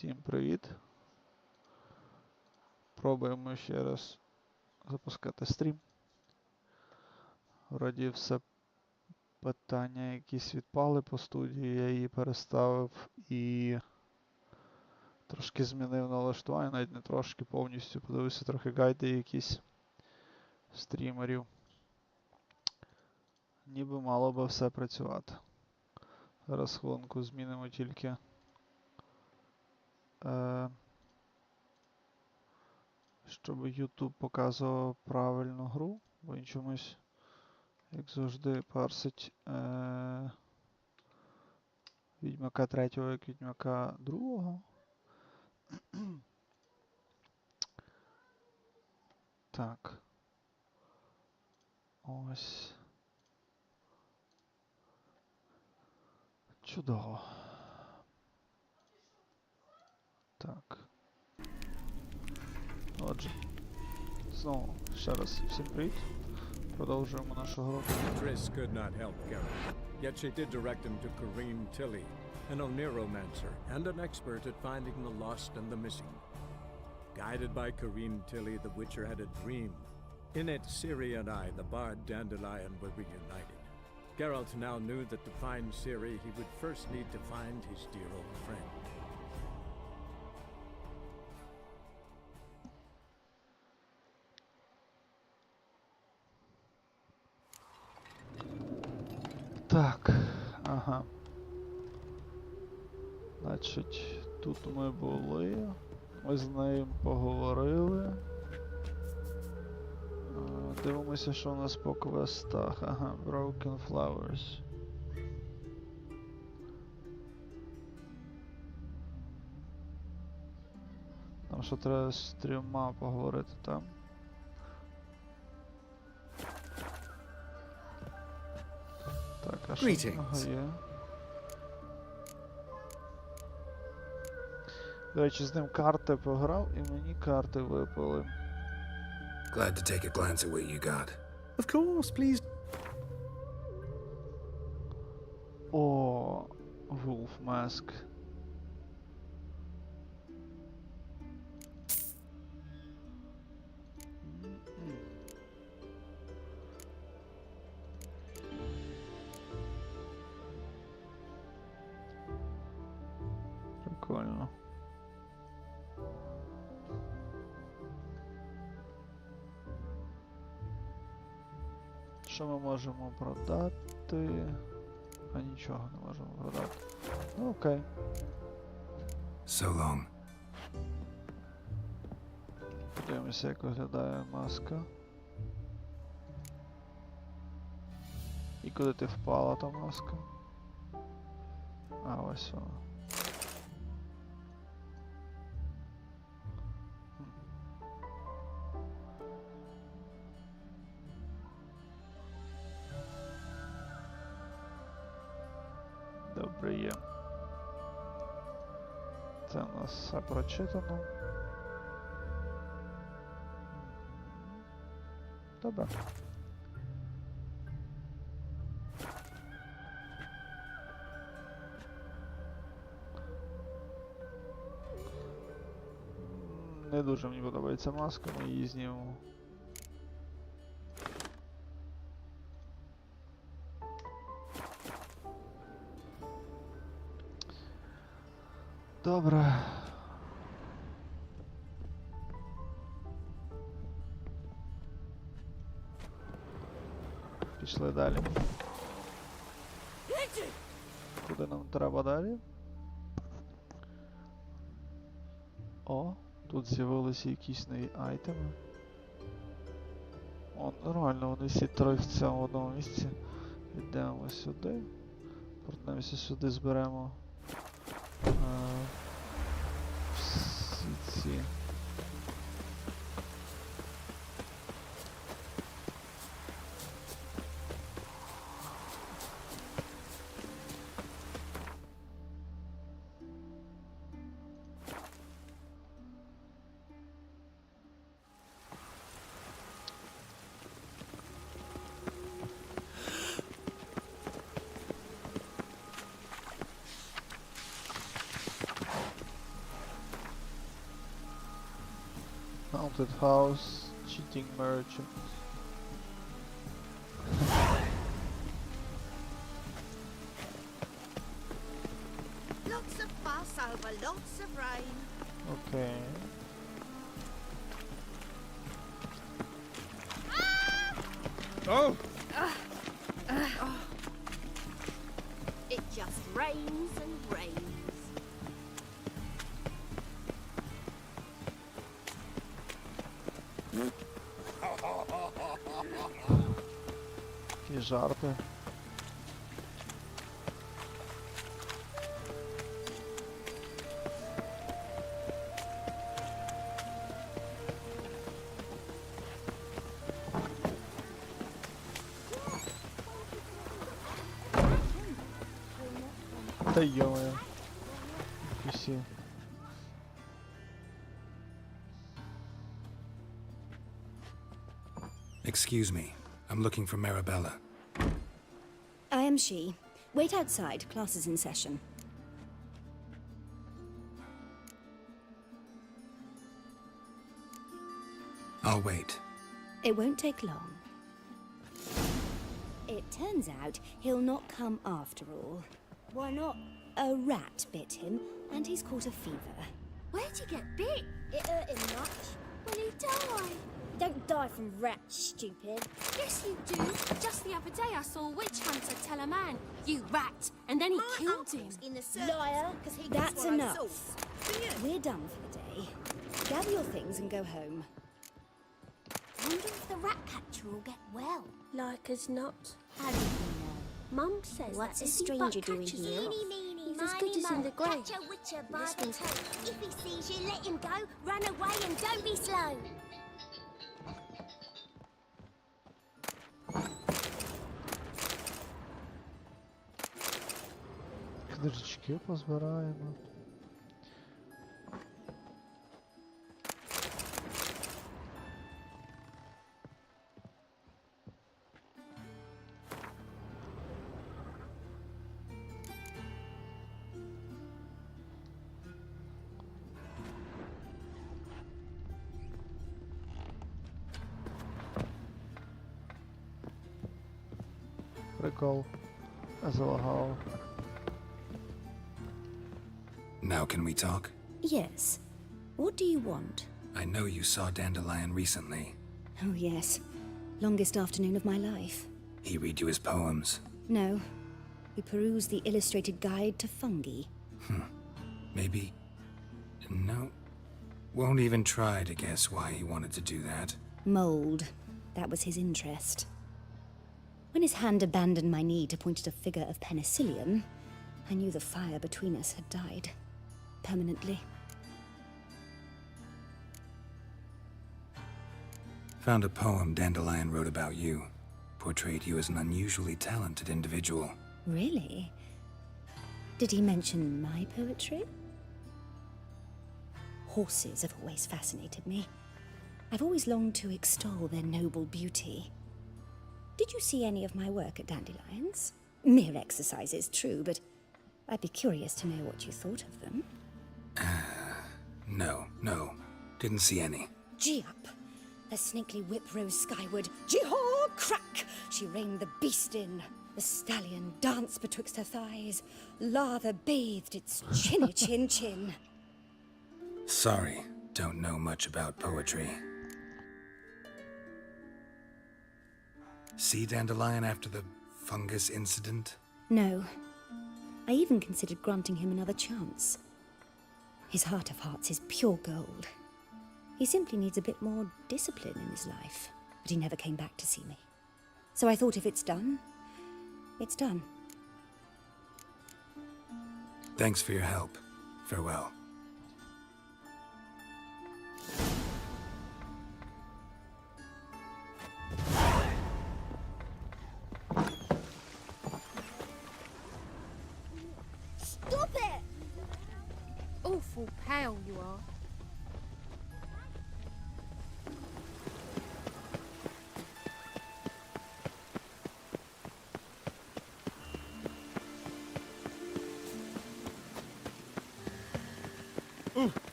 Всім привіт. Пробуємо ще раз запускати стрім. Вроді все питання якісь відпали по студії, я її переставив і трошки змінив налаштування, навіть не трошки, повністю подивився трохи гайди якісь стрімерів. Ніби мало би все працювати. Зараз хвилинку змінимо тільки щоб YouTube показував правильну гру, бо він чомусь, як завжди, парсить Відьмака 3-го, як Відьмака 2-го. Так. Ось. Чудово. Так. Отже. Знову, ще раз, всім привіт. Продовжуємо нашу гру. Triss could not help Geralt, yet she did direct him to Corrine Tilly, an Oniromancer and an expert at finding the lost and the missing. Guided by Corrine Tilly, the Witcher had a dream. In it, Ciri and I, the bard Dandelion, were reunited. Geralt now knew that to find Ciri, he would first need to find his dear old friend. Так, ага. Значить, тут ми були, ми з нею поговорили. Дивимося, що у нас по квестах. Ага, Broken Flowers. Там що треба з 3 поговорити там. Так, а що є? До речі, з ним карти пограв і мені карти випали. Glad to take a glance at what you got. Of course, please. О, Wolf Mask. Прикольно. Що ми можемо продати? А нічого не можемо продати. Ну окей. So long. Подивимося, як виглядає маска. І куди ти впала, та маска? А, ось вона. Добре є. Це у нас все прочитано. Добре. Не дуже мені подобається маска, ми її знімемо. Добре. Пішли далі. Куди нам треба далі? О, тут з'явилися якісь нові айтеми. О, нормально, вони всі троє в цьому одному місці. Йдемо сюди. Повернемося сюди, зберемо всі ці. Haunted house, cheating merchant. Lots of fuss over lots of rain. Okay. Oh! It just rains and rains. Які жарти. Та йо-моє. Всі. Excuse me. I'm looking for Marabella. I am she. Wait outside. Class is in session. I'll wait. It won't take long. It turns out he'll not come after all. Why not? A rat bit him, and he's caught a fever. Where'd you get bit? It hurt him much. Will he die? Don't die from rats, stupid. Yes, you do. Just the other day I saw a witch hunter tell a man, "You rat," and then he killed him. In the circus, Liar. 'cause he That's swallowed enough. salt. We're done for the day. Gather your things and go home. Wonder if the rat catcher will get well. Like as not. How do you know? Mum says What's that a if he stranger butt doing catches here? him, Eeny, meeny, he's as miny, good as in moe. the grave. Catch a witcher by This the one's- toe. If he sees you, let him go. Run away and don't be slow. Книжечки позбираємо. Прикол. Залагав. Now can we talk? Yes. What do you want? I know you saw Dandelion recently. Oh, yes. Longest afternoon of my life. He read you his poems. No. We perused the illustrated guide to fungi. Maybe... No. Won't even try to guess why he wanted to do that. Mold. That was his interest. When his hand abandoned my knee to point at a figure of penicillium, I knew the fire between us had died. Permanently. Found a poem Dandelion wrote about you. Portrayed you as an unusually talented individual. Really? Did he mention my poetry? Horses have always fascinated me. I've always longed to extol their noble beauty. Did you see any of my work at Dandelions? Mere exercises, true, but I'd be curious to know what you thought of them. No. Didn't see any. Gee up! The snakely whip rose skyward. Gee-haw! Crack! She reined the beast in. The stallion danced betwixt her thighs. Lather bathed its chinny chin. Sorry, don't know much about poetry. See Dandelion after the fungus incident? No. I even considered granting him another chance. His heart of hearts is pure gold. He simply needs a bit more discipline in his life. But he never came back to see me. So I thought if it's done, it's done. Thanks for your help. Farewell. Stop it! Awful pale you are.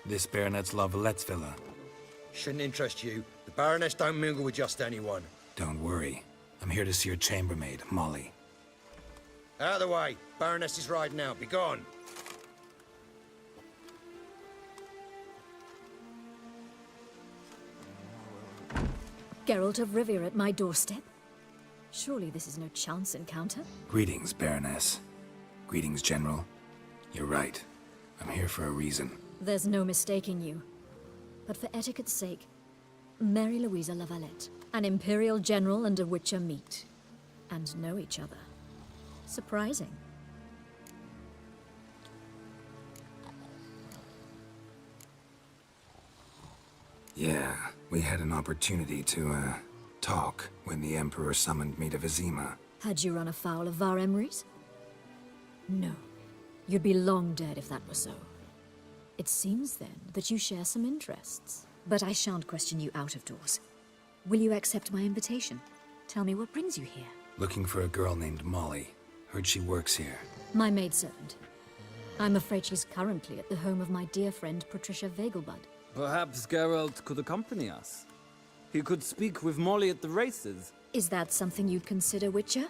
This Baronet's Lavallette's villa. Shouldn't interest you. The Baroness don't mingle with just anyone. Don't worry. I'm here to see your chambermaid, Molly. Out of the way. Baroness is riding out. Be gone. Geralt of Rivia at my doorstep? Surely this is no chance encounter? Greetings, Baroness. Greetings, General. You're right. I'm here for a reason. There's no mistaking you. But for etiquette's sake, Mary Louisa Lavalette, an Imperial General and a Witcher meet. And know each other. Surprising. Yeah, we had an opportunity to, talk when the Emperor summoned me to Vizima. Had you run afoul of Var Emrys? No. You'd be long dead if that were so. It seems, then, that you share some interests. But I shan't question you out of doors. Will you accept my invitation? Tell me what brings you here. Looking for a girl named Molly. Heard she works here. My maidservant. I'm afraid she's currently at the home of my dear friend Patricia Vegelbud. Perhaps Geralt could accompany us. He could speak with Molly at the races. Is that something you'd consider, Witcher?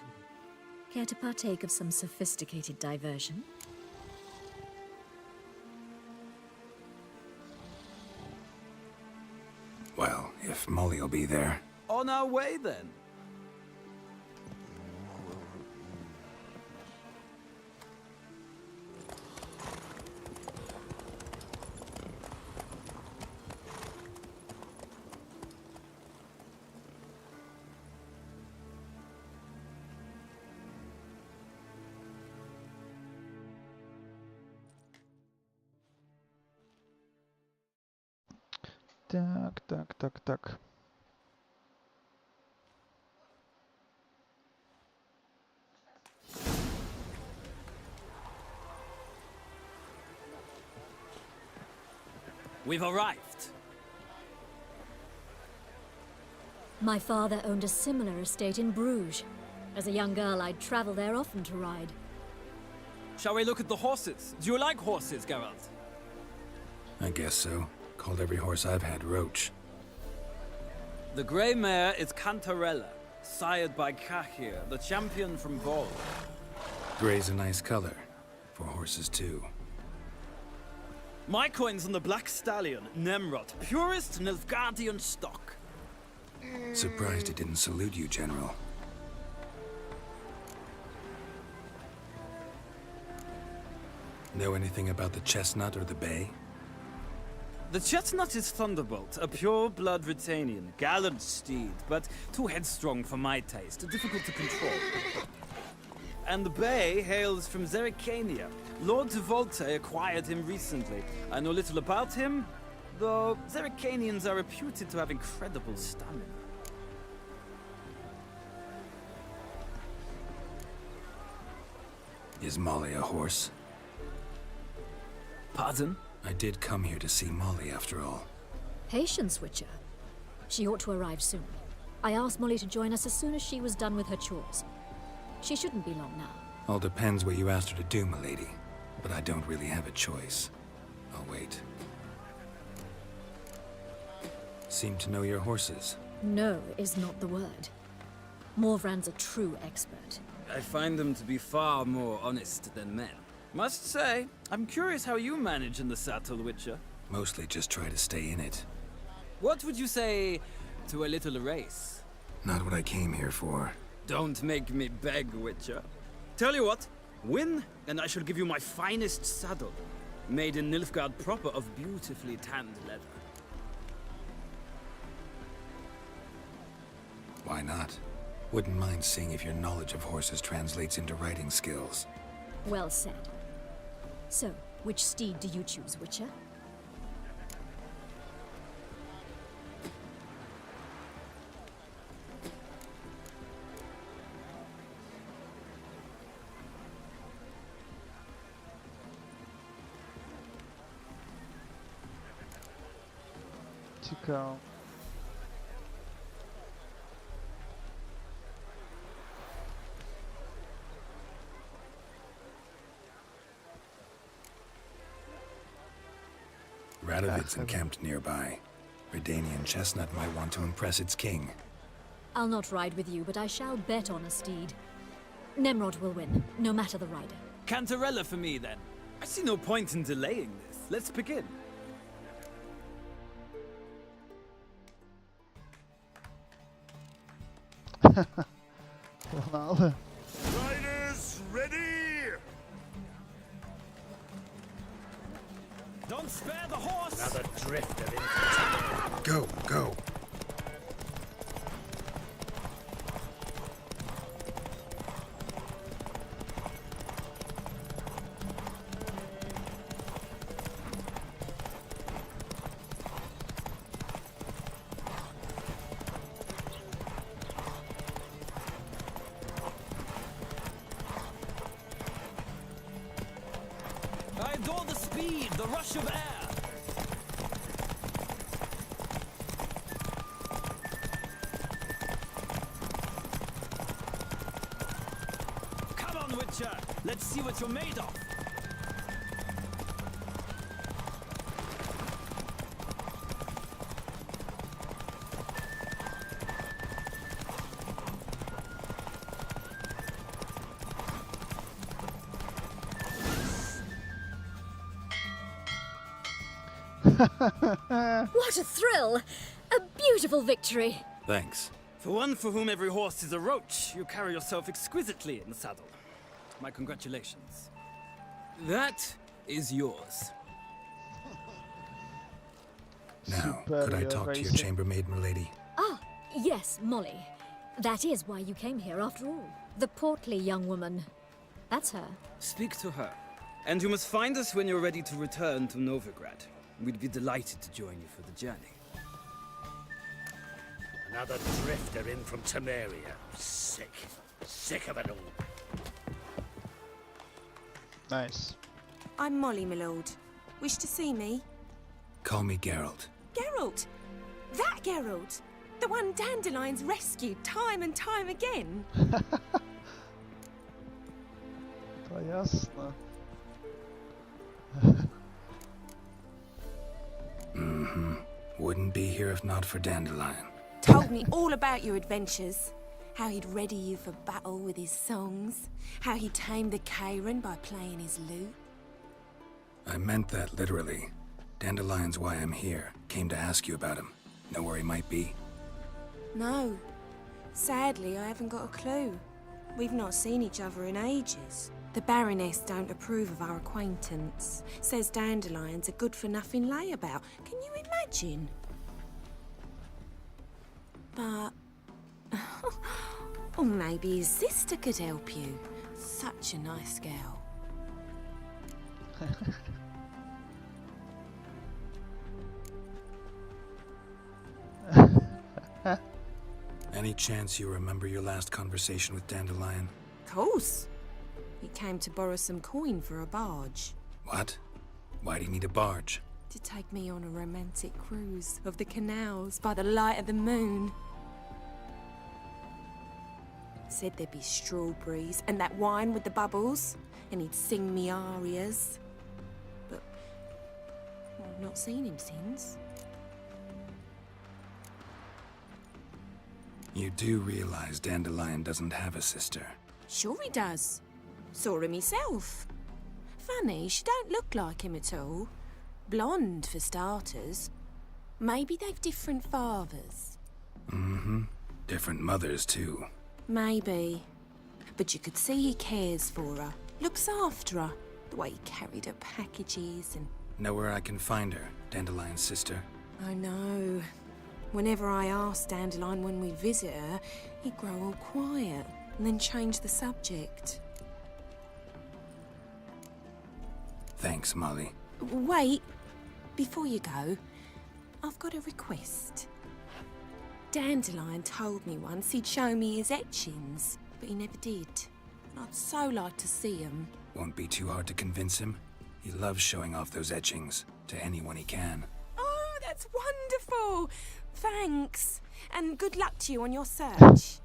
Care to partake of some sophisticated diversion? Well, if Molly'll be there. On our way, then. Так. We've arrived. My father owned a similar estate in Bruges. As a young girl, I'd travel there often to ride. Shall we look at the horses? Do you like horses, Geralt? I guess so. Called every horse I've had Roach. The grey mare is Cantarella, sired by Cahir, the champion from Vol. Gray's a nice color. For horses, too. My coin's on the Black Stallion, Nemrod, purest Nilfgaardian stock. Surprised he didn't salute you, General. Know anything about the chestnut or the bay? The chestnut is Thunderbolt, a pure-blood Britannian, gallant steed, but too headstrong for my taste, difficult to control. And the bay hails from Zerrikania. Lord de Volte acquired him recently. I know little about him, though Zerrikanians are reputed to have incredible stamina. Is Molly a horse? Pardon? I did come here to see Molly, after all. Patience, Witcher. She ought to arrive soon. I asked Molly to join us as soon as she was done with her chores. She shouldn't be long now. All depends what you asked her to do, milady. But I don't really have a choice. I'll wait. Seem to know your horses. No is not the word. Morvran's a true expert. I find them to be far more honest than men. Must say, I'm curious how you manage in the saddle, Witcher. Mostly just try to stay in it. What would you say to a little race? Not what I came here for. Don't make me beg, Witcher. Tell you what, win, and I shall give you my finest saddle. Made in Nilfgaard proper of beautifully tanned leather. Why not? Wouldn't mind seeing if your knowledge of horses translates into riding skills. Well said. So, which steed do you choose, Witcher? Цікаво. Radovid's encamped nearby. Redanian chestnut might want to impress its king. I'll not ride with you, but I shall bet on a steed. Nemrod will win, no matter the rider. Cantarella for me, then. I see no point in delaying this. Let's begin. Погнали. Riders, ready! Don't spare the horse! Another drift of infantry. Go, go. I adore the speed, the rush of air. Come on, Witcher. Let's see what you're made of. What a thrill! A beautiful victory! Thanks. For one for whom every horse is a roach, you carry yourself exquisitely in the saddle. My congratulations. That is yours. Now, could I talk to your chambermaid, milady? Ah, yes, Molly. That is why you came here after all. The portly young woman. That's her. Speak to her. And you must find us when you're ready to return to Novigrad. We'd be delighted to join you for the journey. Another drifter in from Temeria. Sick. Sick of it all. Nice. I'm Molly, my lord. Wish to see me? Call me Geralt. Geralt! That Geralt! The one Dandelion's rescued time and time again! Та ясно. Wouldn't be here if not for Dandelion. Told me all about your adventures. How he'd ready you for battle with his songs. How he tamed the Karen by playing his lute. I meant that literally. Dandelion's why I'm here. Came to ask you about him. Know where he might be? No. Sadly, I haven't got a clue. We've not seen each other in ages. The Baroness don't approve of our acquaintance. Says Dandelion's a good-for-nothing layabout. Can you imagine? But... or maybe his sister could help you. Such a nice girl. Any chance you remember your last conversation with Dandelion? Course. He came to borrow some coin for a barge. What? Why do you need a barge? To take me on a romantic cruise of the canals by the light of the moon. Said there'd be strawberries and that wine with the bubbles, and he'd sing me arias. But I've not seen him since. You do realize Dandelion doesn't have a sister. Sure he does. Saw him myself. Funny, she don't look like him at all. Blonde, for starters. Maybe they've different fathers. Different mothers, too. Maybe. But you could see he cares for her. Looks after her. The way he carried her packages and... Know where I can find her, Dandelion's sister? I know. Whenever I asked Dandelion when we'd visit her, he'd grow all quiet and then change the subject. Thanks, Molly. Wait. Before you go, I've got a request. Dandelion told me once he'd show me his etchings, but he never did. And I'd so like to see them. Won't be too hard to convince him. He loves showing off those etchings to anyone he can. Oh, that's wonderful! Thanks. And good luck to you on your search.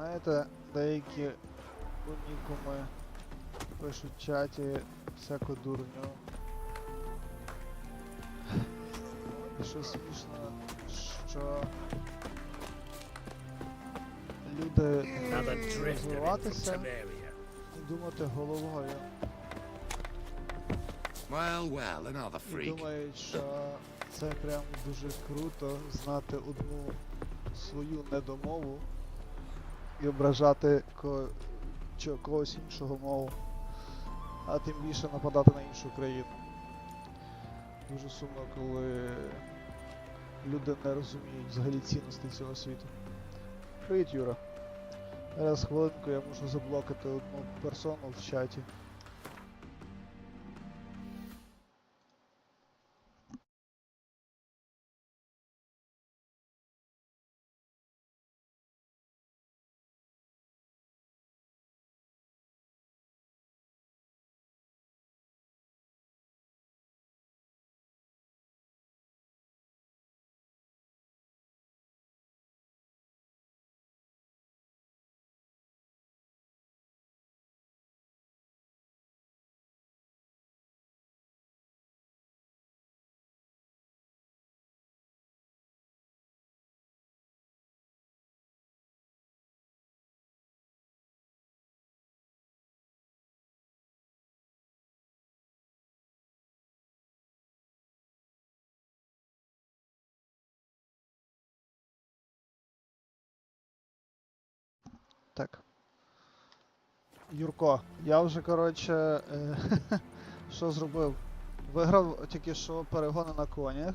Знаєте, деякі унікуми пишуть в чаті всяку дурню. І що смішно, що люди Another drifter in from розвиватися Temeria. і думати головою. Well, well, another І freak. думають, що це прям дуже круто знати одну свою недомову і ображати когось іншого мову, а тим більше нападати на іншу країну. Дуже сумно, коли люди не розуміють взагалі цінності цього світу. Привіт, Юра. Зараз хвилинку, я мушу заблокати одну персону в чаті. Так. Юрко, я вже, коротше, що зробив? Виграв тільки що перегони на конях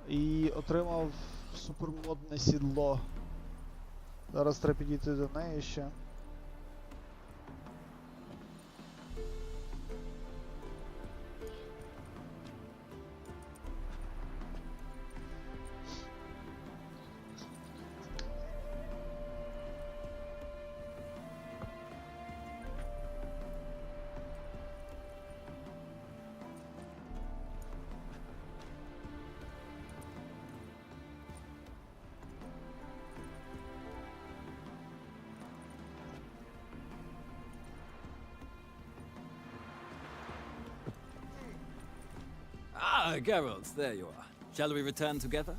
і отримав супермодне сідло. Зараз треба підійти до неї ще. Ah, Geralt, there you are. Shall we return together?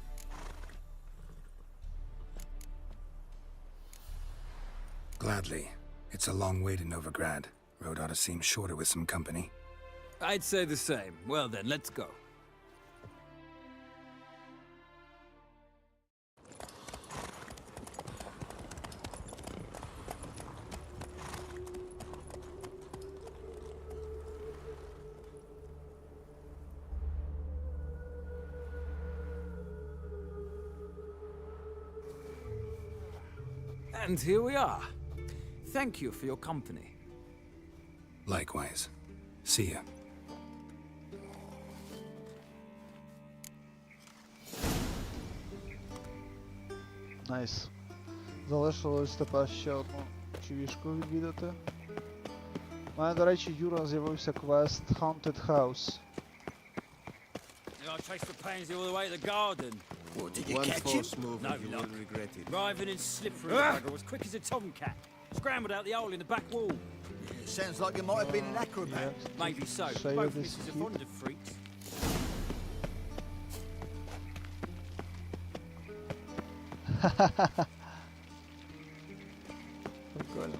Gladly. It's a long way to Novigrad. Road ought to seem shorter with some company. I'd say the same. Well then, let's go. And here we are. Thank you for your company. Likewise. See ya. Найс. Залишилось тепер ще одну чувішку відвідати. У мене, до речі, Юра, з'явився квест Haunted House. I traced the pansy all the way to the garden. What, did you catch him? No luck. Driving in slippery bugger was quick as a tomcat. Scrambled out the hole in the back wall. It sounds like you might have been an acrobat. Maybe so. Say Both this misses are kid. fond of freaks. Прикольно.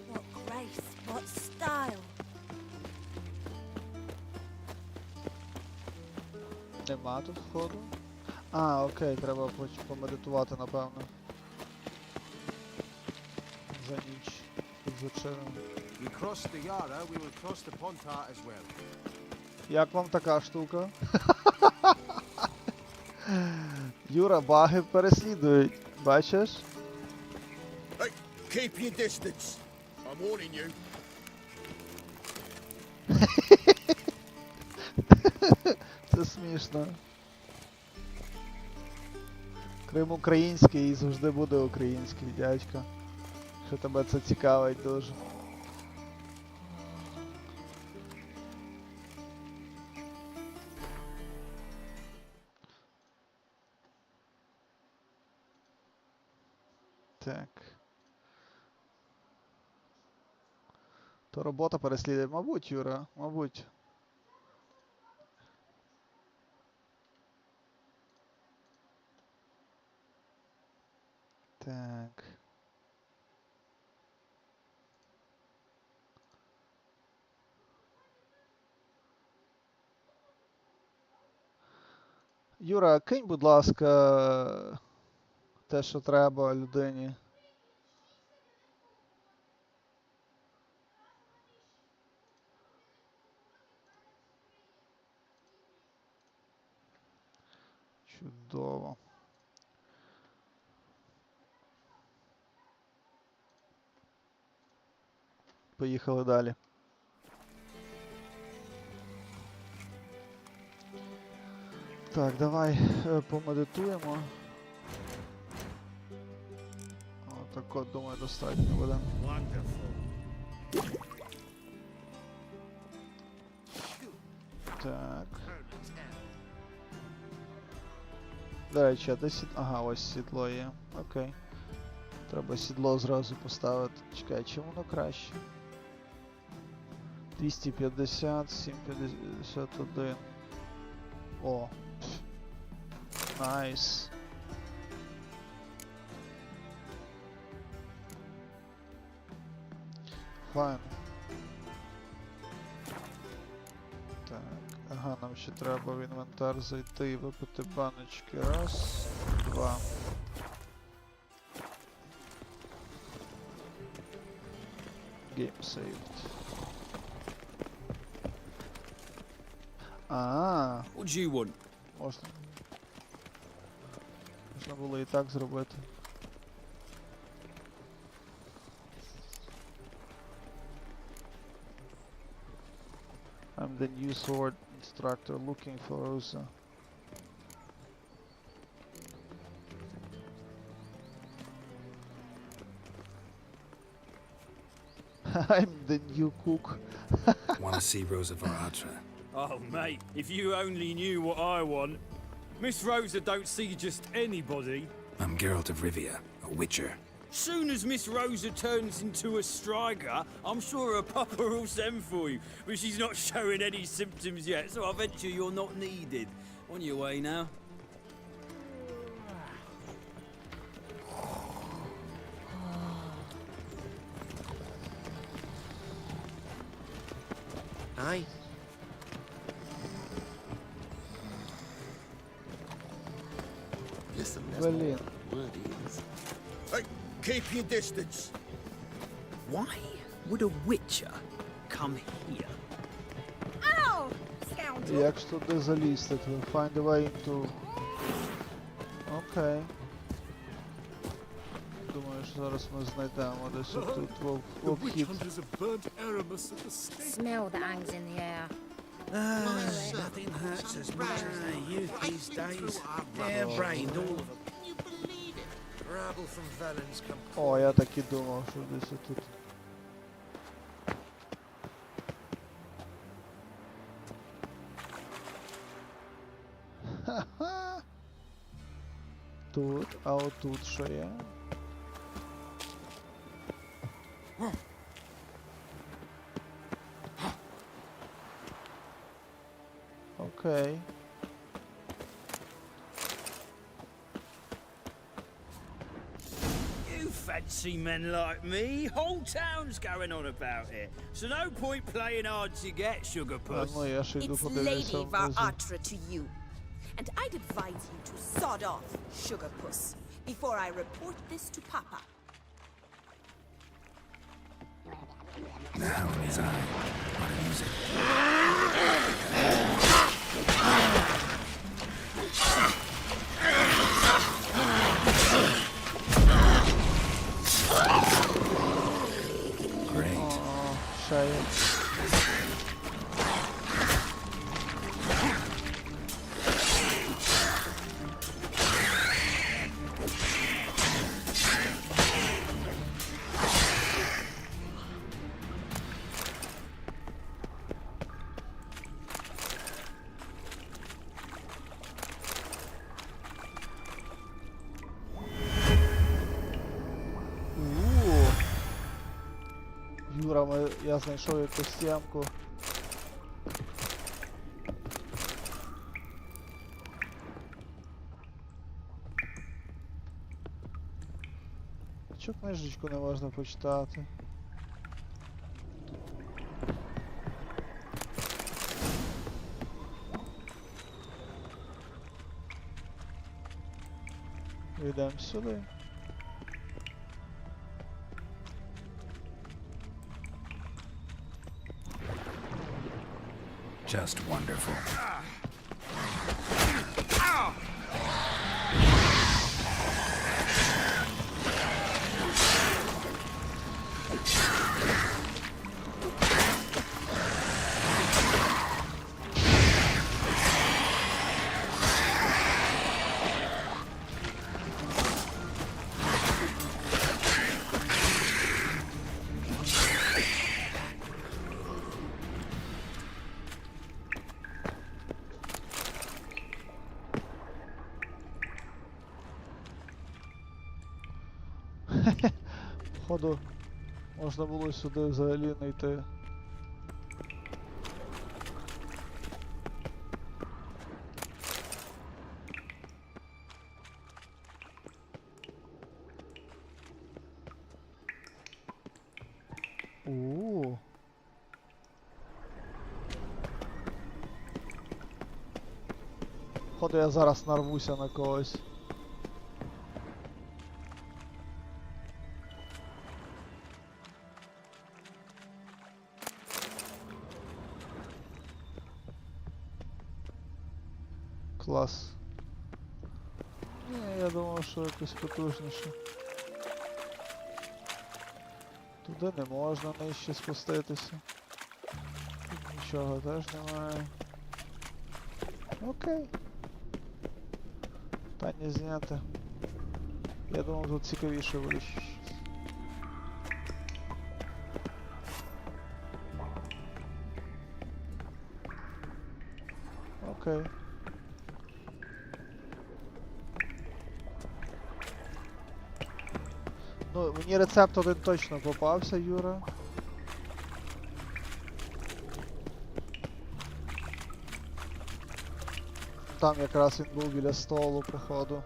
What grace, what style. Нема тут входу? А, окей, треба помедитувати, напевно. За ніч. Тут зачинено. We crossed the Yara, we will cross the Pontar as well. Як вам така штука? Юра, баги переслідують. Бачиш? Hey, keep your distance. I'm warning you. Це смішно. Крим український і завжди буде український, дядько. Що тебе це цікавить дуже. Так. То робота переслідує. Мабуть, Юра, мабуть. Так. Юра, кинь, будь ласка, те, що треба людині. Чудово. Поїхали далі. Так, давай помедитуємо. Так от, думаю, достатньо буде. Так. До речі, а де сідло? Ага, ось сідло є. Окей. Треба сідло зразу поставити. Чекай, чи воно краще? 250, 751. О. Найс. Файн. Так, ага, нам ще треба в інвентар зайти і випити баночки. Раз, два. Game saved. А, What do you want? можна. Можна було і так зробити. I'm the new sword instructor looking for Rosa. I'm the new cook. Want to see Rosa Varatra? Oh, mate, if you only knew what I want. Miss Rosa don't see just anybody. I'm Geralt of Rivia, a witcher. Soon as Miss Rosa turns into a striker, I'm sure her papa will send for you. But she's not showing any symptoms yet, so I venture you're not needed. On your way now. Aye. Listen, there's Блин. no word is. Hey, keep your distance. Why would a witcher come here? Ow! Scoundrel! Як ж туди залізти? Find a way into... Окей. Думаю, що зараз ми знайдемо десь тут вхід. Smell that hangs in the air. Nothing hurts as much as their youth these days. Hair-brained, all of them. Can you believe it? Rabble from Valens come. О, я так і думав, що десь тут. Ха-ха! Тут, а отут що є? Окей. You fancy men like me? Whole town's going on about it. So no point playing hard to get, sugar А, puss. ну я ще йду It's подивлюся Lady внизу. Varatra to you. And I'd advise you to sod off, sugar puss, before I report this to Papa. Now in his eye. What music. Great. О, ще є. я знайшов якусь стінку. Чому книжечку не можна почитати? Йдемо сюди. Just wonderful. Походу, можна було сюди взагалі не йти. Походу, я зараз нарвуся на когось. Клас. Ні, я думав, що якось потужніше. Туди не можна нижче спуститися. Тут нічого теж немає. Окей. Питання зняте. Я думав, тут цікавіше буде щось. Окей. Ну, мені рецепт один точно попався, Юра. Там якраз він був біля столу, походу.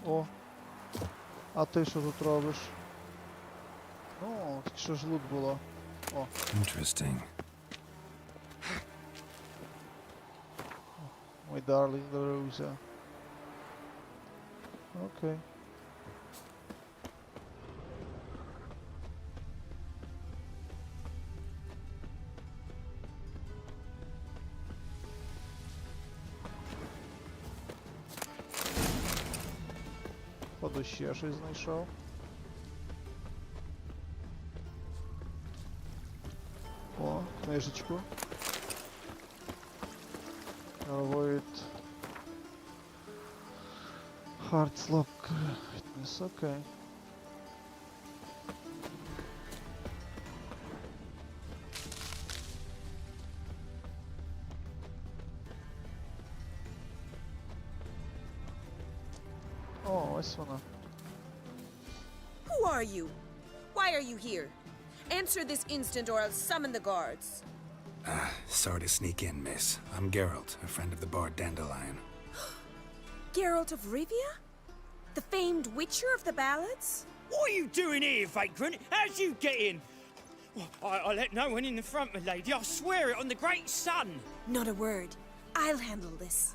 О! А ти що тут робиш? Ну, так що ж лут було. О. Interesting. Мой дарлінг друзя. Окей. Походу ще щось знайшов. О, книжечку. Avoid hard slop fitness, окей. О, ось вона. Who are you? Why are you here? Answer this instant or I'll summon the guards. Sorry to sneak in, miss. I'm Geralt, a friend of the bard Dandelion. Geralt of Rivia? The famed witcher of the ballads? What are you doing here, vagrant? How'd you get in? Well, I let no one in the front, my lady. I swear it on the great sun. Not a word. I'll handle this.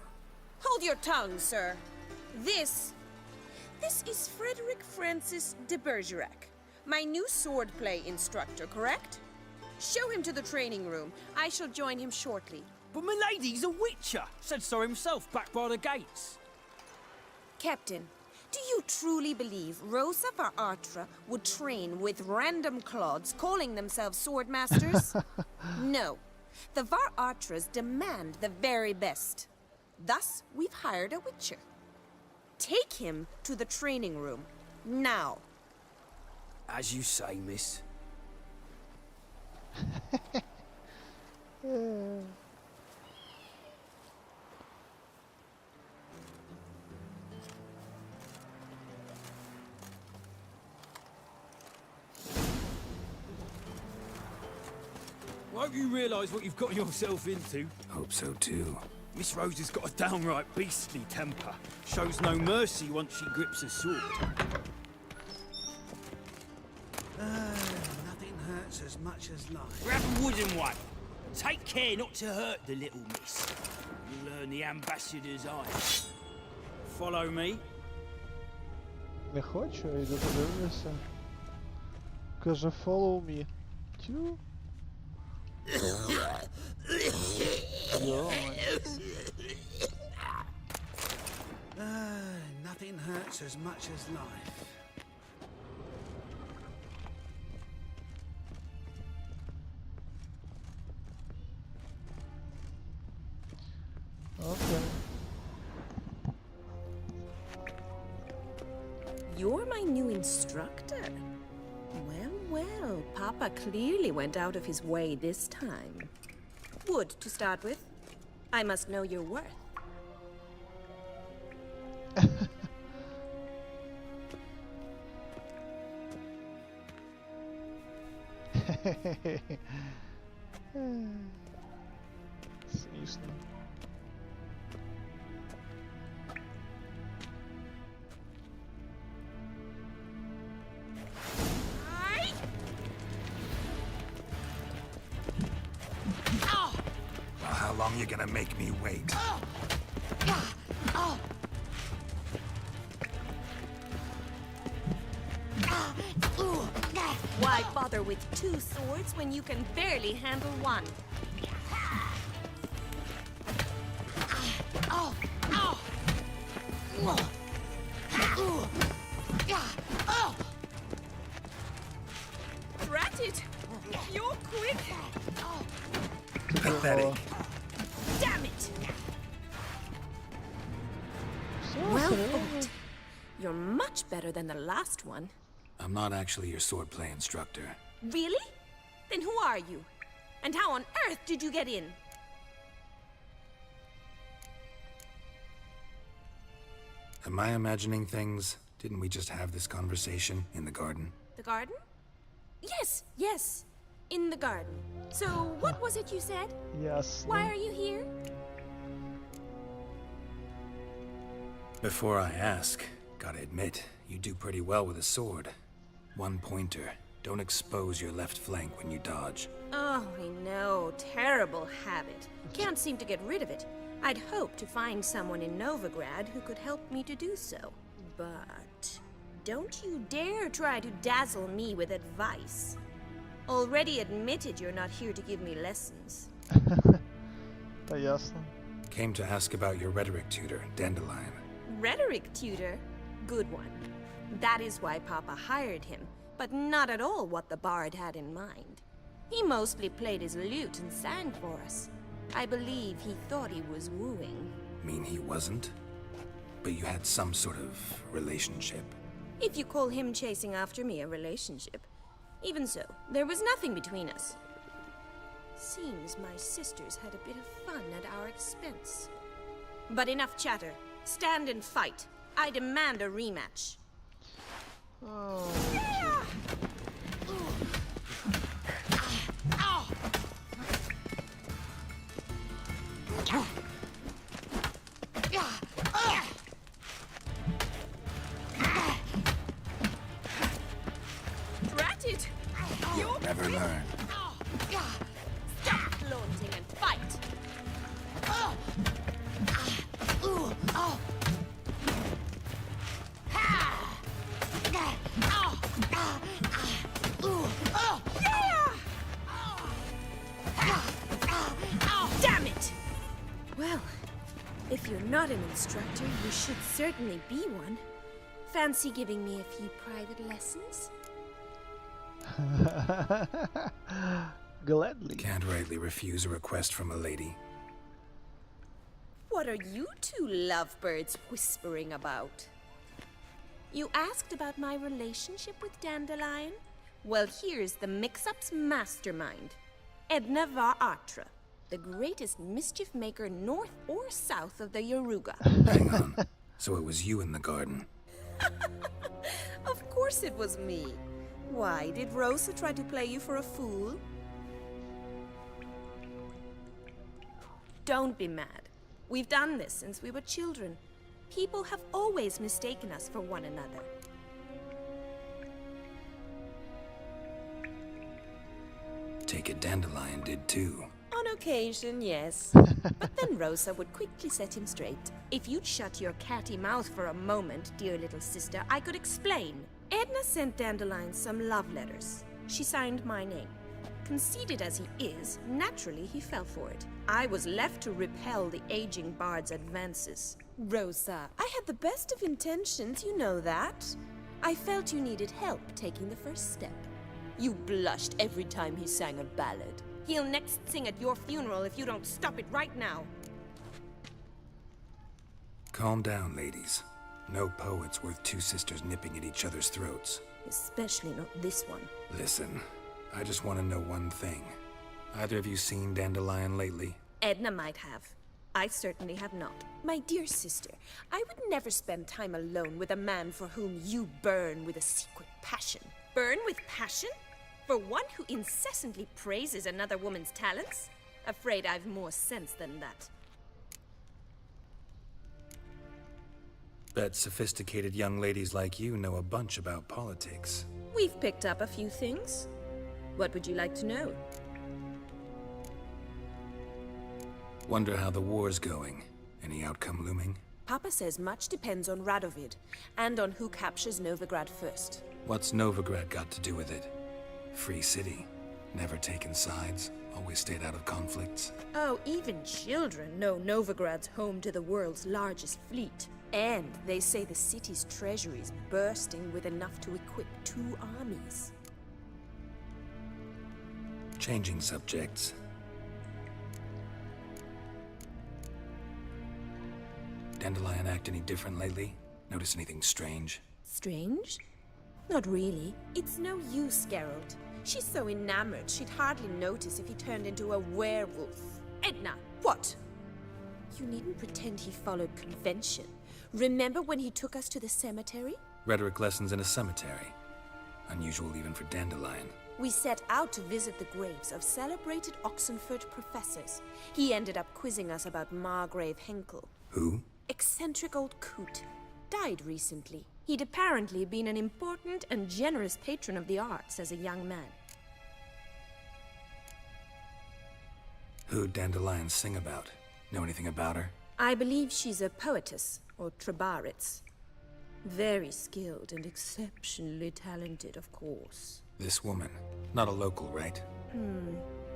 Hold your tongue, sir. This is Frederick Francis de Bergerac, my new swordplay instructor, correct? Show him to the training room. I shall join him shortly. But my lady's a witcher. Said so himself back by the gates. Captain, do you truly believe Rosa Varatra would train with random clods calling themselves sword masters? No. The Varatras demand the very best. Thus, we've hired a witcher. Take him to the training room. Now. As you say, miss. Hope you realise what you've gotten yourself into. Hope so too. Miss Rose has got a downright beastly temper. Shows no mercy once she grips a sword. Nothing hurts as much as life. Grab a wooden one. Take care not to hurt the little miss. You'll earn the ambassador's eye. Follow me. Не хочу, я йду подивлюся. Каже, follow me. Тю. Nothing hurts as much as life. Окей. You're my new instructor. Well, well, Papa clearly went out of his way this time. Wood, to start with. I must know your worth. Смішно. Well, how long you gonna make me wait? Why bother with two swords when you can barely handle one? Drat it! You're quick! Pathetic. Damn it! Well fought. You're much better than the last one. I'm not actually your swordplay instructor. Really? Then who are you? And how on earth did you get in? Am I imagining things? Didn't we just have this conversation in the garden? The garden? Yes, yes. In the garden. So, what was it you said? Yes. Why are you here? Before I ask, gotta admit, you do pretty well with a sword. One pointer. Don't expose your left flank when you dodge. Oh, I know. Terrible habit. Can't seem to get rid of it. I'd hoped to find someone in Novigrad who could help me to do so. But don't you dare try to dazzle me with advice. Already admitted you're not here to give me lessons. Та ясно. Came to ask about your rhetoric tutor, Dandelion. Rhetoric tutor? Good one. That is why Papa hired him, but not at all what the bard had in mind. He mostly played his lute and sang for us. I believe he thought he was wooing. Mean he wasn't? But you had some sort of relationship. If you call him chasing after me a relationship. Even so, there was nothing between us. Seems my sisters had a bit of fun at our expense. But enough chatter. Stand and fight. I demand a rematch. Oh. Drat it! You'll Never learn. Stop flaunting and fight! Damn it! Well, if you're not an instructor, you should certainly be one. Fancy giving me a few private lessons? Gladly. Can't rightly refuse a request from a lady. What are you two lovebirds whispering about? You asked about my relationship with Dandelion? Well, here's the mix-up's mastermind. Edna var Atra, the greatest mischief maker north or south of the Yaruga. Hang on. So it was you in the garden. Of course it was me. Why, did Rosa try to play you for a fool? Don't be mad. We've done this since we were children. People have always mistaken us for one another. Take it Dandelion did too. On occasion, yes. But then Rosa would quickly set him straight. If you'd shut your catty mouth for a moment, dear little sister, I could explain. Edna sent Dandelion some love letters. She signed my name. Conceited as he is, naturally he fell for it. I was left to repel the aging bard's advances. Rosa, I had the best of intentions, you know that. I felt you needed help taking the first step. You blushed every time he sang a ballad. He'll next sing at your funeral if you don't stop it right now. Calm down, ladies. No poet's worth two sisters nipping at each other's throats. Especially not this one. Listen, I just want to know one thing. Either of you seen Dandelion lately? Edna might have. I certainly have not. My dear sister, I would never spend time alone with a man for whom you burn with a secret passion. Burn with passion? For one who incessantly praises another woman's talents? Afraid I've more sense than that. Bet sophisticated young ladies like you know a bunch about politics. We've picked up a few things. What would you like to know? Wonder how the war's going. Any outcome looming? Papa says much depends on Radovid, and on who captures Novigrad first. What's Novigrad got to do with it? Free city. Never taken sides. Always stayed out of conflicts. Oh, even children know Novigrad's home to the world's largest fleet. And they say the city's treasury's bursting with enough to equip 2 armies. Changing subjects. Dandelion act any different lately? Notice anything strange? Strange? Not really. It's no use, Geralt. She's so enamored she'd hardly notice if he turned into a werewolf. Edna, what? You needn't pretend he followed convention. Remember when he took us to the cemetery? Rhetoric lessons in a cemetery. Unusual even for Dandelion. We set out to visit the graves of celebrated Oxenford professors. He ended up quizzing us about Margrave Henkel. Who? Eccentric old coot. Died recently. He'd apparently been an important and generous patron of the arts as a young man. Who'd Dandelion sing about? Know anything about her? I believe she's a poetess, or trebaritz. Very skilled and exceptionally talented, of course. This woman. Not a local, right?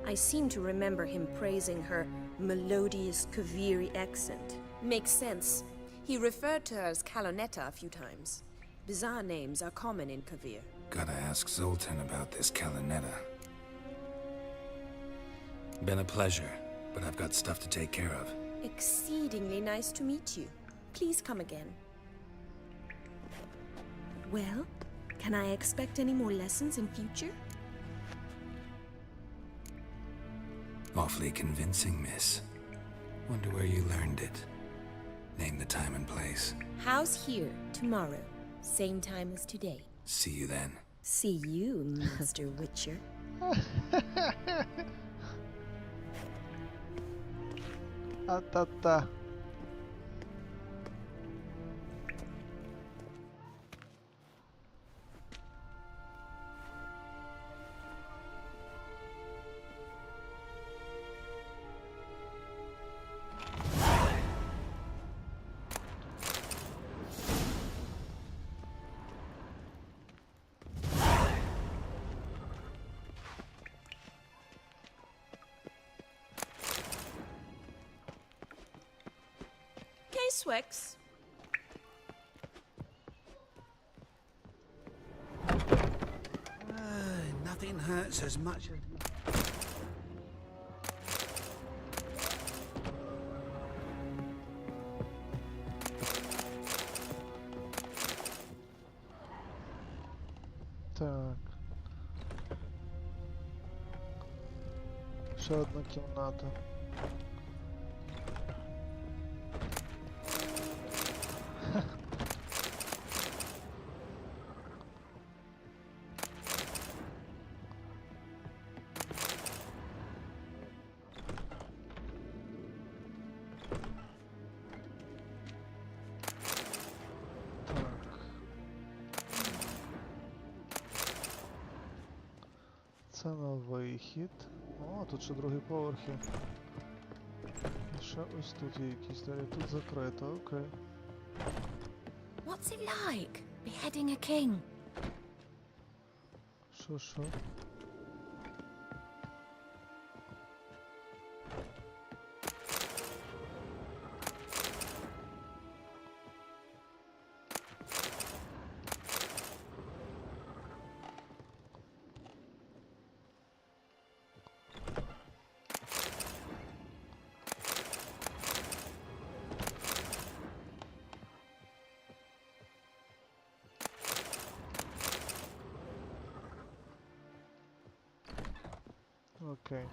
I seem to remember him praising her melodious Kaviri accent. Makes sense. He referred to her as Kalonetta a few times. Bizarre names are common in Kavir. Gotta ask Zoltan about this Kalonetta. Been a pleasure, but I've got stuff to take care of. Exceedingly nice to meet you. Please come again. Well, can I expect any more lessons in future? Awfully convincing, miss. Wonder where you learned it. Name the time and place. House here, tomorrow. Same time as today. See you then. See you, Master Witcher. А-та-та. Swix. Nothing hurts as much as... Так. Ще одна кімната. Це на вихід. О, тут ще другий поверх є. І ще ось тут є якісь двері. Тут закрито, окей. What's it like, beheading a king? Що? Окей.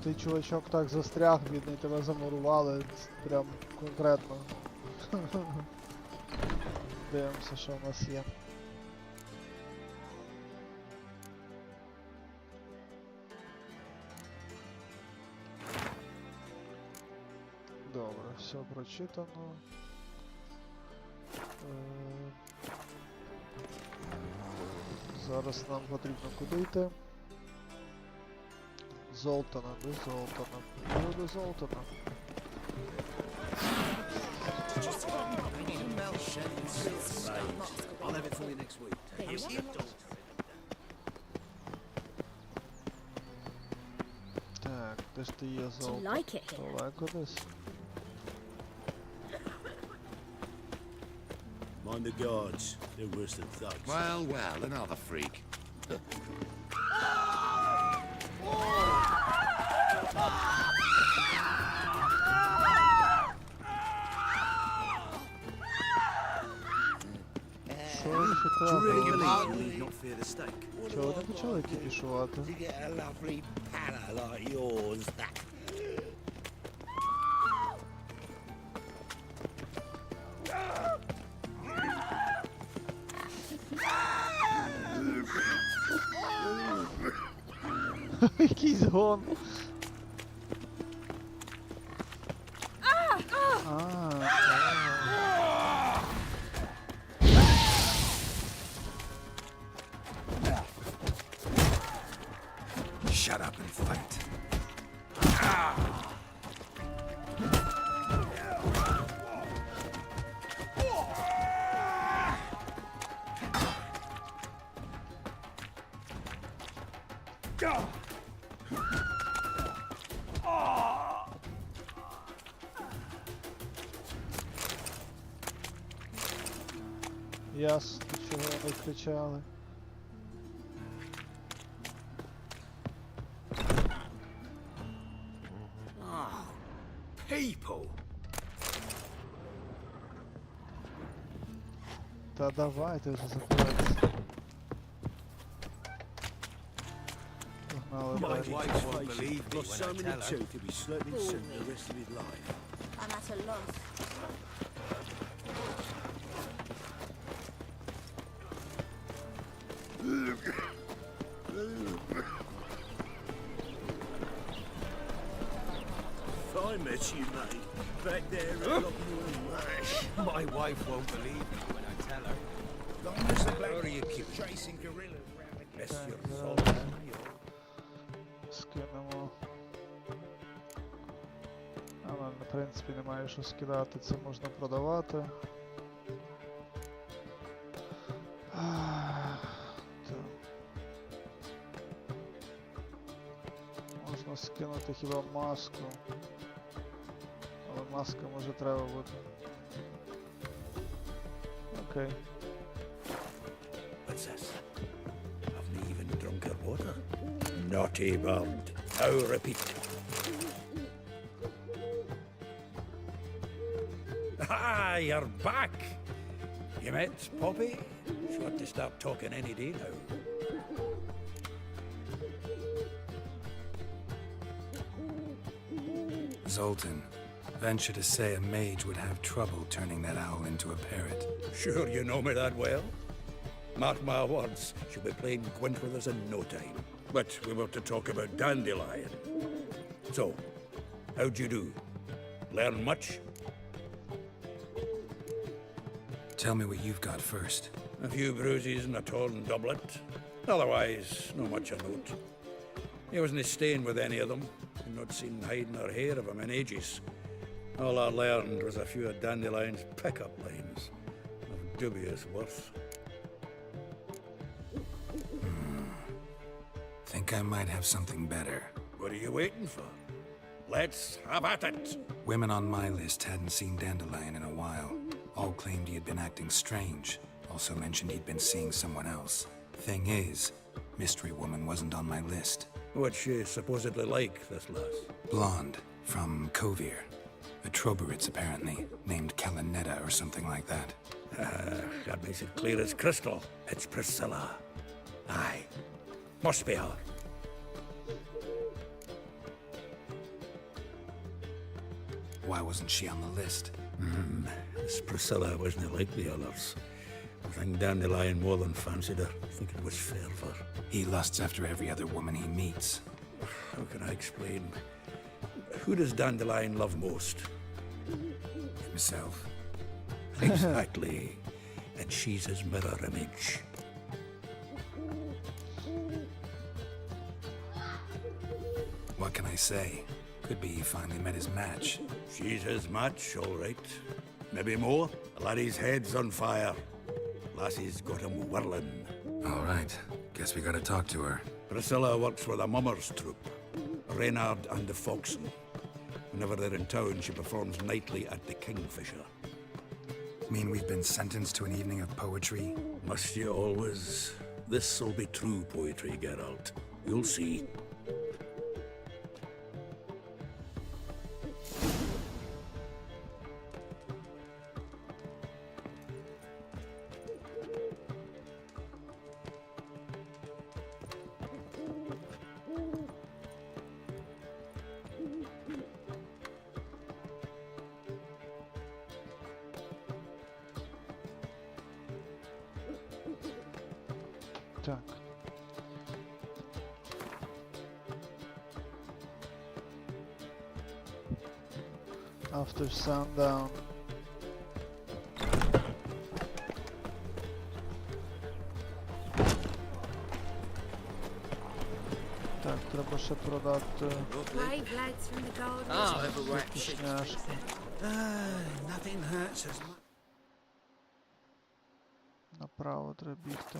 Ти, чувачок, так застряг, бідний, тебе замурували, прям конкретно. Дивимося, що в нас є. Добре, все прочитано. Зараз нам потрібно куди йти? Золтана, до Золтана. До Золтана. I'll have it for you next week. Так, де ж ти є золото? like it here? Далеко десь. Mind the guards. They're worse than thugs. Well, another freak. Що ви ще Do you really треба? believe we need not fear the stake? Чого не почали кіпішувати? To get a lovely palla like yours. Якийсь гон. Shut up and fight. Ясно, чого вони кричали. People! Та давайте вже заходиться. Погнали My далі. wife won't believe me when I tell her. He'll be slurping soon the rest of his life. I'm at a loss. If I met you, mate, back there at Loch Moon, my wife won't believe me when I tell her. Long as the bloody you keep chasing gorillas round the Bless your Так, soul. добре. Скинемо. Але, в принципі, немає що скидати, це можна продавати. Так. Можна скинути хіба маску. Але маска може треба бути. Окей. What's this? Haven't even drunk her water. Naughty bound. Now repeat. Ah, you're back. You met Poppy? She ought to start talking any day now. Zoltan, venture to say a mage would have trouble turning that owl into a parrot. Sure you know me that well? Mark my words, she'll be playing Gwent with us in no time. But we were to talk about Dandelion. So, how'd you do? Learn much? Tell me what you've got first. A few bruises and a torn doublet. Otherwise, no much of note. He wasn't staying with any of them. I'd not seen hide nor hair of him in ages. All I learned was a few of Dandelion's pickup lines of dubious worth. Think I might have something better. What are you waiting for? Let's have at it! Women on my list hadn't seen Dandelion in a while. All claimed he had been acting strange. Also mentioned he'd been seeing someone else. Thing is, Mystery Woman wasn't on my list. What's she supposedly like, this lass? Blonde, from Kovir. A Troberitz, apparently, named Kalanetta or something like that. That makes it clear as crystal. It's Priscilla. Aye. Must be her. Why wasn't she on the list? This Priscilla wasn't like the others. I think Dandelion more than fancied her. I think it was fervour. He lusts after every other woman he meets. How can I explain? Who does Dandelion love most? Himself. Exactly. And she's his mirror image. What can I say? Could be he finally met his match. She's his match, all right. Maybe more. Laddie's head's on fire. Lassie's got him whirling. All right. Guess we gotta talk to her. Priscilla works for the Mummers troupe. Reynard and the Foxen. Whenever they're in town, she performs nightly at the Kingfisher. Mean we've been sentenced to an evening of poetry? Must you always? This'll be true poetry, Geralt. You'll see. Так. After sundown. Так, треба ще продати Brave lads from the garden. вкусняшки. Nothing hurts as much. Направо треба бігти.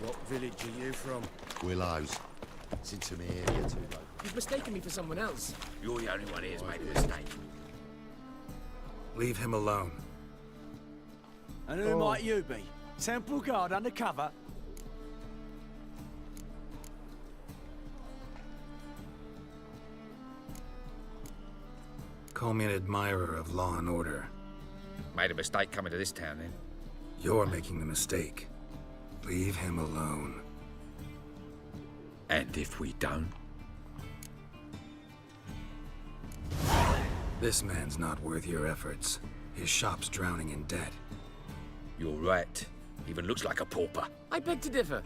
What village are you from? Willows. Since I'm here too late. You've mistaken me for someone else. You're the only one here's made a mistake. Leave him alone. And who might you be? Temple guard undercover? Call me an admirer of law and order. Made a mistake coming to this town then. You're making the mistake. Leave him alone. And if we don't? This man's not worth your efforts. His shop's drowning in debt. You're right. Even looks like a pauper. I beg to differ.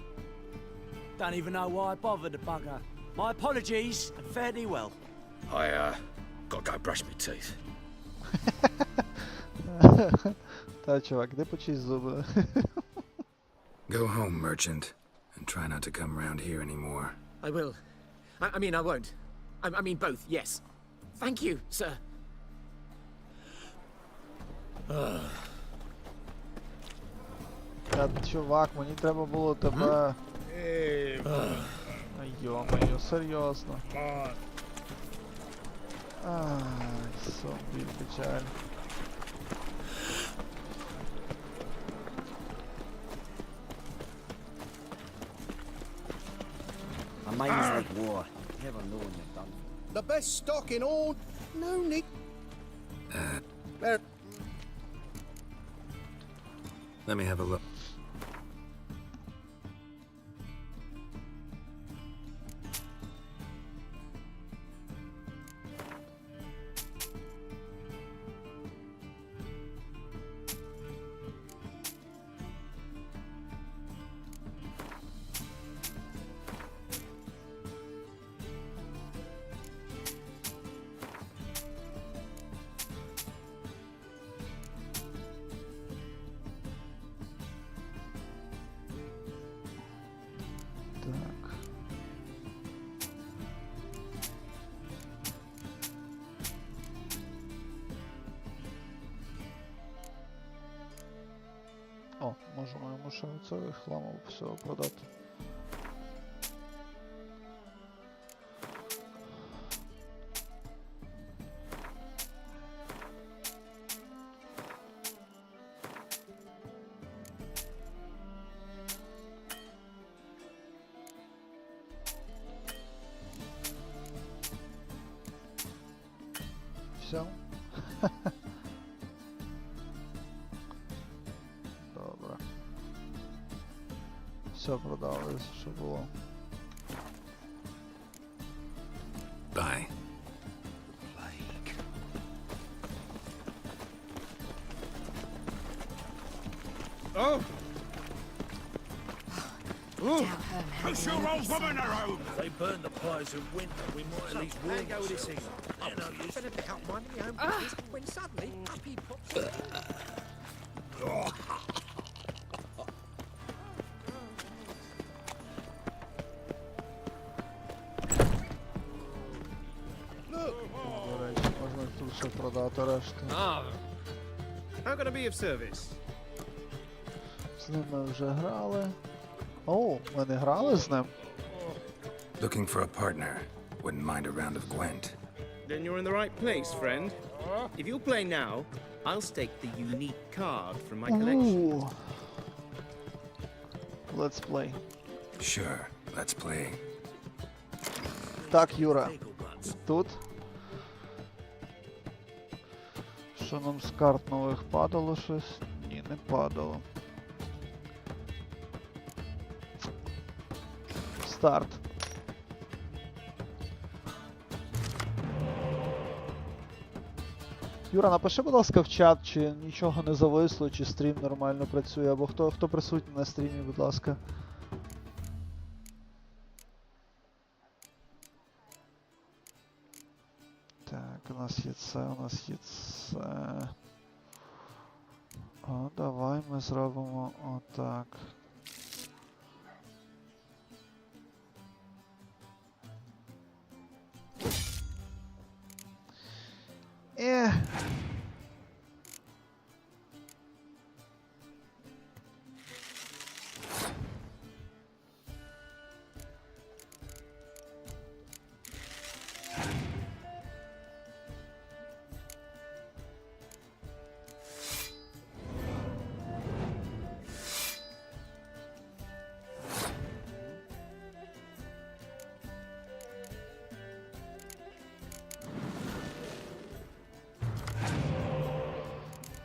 Don't even know why I bothered the bugger. My apologies, and fare thee well. Gotta go brush my teeth. Та, чувак, де почисть зуби? Go home, merchant, and try not to come round here anymore. I will. I mean, I won't. I mean both, yes. Thank you, sir. Та, чувак, мені треба було тебе... Йо-моє, серйозно. Ай, собі печаль. A man's like war. Never know when you're done. The best stock in all. No need. Let me have a look. що це хламу всього продати. Все. Добре. Все продали, що було. Bye. Oh! Push your old woman around! They burned the pies in winter. We might at least warn go with this thing. I know you spent a bit out minding your own business when suddenly up he pops. До речі, можна тут ще продати решту. Ah. How can I be of service? З ним ми вже грали. О, ми не грали з ним? Looking for a partner. Wouldn't mind a round of Gwent. Then you're in the right place, friend. If you'll play now, I'll stake the unique card from my collection. Ooh. Let's play. Sure, let's play. Так, Юра. Тут. Що нам з карт нових падало щось? Ні, не падало. Старт. Юра, напиши, будь ласка, в чат, чи нічого не зависло, чи стрім нормально працює, або хто присутній на стрімі, будь ласка. Так, у нас є це, у нас є це. О, давай ми зробимо отак.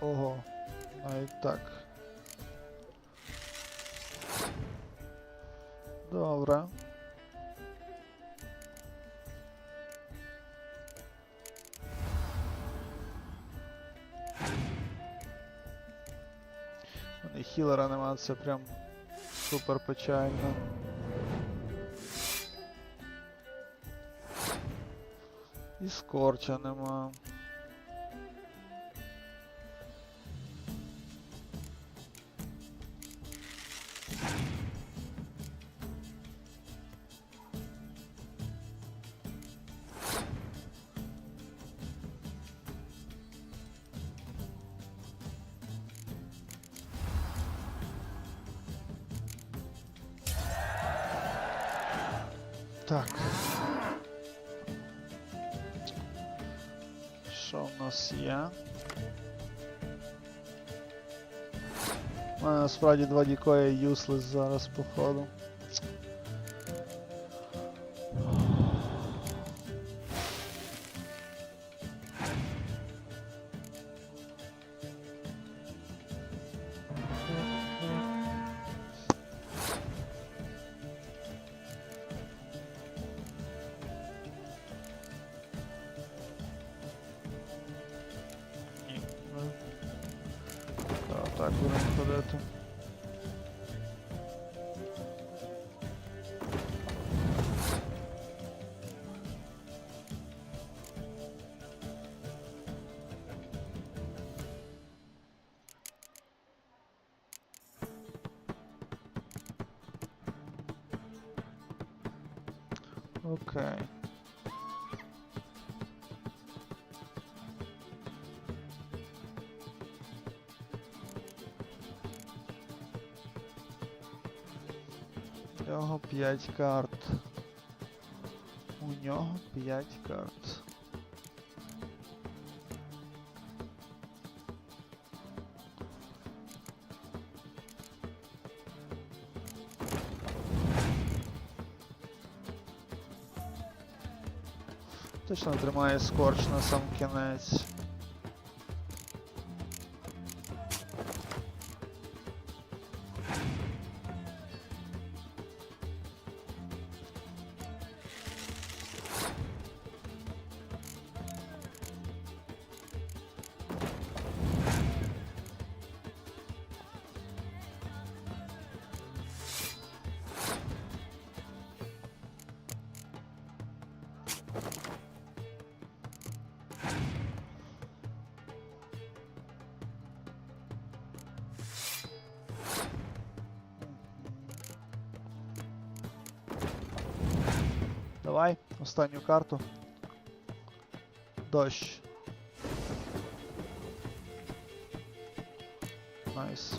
Ого, навіть так. Добре. І хілера нема, це прям супер печально. І скорча нема. Так. Що в нас є? У мене насправді два дікоя юслес зараз, походу. Так, будемо ходити. Окей. У нього 5 карт. У нього 5 карт. Точно тримає скорч на сам кінець. Давай, останню карту. Дощ. Найс.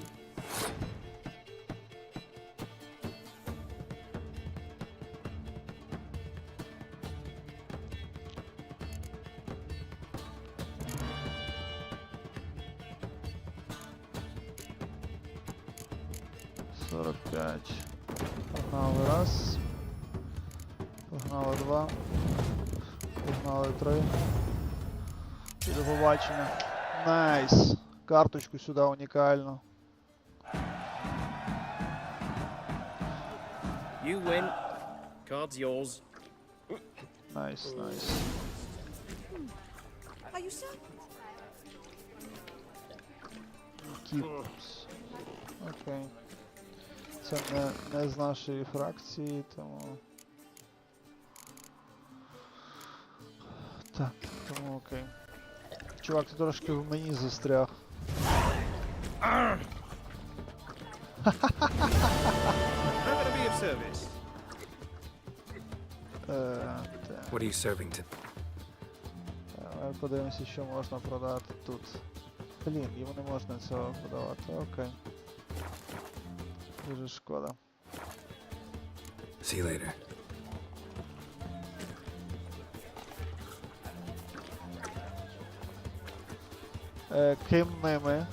Сорок 45. Погнали раз. Погнали 2. Погнали 3. І до побачення. Найс. Карточку сюди унікальну. You win. Card's yours. Найс, найс. Are you sure? Кіпс. Окей. Це не з нашої фракції, тому... Так, тому окей. Чувак, ти трошки в мені застряг. I'm gonna be of service. What are you serving to? Давай подивимося, що можна продати тут. Блін, йому не можна цього продавати, окей. Дуже шкода. See you later. Ким ними?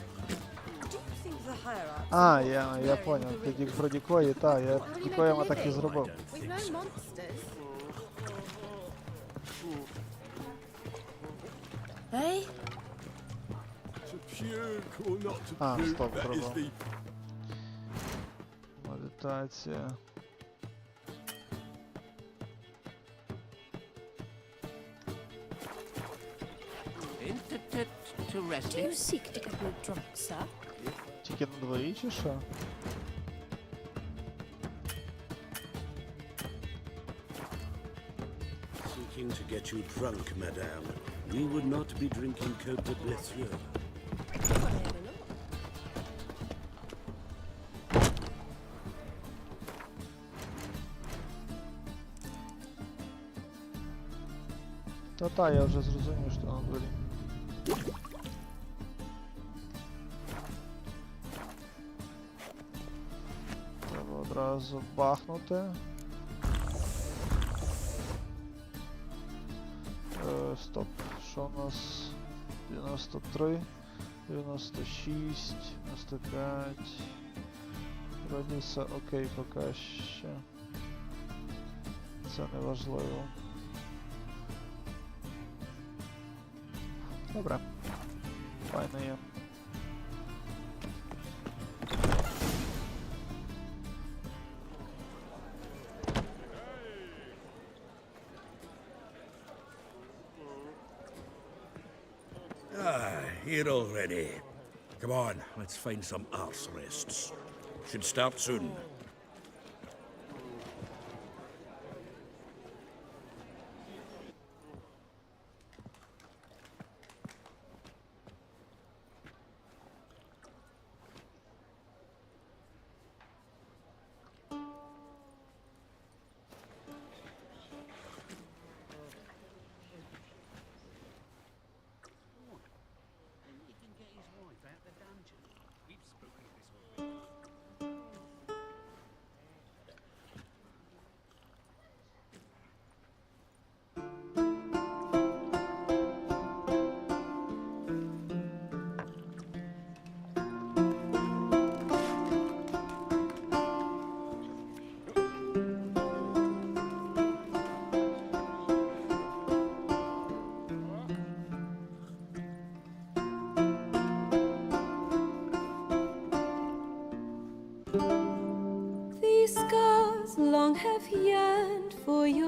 А, я понял. Ти про Дікої, та, я Дікоями так і зробив. Hey? А, стоп, зробив. Медитація. Do you seek to get me drunk, sir? Тільки на дворі чи що? Seeking to get you drunk, madame. We would not be drinking Côte de Blessieux. Та-та, я вже зрозумів, що на дворі. Треба одразу бахнути. Стоп, що у нас? 93, 96, 95. Вроді все окей поки ще. Це не важливо. Добре. Файно є. Here already. Come on, let's find some arse rests. Should start soon.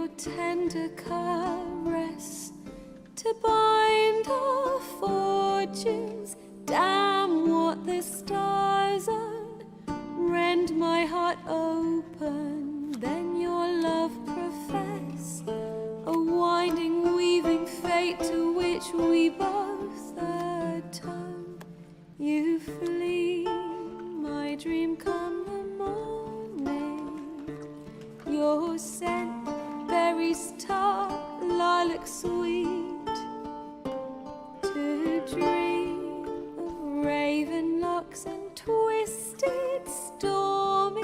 your tender caress to bind our fortunes. Damn what the stars own, rend my heart open, then your love profess, a winding, weaving fate to which we both atone. You flee, my dream come the morning, your scent, berries tart, lilac sweet, to dream of raven locks and twisted stormy,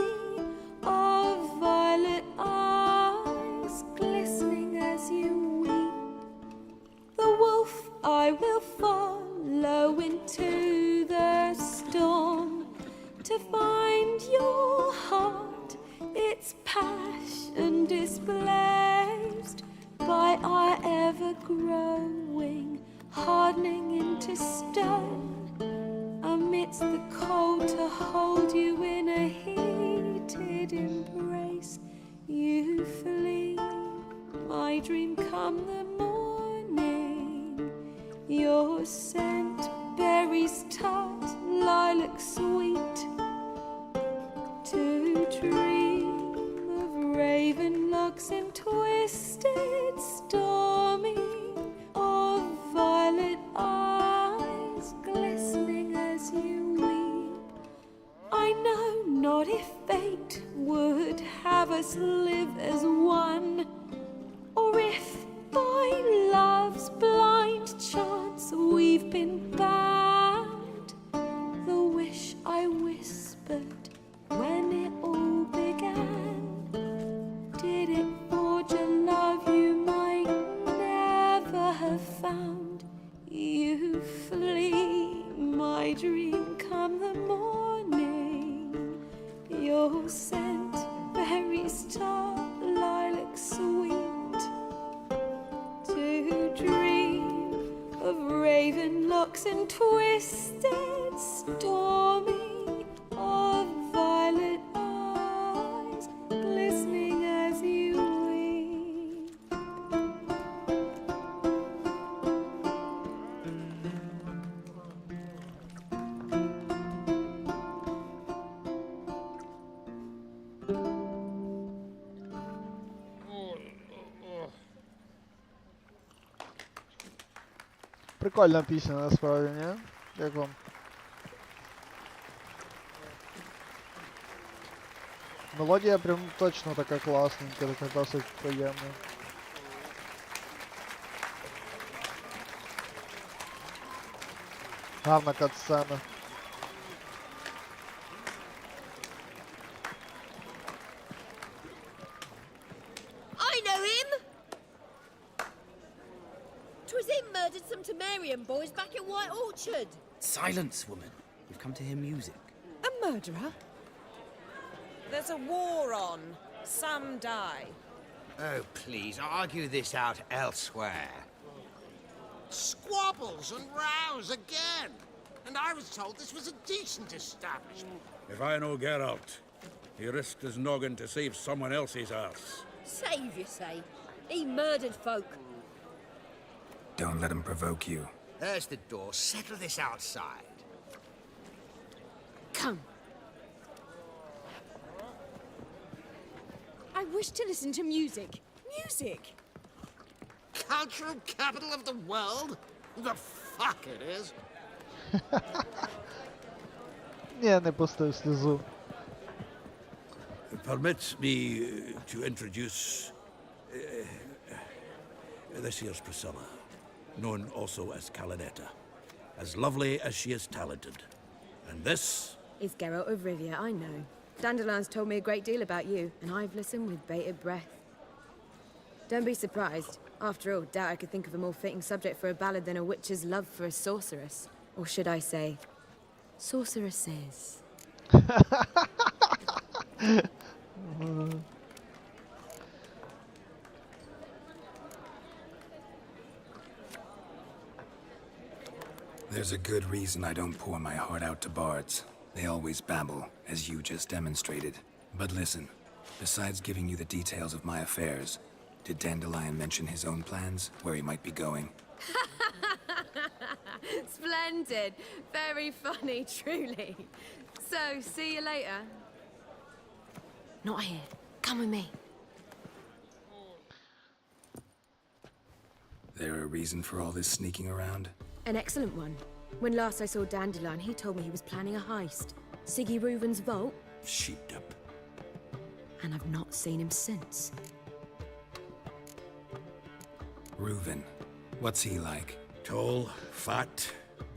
of violet eyes glistening as you weep. The wolf I will follow into the storm, to find your heart, its passion displaced by our ever-growing, hardening into stone. Amidst the cold, to hold you in a heated embrace. You flee, my dream come the morning, your scent, berries tart, lilac sweet, to dream of raven locks and twisted stormy, of violet eyes glistening as you weep. I know not if fate would have us live as one, or if by love's blind chance we've been bound. The wish I whispered when it all began, did it forge a love you might never have found? You flee, my dream come the morning, your scent, berries tart, lilac sweet, to dream of raven locks and twisted stormy, of violet eyes glistening as you weep. Прикольна пісня насправді, ні? Як вам? Мелодія прям точно така класненька, така досить приємна. Гарна катсцена. I know him! 'Twas him murdered some Temerian boys back at White Orchard. Silence, woman. We've come to hear music. A murderer? There's a war on. Some die. Oh, please, argue this out elsewhere. Squabbles and rows again! And I was told this was a decent establishment. If I know Geralt, he risked his noggin to save someone else's arse. Save, you say? He murdered folk. Don't let him provoke you. There's the door. Settle this outside. Come. I wish to listen to music. Music! Cultural capital of the world? The fuck it is. Ні, не пустив слізу. Permit me to introduce this here's Priscilla, known also as Calinetta, as lovely as she is talented. And this is Geralt of Rivia, I know. Dandelion's told me a great deal about you, and I've listened with bated breath. Don't be surprised. After all, doubt I could think of a more fitting subject for a ballad than a witch's love for a sorceress. Or should I say, sorceresses. There's a good reason I don't pour my heart out to bards. They always babble, as you just demonstrated. But listen, besides giving you the details of my affairs, Did Dandelion mention his own plans, where he might be going? Splendid. Very funny, truly. So, see you later. Not here. Come with me. There a reason for all this sneaking around? An excellent one. When last I saw Dandelion, he told me he was planning a heist. Siggy Reuven's vault. Sheeped up. And I've not seen him since. Reuven. What's he like? Tall, fat,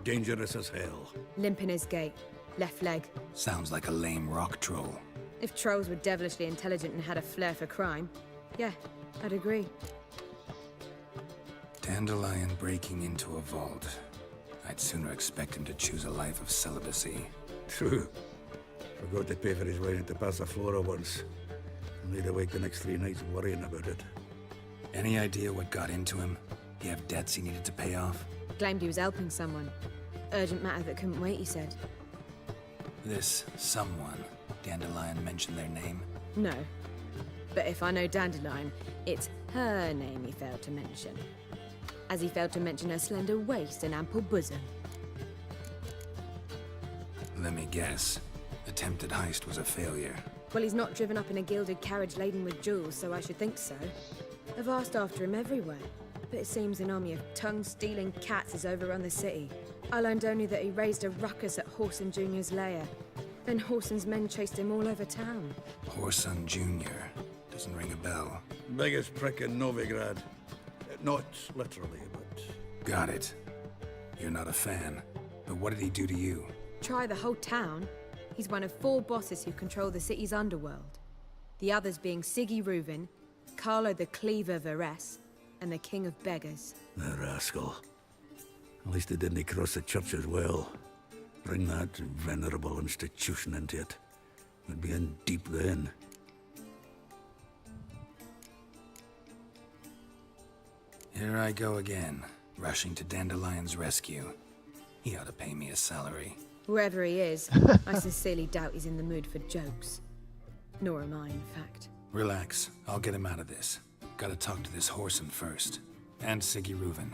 dangerous as hell. Limp in his gait. Left leg. Sounds like a lame rock troll. If trolls were devilishly intelligent and had a flair for crime, yeah, I'd agree. Dandelion breaking into a vault. I'd sooner expect him to choose a life of celibacy. True. Forgot to pay for his way into Passaflora once. And laid awake the next 3 nights worrying about it. Any idea what got into him? He have debts he needed to pay off? Claimed he was helping someone. Urgent matter that couldn't wait, he said. This someone, Dandelion mentioned their name? No. But if I know Dandelion, it's her name he failed to mention. As he failed to mention her slender waist and ample bosom. Let me guess. Attempted heist was a failure. Well, he's not driven up in a gilded carriage laden with jewels, so I should think so. I've asked after him everywhere, but it seems an army of tongue-stealing cats has overrun the city. I learned only that he raised a ruckus at Whoreson Jr.'s lair. Then Whoreson's men chased him all over town. Whoreson Jr. Doesn't ring a bell. Biggest prick in Novigrad. Not literally, but... Got it. You're not a fan. But what did he do to you? Try the whole town. He's one of 4 bosses who control the city's underworld. The others being Siggy Reuven, Carlo the Cleaver Varese, and the King of Beggars. The rascal. At least he didn't cross the church as well. Bring that venerable institution into it. We'd be in deep then. Here I go again, rushing to Dandelion's rescue. He ought to pay me a salary. Whoever he is, I sincerely doubt he's in the mood for jokes. Nor am I, in fact. Relax, I'll get him out of this. Gotta talk to this Whoreson first. And Siggy Reuven.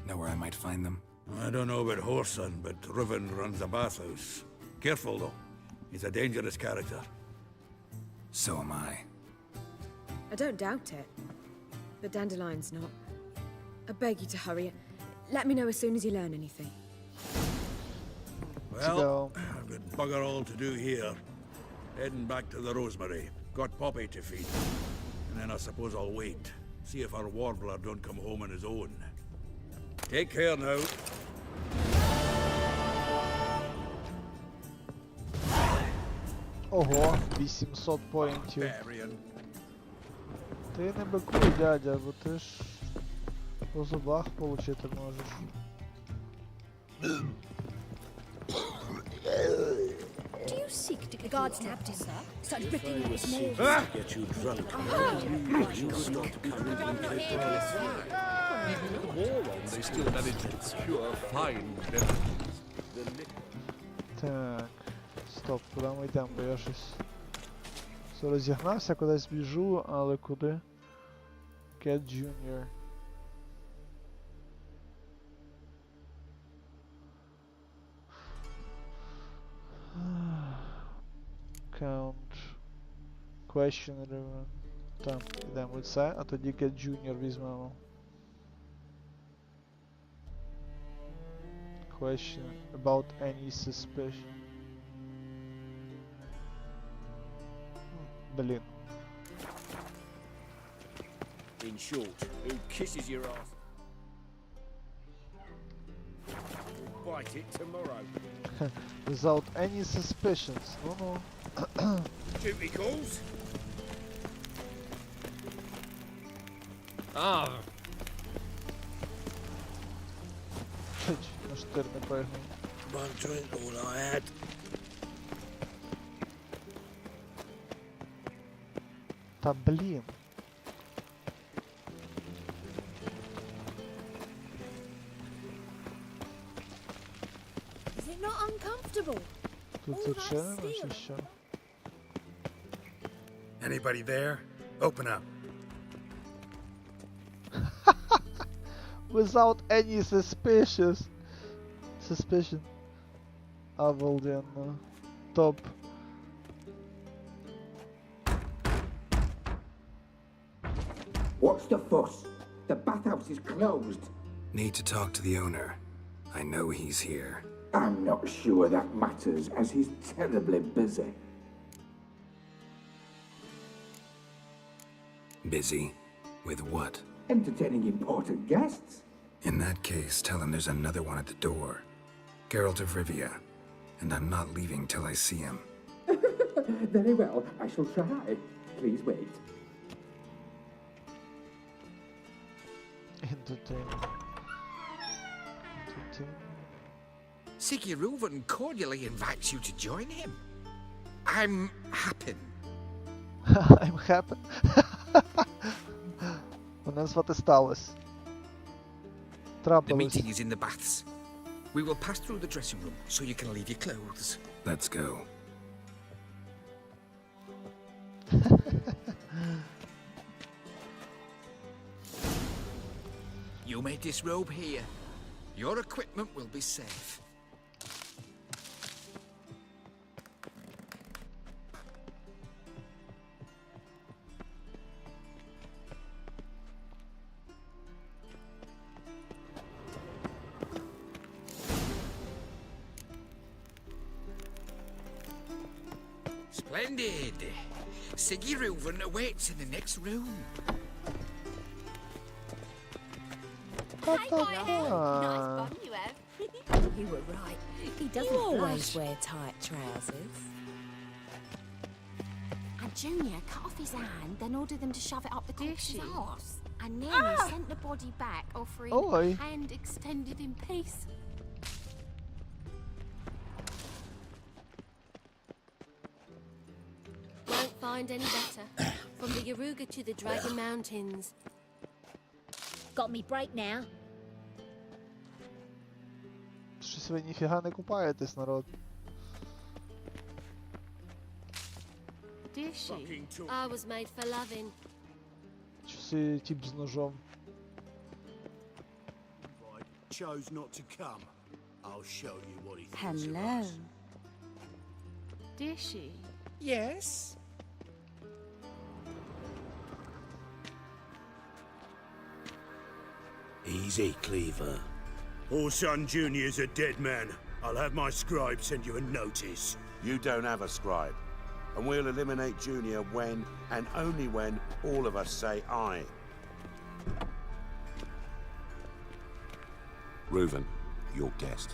Know where I might find them? I don't know about Whoreson, but Reuven runs a bathhouse. Careful, though. He's a dangerous character. So am I. I don't doubt it. But Dandelion's not. I beg you to hurry. Let me know as soon as you learn anything. Well, I've got bugger all to do here. Heading back to the Rosemary. Got Poppy to feed. And then I suppose I'll wait. See if our warbler don't come home on his own. Take care now. Ого, 800 поінтів. Ти не бикуй, дядя, бо ти ж по зубах получити можеш. Do you seek to get the guards nabbed him, sir? Such ripping out his nails. Get you drunk. You stop coming in Even with the war on, they still manage to secure fine beverages. Так, стоп, куди ми йдемо, бо я щось все розігнався, кудись біжу, але куди? Cat Junior. Count. Question. Так, йдемо це, а тоді Cat Junior візьмемо. Question about any suspicion. Блін. In short, who kisses your ass? We'll bite it tomorrow. Without any suspicions. No. Duty calls. Ah. Чуть, на штир не пригнув. One drink all I had. Та блін. Is it not uncomfortable? Тут зачинено чи що? Anybody there? Open up. Without any suspicion. Обалденно. Топ. What's the fuss? The bathhouse is closed. Need to talk to the owner. I know he's here. I'm not sure that matters, as he's terribly busy. Busy? With what? Entertaining important guests. In that case, tell him there's another one at the door. Geralt of Rivia. And I'm not leaving till I see him. Very well, I shall try. Please wait. Entertaining. Siggy Reuven cordially invites you to join him. I'm happy. I'm happy. Мене звати сталося. The Трапилось. meeting is in the baths. We will pass through the dressing room, so you can leave your clothes. Let's go. You may disrobe here. Your equipment will be safe. Splendid. Siggy Reuven awaits in the next room. Nice bum you have. You were right. He doesn't You always blush. wear tight trousers. And Junior cut off his hand, then ordered them to shove it up the corpse's arse. And then he sent the body back, offering Oi. hand extended in peace. Won't find any better. From the Yaruga to the Dragon Mountains. Got me break now. Щось ви ніфіга не купаєтесь, народ. Did she? I was made for loving. Щось тип з ножом. Chose not to come. I'll show you what he thinks of Hello. us. Did she? Yes? Easy, Cleaver. Orson Jr.'s a dead man. I'll have my scribe send you a notice. You don't have a scribe. And we'll eliminate Junior when, and only when, all of us say aye. Reuven, your guest.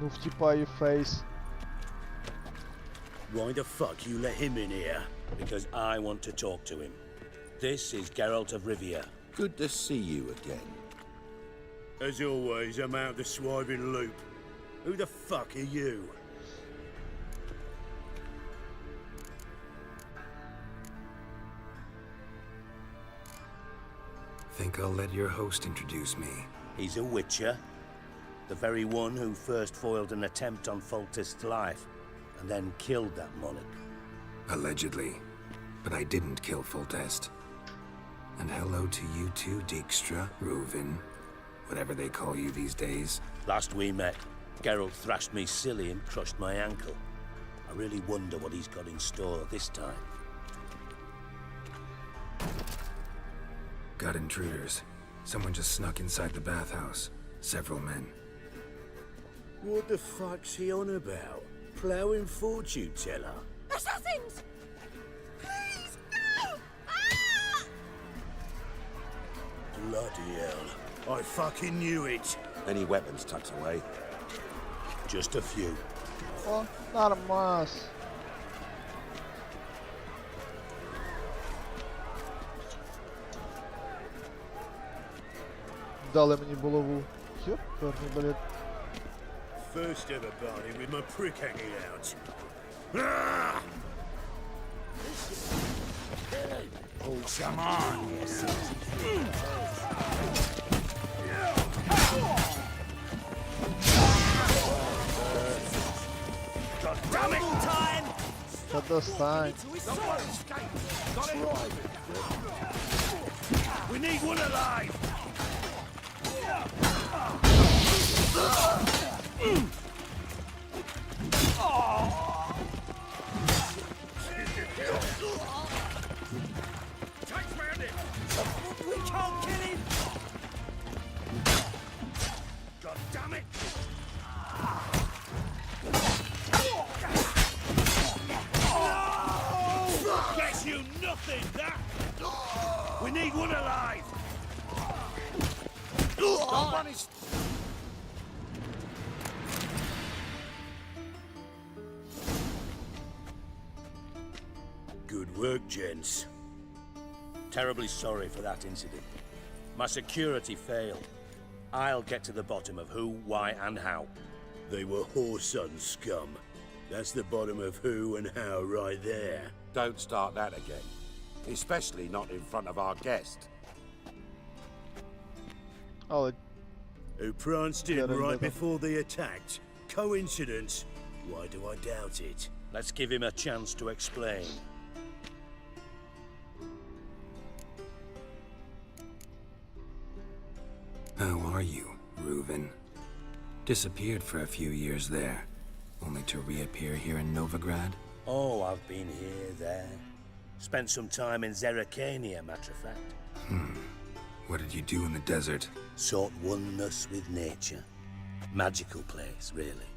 Ну втіпаю фейс. Why the fuck you let him in here? Because I want to talk to him. This is Geralt of Rivia. Good to see you again. As always, I'm out the swiving loop. Who the fuck are you? Think I'll let your host introduce me. He's a witcher. The very one who first foiled an attempt on Foltest's life, and then killed that monarch. Allegedly. But I didn't kill Foltest. And hello to you too, Dijkstra, Reuven, whatever they call you these days. Last we met, Geralt thrashed me silly and crushed my ankle. I really wonder what he's got in store this time. Got intruders. Someone just snuck inside the bathhouse. Several men. What the fuck's he on about? Ploughing fortune teller? Assassins! Please, no! Bloody hell. I fucking knew it. Any weapons tucked away? Just a few. О, нормас. Дали мені булаву. Йоп, чорний балет. First ever party with my prick hanging out. Ah! Oh, come on. God damn it! Time! Та достань. need one alive! Tank's round it! We can't kill him! God damn it! No! Gets you nothing, that! We need one alive! Someone is... Good work, gents. Terribly sorry for that incident. My security failed. I'll get to the bottom of who, why, and how. They were whoreson scum. That's the bottom of who and how right there. Don't start that again. Especially not in front of our guest. Але Who pranced in right before they attacked. Coincidence? Why do I doubt it? Let's give him a chance to explain. How are you, Reuven? Disappeared for a few years there, only to reappear here in Novigrad? Oh, I've been here, there. Spent some time in Zerrikania, matter of fact. What did you do in the desert? Sought oneness with nature. Magical place, really.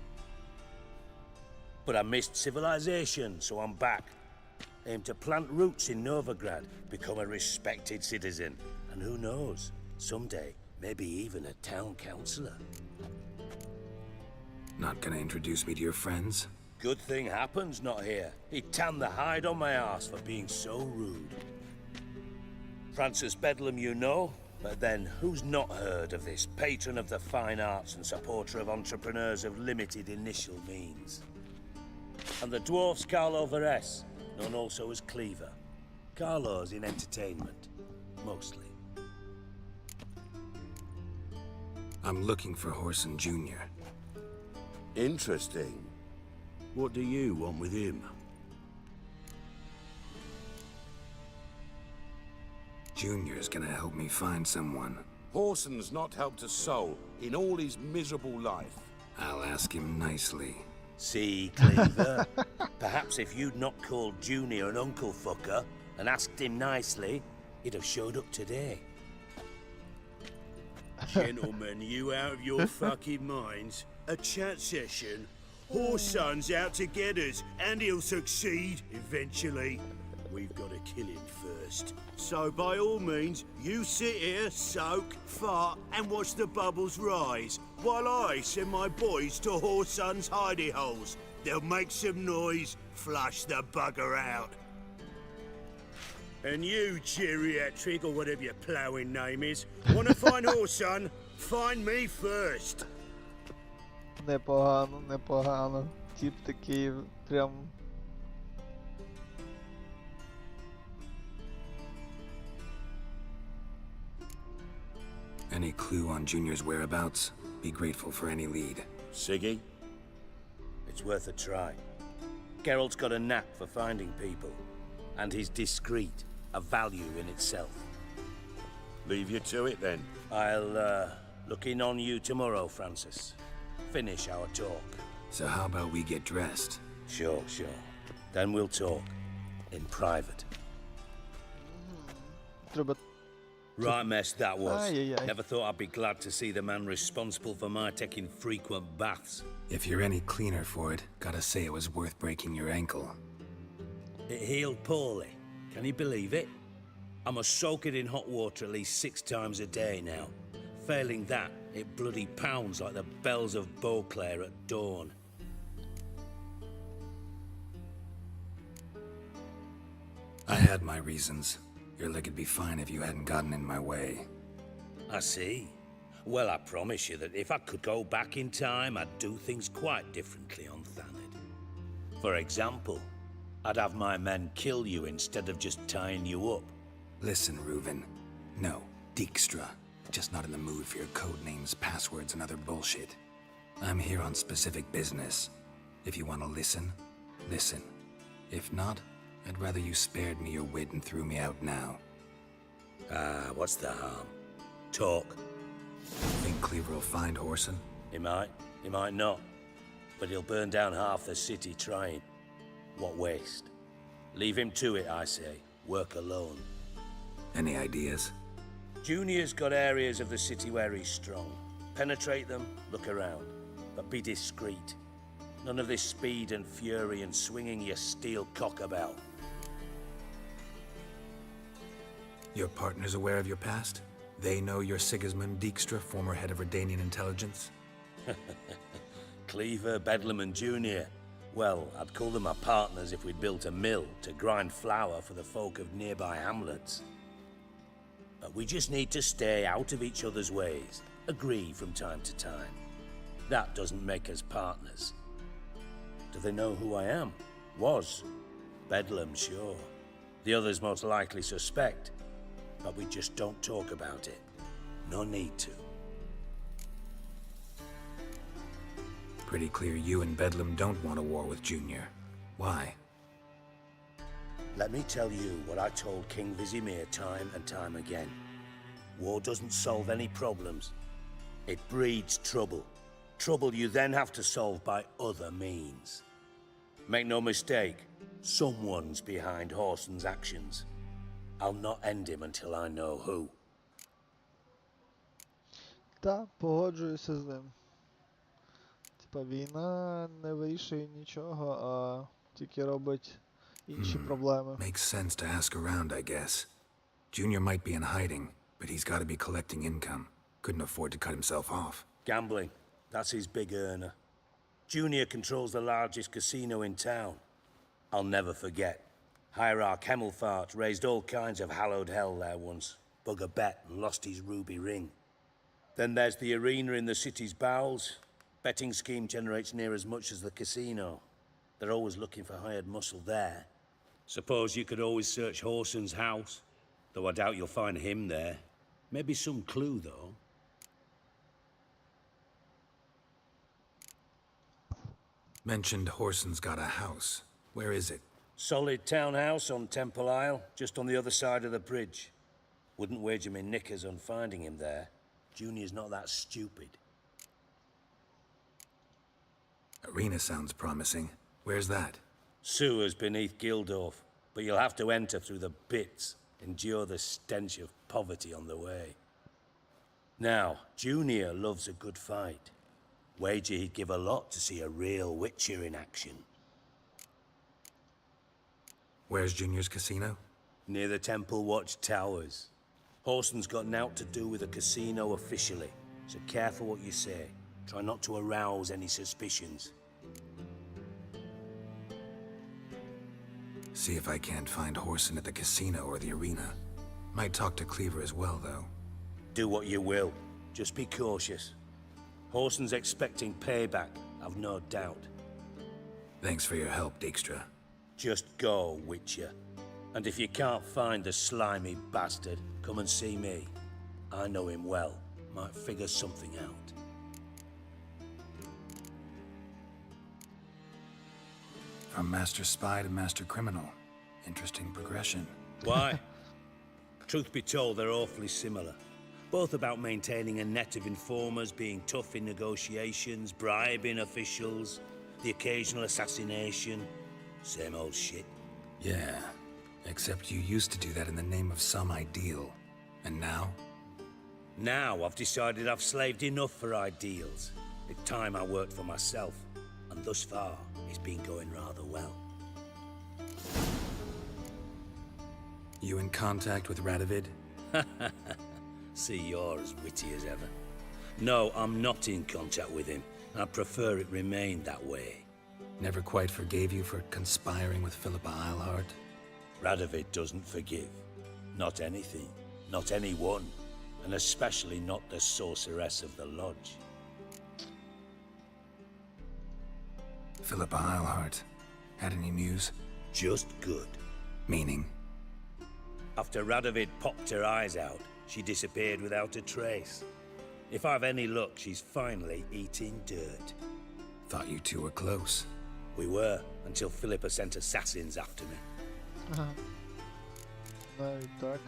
But I missed civilization, so I'm back. Aim to plant roots in Novigrad, become a respected citizen. And who knows, someday, maybe even a town councillor. Not gonna introduce me to your friends? Good thing Happen's not here. He tanned the hide on my ass for being so rude. Francis Bedlam you know, but then who's not heard of this patron of the fine arts and supporter of entrepreneurs of limited initial means? And the dwarf's Carlo Veres, known also as Cleaver. Carlo's in entertainment, mostly. I'm looking for Horson Jr. Interesting. What do you want with him? Junior's gonna help me find someone. Horson's not helped a soul in all his miserable life. I'll ask him nicely. See, Cleaver? Perhaps if you'd not called Junior an uncle fucker and asked him nicely, he'd have showed up today. Gentlemen, you out of your fucking minds? A chat session? Horson's out to get us, and he'll succeed eventually. We've got to kill him first. So by all means, you sit here, soak, fart, and watch the bubbles rise, while I send my boys to Horson's hidey holes. They'll make some noise, flush the bugger out. And you, geriatric, or whatever your ploughing name is, want to find Horson? Find me first. непогано, непогано. Тип такий прям. Any clue on Junior's whereabouts? Be grateful for any lead. Siggy? It's worth a try. Geralt's got a knack for finding people. And he's discreet, a value in itself. Leave you to it then. I'll, look in on you tomorrow, Francis. Finish our talk. So how about we get dressed? Sure, sure. Then we'll talk. In private. Треба. Right mess that was. Aye. Never thought I'd be glad to see the man responsible for my taking frequent baths. If you're any cleaner for it, gotta say it was worth breaking your ankle. It healed poorly. Can you believe it? I must soak it in hot water at least 6 times a day now. Failing that, it bloody pounds like the bells of Beauclair at dawn. I had my reasons. Your leg would be fine if you hadn't gotten in my way. I see. Well, I promise you that if I could go back in time, I'd do things quite differently on Thanedd. For example, I'd have my men kill you instead of just tying you up. Listen, Reuven. No, Dijkstra. Just not in the mood for your code names, passwords, and other bullshit. I'm here on specific business. If you want to listen, listen. If not, I'd rather you spared me your wit and threw me out now. Ah, what's the harm? Talk. Think Cleaver will find Horson? He might not. But he'll burn down half the city trying. What waste? Leave him to it, I say. Work alone. Any ideas? Junior's got areas of the city where he's strong. Penetrate them, look around. But be discreet. None of this speed and fury and swinging your steel cock about. Your partner's aware of your past? They know you're Sigismund Dijkstra, former head of Redanian intelligence? Cleaver, Bedlam and Junior. Well, I'd call them our partners if we'd built a mill to grind flour for the folk of nearby hamlets. But we just need to stay out of each other's ways. Agree from time to time. That doesn't make us partners. Do they know who I am? Was. Bedlam, sure. The others most likely suspect. But we just don't talk about it. No need to. Pretty clear you and Bedlam don't want a war with Junior. Why? Let me tell you what I told King Vizimir time and time again. War doesn't solve any problems. It breeds trouble. Trouble you then have to solve by other means. Make no mistake, someone's behind Horson's actions. I'll not end him until I know who. Та, погоджуюся з ним. Типа війна не вирішує нічого, а тільки робить інші проблеми. Makes sense to ask around, I guess. Junior might be in hiding, but he's got to be collecting income. Couldn't afford to cut himself off. Gambling, that's his big earner. Junior controls the largest casino in town. I'll never forget. Hierarch Hemmelfart raised all kinds of hallowed hell there once. Bug a bet and lost his ruby ring. Then there's the arena in the city's bowels. Betting scheme generates near as much as the casino. They're always looking for hired muscle there. Suppose you could always search Horson's house. Though I doubt you'll find him there. Maybe some clue, though. Mentioned Horson's got a house. Where is it? Solid townhouse on Temple Isle, just on the other side of the bridge. Wouldn't wager me knickers on finding him there. Junior's not that stupid. Arena sounds promising. Where's that? Sewers beneath Gildorf, but you'll have to enter through the bits, endure the stench of poverty on the way. Now, Junior loves a good fight. Wager he'd give a lot to see a real Witcher in action. Where's Junior's casino? Near the Temple Watch Towers. Horson's got naught to do with the casino officially, so careful what you say. Try not to arouse any suspicions. See if I can't find Horson at the casino or the arena. Might talk to Cleaver as well, though. Do what you will. Just be cautious. Horson's expecting payback, I've no doubt. Thanks for your help, Dijkstra. Just go, Witcher. And if you can't find the slimy bastard, come and see me. I know him well. Might figure something out. From Master Spy to Master Criminal. Interesting progression. Why? Truth be told, they're awfully similar. Both about maintaining a net of informers, being tough in negotiations, bribing officials, the occasional assassination. Same old shit. Yeah, except you used to do that in the name of some ideal. And now? Now I've decided I've slaved enough for ideals. It's time I worked for myself. And thus far, it's been going rather well. You in contact with Radovid? See, you're as witty as ever. No, I'm not in contact with him. I prefer it remained that way. Never quite forgave you for conspiring with Philippa Eilhart? Radovid doesn't forgive. Not anything. Not anyone. And especially not the sorceress of the lodge. Philippa Eilhart. Had any news? Just good. Meaning? After Radovid popped her eyes out, she disappeared without a trace. If I've any luck, she's finally eating dirt. Thought you two were close. We were, until Philippa sent assassins after me. No, так.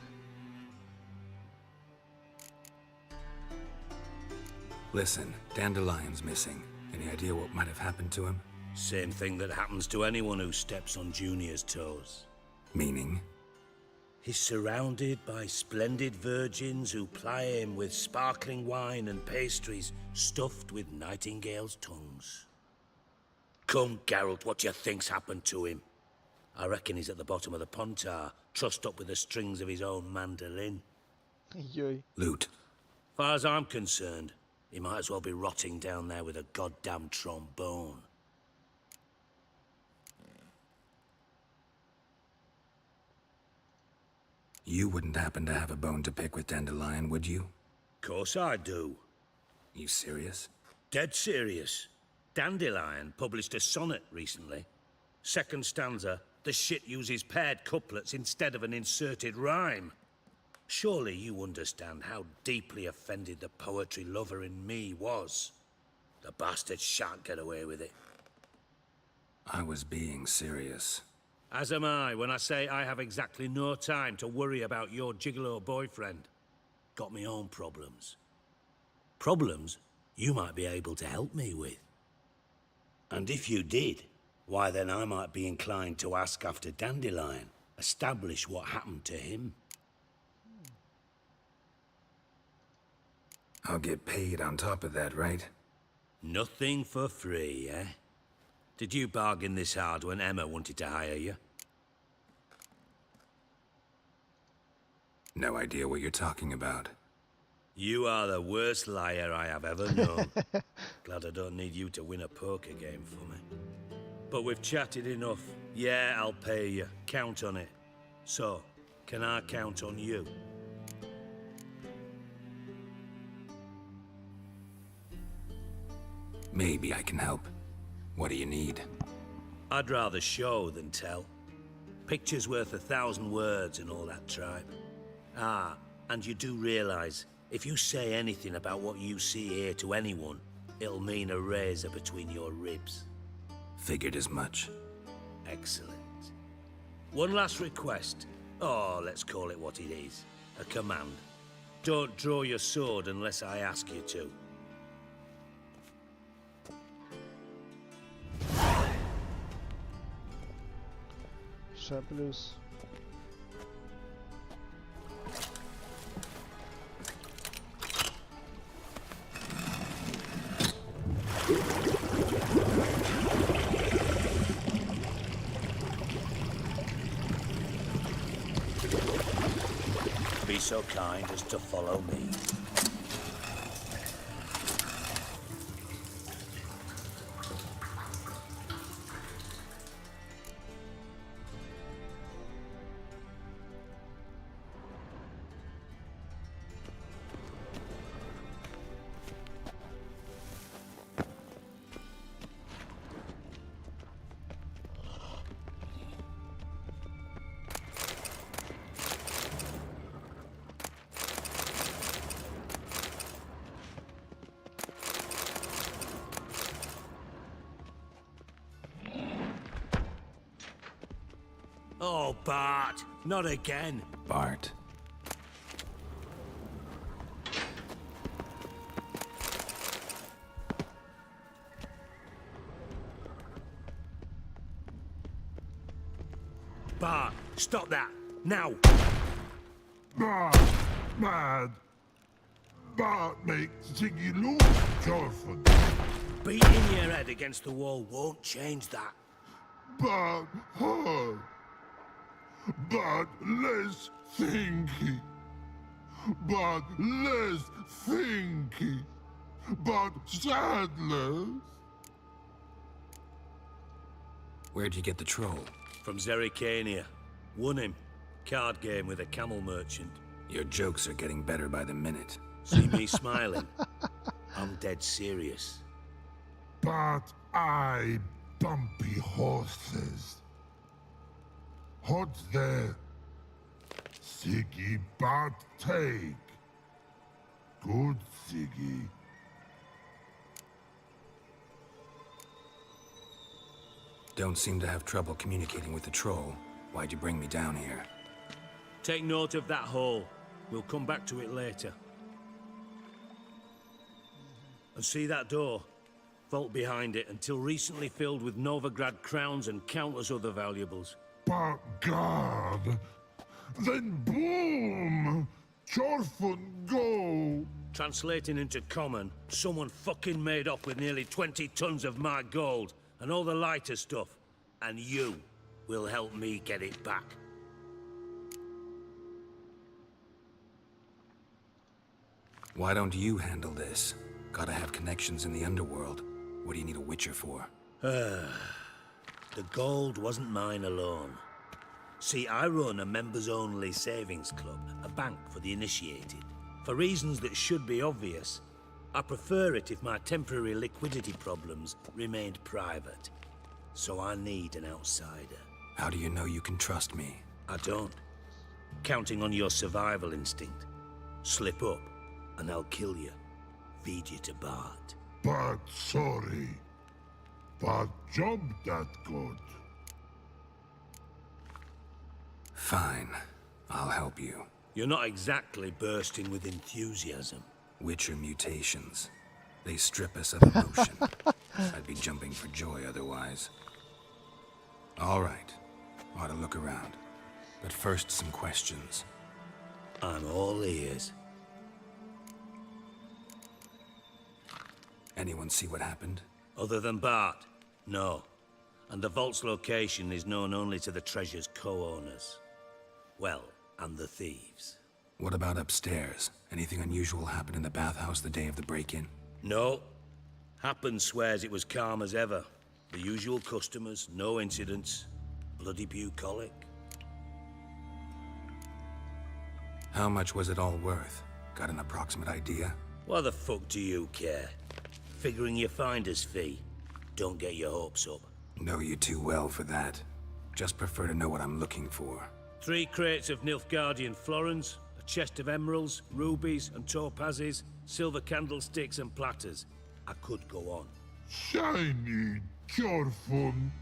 Listen, Dandelion's missing. Any idea what might have happened to him? Same thing that happens to anyone who steps on Junior's toes. Meaning? He's surrounded by splendid virgins who ply him with sparkling wine and pastries stuffed with nightingales' tongues. Come, Geralt, what do you think's happened to him? I reckon he's at the bottom of the pontar, trussed up with the strings of his own mandolin. Loot. Far as I'm concerned, he might as well be rotting down there with a goddamn trombone. You wouldn't happen to have a bone to pick with Dandelion, would you? Course I do. You serious? Dead serious. Dandelion published a sonnet recently. Second stanza, the shit uses paired couplets instead of an inserted rhyme. Surely you understand how deeply offended the poetry lover in me was. The bastard shan't get away with it. I was being serious. As am I when I say I have exactly no time to worry about your gigolo boyfriend. Got me own problems. Problems you might be able to help me with. And if you did, why then I might be inclined to ask after Dandelion, establish what happened to him. I'll get paid on top of that, right? Nothing for free, eh? Did you bargain this hard when Emma wanted to hire you? No idea what you're talking about. You are the worst liar I have ever known. Glad I don't need you to win a poker game for me. But we've chatted enough. Yeah, I'll pay you. Count on it. So, can I count on you? Maybe I can help. What do you need? I'd rather show than tell. Picture's worth 1,000 words and all that tripe. Ah, and you do realize, if you say anything about what you see here to anyone, it'll mean a razor between your ribs. Figured as much. Excellent. One last request. Oh, let's call it what it is. A command. Don't draw your sword unless I ask you to. Плюс. Be so kind as to follow me. Oh, Bart, not again. Bart. Bart, stop that, now! Bart, mad. Bart makes Ziggy look orphan. Beating your head against the wall won't change that. Bart hard. But less thinky. But less thinky. But sadless. Where'd you get the troll? From Zerrikania. Won him. Card game with a camel merchant. Your jokes are getting better by the minute. See me smiling? I'm dead serious. But I bumpy horses. What's there? Siggy but take. Good Siggy. Don't seem to have trouble communicating with the troll. Why'd you bring me down here? Take note of that hole. We'll come back to it later. And see that door? Vault behind it, until recently filled with Novigrad crowns and countless other valuables. But God, then boom! Chorfun go! Translating into common, someone fucking made off with nearly 20 tons of my gold, and all the lighter stuff. And you will help me get it back. Why don't you handle this? Gotta have connections in the underworld. What do you need a witcher for? The gold wasn't mine alone. See, I run a members-only savings club, a bank for the initiated. For reasons that should be obvious, I prefer it if my temporary liquidity problems remained private. So I need an outsider. How do you know you can trust me? I don't. Counting on your survival instinct. Slip up, and I'll kill you. Feed you to Bart. But sorry. But job that good. Fine. I'll help you. You're not exactly bursting with enthusiasm. Witcher mutations. They strip us of emotion. I'd be jumping for joy otherwise. All right. Ought to look around. But first, some questions. I'm all ears. Anyone see what happened? Other than Bart? No. And the vault's location is known only to the treasure's co-owners. Well, and the thieves. What about upstairs? Anything unusual happen in the bathhouse the day of the break-in? No. Happen swears it was calm as ever. The usual customers, no incidents. Bloody bucolic. How much was it all worth? Got an approximate idea? Why the fuck do you care? Figuring your finder's fee. Don't get your hopes up. Know you too well for that. Just prefer to know what I'm looking for. 3 crates of Nilfgaardian florins, a chest of emeralds, rubies and topazes, silver candlesticks and platters. I could go on. Shiny, Chorfun.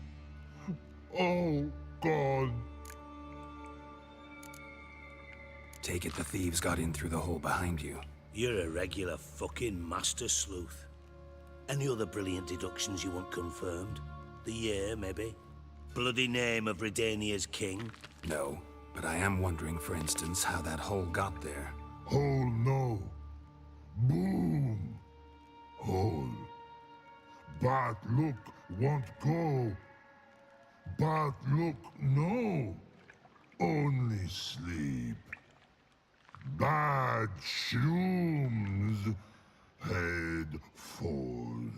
Oh, God. Take it the thieves got in through the hole behind you. You're a regular fucking master sleuth. Any other brilliant deductions you want confirmed? The year, maybe? Bloody name of Redania's king? No, but I am wondering, for instance, how that hole got there. Hole no. Boom. Hole. But look, won't go. But look, no. Only sleep. Bad shrooms. Head falls.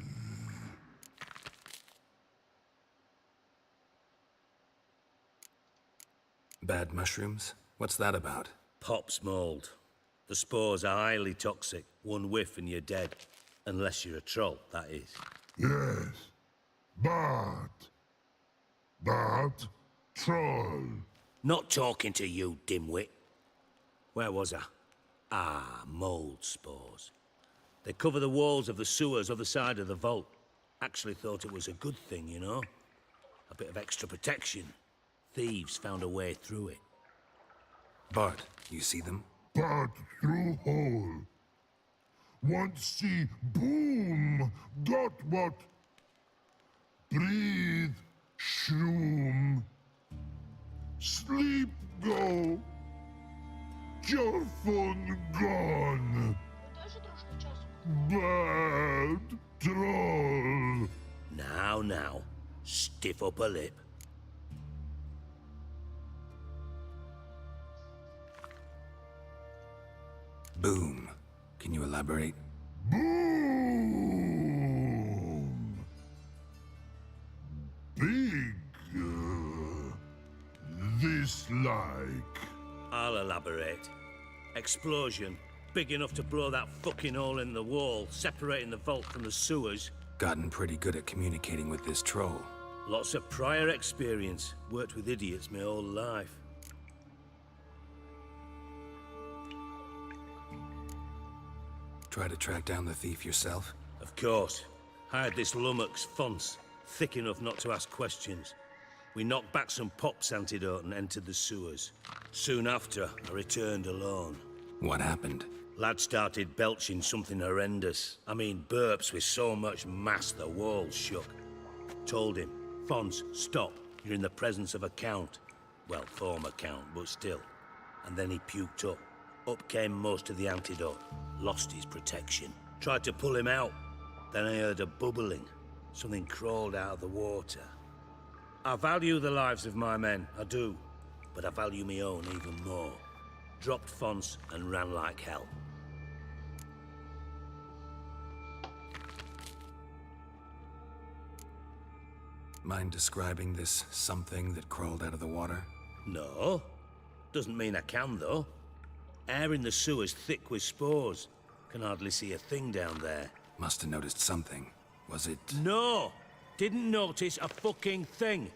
Bad mushrooms? What's that about? Pop's mold. The spores are highly toxic. One whiff and you're dead. Unless you're a troll, that is. Yes. But troll. Not talking to you, dimwit. Where was I? Ah, mold spores. They cover the walls of the sewers other side of the vault. Actually thought it was a good thing, you know? A bit of extra protection. Thieves found a way through it. Bart, you see them? But through hole. Want see boom. Got what? Breathe. Shroom. Sleep go. Your phone gone. Bad troll. Now. Stiff up a lip. Boom. Can you elaborate? Boom. Big. This like. I'll elaborate. Explosion. Big enough to blow that fucking hole in the wall, separating the vault from the sewers. Gotten pretty good at communicating with this troll. Lots of prior experience. Worked with idiots my whole life. Try to track down the thief yourself? Of course. Hired this lummox, Fonce, thick enough not to ask questions. We knocked back some Pop's antidote and entered the sewers. Soon after, I returned alone. What happened? Lad started belching something horrendous. I mean, burps with so much mass the walls shook. Told him, Fons, stop. You're in the presence of a count. Well, former count, but still. And then he puked up. Up came most of the antidote. Lost his protection. Tried to pull him out. Then I heard a bubbling. Something crawled out of the water. I value the lives of my men, I do. But I value my own even more. Dropped Fons and ran like hell. Mind describing this something that crawled out of the water? No. Doesn't mean I can, though. Air in the sewer's thick with spores. Can hardly see a thing down there. Must have noticed something. Was it... No! Didn't notice a fucking thing.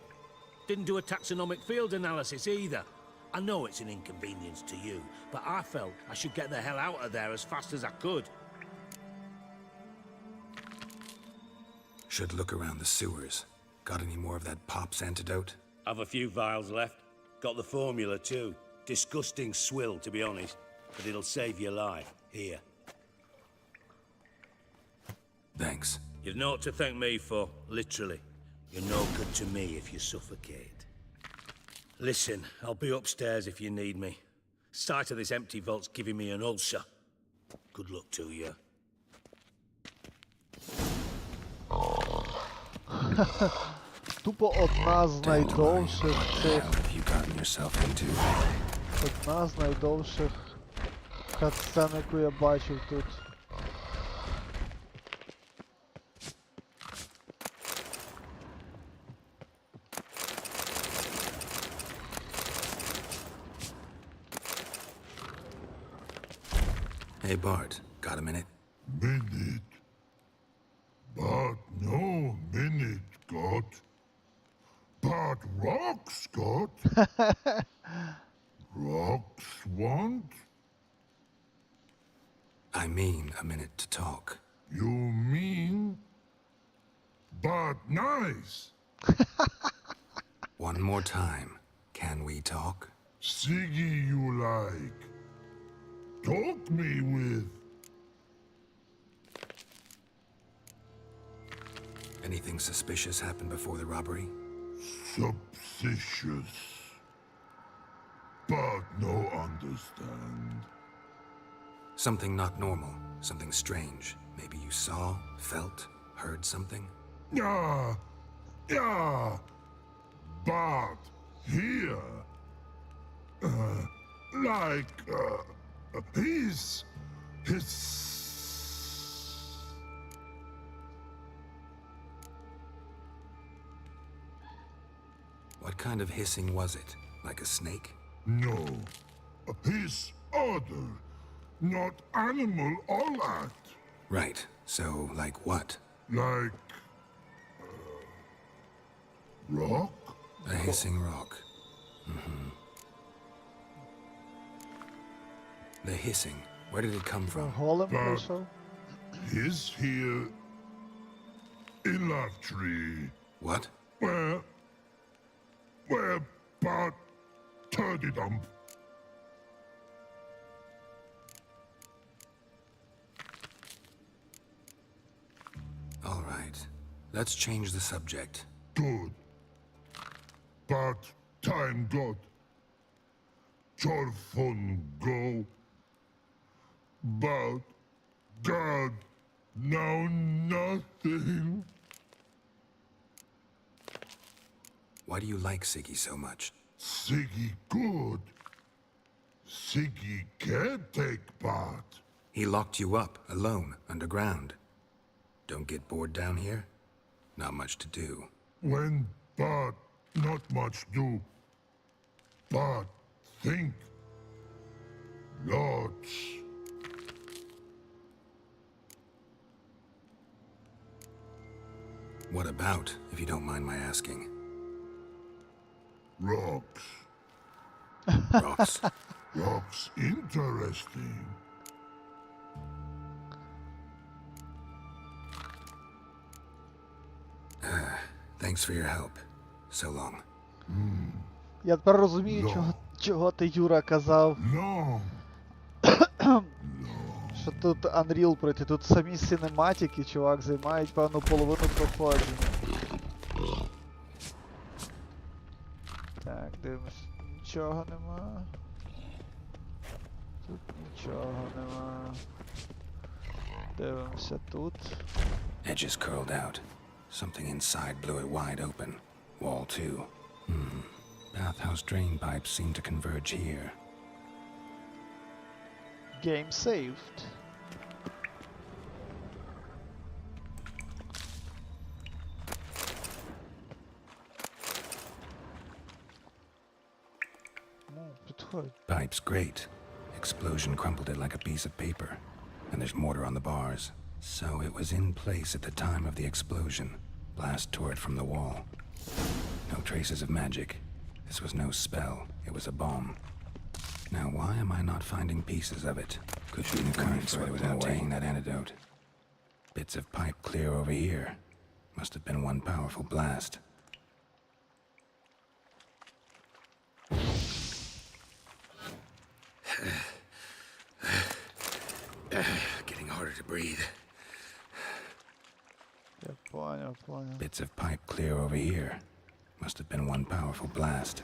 Didn't do a taxonomic field analysis either. I know it's an inconvenience to you, but I felt I should get the hell out of there as fast as I could. Should look around the sewers. Got any more of that Pop's antidote? Have a few vials left. Got the formula too. Disgusting swill, to be honest. But it'll save your life. Here. Thanks. You've naught to thank me for, literally. You're no good to me if you suffocate. Listen, I'll be upstairs if you need me. Sight of this empty vault's giving me an ulcer. Good luck to you. Тупо одна з найдовших цих... Одна з найдовших катсцен, яку я бачив тут. Hey Bart, got a minute? Minute? But no minute, got. But rocks, got. Rocks want? I mean a minute to talk. You mean? But nice. One more time. Can we talk? Siggy you like. Talk me with. Anything suspicious happened before the robbery? Suspicious. But no understand. Something not normal, something strange. Maybe you saw, felt, heard something? Yeah. But here, his. What kind of hissing was it? Like a snake? No. His other. Not animal all that. Right. So, like what? Like... rock? A hissing rock. Mm-hmm. The hissing. Where did it come from? His here... in that tree. What? Where Bart turdy dump. All right. Let's change the subject. Good. But time got. Chorfon go. But God, now nothing. Why do you like Siggy so much? Siggy good. Siggy can't take part. He locked you up, alone, underground. Don't get bored down here? Not much to do. When Bart not much do. But think. Lots. What about, if you don't mind my asking? Rocks. Rocks? Rocks interesting. Thanks for your help. So long. Я тепер розумію, чого ти, Юра, казав. No. No. Що тут Unreal пройти? Тут самі синематики, чувак, займають певну половину проходження. Так, дивимось. Нічого нема. Тут нічого нема. Дивимося тут. Edges curled out. Something inside blew it wide open. Wall too. Bathhouse drain pipes seem to converge here. Game saved. Pipe's great. Explosion crumpled it like a piece of paper. And there's mortar on the bars. So it was in place at the time of the explosion. Blast tore it from the wall. No traces of magic. This was no spell. It was a bomb. Now why am I not finding pieces of it? Could be the current swept without taking that antidote. Bits of pipe clear over here. Must have been one powerful blast. Getting harder to breathe. Я понял. Bits of pipe clear over here. Must have been one powerful blast.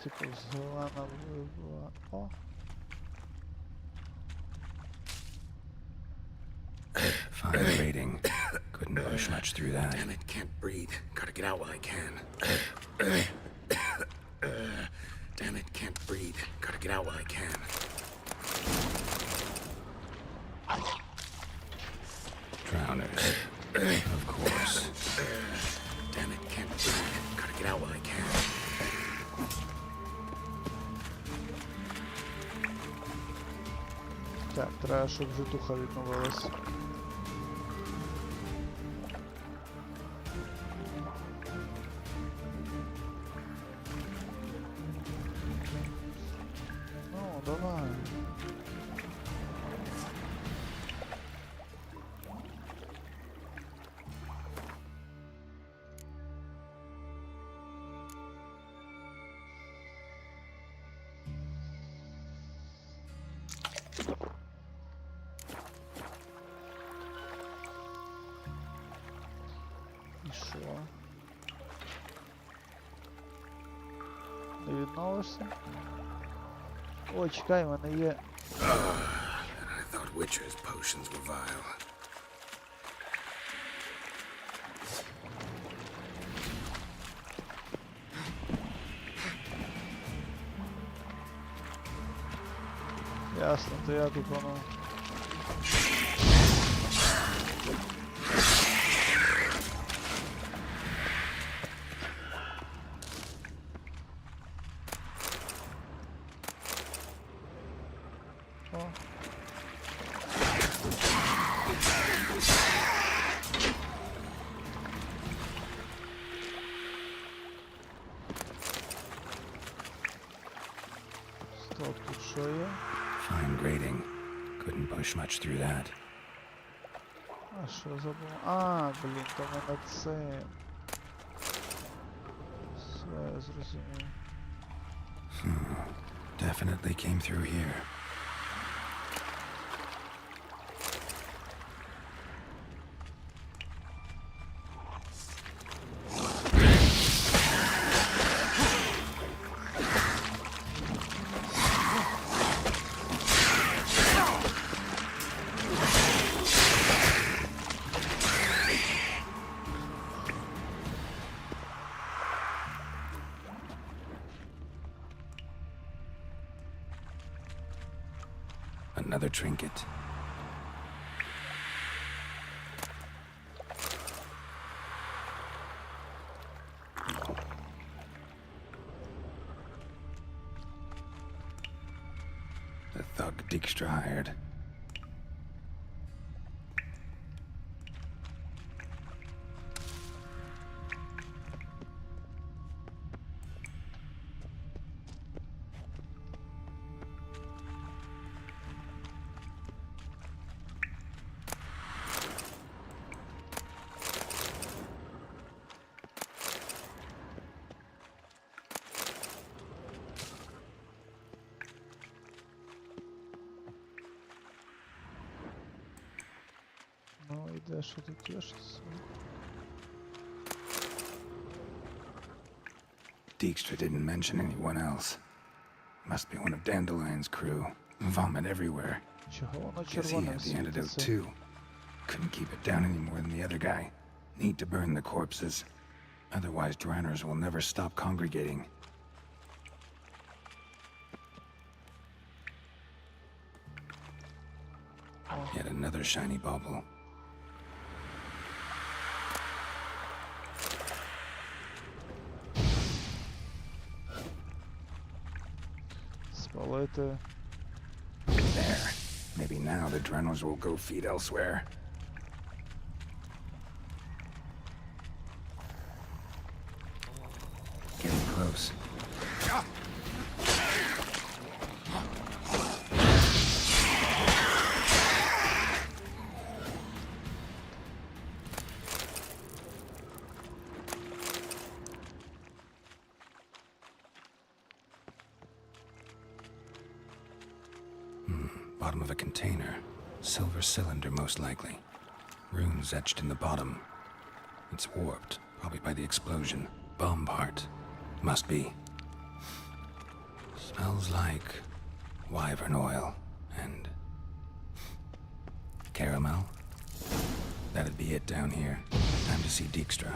Типу зелена вибула. О. Fine rating. Couldn't push much through that. Damn it, can't breathe. Gotta get out while I can. Damn it, can't breathe. Gotta get out while I can. Drowners. Of course. Damn it, can't breathe. Gotta get out while I can. Так, треба, щоб житуха відновилась. Ну, давай. Що? Не відновишся? О, чекай, в мене є... I thought Witcher's potions were vile. Ясно, то я тупанув. Стоп, тут що є? Fine grading. Couldn't push much through that. А що забув? А, блін, то ми над цим. Все, я зрозумів. Definitely came through here. Another trinket. The thug Dijkstra hired. де, що тут є щось? Dijkstra didn't mention anyone else. Must be one of Dandelion's crew. Vomit everywhere. Чого воно Guess he червоним had the antidote світиться? too. Couldn't keep it down any more than the other guy. Need to burn the corpses. Otherwise, drowners will never stop congregating. Yet another shiny bauble. Спалити. There. Maybe now the drowners will go feed elsewhere. Getting close. Bottom of a container. Silver cylinder, most likely. Runes etched in the bottom. It's warped, probably by the explosion. Bomb part. Must be. Smells like wyvern oil and caramel. That'd be it down here. Time to see Dijkstra.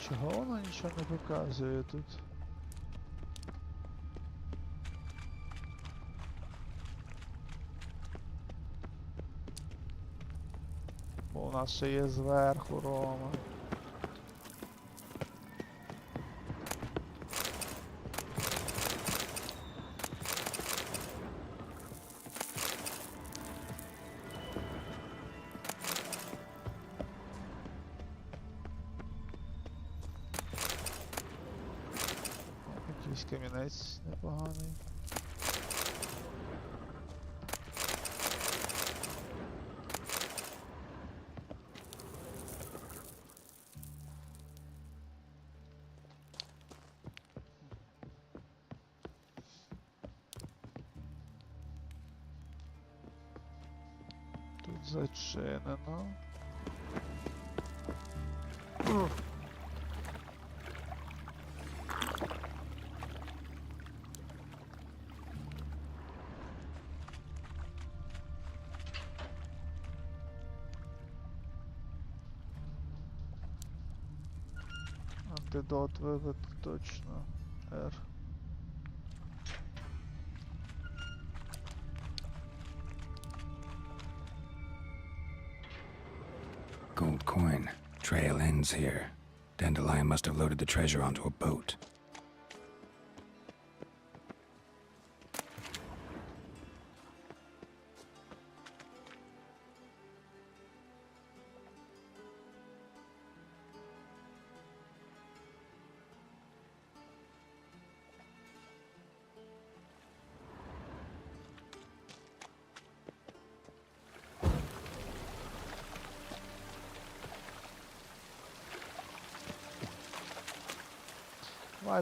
Чого воно нічого не показує тут? Бо у нас ще є зверху, Рома. Якийсь камінець непоганий. Тут зачинено. Антидот вивед точно. R. Gold coin. Trail ends here. Dandelion must have loaded the treasure onto a boat.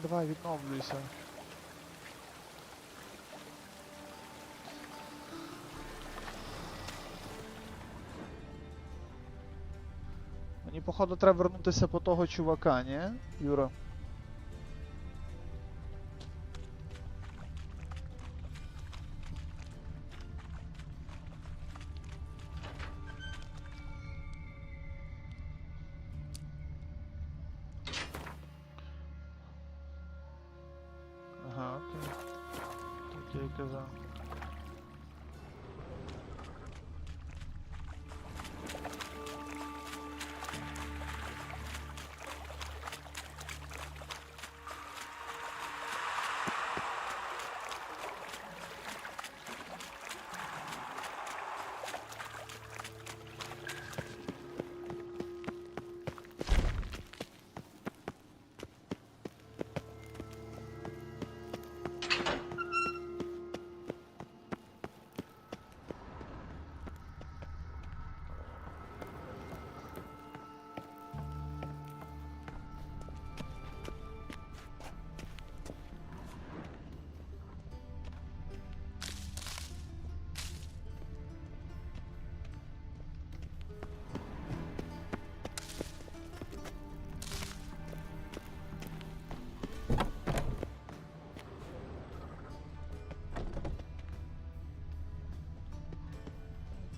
Давай, відновлюйся. Мені, походу, треба вернутися по того чувака, ні, Юра? Ага, окей. Так я й казав.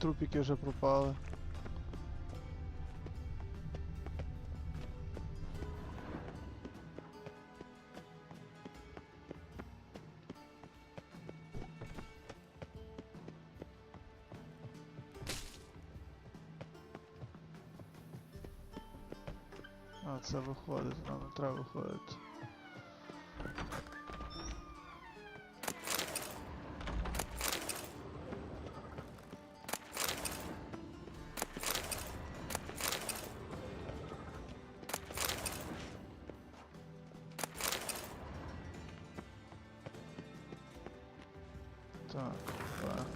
трупики вже пропали. А, це виходить, нам не треба виходити. Так, так.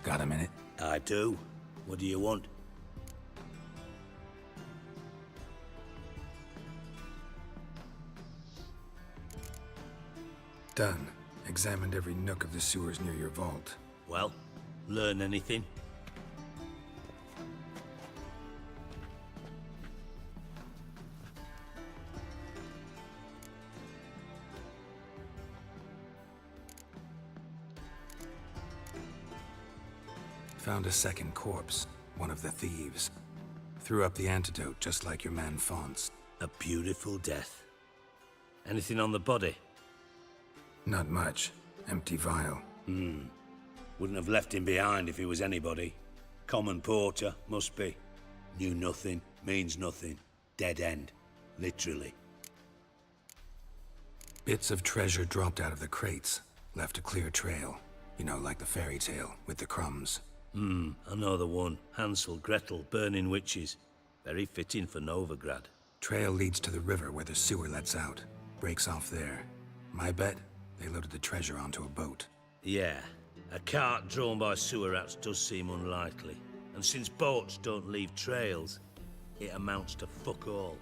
Got a minute? I do. What do you want? Done. Examined every nook of the sewers near your vault. Well, learn anything? Found a second corpse, one of the thieves. Threw up the antidote just like your man Fonz. A beautiful death. Anything on the body? Not much. Empty vial. Wouldn't have left him behind if he was anybody. Common porter, must be. Knew nothing, means nothing. Dead end. Literally. Bits of treasure dropped out of the crates. Left a clear trail. You know, like the fairy tale, with the crumbs. I know the one. Hansel, Gretel, burning witches. Very fitting for Novigrad. Trail leads to the river where the sewer lets out. Breaks off there. My bet, they loaded the treasure onto a boat. Yeah. A cart drawn by sewer rats does seem unlikely. And since boats don't leave trails, it amounts to fuck all.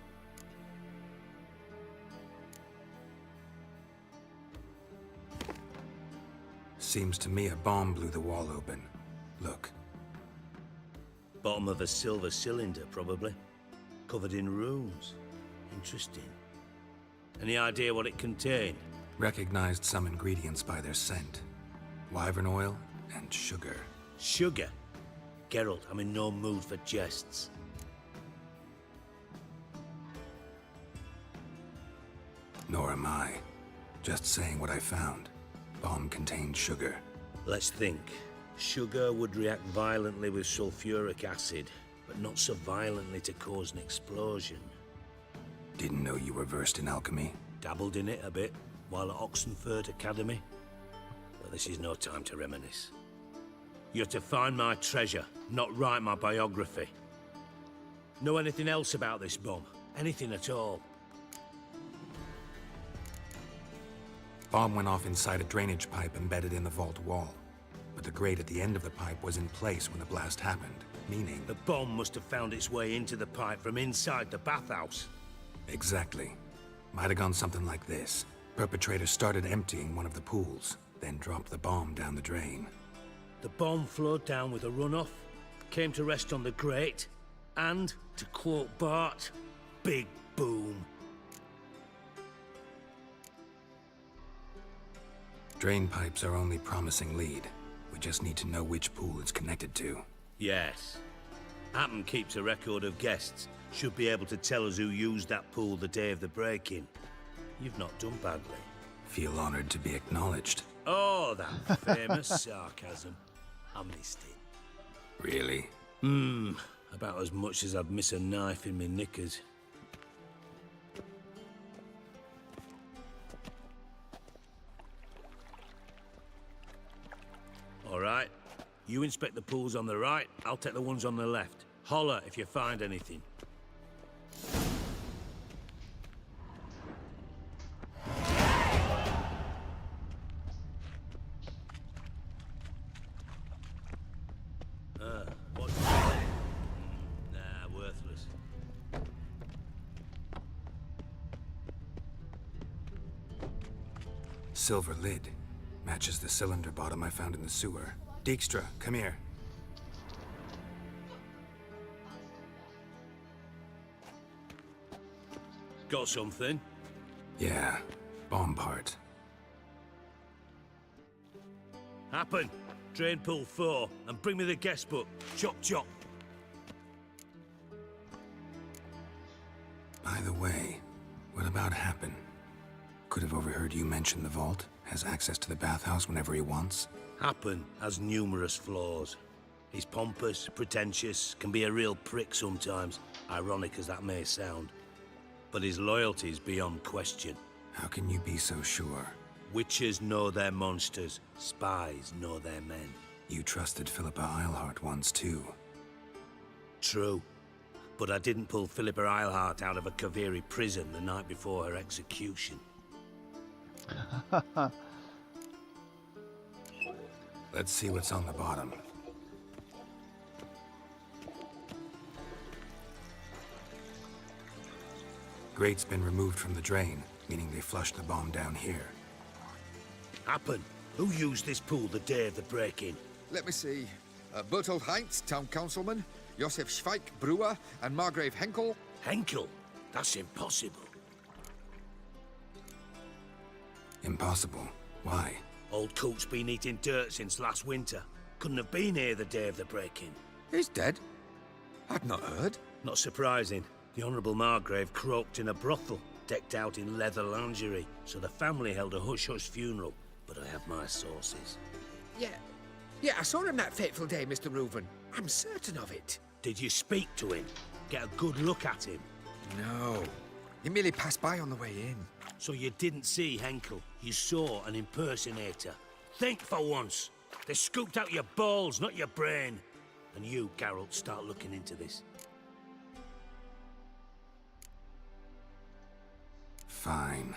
Seems to me a bomb blew the wall open. Look. Bottom of a silver cylinder, probably. Covered in runes. Interesting. Any idea what it contained? Recognized some ingredients by their scent. Wyvern oil and sugar. Sugar? Geralt, I'm in no mood for jests. Nor am I. Just saying what I found. Bomb contained sugar. Let's think. Sugar would react violently with sulfuric acid, but not so violently to cause an explosion. Didn't know you were versed in alchemy. Dabbled in it a bit while at Oxenford Academy. But this is no time to reminisce. You're to find my treasure, not write my biography. Know anything else about this bomb? Anything at all? Bomb went off inside a drainage pipe embedded in the vault wall. But the grate at the end of the pipe was in place when the blast happened, meaning... The bomb must have found its way into the pipe from inside the bathhouse. Exactly. Might have gone something like this. Perpetrator started emptying one of the pools, then dropped the bomb down the drain. The bomb flowed down with a runoff, came to rest on the grate, and, to quote Bart, big boom. Drain pipes are only promising lead. We just need to know which pool it's connected to. Yes. Happen keeps a record of guests. Should be able to tell us who used that pool the day of the break-in. You've not done badly. Feel honored to be acknowledged. Oh, that famous sarcasm. I missed it. Really? About as much as I'd miss a knife in my knickers. All right. You inspect the pools on the right, I'll take the ones on the left. Holler if you find anything. What's that? Nah, worthless. Silver lid. Matches the cylinder bottom I found in the sewer. Dijkstra, come here. Got something? Yeah, bomb part. Happen. Train pull 4 and bring me the guest book. Chop chop. By the way, what about Happen? Could have overheard you mention the vault. Has access to the bathhouse whenever he wants. Happen has numerous flaws. He's pompous, pretentious, can be a real prick sometimes, ironic as that may sound. But his loyalty's beyond question. How can you be so sure? Witches know their monsters, spies know their men. You trusted Philippa Eilhart once too. True. But I didn't pull Philippa Eilhart out of a Kaviri prison the night before her execution. Let's see what's on the bottom. Grate's been removed from the drain, meaning they flushed the bomb down here. Happen. Who used this pool the day of the break-in? Let me see. Bertold Heinz, town councilman, Josef Schweik, brewer, and Margrave Henkel. Henkel? That's impossible. Impossible? Why? Old Coot's been eating dirt since last winter. Couldn't have been here the day of the break-in. He's dead? I'd not heard. Not surprising. The Honourable Margrave croaked in a brothel, decked out in leather lingerie, so the family held a hush-hush funeral. But I have my sources. Yeah, I saw him that fateful day, Mr. Reuven. I'm certain of it. Did you speak to him? Get a good look at him? No. He merely passed by on the way in. So you didn't see Henkel? You saw an impersonator? Think for once. They scooped out your balls, not your brain. And you, Geralt, start looking into this. Fine.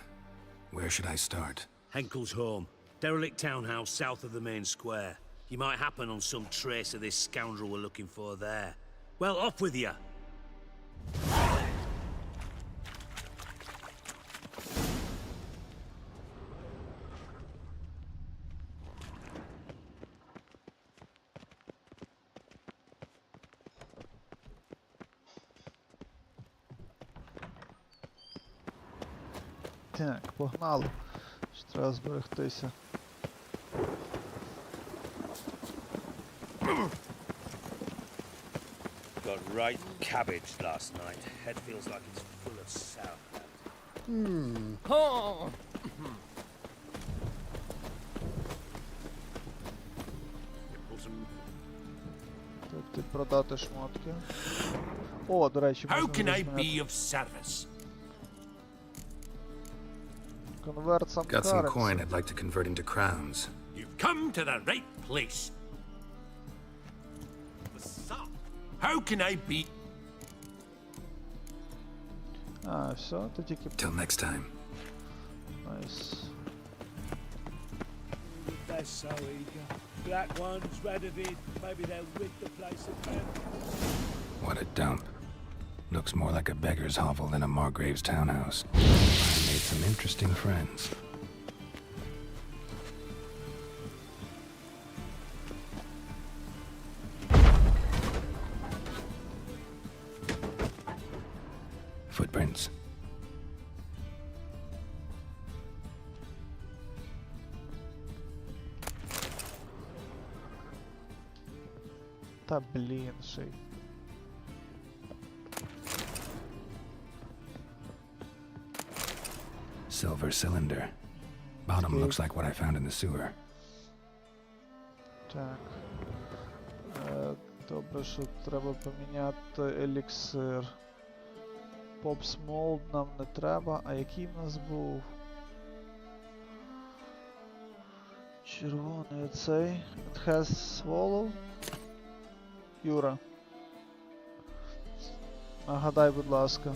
Where should I start? Henkel's home. Derelict townhouse south of the main square. You might happen on some trace of this scoundrel we're looking for there. Well, off with you! Так, погнали. Ще треба зберегтися. Got right cabbage last night. Head feels like it's full of sauerkraut. Oh. Тобто продати шмотки. О, до речі, How можна can I розміняти. be of service? Convert some Got some currency. coin I'd like to convert into crowns. You've come to the right place. How can I be? А, все, то тільки... Till next time. Найс. They're so eager. Black ones, red of it. Maybe they'll rid the place of them. What a dump. Looks more like a beggar's hovel than a Margrave's townhouse. I made some interesting friends. Footprints. Та блін, шей. Silver cylinder. Bottom looks like what I found in the sewer. Так. Добре, що треба поміняти еліксир. Попс Молд нам не треба. А який в нас був? Червоний оцей. It has swallow. Юра. Нагадай, будь ласка.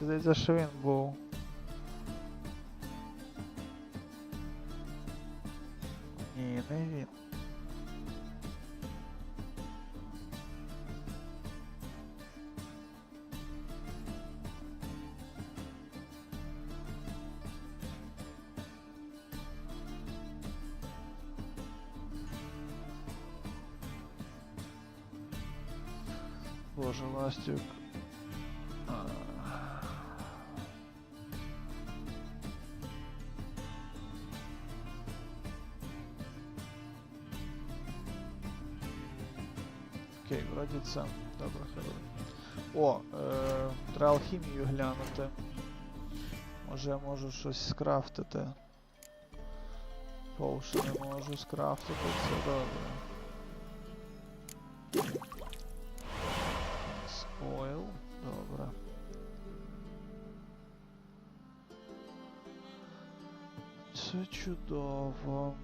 Здається, що він був. Ні, не він. Боже, ластик. Окей, вроді це. Добре, херую. О, треба алхімію глянути. Може я можу щось скрафтити. Поушен не можу скрафтити, це добре. Oil, добре. Це чудово.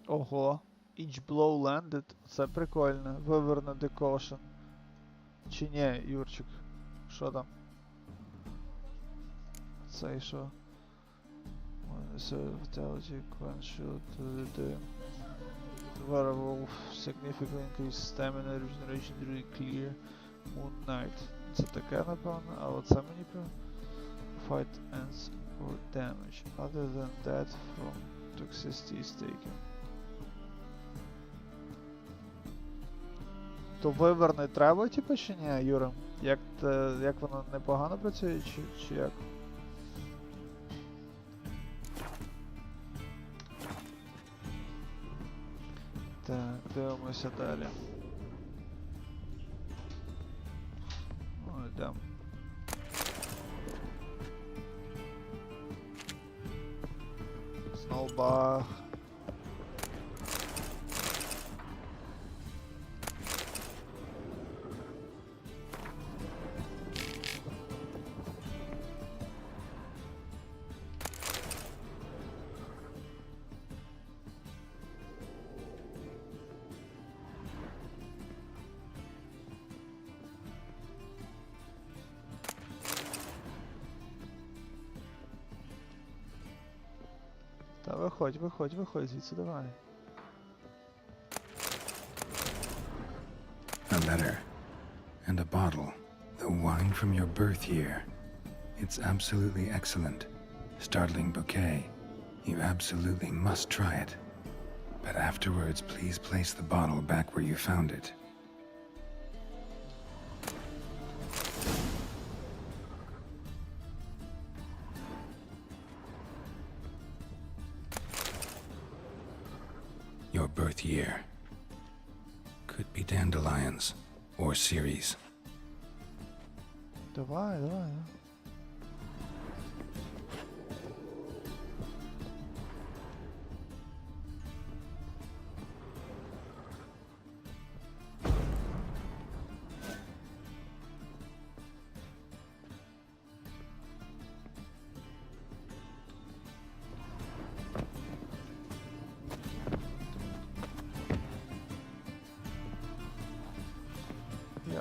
Ого, each blow landed. Це прикольно. Вивернути кошен. Чи ні, Юрчик? Що там? Це що? Vitality quench the variable significantly increase stamina regeneration during clear moon night. Це таке, напевно, а оце мені про fight ends or damage. Other than that, from toxicity is taken. То виверни треба, типу, чи ні, Юра? Як воно непогано працює, чи як? Так, дивимося далі. О, йдемо. Знову бах. Та виходь звідси, давай. A letter. And a bottle. The wine from your birth year. It's absolutely excellent. Startling bouquet. You absolutely must try it. But afterwards, please place the bottle back where you found it. Your birth year. Could be dandelions or Ceres. Давай.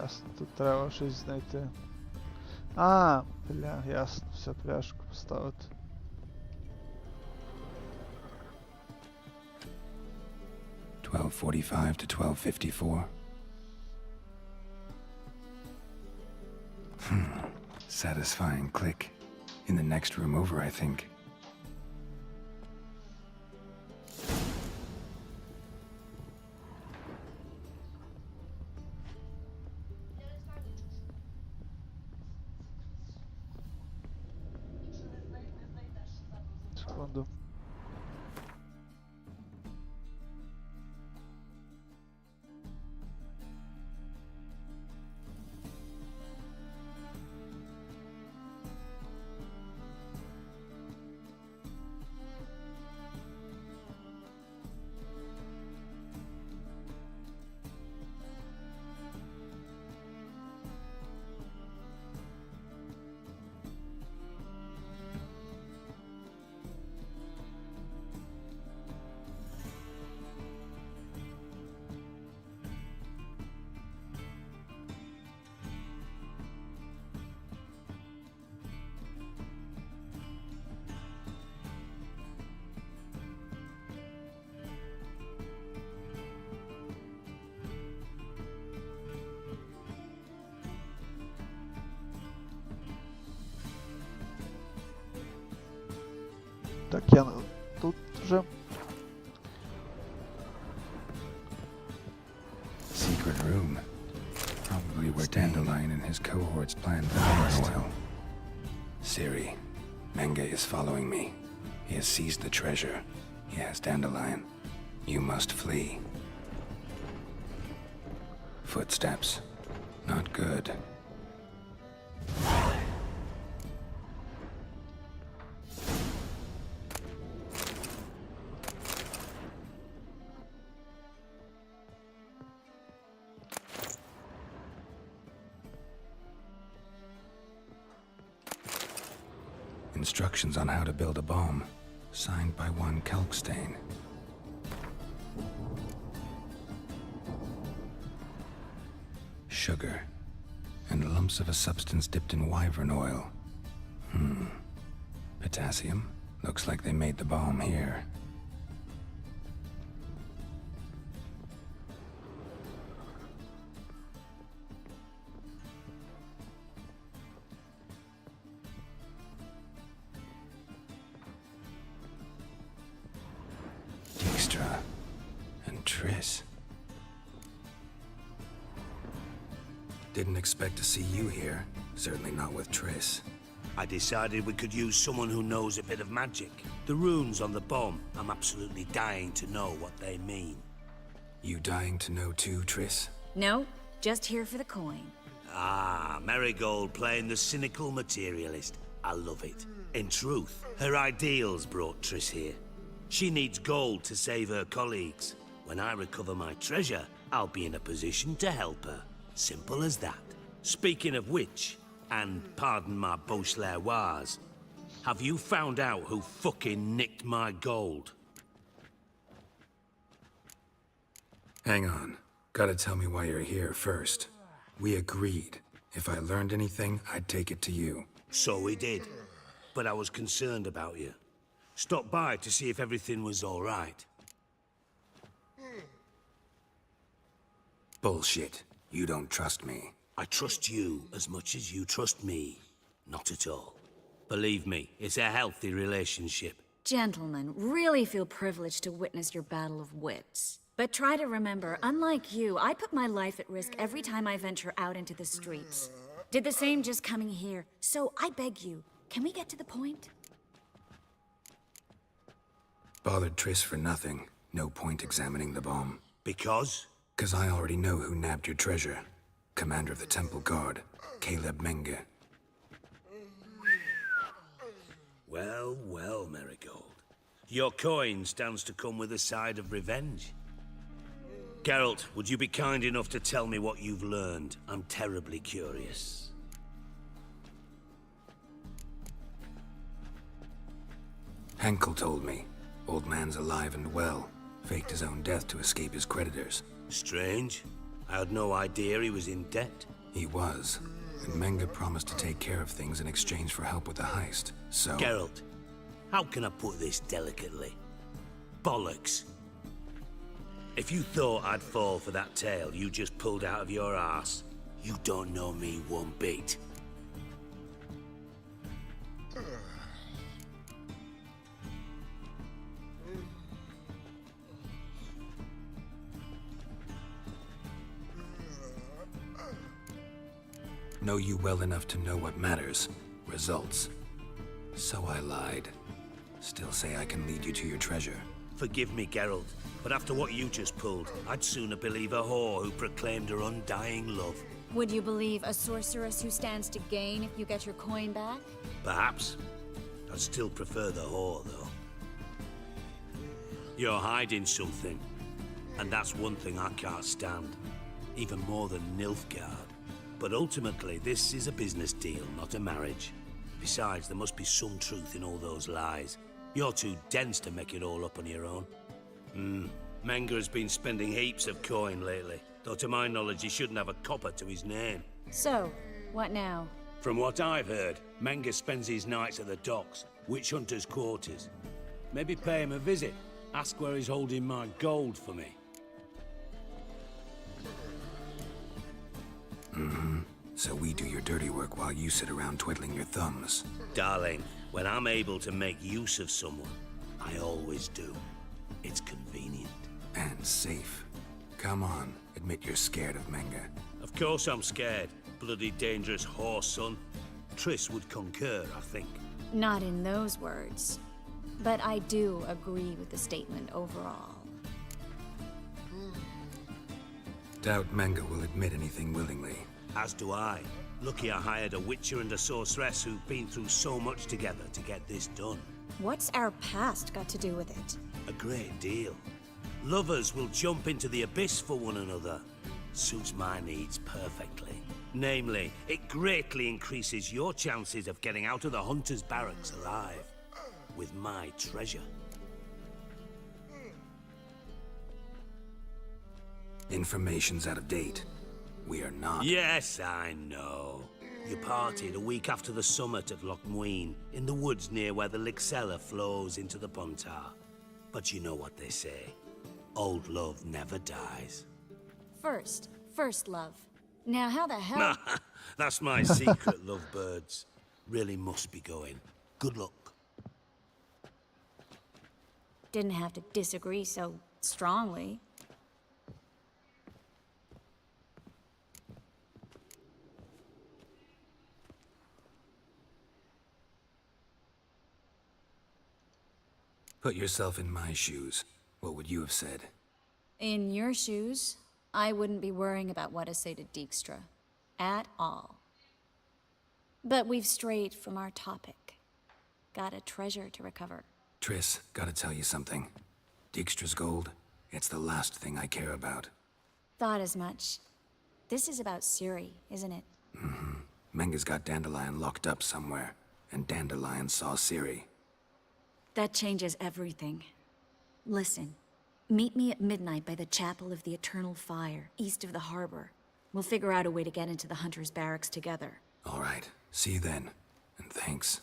Ясно, тут треба щось знайти. А, бля, ясно, все, пляшку поставити. $12.45 to $12.54. Satisfying click. In the next room over, I think. Секунду. Так, я тут вже. Secret room. Probably where Dandelion and his cohorts planned the harvest. Siri, Menge is following me. He has seized the treasure. He has Dandelion. You must flee. Footsteps. Not good. Instructions on how to build a bomb, signed by one Kelkstain. Sugar, and lumps of a substance dipped in wyvern oil. Potassium? Looks like they made the bomb here. Dijkstra and Triss. Didn't expect to see you here. Certainly not with Triss. I decided we could use someone who knows a bit of magic. The runes on the bomb, I'm absolutely dying to know what they mean. You dying to know too, Triss? No, just here for the coin. Ah, Marigold playing the cynical materialist. I love it. In truth, her ideals brought Triss here. She needs gold to save her colleagues. When I recover my treasure, I'll be in a position to help her. Simple as that. Speaking of which, and pardon my Beauclervois, have you found out who fucking nicked my gold? Hang on. Gotta tell me why you're here first. We agreed. If I learned anything, I'd take it to you. So we did. But I was concerned about you. Stopped by to see if everything was all right. Bullshit. You don't trust me. I trust you as much as you trust me. Not at all. Believe me, it's a healthy relationship. Gentlemen, really feel privileged to witness your battle of wits. But try to remember, unlike you, I put my life at risk every time I venture out into the streets. Did the same just coming here. So I beg you, can we get to the point? Bothered Triss for nothing. No point examining the bomb. Because? 'Cause I already know who nabbed your treasure. Commander of the Temple Guard, Caleb Menge. Well, well, Marigold. Your coin stands to come with a side of revenge. Geralt, would you be kind enough to tell me what you've learned? I'm terribly curious. Henkel told me. Old man's alive and well. Faked his own death to escape his creditors. Strange. I had no idea he was in debt. He was. And Menge promised to take care of things in exchange for help with the heist. So... Geralt, how can I put this delicately? Bollocks. If you thought I'd fall for that tale you just pulled out of your arse, you don't know me one bit. Know you well enough to know what matters. Results. So I lied. Still say I can lead you to your treasure. Forgive me, Geralt, but after what you just pulled, I'd sooner believe a whore who proclaimed her undying love. Would you believe a sorceress who stands to gain if you get your coin back? Perhaps. I'd still prefer the whore, though. You're hiding something, and that's one thing I can't stand. Even more than Nilfgaard. But ultimately, this is a business deal, not a marriage. Besides, there must be some truth in all those lies. You're too dense to make it all up on your own. Menge has been spending heaps of coin lately, though to my knowledge he shouldn't have a copper to his name. So, what now? From what I've heard, Menge spends his nights at the docks, witch hunters' quarters. Maybe pay him a visit, ask where he's holding my gold for me. So we do your dirty work while you sit around twiddling your thumbs. Darling, when I'm able to make use of someone, I always do. It's convenient. And safe. Come on, admit you're scared of Menge. Of course I'm scared. Bloody dangerous whore, son. Triss would concur, I think. Not in those words. But I do agree with the statement overall. Doubt Manga will admit anything willingly. As do I. Lucky I hired a witcher and a sorceress who've been through so much together to get this done. What's our past got to do with it? A great deal. Lovers will jump into the abyss for one another. Suits my needs perfectly. Namely, it greatly increases your chances of getting out of the hunter's barracks alive. With my treasure. Information's out of date. We are not. Yes, I know. You parted a week after the summit at Loch Muin, in the woods near where the Lixella flows into the Pontar. But you know what they say. Old love never dies. First love. Now how the hell... That's my secret, lovebirds. Really must be going. Good luck. Didn't have to disagree so strongly. Put yourself in my shoes. What would you have said? In your shoes, I wouldn't be worrying about what to say to Dijkstra. At all. But we've strayed from our topic. Got a treasure to recover. Triss, gotta tell you something. Dijkstra's gold, it's the last thing I care about. Thought as much. This is about Ciri, isn't it? Mm-hmm. Menga's got Dandelion locked up somewhere, and Dandelion saw Ciri. That changes everything. Listen, meet me at midnight by the Chapel of the Eternal Fire, east of the harbor. We'll figure out a way to get into the Hunter's Barracks together. All right, see you then, and thanks.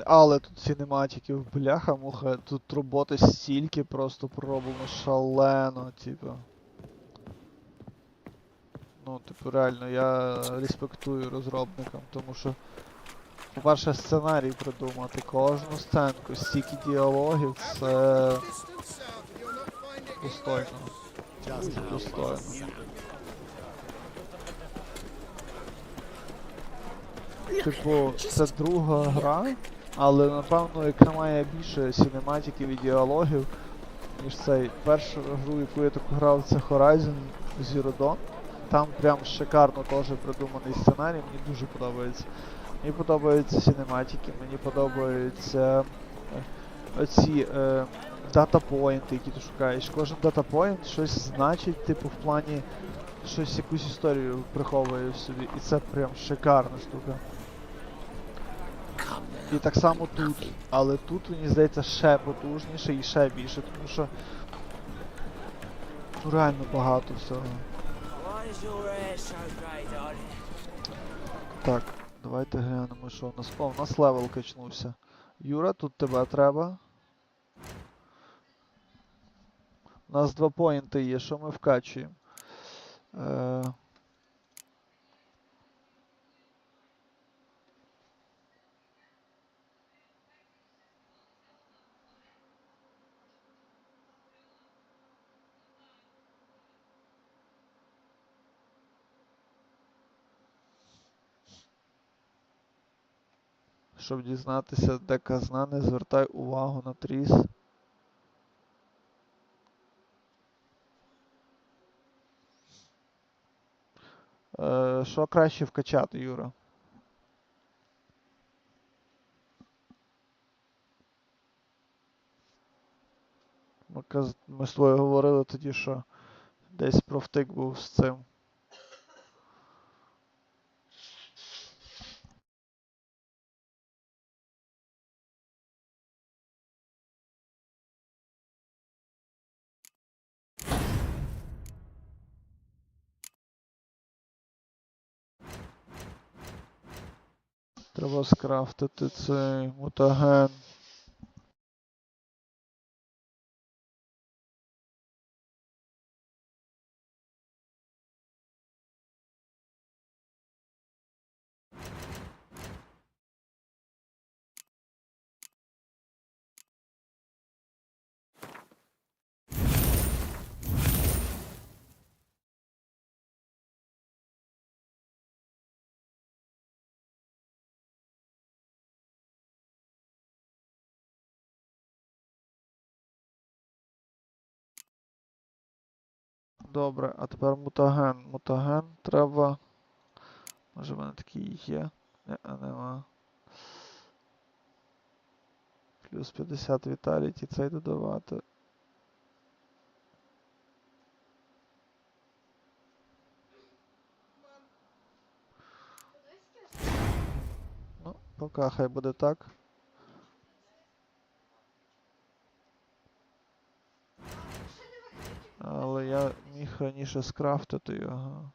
Але тут синематиків, бляха-муха, тут роботи стільки просто пророблено шалено, типу. Ну, типу, реально, я респектую розробникам, тому що, по-перше, сценарій придумати, кожну сценку, стільки діалогів, це достойно. Дуже достойно. Типу, це друга гра, але, напевно, яка має більше синематиків і діалогів, ніж цей. Першу гру, яку я таку грав, це Horizon Zero Dawn. Там прям шикарно теж придуманий сценарій, мені дуже подобається. Мені подобаються синематики, мені подобаються оці датапоінти, які ти шукаєш. Кожен датапоінт щось значить, типу, в плані щось, якусь історію приховує в собі. І це прям шикарна штука. І так само тут. Але тут, мені здається, ще потужніше і ще більше, тому що ну, реально багато всього. Так, давайте глянемо, що у нас. О, у нас левел качнувся. Юра, тут тебе треба. У нас 2 поінти є, що ми вкачуємо? Щоб дізнатися, де казна, не звертай увагу на тріс. Що краще вкачати, Юра? Ми з тобою говорили тоді, що десь профтик був з цим. Треба скрафтити цей мутаген. Добре, а тепер мутаген. Мутаген треба... Може в мене такий є? Нема. Плюс 50 віталіті цей додавати. Ну, поки хай буде так. Але я міг раніше скрафтити його.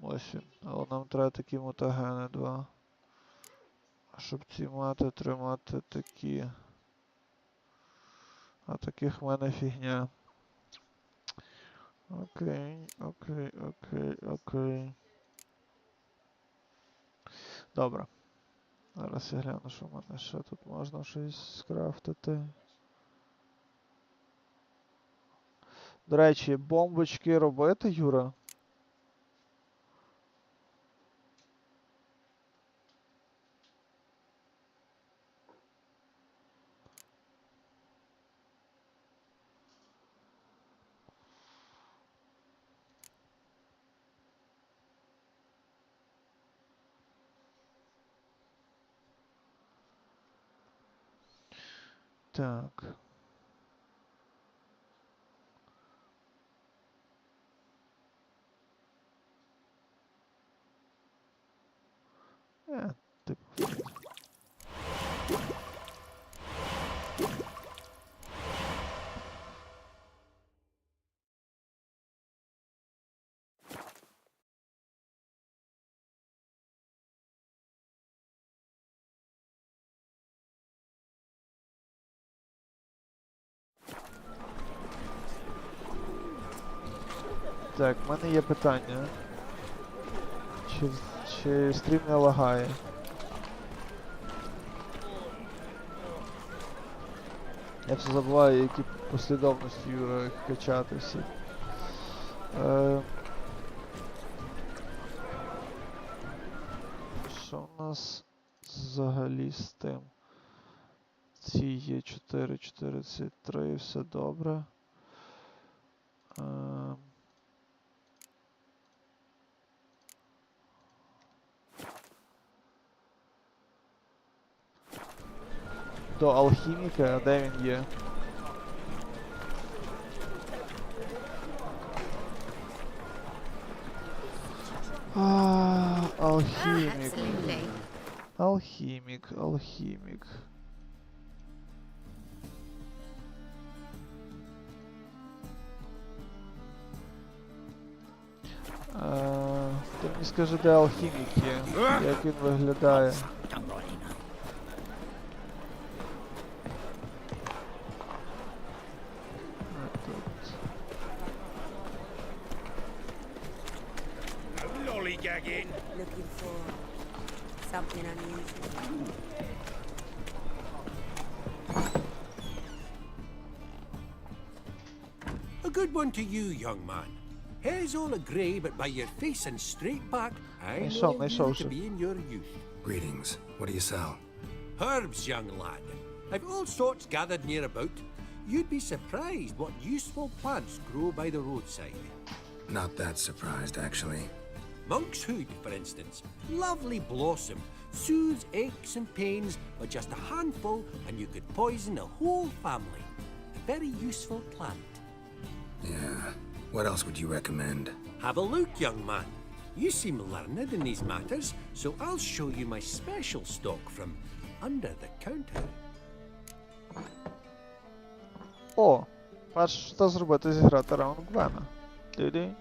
Ось він. Але нам треба такі мутагени 2. А щоб ці мати, тримати такі. А таких в мене фігня. Окей, окей, окей, окей. Добре. Зараз я гляну, що в мене ще тут можна щось скрафтити. До речі, бомбочки робити, Юра? Так. Типу. Так, в мене є питання. Чи стрім не лагає? Я все забуваю, які послідовності Юра качати всі. Що в нас взагалі з тим? Ці є 4,43, все добре. До алхіміка, а де він є? Алхімік. Алхімік, алхімік. Ти мені скажи, де алхімік є? Як він виглядає? Looking for something unusual. A good one to you, young man. Hair's all a-grey, but by your face and straight back, I know you to be in your youth. Greetings. What do you sell? Herbs, young lad. I've all sorts gathered near about. You'd be surprised what useful plants grow by the roadside. Not that surprised, actually. Monk's hood, for instance. Lovely blossom. Soothes aches and pains, but just a handful and you could poison a whole family. A very useful plant. Yeah. What else would you recommend? Have a look, young man. You seem learned in these matters, so I'll show you my special stock from under the counter. О! Перше, що зробити, зіграти раунд Гвена. Дидинь.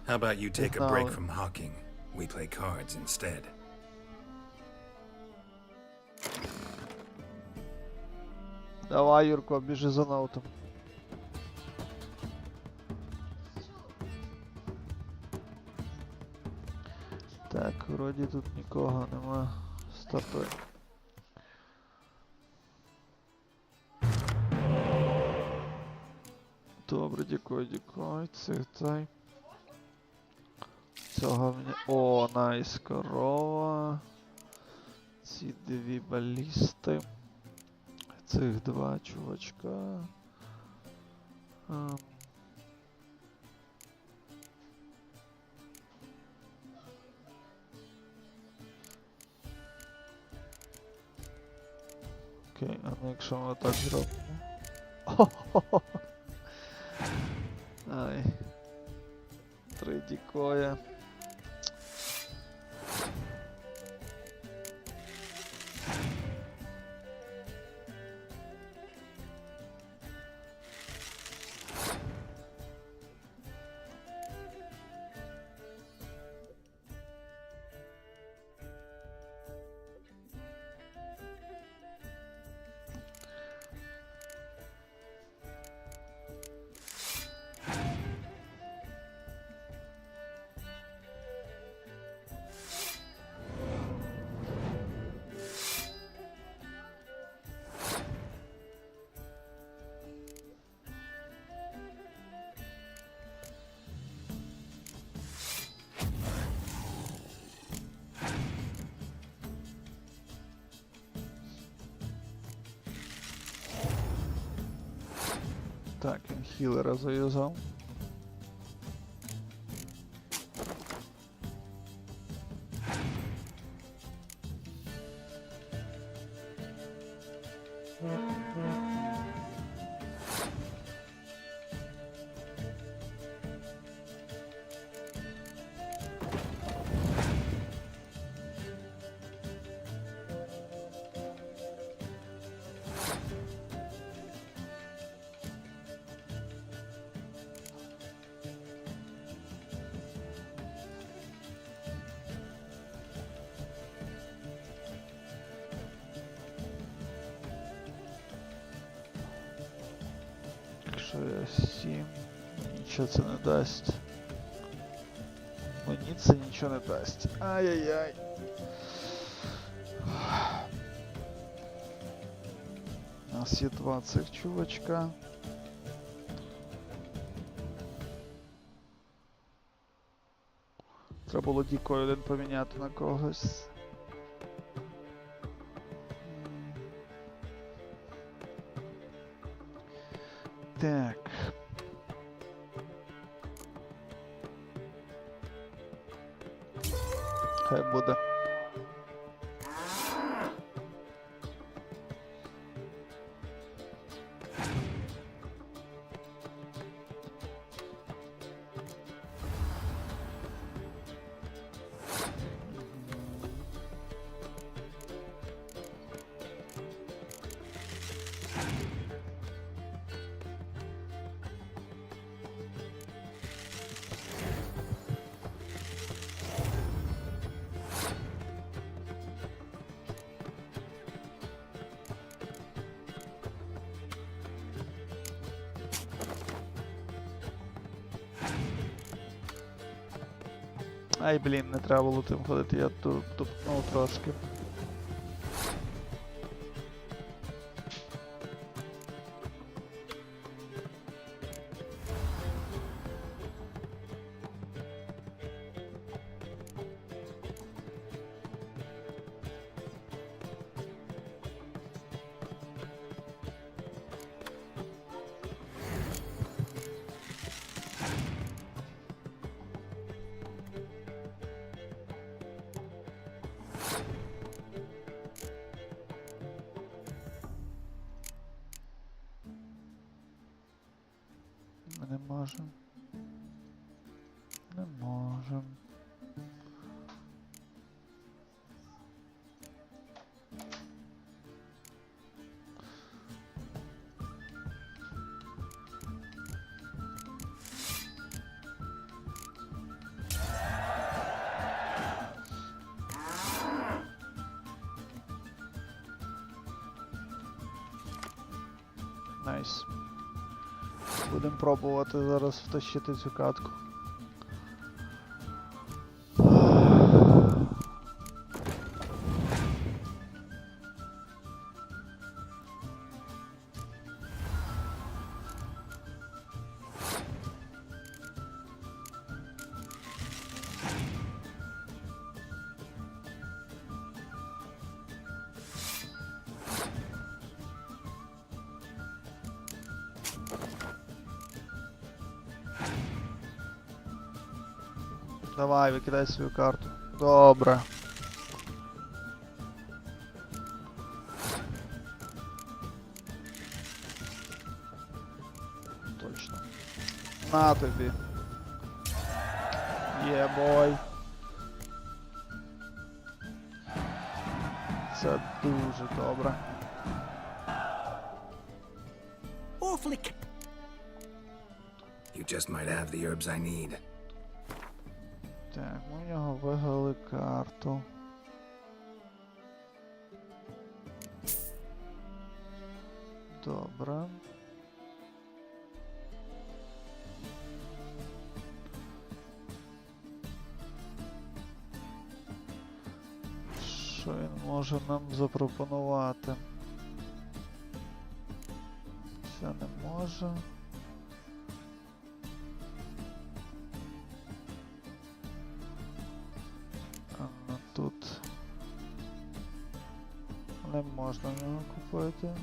How about you take a break from hawking? We play cards instead. Давай, Юрко, біжи за ноутом. Так, вроді тут нікого нема. Стартуй. Добре, дякую, дякую. Цей. Цього мені... О, найс, корова. Ці дві балісти. Цих два чувачка. Окей, а ну якщо ми так зробимо. Ай. 3 дікоя. Так, він хілера зав'язав. Якщо я 7, нічого це не дасть. Мені це нічого не дасть. Ай-яй-яй. У нас є 2 цих чувачка. Треба було дікою один поміняти на когось. Так. Хай буде. Ай, блін, не треба було тим ходити, я тупнув трошки. Ми не можемо. Не можемо. Найс. Будемо пробувати зараз втащити цю катку. Давай, викидай свою карту. Добре. Точно. На тобі. Є, бой. Це дуже добре. You just might have the herbs I need. Так, ми в нього виграли карту. Добре. Що він може нам запропонувати? Це не може. Тут не можна його купити.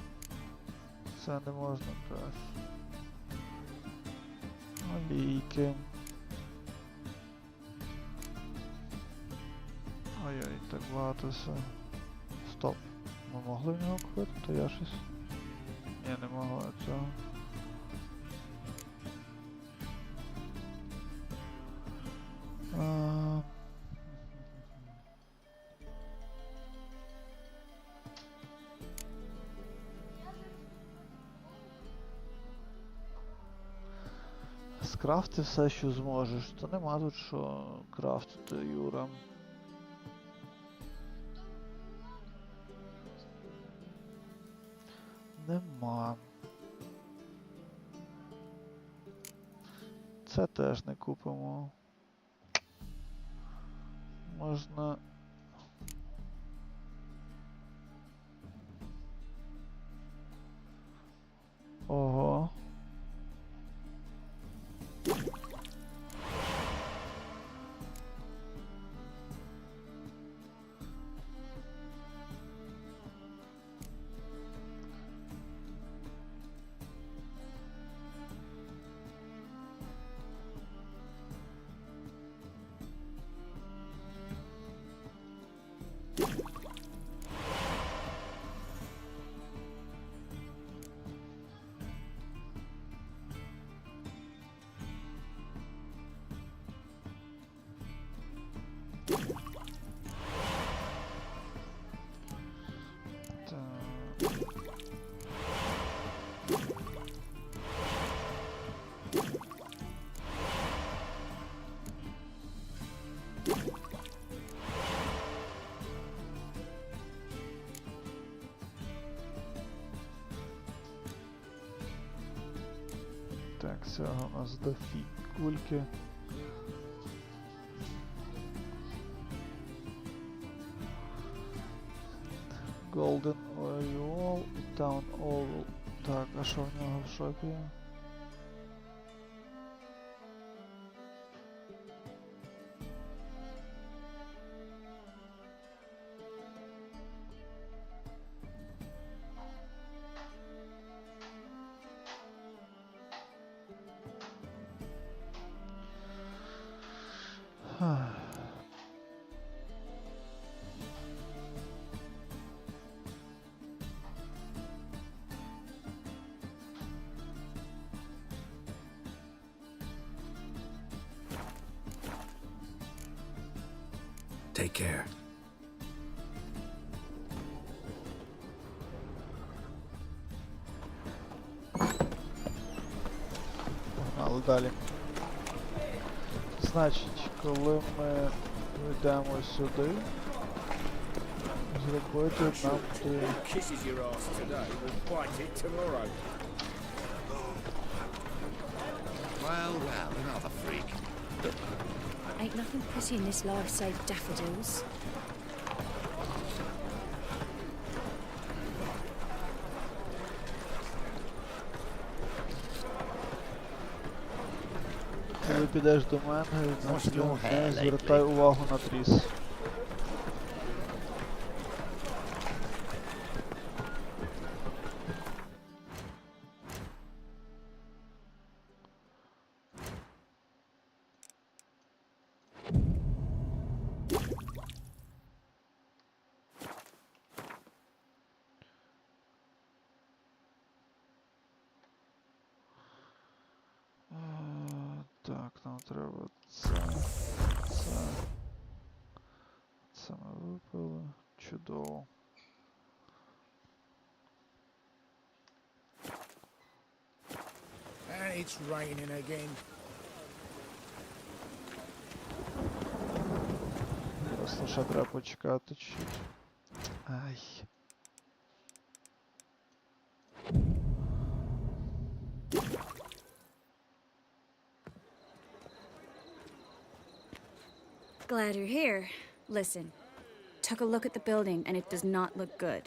Це не можна теж. Олійки. Ой-ой, так багато все. Стоп. Ми могли в нього купити? То я щось... Ні, не могла цього. Скрафти все, що зможеш, то нема тут що крафтити, Юра. Нема. Це теж не купимо. Можна... Ого. Так, цього у нас дофіг кульки. Golden Oriole і Town Oval. Так, а що в нього в шопі? Take care. Погнали далі. Значить, коли ми йдемо сюди, зробити нам Kisses your ass today, will bite it tomorrow. Well, another freak. Ain't nothing pretty in this life save daffodils. Коли підеш до мене, не звертай увагу на тріс. Так, нам треба це. Це ми випили. Чудово. And it's raining again. Просто ще треба почекати чуть. Ай. Glad you're here. Listen, took a look at the building and it does not look good.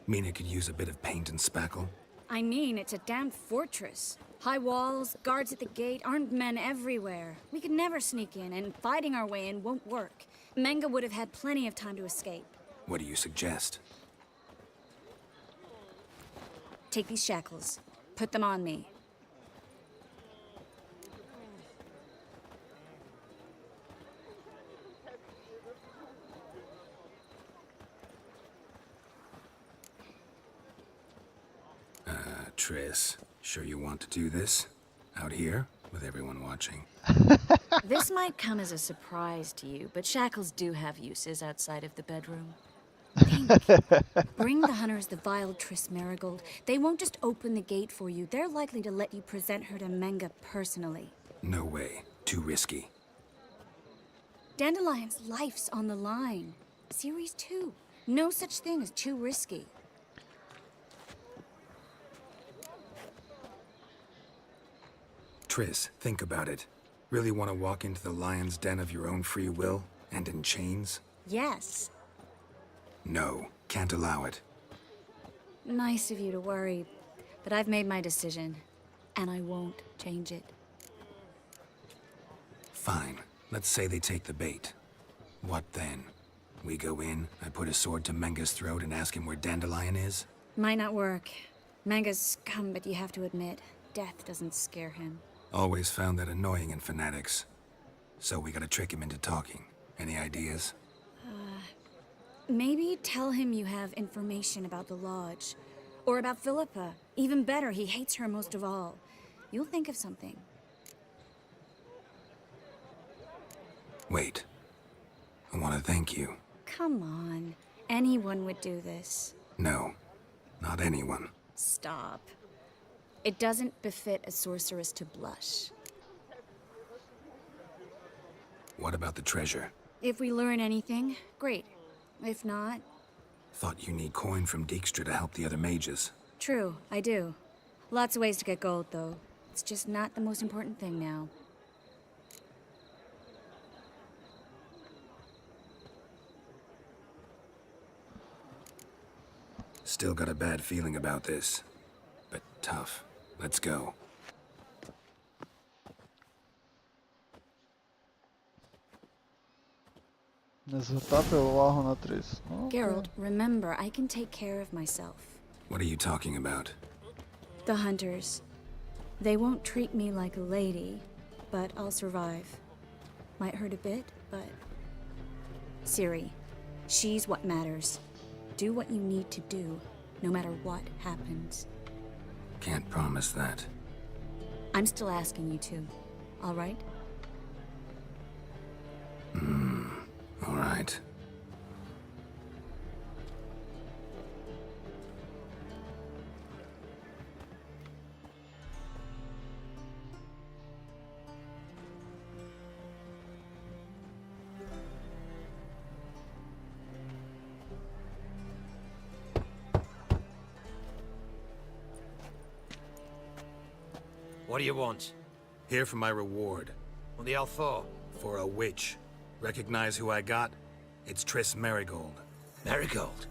Mean it could use a bit of paint and spackle? I mean, it's a damn fortress. High walls, guards at the gate, armed men everywhere. We could never sneak in, and fighting our way in won't work. Menga would have had plenty of time to escape. What do you suggest? Take these shackles. Put them on me. Triss, sure you want to do this? Out here, with everyone watching? This might come as a surprise to you, but shackles do have uses outside of the bedroom. Bring the hunters the vile Triss Marigold. They won't just open the gate for you. They're likely to let you present her to Menga personally. No way. Too risky. Dandelion's life's on the line. Series 2. No such thing as too risky. Triss, think about it. Really want to walk into the lion's den of your own free will, and in chains? Yes. No, can't allow it. Nice of you to worry, but I've made my decision, and I won't change it. Fine. Let's say they take the bait. What then? We go in, I put a sword to Menga's throat and ask him where Dandelion is? Might not work. Menga's scum, but you have to admit, death doesn't scare him. Always found that annoying in fanatics. So we gotta trick him into talking. Any ideas? Maybe tell him you have information about the lodge. Or about Philippa. Even better, he hates her most of all. You'll think of something. Wait. I want to thank you. Come on. Anyone would do this. No, not anyone. Stop. It doesn't befit a sorceress to blush. What about the treasure? If we learn anything, great. If not... Thought you need coin from Dijkstra to help the other mages. True, I do. Lots of ways to get gold, though. It's just not the most important thing now. Still got a bad feeling about this. But tough. Let's go. Не звертати увагу на Тріс. Geralt, remember, I can take care of myself. What are you talking about? The hunters. They won't treat me like a lady, but I'll survive. Might hurt a bit, but... Ciri, she's what matters. Do what you need to do, no matter what happens. Can't promise that. I'm still asking you to, all right? All right. What do you want? Here for my reward. What the hell for? For a witch. Recognize who I got? It's Triss Marigold. Marigold?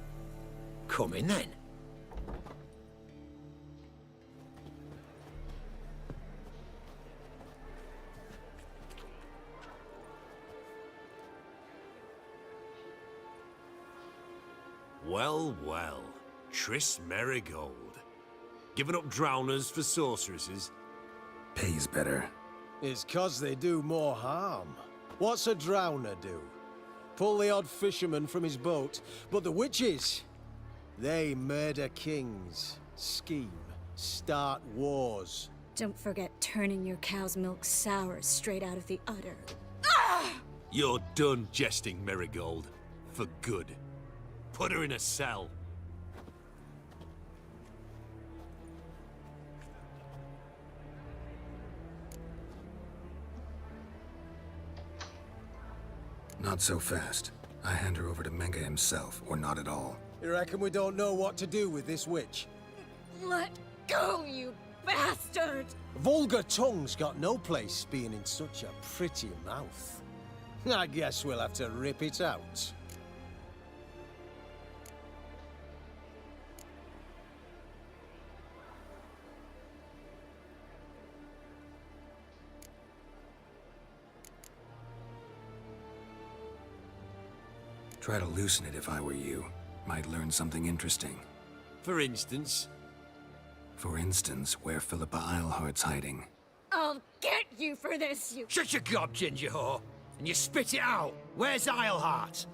Come in then. Well, well. Triss Marigold. Giving up drowners for sorceresses? Pays better. It's 'cause they do more harm. What's a drowner do? Pull the odd fisherman from his boat. But the witches, they murder kings, scheme, start wars. Don't forget turning your cow's milk sour straight out of the udder. You're done jesting, Marigold. For good. Put her in a cell. Not so fast. I hand her over to Menga himself, or not at all. You reckon we don't know what to do with this witch? Let go, you bastard! Vulgar tongue's got no place being in such a pretty mouth. I guess we'll have to rip it out. Try to loosen it if I were you. Might learn something interesting. For instance? For instance, where Philippa Eilhart's hiding. I'll get you for this, you... Shut your gob, ginger whore, and you spit it out. Where's Eilhart?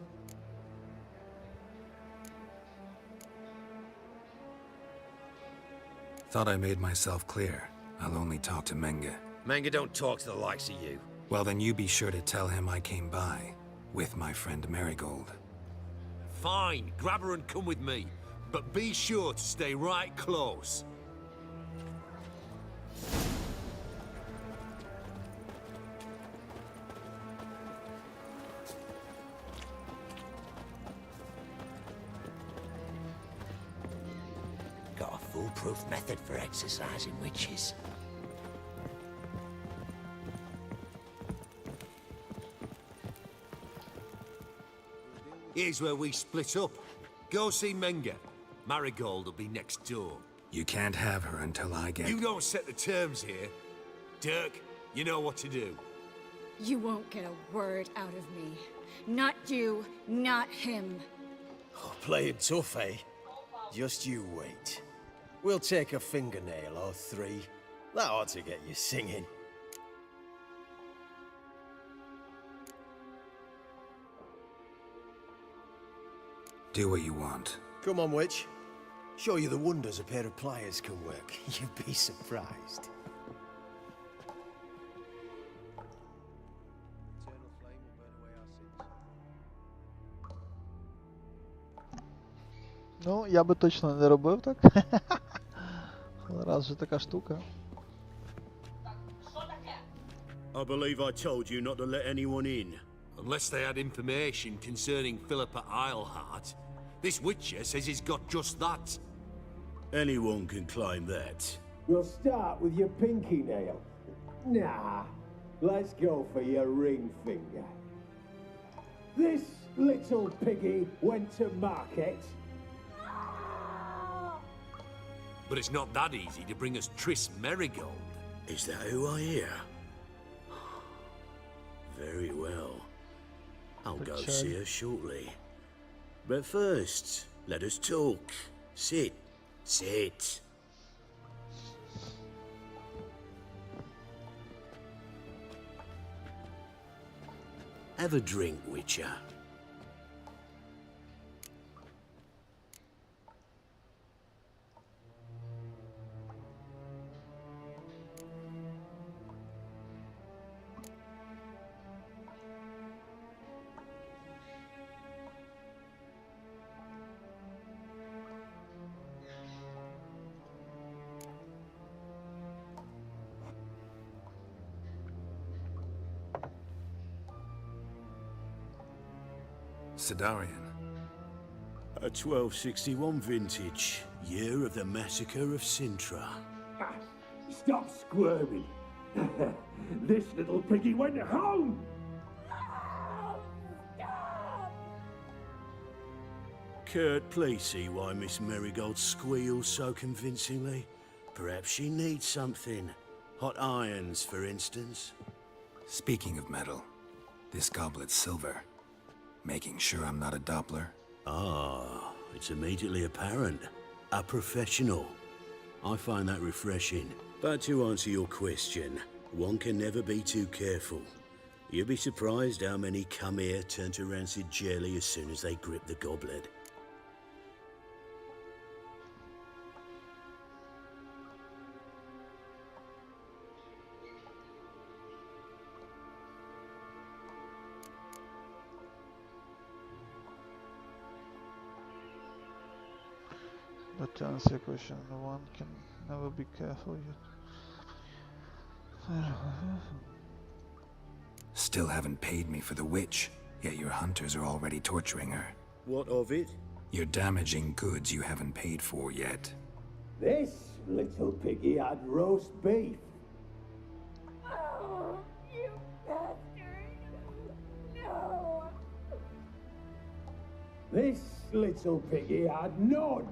Thought I made myself clear. I'll only talk to Menga. Menga don't talk to the likes of you. Well, then you be sure to tell him I came by. With my friend Marigold. Fine, grab her and come with me. But be sure to stay right close. Got a foolproof method for exercising witches. Here's where we split up. Go see Menga. Marigold will be next door. You can't have her until I get... You don't set the terms here. Dirk, you know what to do. You won't get a word out of me. Not you, not him. Oh, playing tough, eh? Just you wait. We'll take a fingernail or three. That ought to get you singing. Do what you want. Come on, witch. Show you the wonders a pair of pliers can work. You'd be surprised. Ну, я би точно не робив так. Але раз же така штука. I believe I told you not to let anyone in. Unless they had information concerning Philippa Eilhart. This Witcher says he's got just that. Anyone can claim that. We'll start with your pinky nail. Nah, let's go for your ring finger. This little piggy went to market. But it's not that easy to bring us Triss Marigold. Is that who I hear? Very well. I'll go see her shortly. But first, let us talk. Sit. Sit. Have a drink, Witcher. Sidarian. A 1261 vintage, year of the massacre of Sintra. Stop squirming. This little piggy went home. Kurt, please see why Miss Marigold squeals so convincingly. Perhaps she needs something. Hot irons, for instance. Speaking of metal, this goblet's silver. Making sure I'm not a Doppler. Ah, it's immediately apparent. A professional. I find that refreshing. But to answer your question, one can never be too careful. You'll be surprised how many come here turn to rancid jelly as soon as they grip the goblet. But to answer your question, one can never be careful. Still haven't paid me for the witch, yet your hunters are already torturing her. What of it? You're damaging goods you haven't paid for yet. This little piggy had roast beef. Oh, you bastard! No! This little piggy had none.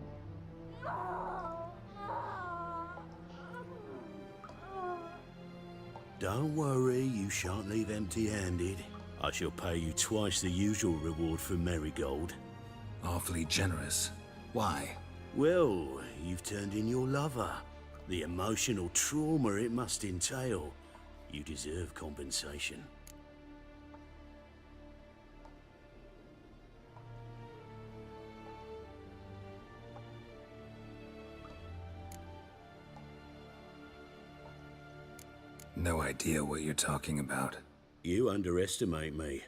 Don't worry, you shan't leave empty-handed. I shall pay you twice the usual reward for Marigold. Awfully generous. Why? Well, you've turned in your lover. The emotional trauma it must entail. You deserve compensation. No idea what you're talking about. You underestimate me.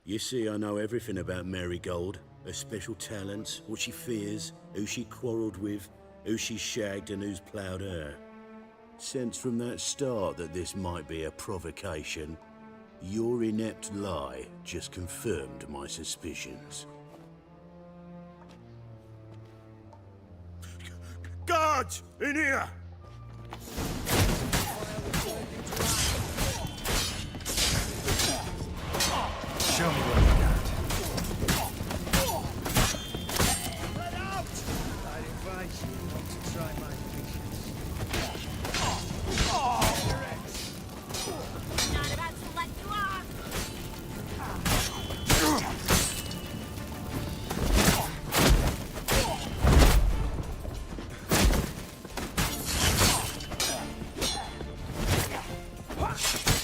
You see, I know everything about Marigold. Her special talents, what she fears, who she quarrelled with, who she shagged and who's ploughed her. Sensed from that start that this might be a provocation, your inept lie just confirmed my suspicions. Guards! In here! Show me what you got. Let out! I'd advise you not to try my patience. Not about to let you off!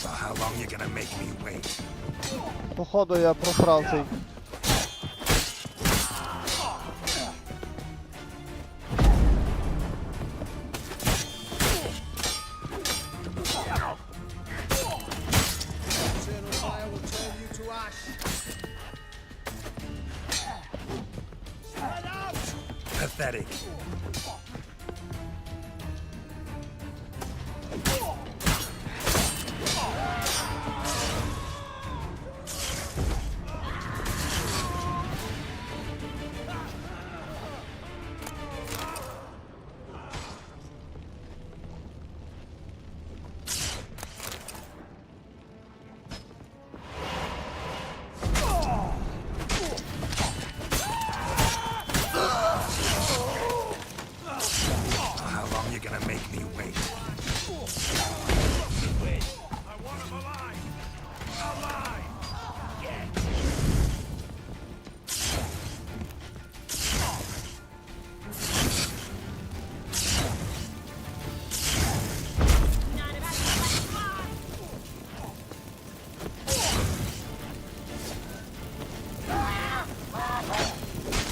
So how long you gonna make me wait? Походу я просрав цей. Pathetic.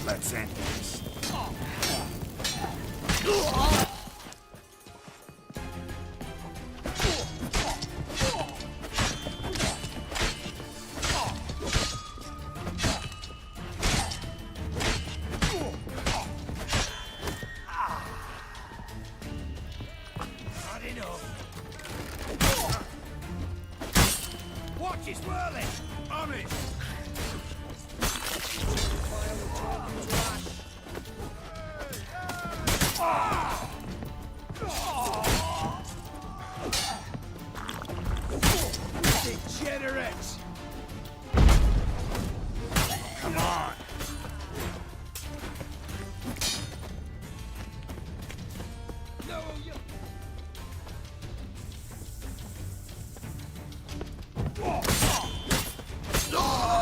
Let's end this. Not enough. Watch his whirling! On it! Degenerate! Come on! No, you... Ah!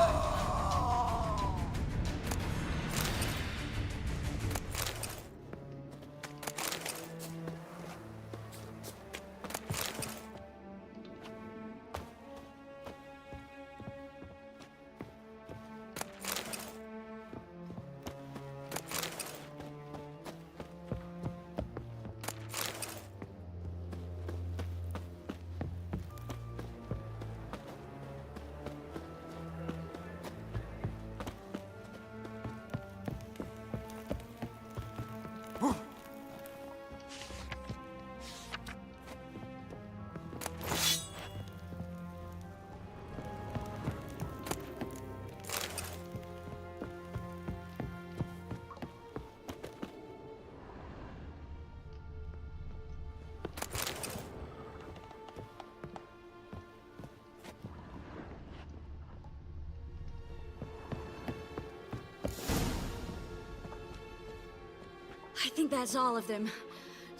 I think that's all of them.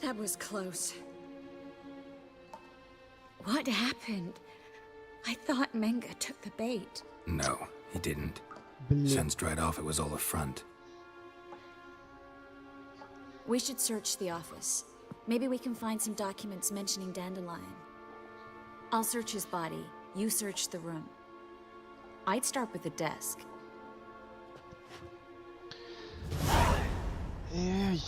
That was close. What happened? I thought Menga took the bait. No, he didn't. Sensed right off it was all a front. We should search the office. Maybe we can find some documents mentioning Dandelion. I'll search his body. You search the room. I'd start with the desk. Ей.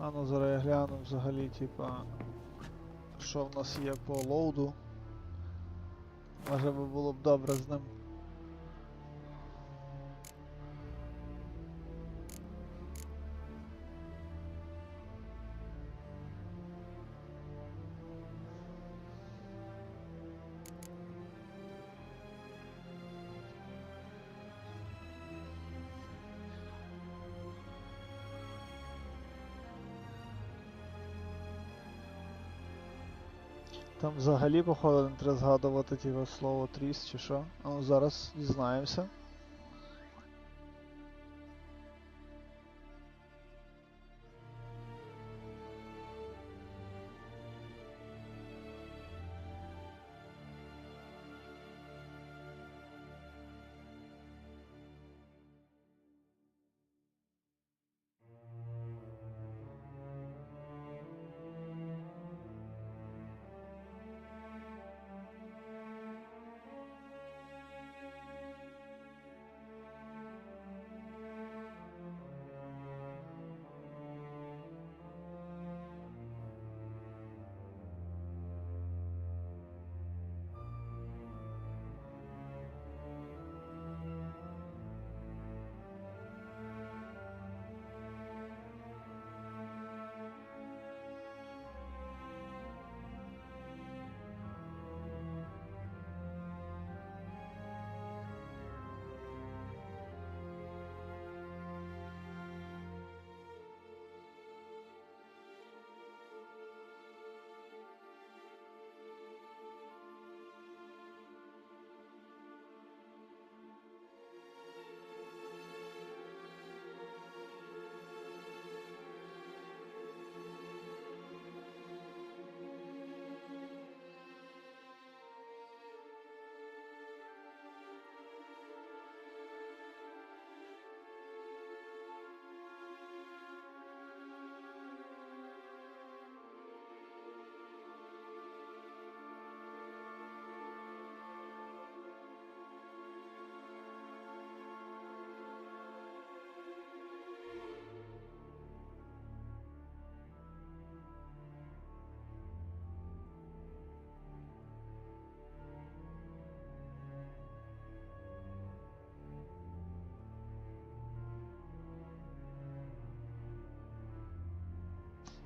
А ну зараз я гляну взагалі, типа, що в нас є по лоуду. Може би було б добре з ним. Там взагалі, походу, не треба згадувати типу, слово тріс чи що. А ну зараз дізнаємося.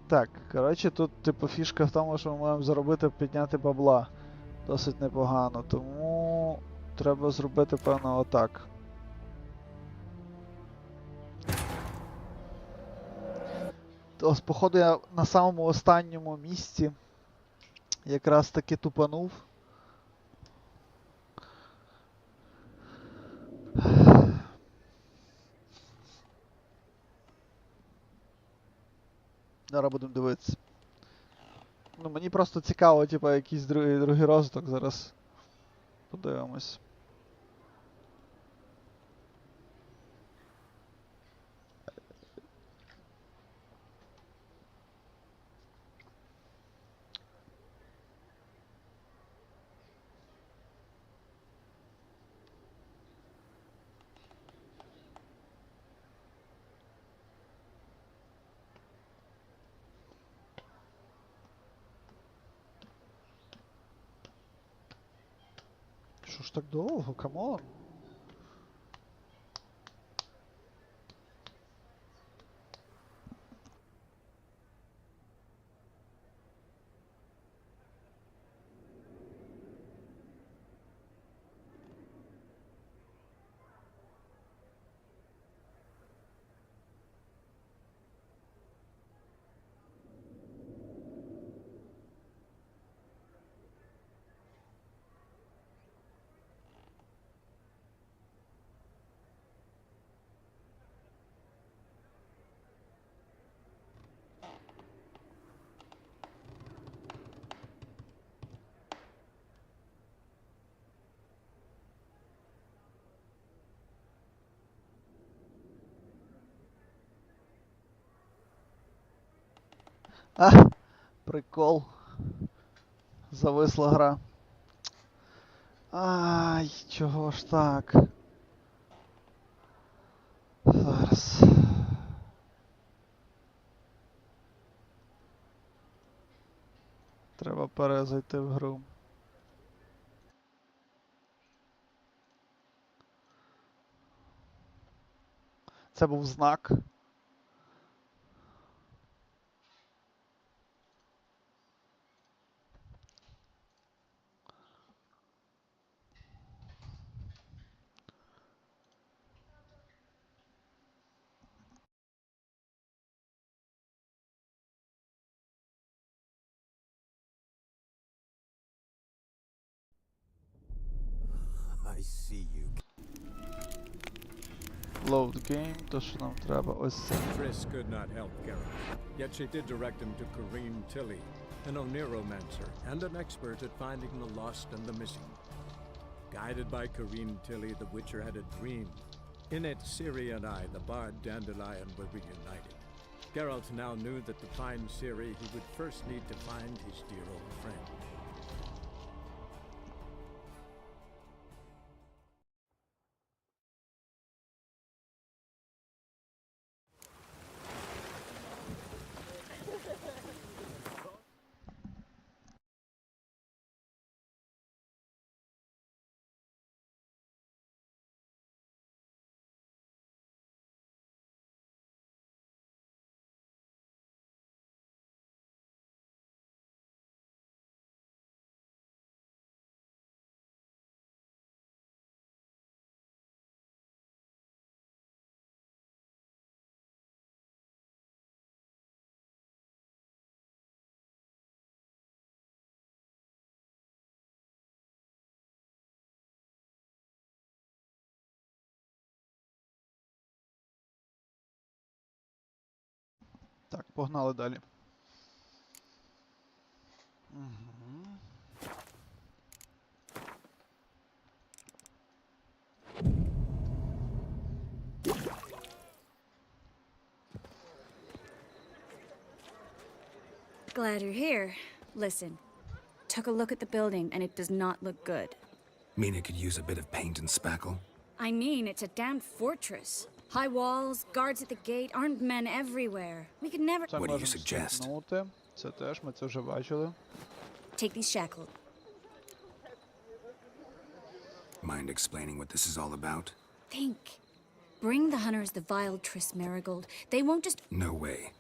Так, коротше, тут типу фішка в тому, що ми маємо заробити, підняти бабла досить непогано, тому треба зробити, певно, отак. Ось, походу, я на самому останньому місці якраз таки тупанув. Зараз будемо дивитися. Ну, мені просто цікаво, типу, якийсь другий розвиток. Зараз подивимось. Що ж так довго, камон? А, прикол. Зависла гра. Ай, чого ж так? Зараз. Треба перезайти в гру. Це був знак. I see you. Load game, то що нам треба, ось це. Triss could not help Geralt, yet she did direct him to Corrine Tilly, an oneromancer and an expert at finding the lost and the missing. Guided by Corrine Tilly, the Witcher had a dream. In it, Ciri and I, the bard Dandelion, were reunited. Geralt now knew that to find Ciri, he would first need to find his dear old friend. Так, погнали далі. Угу. Glad you're here. Listen, took a look at the building and it does not look good. Mean it could use a bit of paint and spackle? I mean, it's a damn fortress. High walls, guards at the gate, armed men everywhere. We could never... Це можемо скіпнути. Це теж, ми це вже бачили. Take these shackled. Mind explaining what this is all about? Think. Bring the hunters the vile Triss Marigold. They won't just... No way.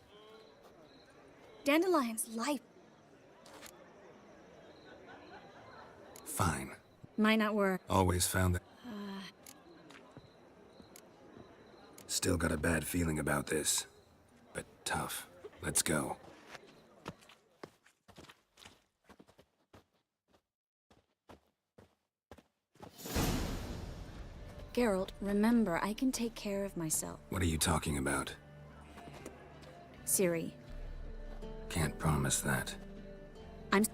Dandelion's life. Fine. Might not work. Always found that... Still got a bad feeling about this. But tough. Let's go. Geralt, remember, I can take care of myself. What are you talking about? Ciri. Can't promise that. I'm...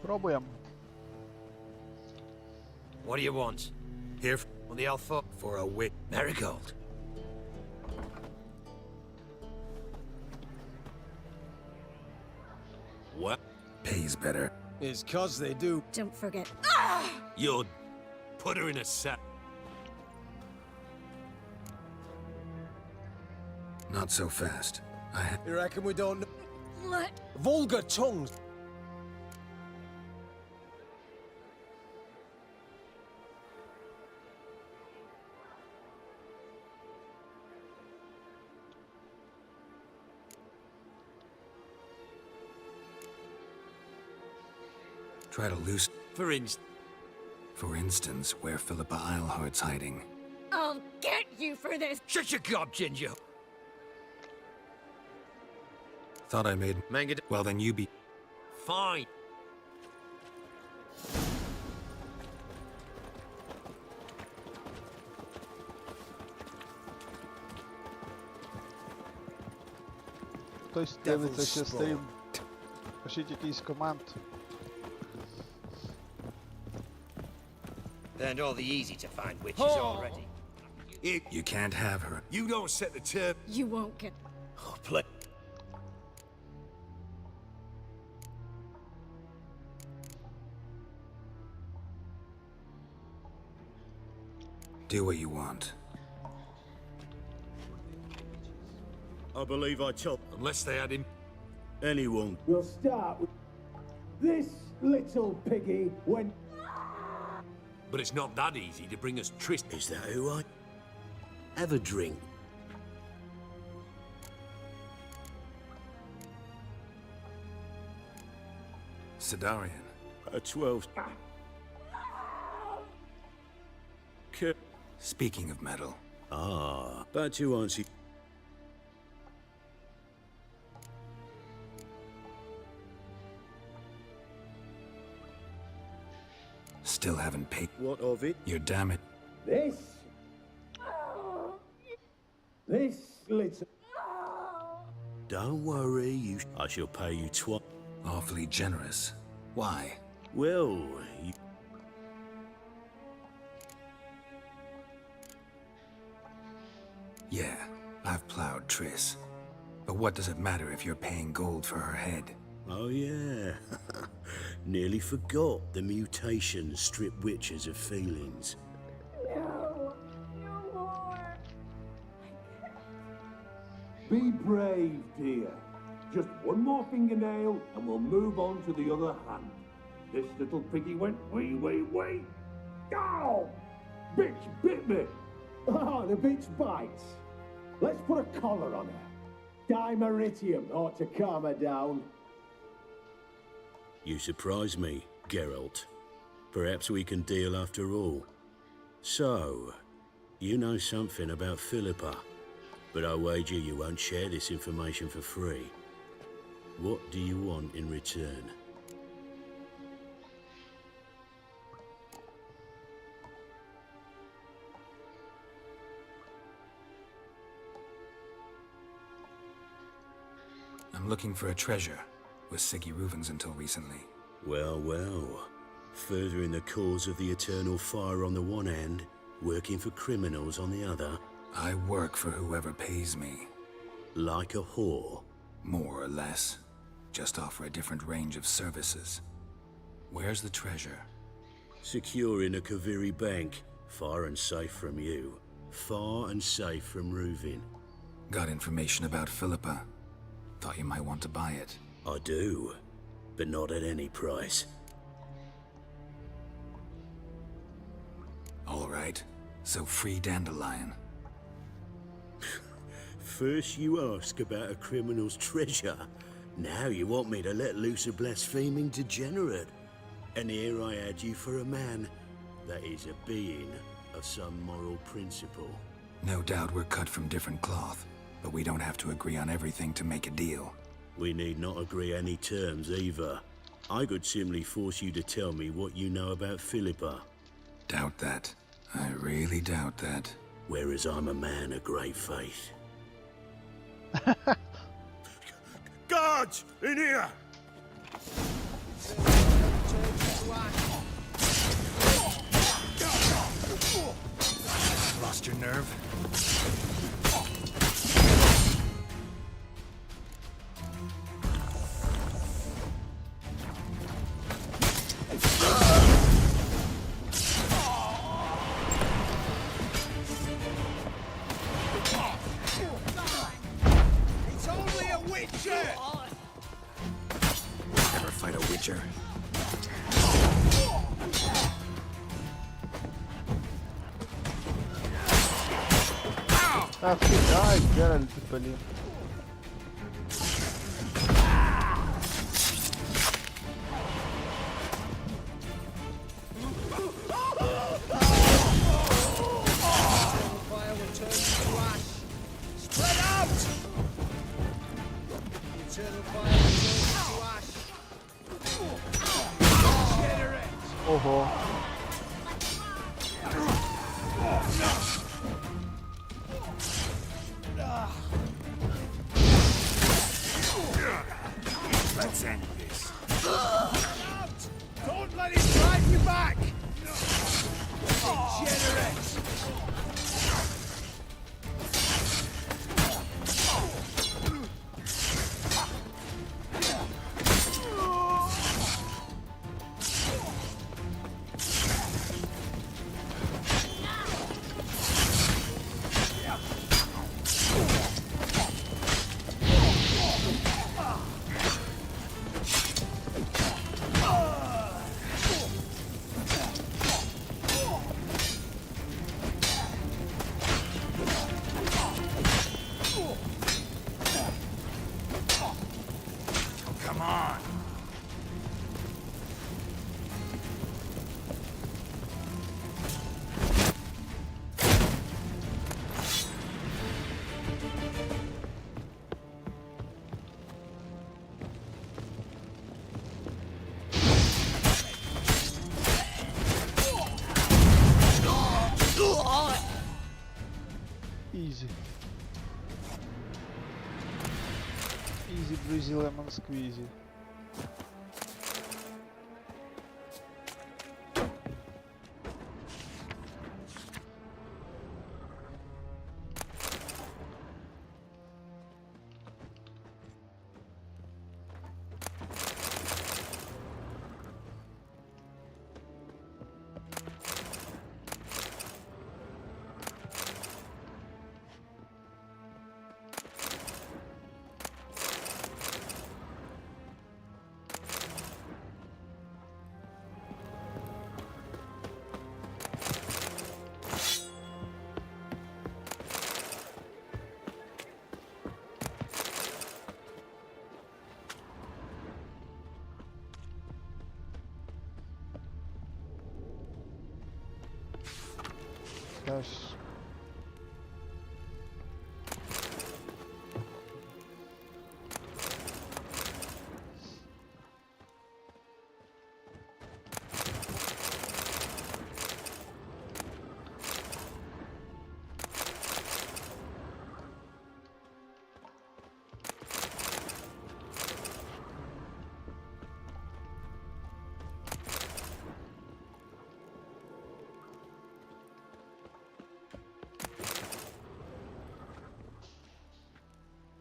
Пробуємо. What do you want? Here on the Alpha for a wit marigold. What? Pays better. It's 'cause they do. Don't forget. You'd put her in a sack. Not so fast. You reckon we don't know? What? Vulgar tongues. Try to loose... For instance, where Philippa Eilhart's hiding. I'll get you for this. Shut your gob, Ginger. Thought I made... Manged. Well, then you be... Fine. Хтось дивиться ще стрім. Пишіть якийсь комент. And all the easy to find witches already. You can't have her. You don't set the term. You won't get... Oh, play. Do what you want. I believe I told Unless they had him. anyone. We'll start with this little piggy went... But it's not that easy to bring us tryst. Is that who I have a drink? Sidarian. A 12. Speaking of metal. Ah, back to answer. Still haven't paid. What of it? You're damn it. This little... Don't worry, I shall pay you twice. Awfully generous. Why? Well, you... Yeah, I've plowed Triss. But what does it matter if you're paying gold for her head? Oh yeah. Nearly forgot the mutations strip witches of feelings. Be brave, dear. Just one more fingernail and we'll move on to the other hand. This little piggy went wee. Ow! Bitch bit me! Oh, the bitch bites. Let's put a collar on her. Dimeritium ought to calm her down. You surprise me, Geralt. Perhaps we can deal after all. So, you know something about Philippa, but I wager you won't share this information for free. What do you want in return? I'm looking for a treasure. Was Siggy Reuven's until recently. Well, well. Furthering the cause of the eternal fire on the one hand, working for criminals on the other. I work for whoever pays me. Like a whore? More or less. Just offer a different range of services. Where's the treasure? Secure in a Kaviri bank. Far and safe from you. Far and safe from Reuven. Got information about Philippa. Thought you might want to buy it. I do, but not at any price. All right, so free Dandelion. First you ask about a criminal's treasure. Now you want me to let loose a blaspheming degenerate. And here I had you for a man. That is a being of some moral principle. No doubt we're cut from different cloth, but we don't have to agree on everything to make a deal. We need not agree any terms either. I could simply force you to tell me what you know about Philippa. Doubt that. I really doubt that. Whereas I'm a man of great faith. Guards! In here! Lost your nerve? It's only a witcher! Never fight a witcher. Ах ты, ай, Геральт, блин. Ого. Let's end this. Don't let him drive you back! Degenerate! easy. Easy breezy lemon squeezy. Gosh.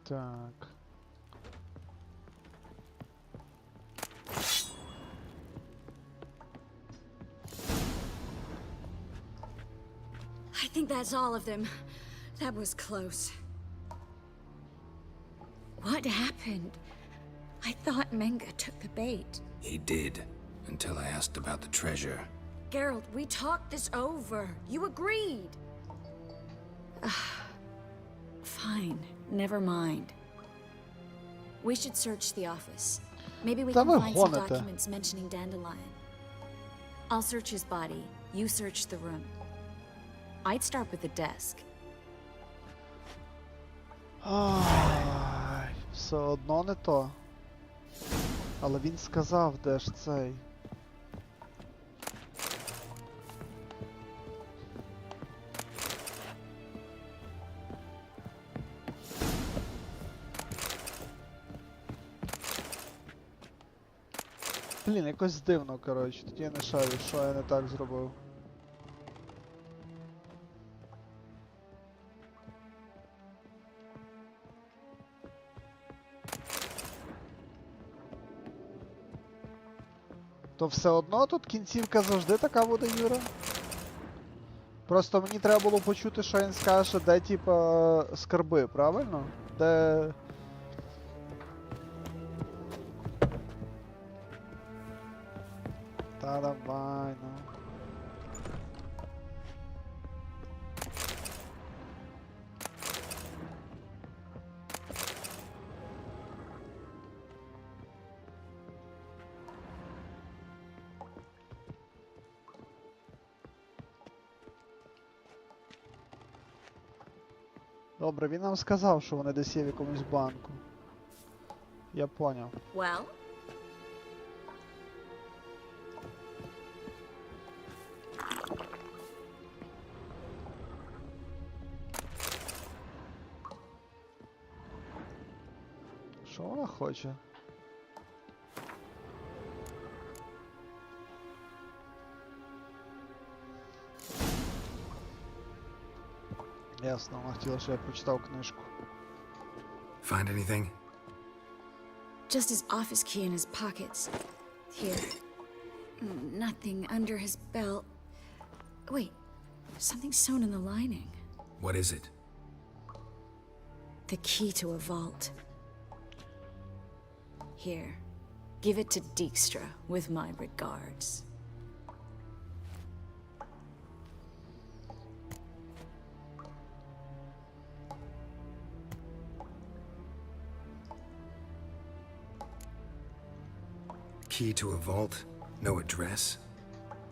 Так. I think that's all of them. That was close. What happened? I thought Menga took the bait. He did, until I asked about the treasure. Geralt, we talked this over. You agreed. Fine, never mind. We should search the office. Maybe we can find some documents mentioning Dandelion. I'll search his body. You search the room. I'd start with the desk. Все одно не то. Але він сказав, де ж цей. Блін, якось дивно, коротше, тоді я не шарю, що я не так зробив. То все одно тут кінцівка завжди така буде, Юра? Просто мені треба було почути, що він скаже, де, типа, скарби, правильно? Де... Та давай, ну. Добре, він нам сказав, що вони десь є в якомусь банку. Я поняв. Well? Що вона хоче? Ясно, вона хотіла, щоб я прочитав книжку. Find anything? Just his office key in his pockets. Here. Nothing under his belt. Wait, something sewn in the lining. What is it? The key to a vault. Here, give it to Dijkstra with my regards. Key to a vault? No address?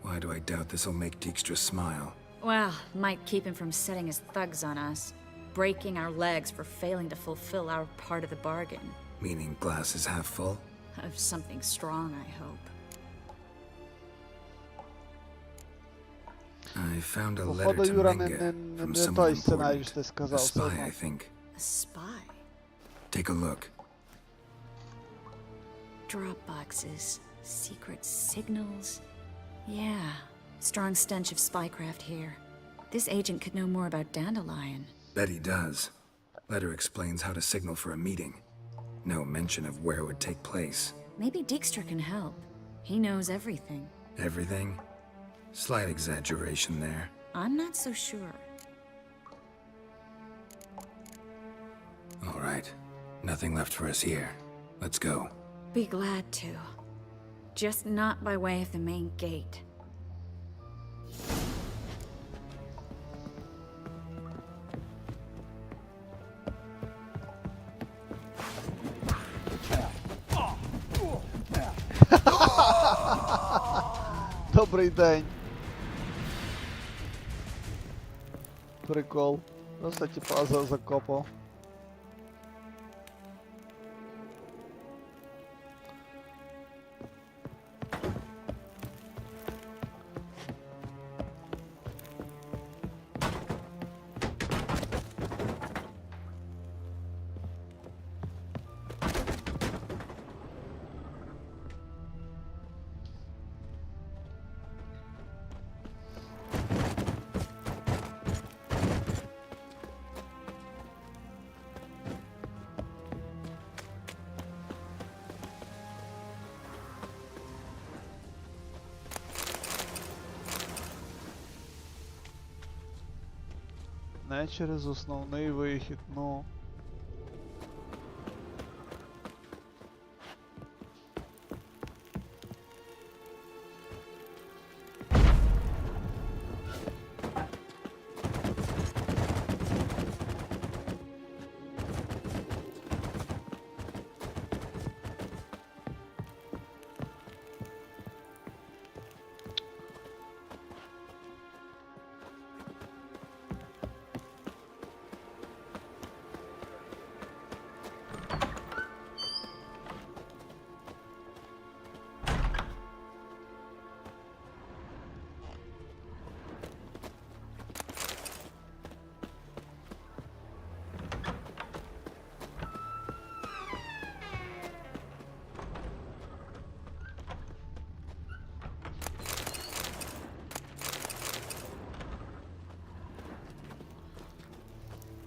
Why do I doubt this'll make Dijkstra smile? Well, might keep him from setting his thugs on us, breaking our legs for failing to fulfill our part of the bargain. Meaning glass is half full? Of something strong, I hope. I found a letter Походу, to Юра, Menga from не someone той сценарій, important. що ти A сказав. все spy, одно. I think. A spy? Take a look. Drop boxes, secret signals. Yeah, strong stench of spycraft here. This agent could know more about Dandelion. Bet he does. Letter explains how to signal for a meeting. No mention of where it would take place. Maybe Dijkstra can help. He knows everything. Everything? Slight exaggeration there. I'm not so sure. All right. Nothing left for us here. Let's go. Be glad to. Just not by way of the main gate. Добрий день. Прикол. Просто типа закопав. Не через основний вихід, ну.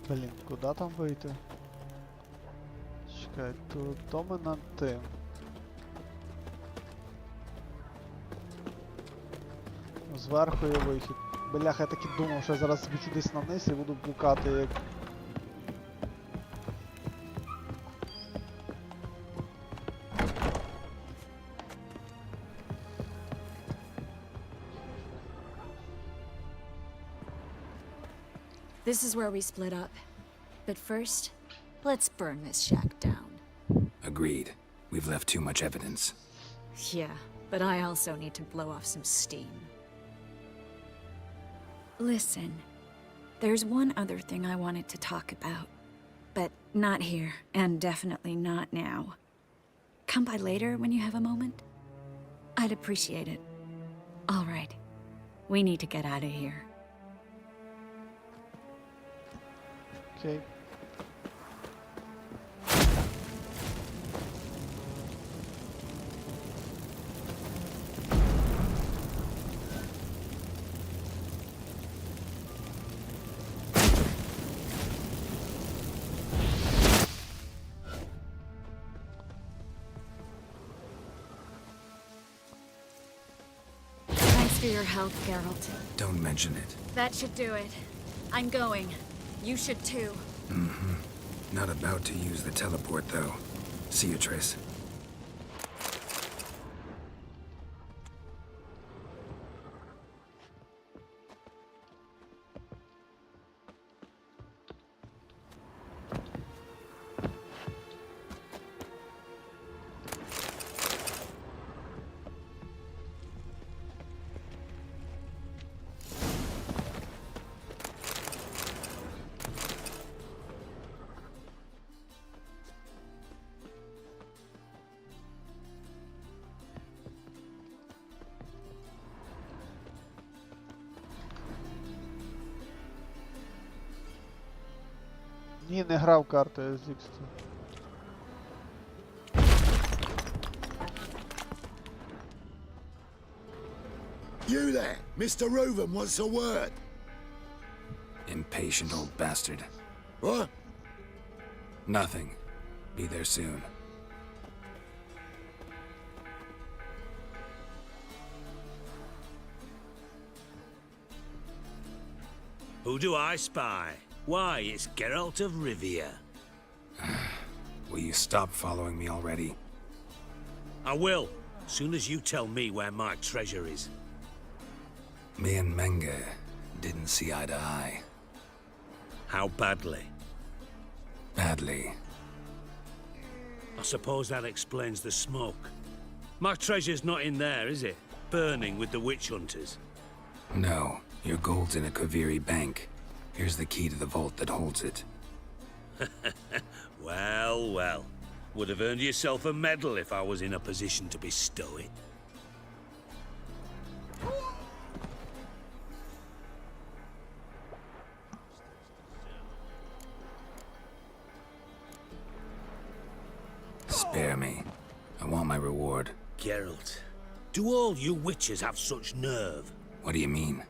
Блін, куди там вийти? Чекай, тут то ми над тим. Зверху є вихід. Бляха, я так і думав, що я зараз збічу десь на низ і буду блукати як... This is where we split up. But first, let's burn this shack down. Agreed. We've left too much evidence. Yeah, but I also need to blow off some steam. Listen, there's one other thing I wanted to talk about. But not here, and definitely not now. Come by later when you have a moment? I'd appreciate it. All right. We need to get out of here. Окей. Thanks for your help, Geralt. Don't mention it. That should do it. I'm going. You should too. Mm-hmm. Not about to use the teleport, though. See you, Triss. Ні, не грав карту, я з Дікстрою. You there, Mr. Reuven wants a word. Impatient old bastard. What? Nothing. Be there soon. Who do I spy? Why, it's Geralt of Rivia. Will you stop following me already? I will, soon as you tell me where my treasure is. Me and Menge didn't see eye to eye. How badly? Badly. I suppose that explains the smoke. My treasure's not in there, is it? Burning with the witch hunters. No, your gold's in a Kaviri bank. Here's the key to the vault that holds it. Well, well. Would have earned yourself a medal if I was in a position to bestow it. Spare me. I want my reward. Geralt, do all you witches have such nerve? What do you mean?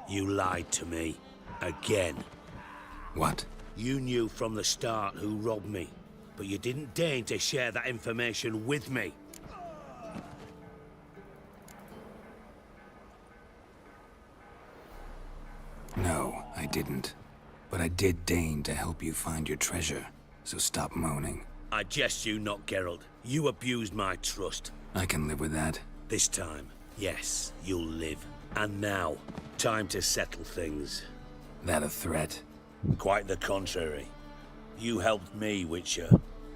You lied to me. Again. What? You knew from the start who robbed me, but you didn't deign to share that information with me. No, I didn't. But I did deign to help you find your treasure, so stop moaning. I jest you not, Geralt. You abused my trust. I can live with that. This time, yes, you'll live. And now, time to settle things. That a threat? Quite the contrary. You helped me, Witcher.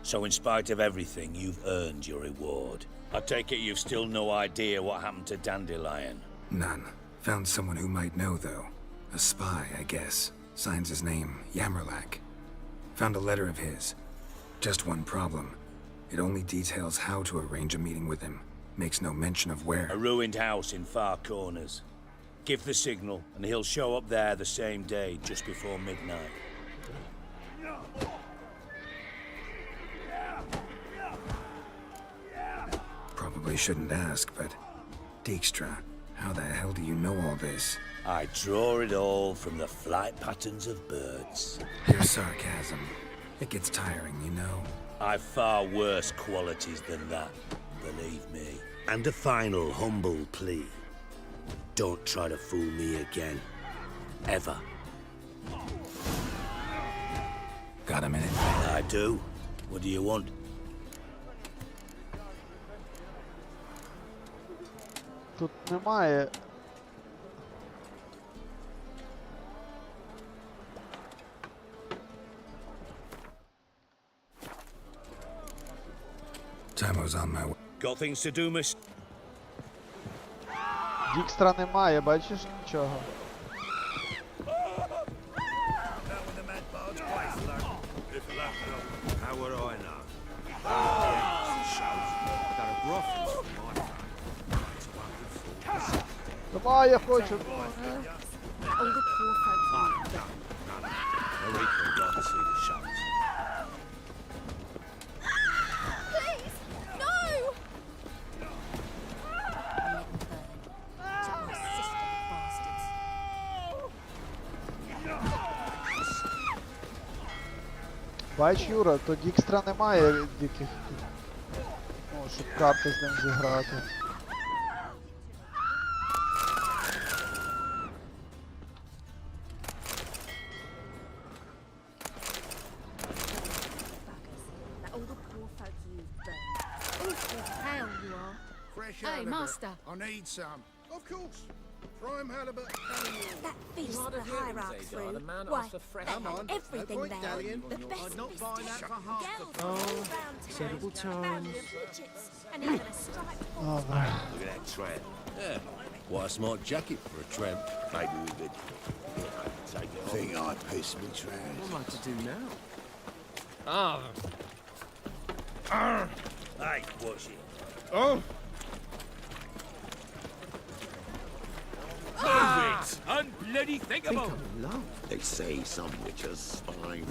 So in spite of everything, you've earned your reward. I take it you've still no idea what happened to Dandelion? None. Found someone who might know, though. A spy, I guess. Signs his name, Yammerlak. Found a letter of his. Just one problem. It only details how to arrange a meeting with him. Makes no mention of where. A ruined house in Far Corners. Give the signal, and he'll show up there the same day, just before midnight. Probably shouldn't ask, but... Dijkstra, how the hell do you know all this? I draw it all from the flight patterns of birds. Your sarcasm. It gets tiring, you know. I've far worse qualities than that, believe me. And a final humble plea. Don't try to fool me again. Ever. Got a minute? I do. What do you want? Тут немає. Tamo's on my way. Got things to do, miss? Дікстра немає, бачиш нічого. How would I know? Давай, я хочу. Бач, Юра, то Дікстра немає диких. Ну, щоб карти з ним зіграти. Hey, master. I need some. Of course. Prime halibut. That feast the hierarch threw. Why, they had everything there. The best biscuits, girls several times. and even a striped Добре. Look at that tramp. Yeah. What a smart jacket for a tramp. Maybe we could take it off. Think I piss me trash. What am I to do now? Hey, watch it. Oh! Move it! Unblade bloody think Think about? I'm in love. They say some witches spine.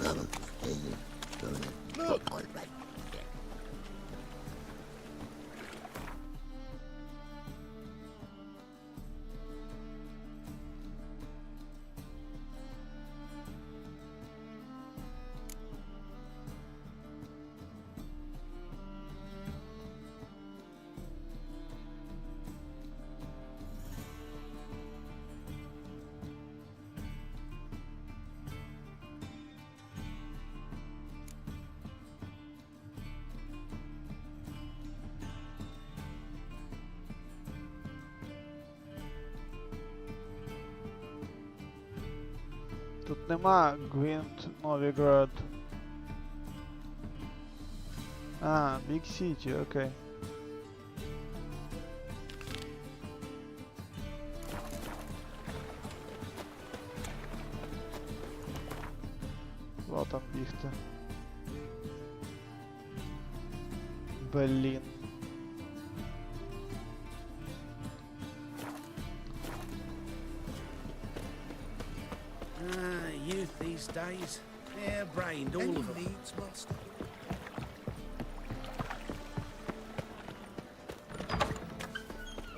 Тут нема Гвинт Новіград. А, Big City, окей. Куди там бігти? Блін. Youth these days. Hair-brained, all of them. Needs master.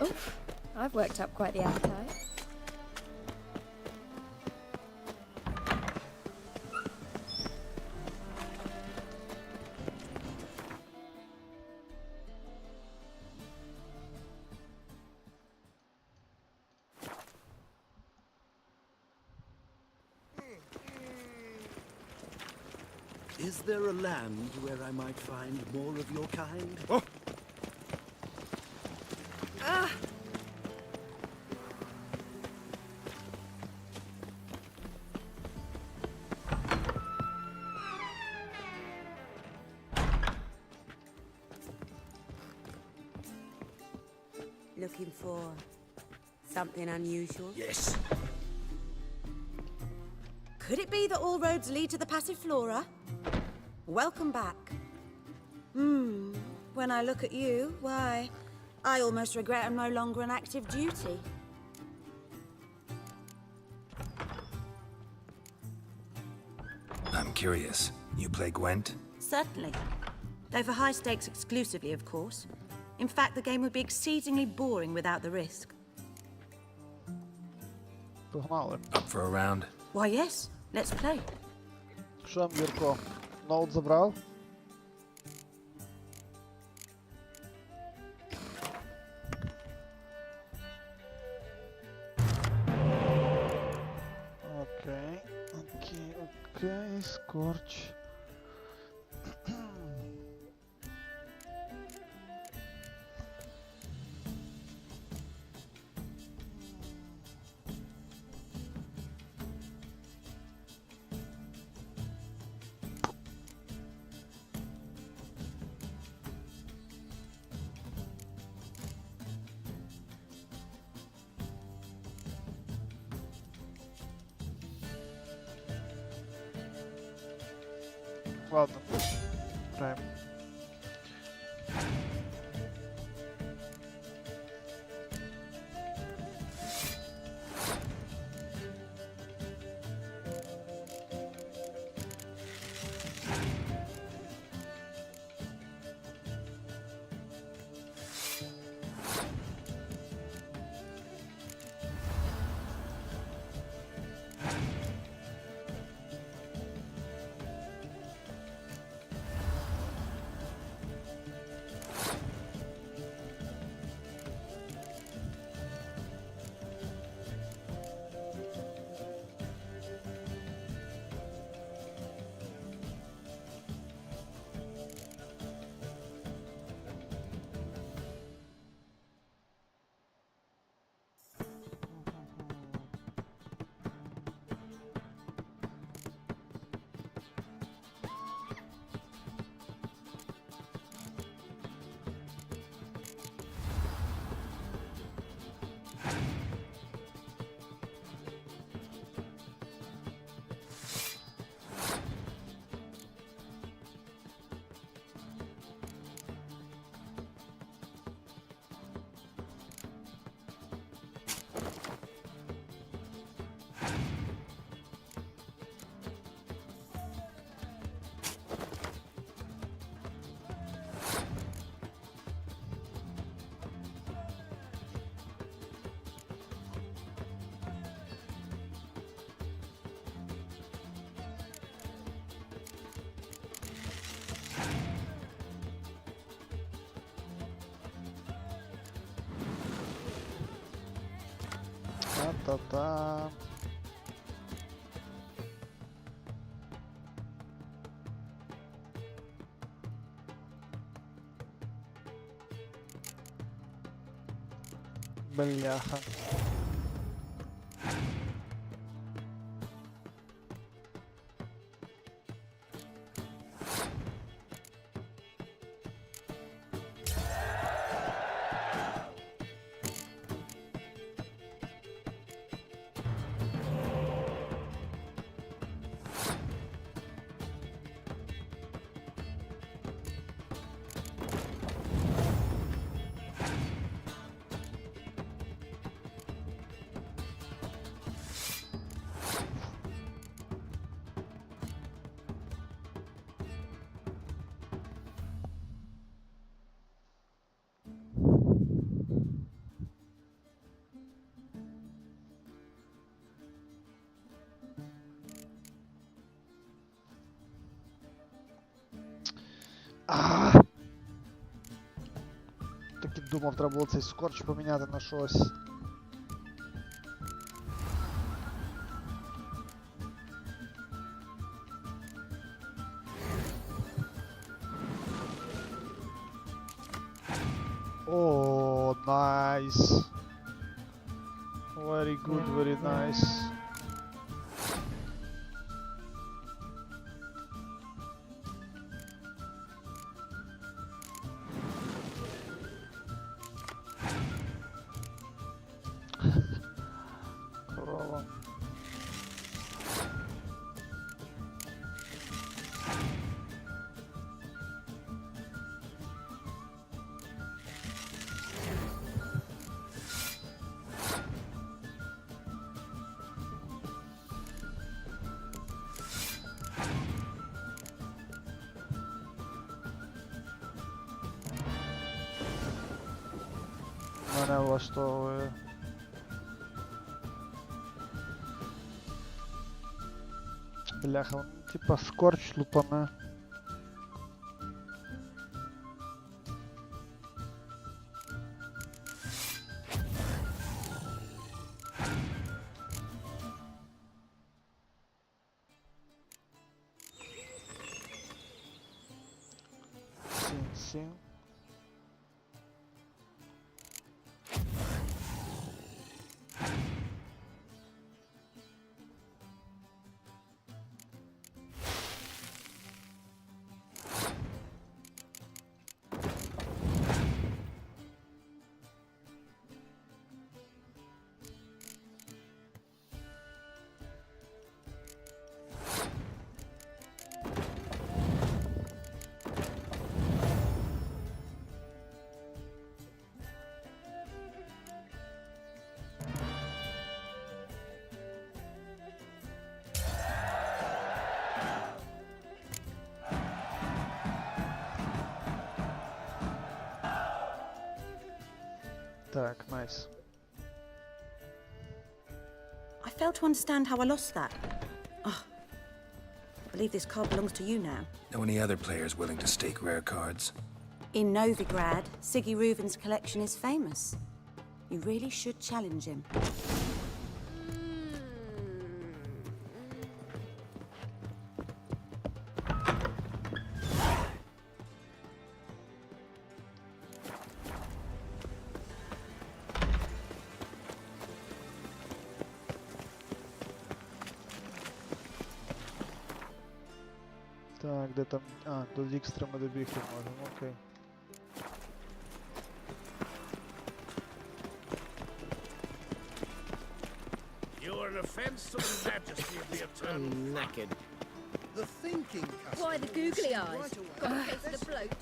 Oof, I've worked up quite the appetite. Is there a land where I might find more of your kind? Looking for something unusual? Yes. Could it be that all roads lead to the Passiflora? Welcome back. When I look at you, why, I almost regret I'm no longer on active duty. I'm curious. You play Gwent? Certainly. Though for high stakes exclusively, of course. In fact, the game would be exceedingly boring without the risk. Погнали. Up for a round? Why, yes. Let's play. Що там, Юрко? Ноут забрав? Окей, окей, окей, скорч. Ладно, граємо. Та-та-та-та-та. Бляха. Так і думав, треба було цей скорч поміняти на щось. О, nice. Very good, very nice. Корова. Мене влаштовує. Бляха, он типа скорч лупане. Син. Так, nice. I fail to understand how I lost that. Oh, I believe this card belongs to you now. Know any other players willing to stake rare cards? In Novigrad, Siggy Reuven's collection is famous. You really should challenge him. Так, де там... А, до Дікстра ми добігти можемо, окей. You are an offense to the majesty of the eternal. I'm knackered. The thinking customer. Why the googly eyes? Right away. Got a case of the bloat.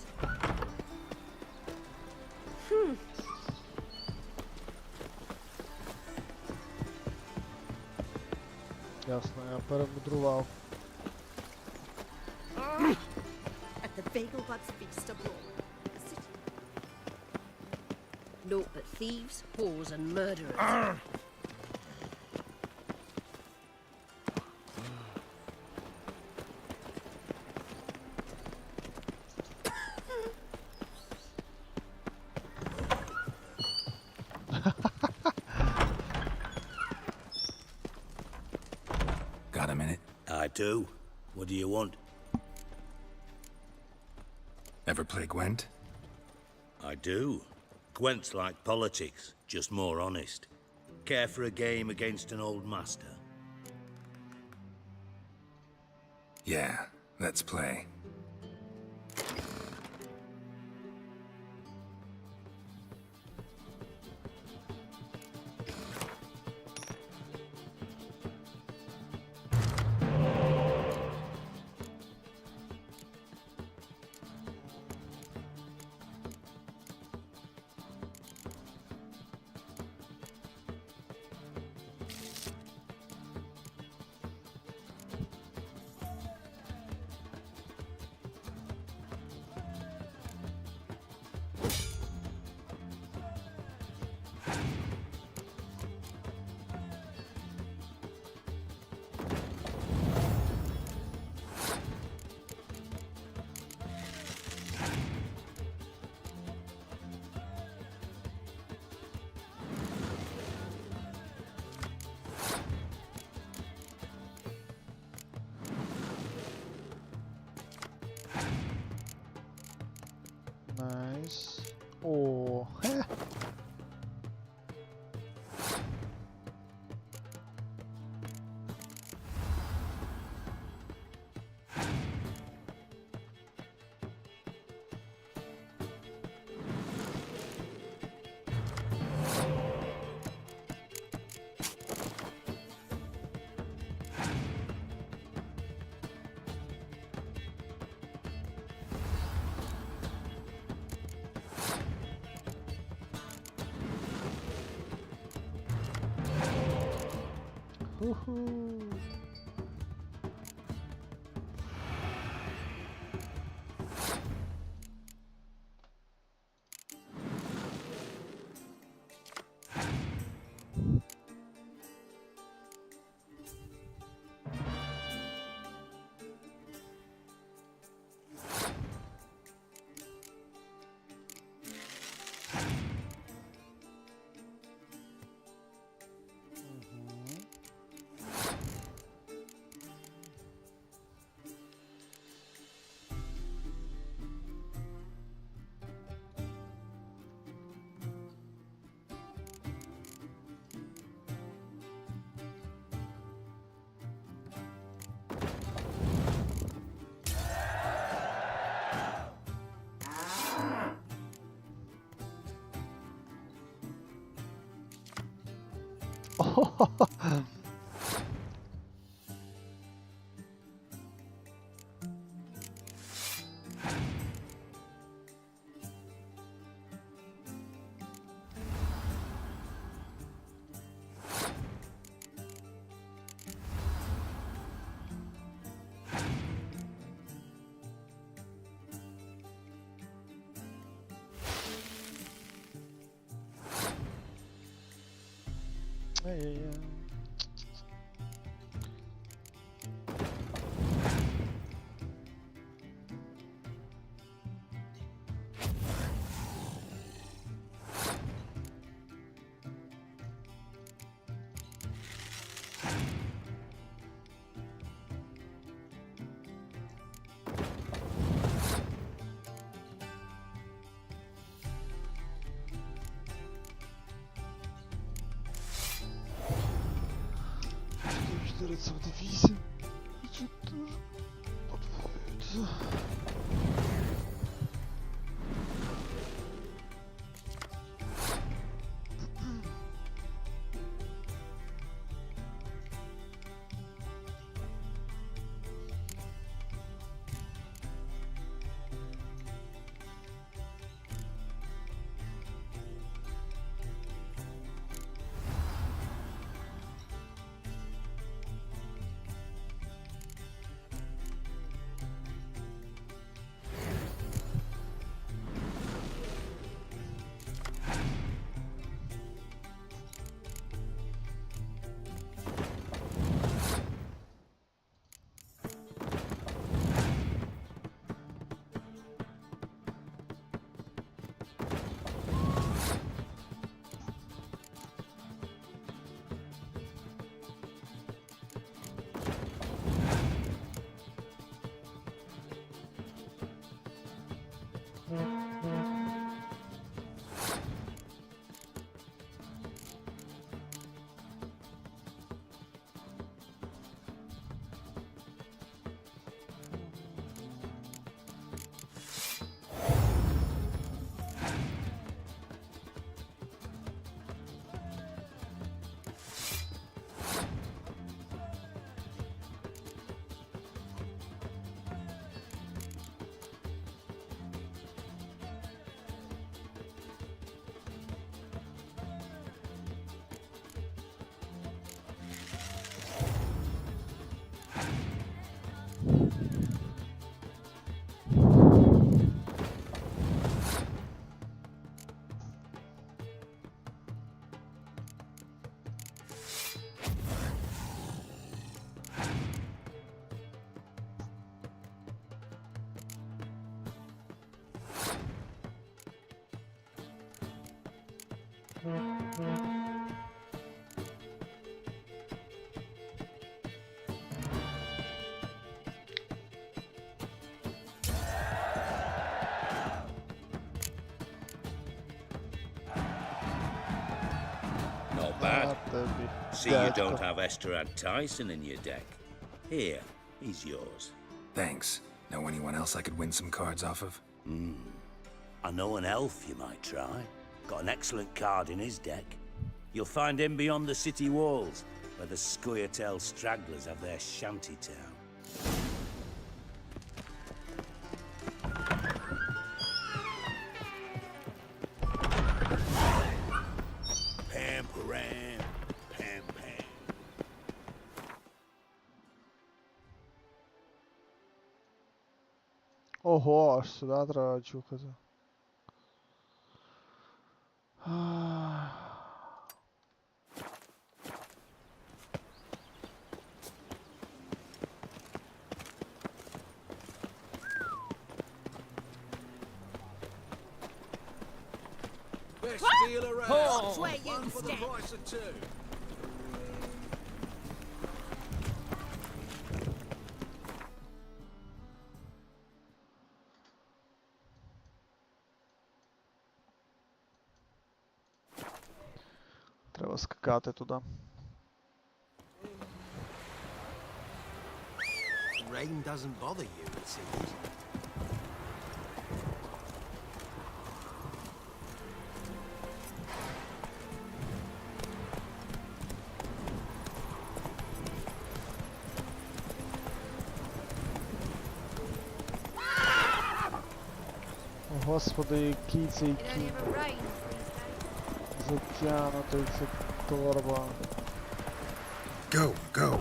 Ясно, я перемудрував. At the Bagelbud's feast abroad. Naught but thieves, whores, and murderers. do. What do you want? Ever play Gwent? I do. Gwent's like politics, just more honest. Care for a game against an old master? Yeah, let's play. Nice. О, хе. Уху. Ай-яй-яй. Це буде 8. Це дуже подвоюється. bad. тобі, See you don't дядько. have Esterad Tyson in your deck. Here, he's yours. Thanks. Know anyone else I could win some cards off of? I know an elf you might try. Got an excellent card in his deck. You'll find him beyond the city walls, where the Scoia'tael stragglers have their shanty town. Pam, param, pam, pam. Ого, аж сюди треба чухати. Best deal around. Watch where you One for the step. price of two. Треба скакати туди. The rain doesn't bother you, it seems. О, Господи, який цей It only кінь ever rains these days. затягнутий, це торба. Go, go.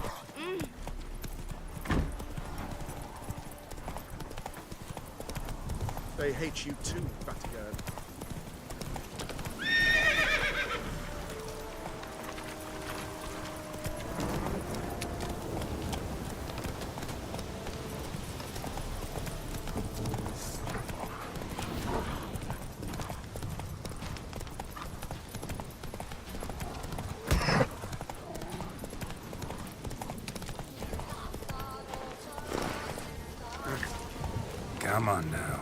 They hate you too, Vatican. Come on now.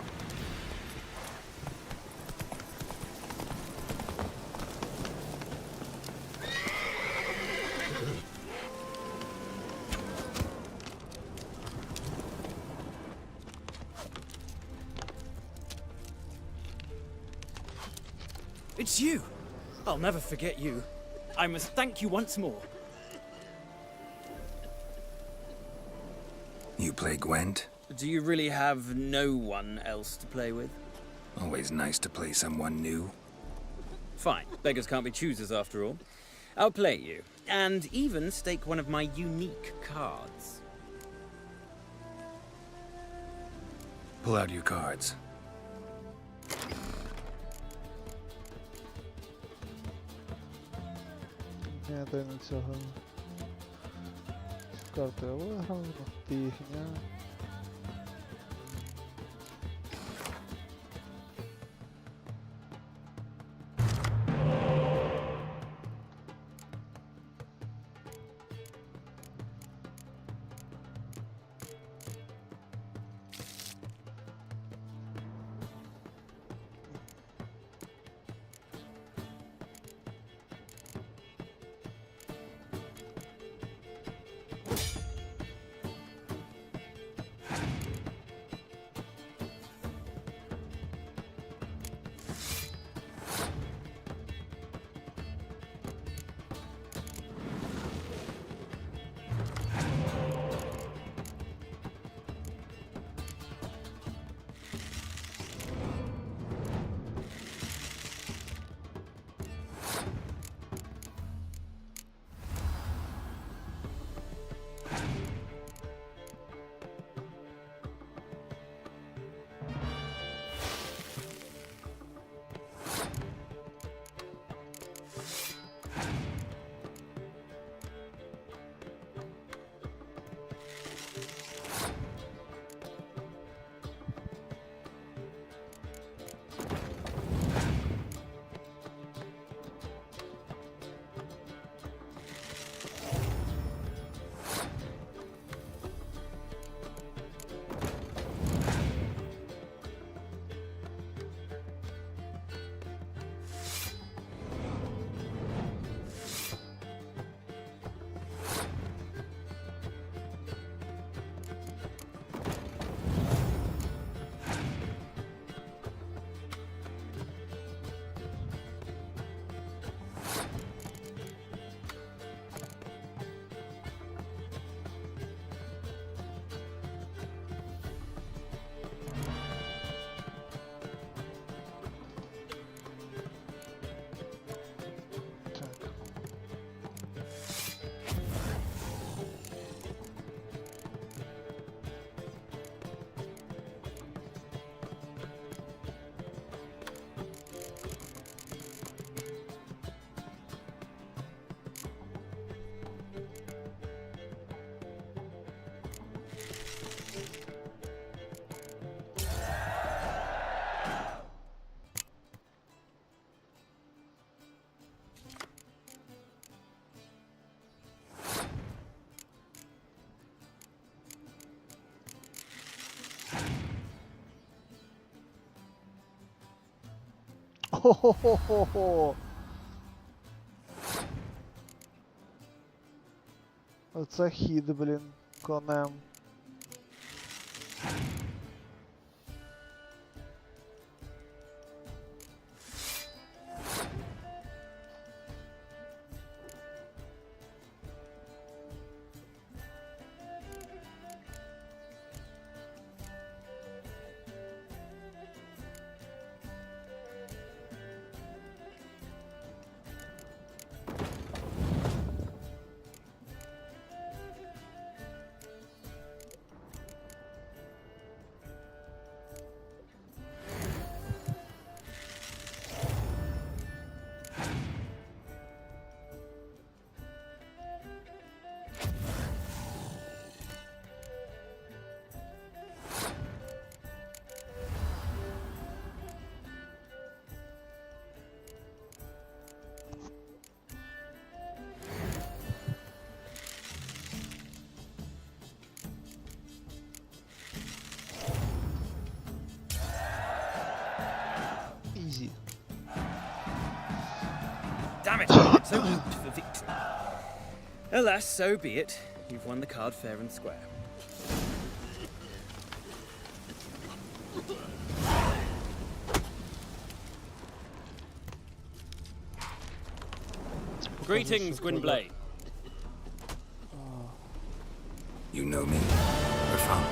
It's you! I'll never forget you. I must thank you once more. You play Gwent? Do you really have no one else to play with? Always nice to play someone new. Fine. Beggars can't be choosers after all. I'll play you, and even stake one of my unique cards. Pull out your cards. Ні, дай на цього. Цю карту я виграв, фігня. Хо-хо-хо-хо-хо! Оце хід, блін, конем. Easy. Damn it! I'm so hoped for victory. Alas, so be it. You've won the card fair and square. Greetings, Gwynblade. You know me? Where from?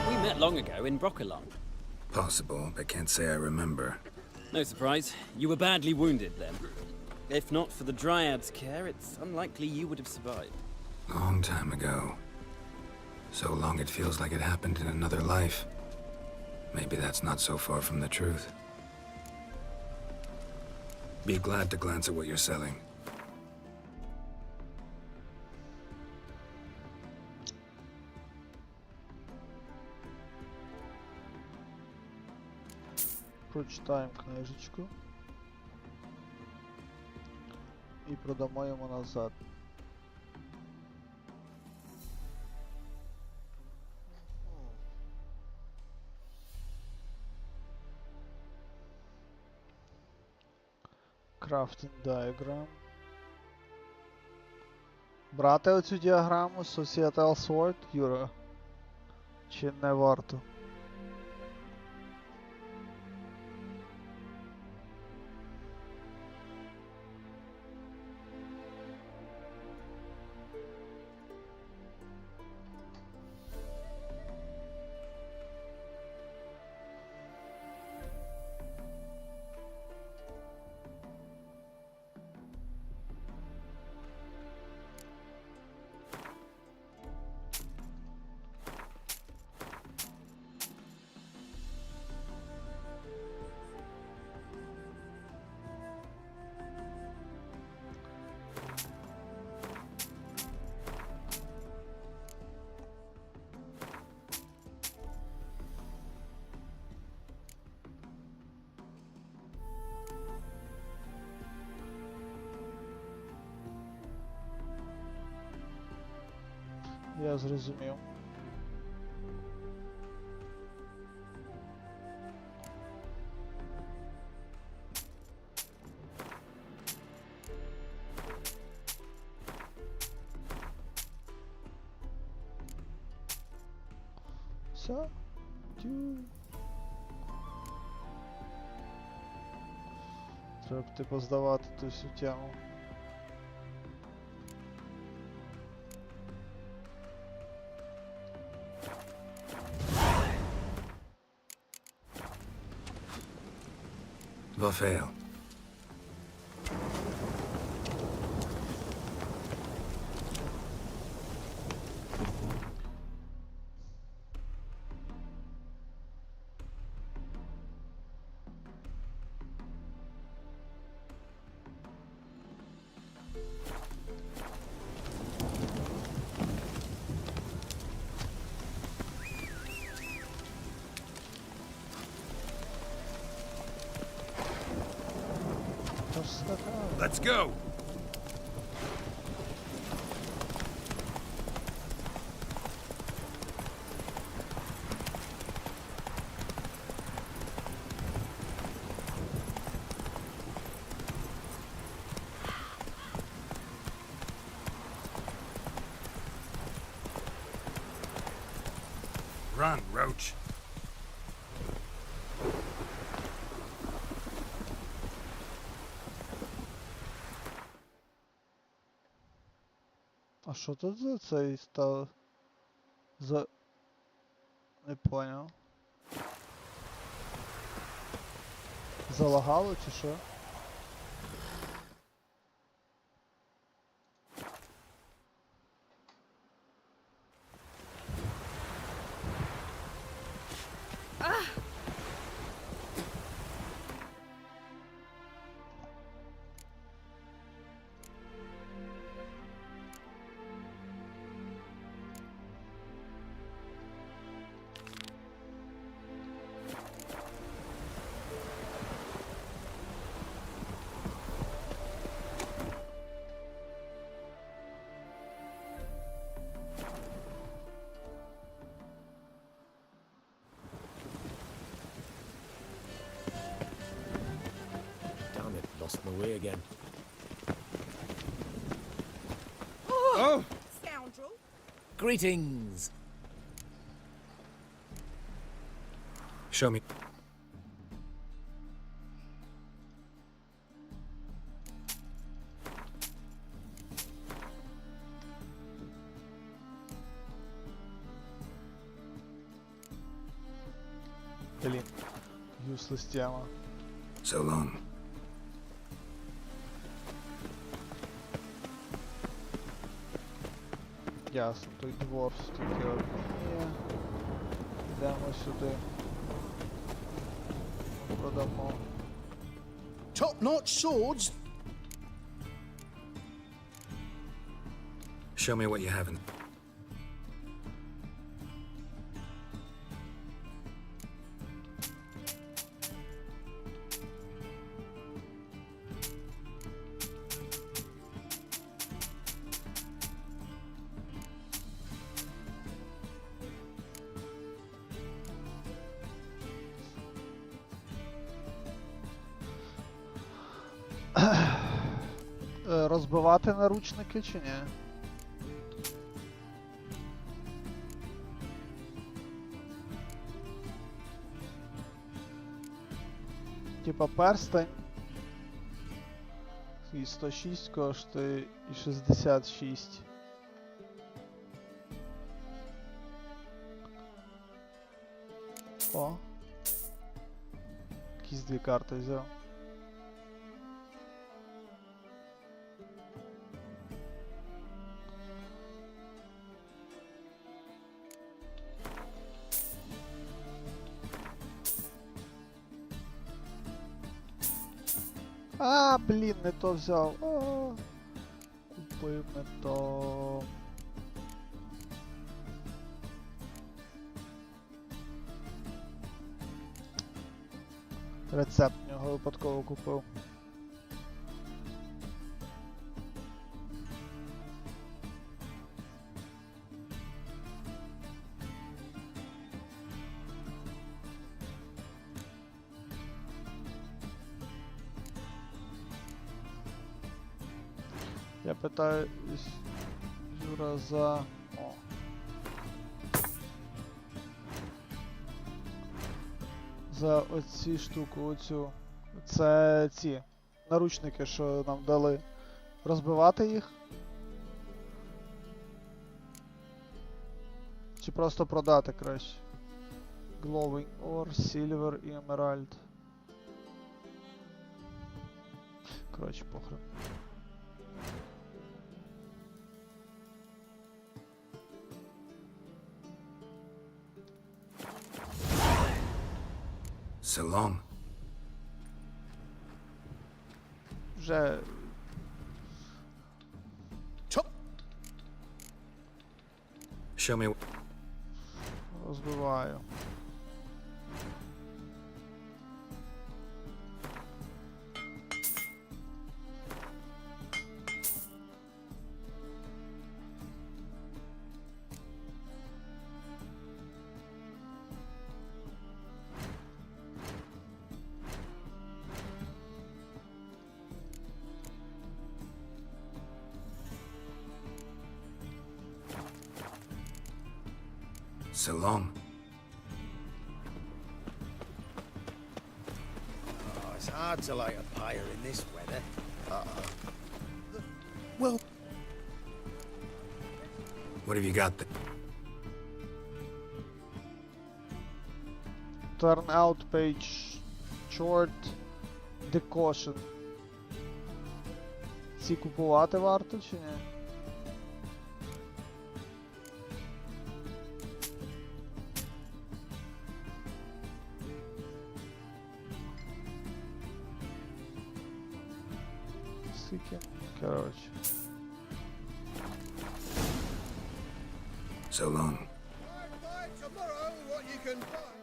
We met long ago in Broccolong. Possible, but can't say I remember. No surprise. You were badly wounded then. If not for the Dryad's care, it's unlikely you would have survived. Long time ago. So long it feels like it happened in another life. Maybe that's not so far from the truth. Be glad to glance at what you're selling. Прочитаємо книжечку. І продамо йому назад. Crafting diagram. Брати оцю діаграму Societal Sword, Юра? Чи не варто? Я зрозумів. Все. Треба б типу здавати ту всю тему. Vafail. Let's go! Run, Roach. А що тут за цей став? За... Не поняв. Залагало чи що? Lost my way again. Oh! Scoundrel! Greetings. Show me. Блін. Useless тема. So long. Ясно, той дворф тільки одніє. Йдемо сюди. Продамо. Top-notch swords. Show me what you haven't. Розбивати наручники чи ні? Типа перстень. І 106 коштує, і 66. О. Якісь дві карти взяв. А, блін, не то взяв. Купив не то. Рецепт в нього випадково купив. Я питаю Юра за... О. За оці штуку, оцю. Це ці наручники, що нам дали. Розбивати їх? Чи просто продати краще? Glowing Ore, Silver і Emerald. Коротше, похрен. So long. Вже... Show me. Розбиваю. So long. hard to light a pyre in this weather. Well, what have you got there? Turn out page short decaution. Ці купувати варто чи ні? Скільки? Короче. So long. Tomorrow, what you can find.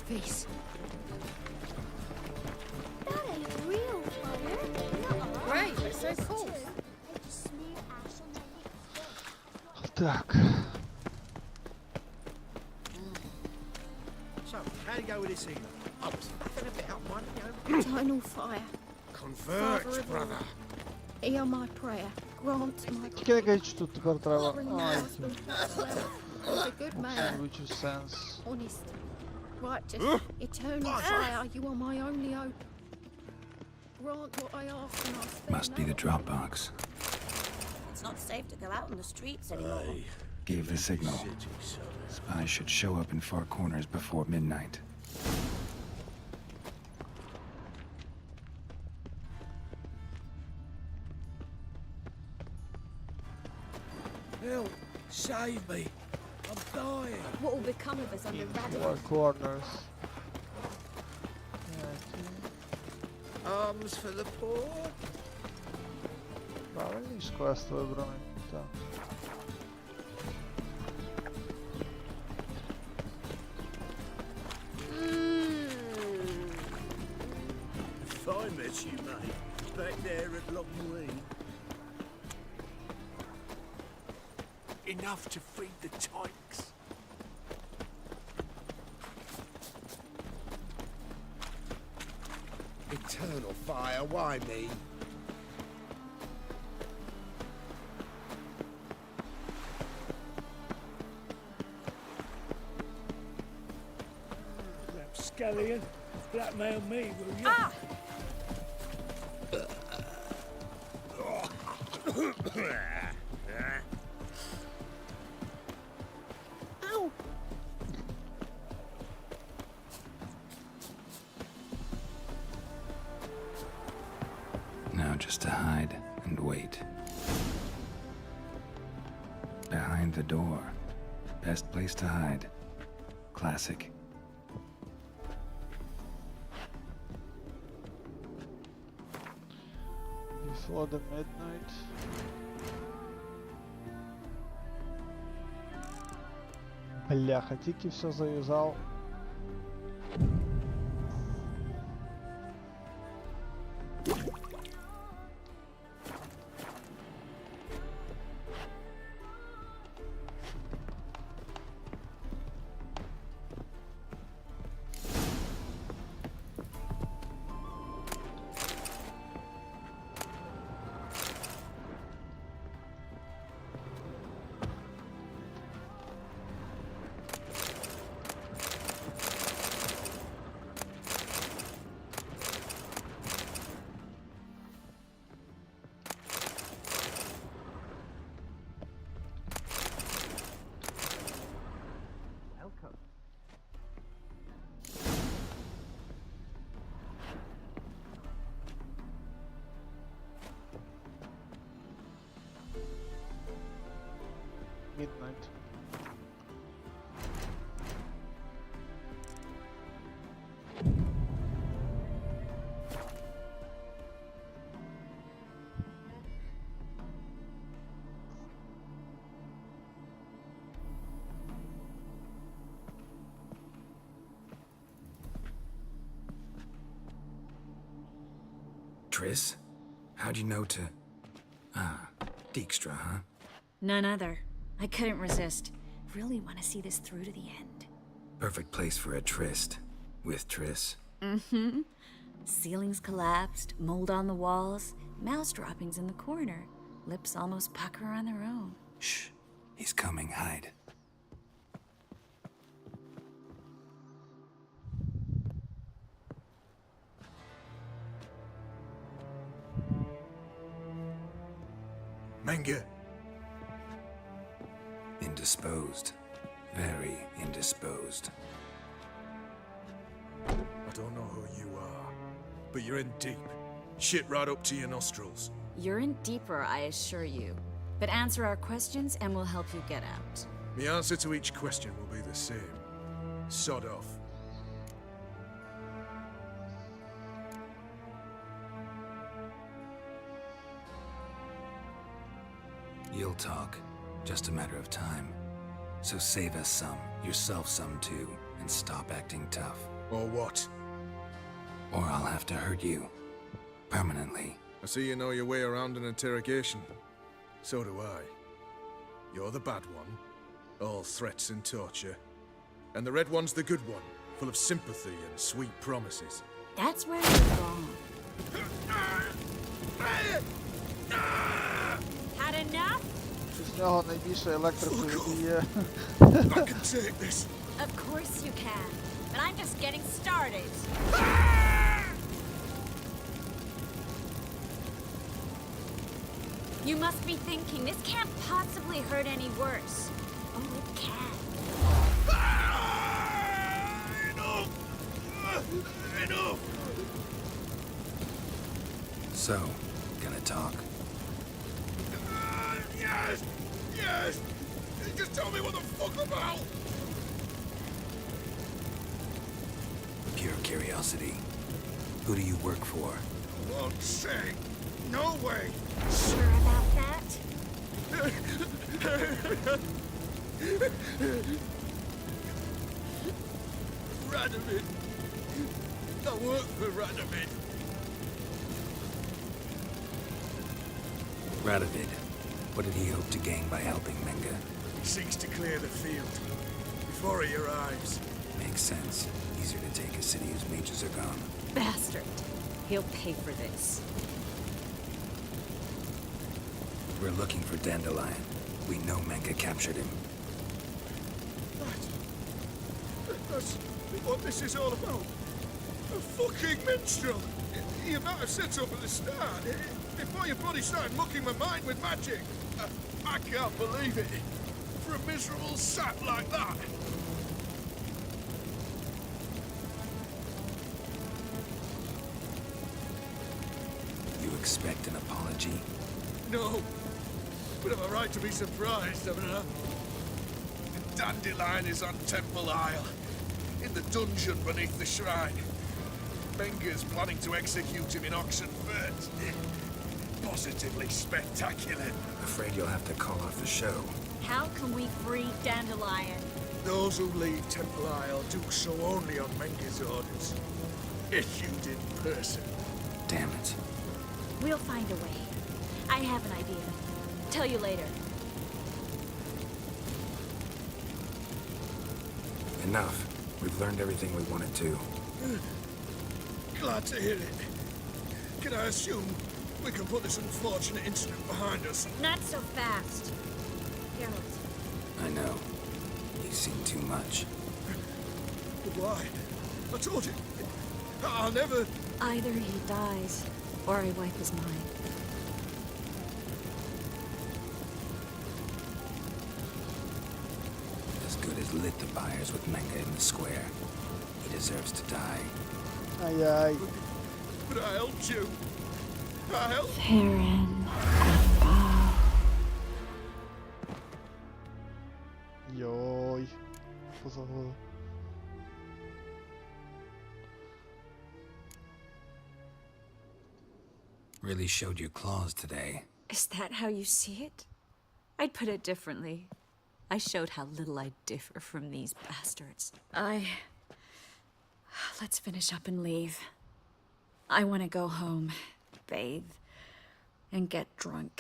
Face. That ain't real fire. Great, that's so cool. Так. So, how do you go with this evening? I was having a bit up one, you know. Eternal fire. Convert, Father of brother. all, hear my prayer. Grant my Тільки не кажіть, що тут тепер треба. Ай, He's a good man. sandwich of sense. Honest. Righteous. Eternal fire. You are my only hope. Grant what I ask and I spare Must be the drop box. It's not safe to go out on the streets anymore. Gave the signal. Spies should show up in far corners before midnight. Help! Save me! I'm dying! What will become of us under Four radical? corners. Arms for the poor. Правильніше квест вибраний. Так. If I met you, mate, back there at Lockney. Enough to feed the tykes. Eternal fire, why me? Rapscallion, blackmail me, will you? Ah! Ow! Now just to hide and wait. Behind the door. Best place to hide. Classic. Before the midnight. Бляха, тільки все заюзав. Midnight. Triss? How'd you know to... Ah, Dijkstra, huh? None other. I couldn't resist. Really want to see this through to the end. Perfect place for a tryst. With Triss. Mm-hmm. Ceilings collapsed, mold on the walls, mouse droppings in the corner. Lips almost pucker on their own. Shh. He's coming. Hide. Menge. Indisposed. Very indisposed. I don't know who you are, but you're in deep. Shit right up to your nostrils. You're in deeper, I assure you. But answer our questions and we'll help you get out. The answer to each question will be the same. Sod off. You'll talk. Just a matter of time. So save us some, yourself some too, and stop acting tough. Or what? Or I'll have to hurt you. Permanently. I see you know your way around an interrogation. So do I. You're the bad one, all threats and torture. And the red one's the good one, full of sympathy and sweet promises. That's where you're wrong. Had enough? З нього найбільше електрику є. I can take this. Of course you can. But I'm just getting started. You must be thinking, this can't possibly hurt any worse. Oh, it can. Enough! Enough! So, gonna talk? Yes! Yes! Just tell me what the fuck about! Pure curiosity. Who do you work for? Won't say. No way! Sure about that? Radovid. I work for Radovid. Radovid. What did he hope to gain by helping Menge? He seeks to clear the field before he arrives. Makes sense. Easier to take a city whose mages are gone. Bastard. He'll pay for this. We're looking for Dandelion. We know Menge captured him. That's what this is all about. A fucking minstrel. You might have said so from the start. Before you bloody started mucking my mind with magic. I can't believe it. For a miserable sap like that. You expect an apology? No. But I've a right to be surprised, haven't I? Dandelion is on Temple Isle. In the dungeon beneath the shrine. Menge's planning to execute him in oxen first. Positively spectacular. Afraid you'll have to call off the show. How can we free Dandelion? Those who leave Temple Isle do so only on Menge's orders. Issued in person. Damn it. We'll find a way. I have an idea. Tell you later. Enough. We've learned everything we wanted to. Glad to hear it. Can I assume we can put this unfortunate incident behind us? Not so fast. Geralt. I know. You've seen too much. But why? I told you. I'll never... Either he dies, or I wipe his mind. As good as lit the fires with Menge in the square. He deserves to die. Aye, aye. But I helped you. I helped... Farron. Йой. Що за года? Really showed your claws today. Is that how you see it? I'd put it differently. I showed how little I differ from these bastards. Let's finish up and leave. I want to go home. bathe, and get drunk.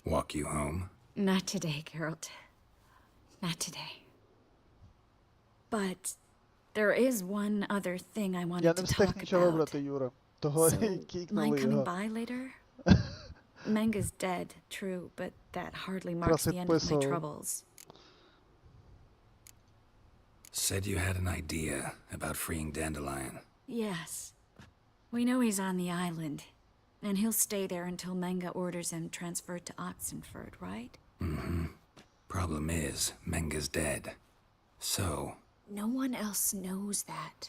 Walk you home? Not today, Geralt. Not today. But there is one other thing I Я wanted не to встиг talk нічого about. вибрати, Юра. Того So, і кікнули mind coming його. by later? Menga's dead, true, but that hardly marks Якраз the end of my відписував. troubles. Said you had an idea about freeing Dandelion. Yes. We know he's on the island, and he'll stay there until Menga orders him transferred to Oxenford, right? Mm-hmm. Problem is, Menga's dead. So, No one else knows that.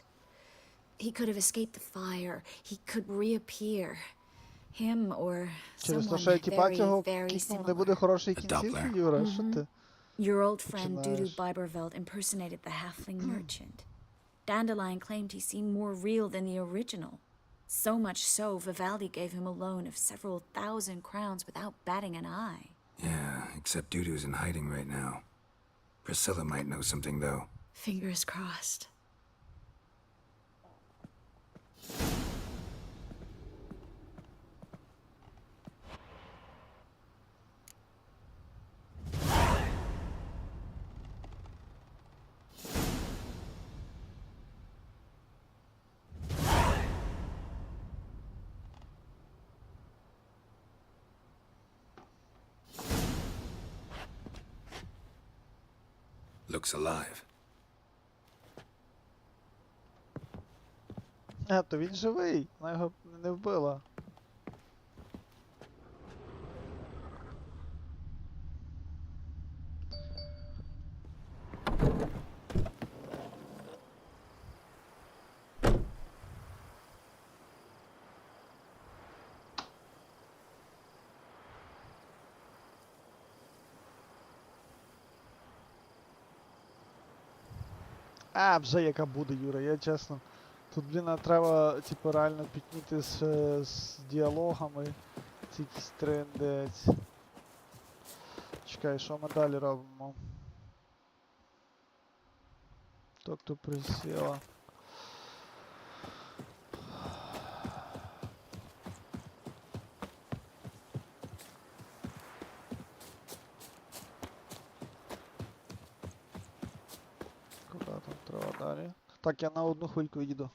He could have escaped the fire. He could reappear. Him or Через те, someone що я тіпа very, цього very кікнув, не similar. буде хорошої кінцівки, Юра, що ти? Your old friend Dudu Починаєш. Biberveld impersonated the halfling merchant. Dandelion claimed he seemed more real than the original. So much so, Vivaldi gave him a loan of several thousand crowns without batting an eye. yeah, except Dudu's in hiding right now. Priscilla might know something, though. Fingers crossed. Looks alive. То він живий, вона його не вбила. Вже яка буде, Юра, я чесно. Тут, блін, треба, типу, реально підняти з діалогами. Ці якісь трендець. Чекай, що ми далі робимо? Тобто присіла. Куди там треба далі? Так, я на одну хвильку їду.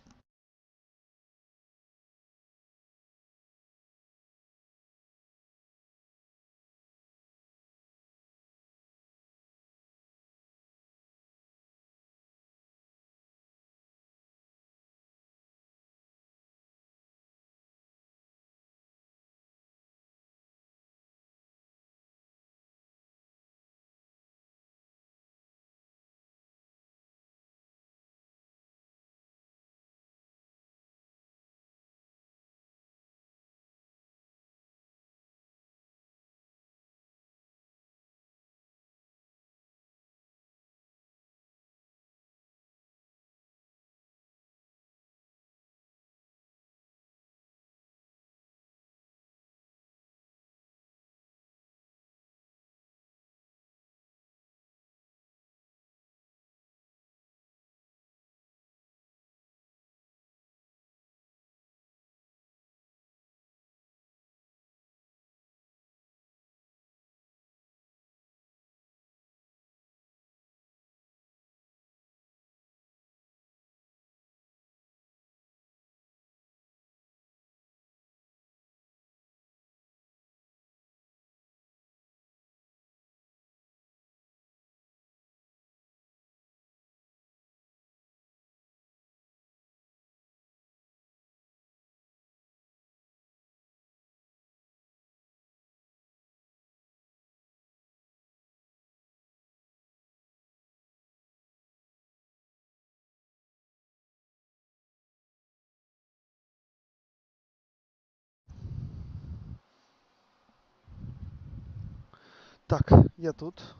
Так, я тут.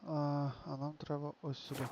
А нам треба ось сюди.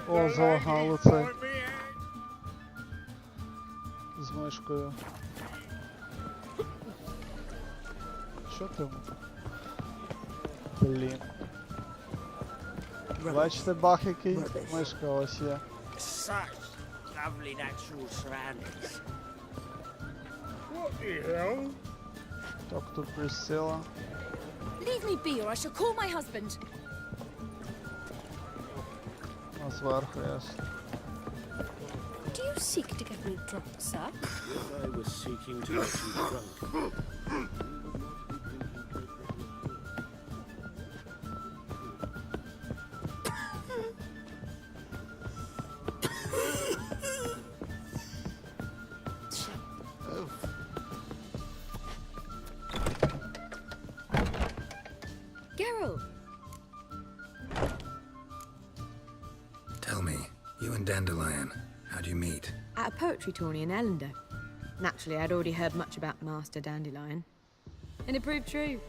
О, залагало цей. З мишкою. Що там? Блін. Бачите баг який? Мишка ось є. Such lovely natural surroundings. What the hell? Talk to Priscilla. Leave me be, or I shall call my husband. А зверху ясно. Do you seek to get me drunk, sir? If I was seeking to get you drunk. Geralt! Tell me, you and Dandelion, how'd you meet? At a poetry tourney in Ellender. Naturally, I'd already heard much about Master Dandelion. And it proved true.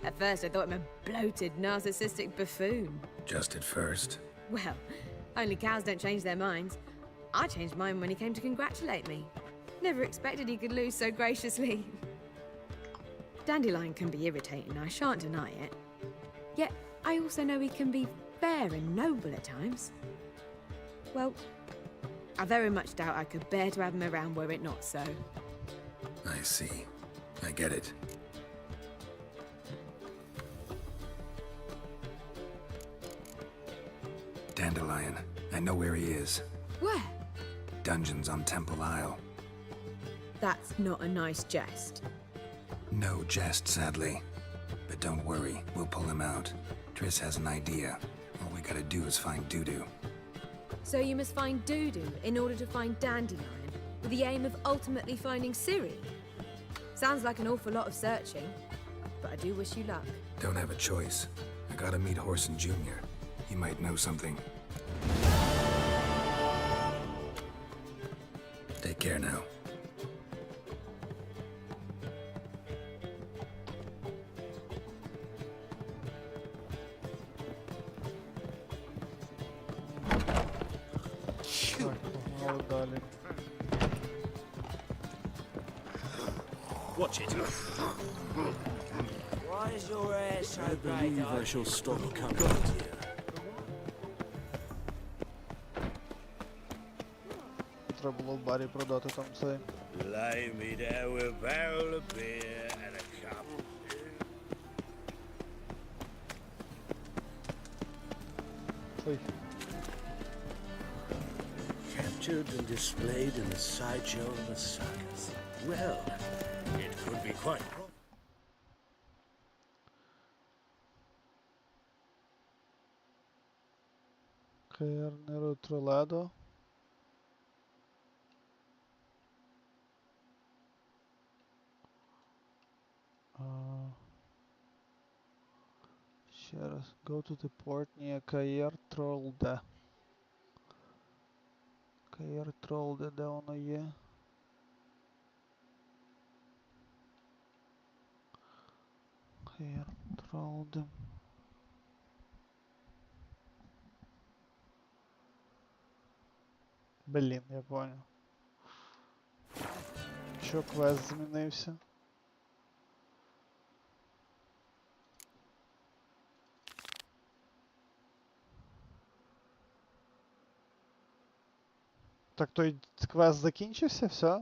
At first, I thought him a bloated, narcissistic buffoon. Just at first. Well, only cows don't change their minds. I changed mine when he came to congratulate me. Never expected he could lose so graciously. Dandelion can be irritating, I shan't deny it. Yet, I also know he can be fair and noble at times. Well, I very much doubt I could bear to have him around were it not so. I see. I get it. Dandelion. I know where he is. Where? Dungeons on Temple Isle. That's not a nice jest. No jest, sadly. But don't worry, we'll pull him out. Triss has an idea. All we gotta do is find Dudu. So you must find Dudu in order to find Dandelion, with the aim of ultimately finding Ciri? Sounds like an awful lot of searching, but I do wish you luck. Don't have a choice. I gotta meet Horson Jr. He might know something. Take care now. Так, погнали далі. Watch it. Why is your hair so I believe I shall stop coming here. Треба було в барі продати там цей. Lay me down with a barrel of beer and a cup. Ой. Captured and displayed in the sideshow of a circus. Well, it could be quite. Кернеру Троледо. Ще раз. Go to the port near Каєр Тролде. Каєр Тролде, де воно є? Каєр Тролде. Блін, я понял. Що квест змінився? Так той квест закінчився, все?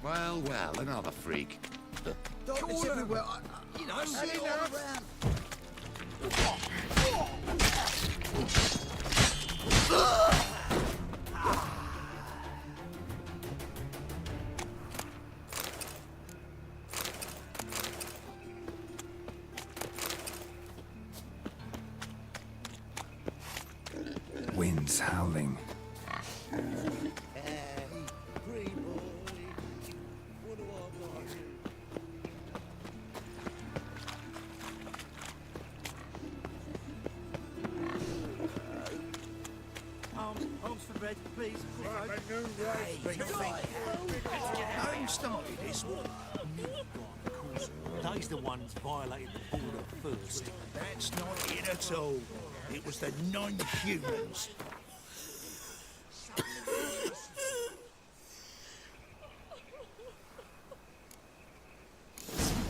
Well, well, another freak. Darkness everywhere. You know, I see it all around. Winds howling. Homes for bread, please. Who started this war? They's the ones violating the border first. That's not it at all. It was the non-humans.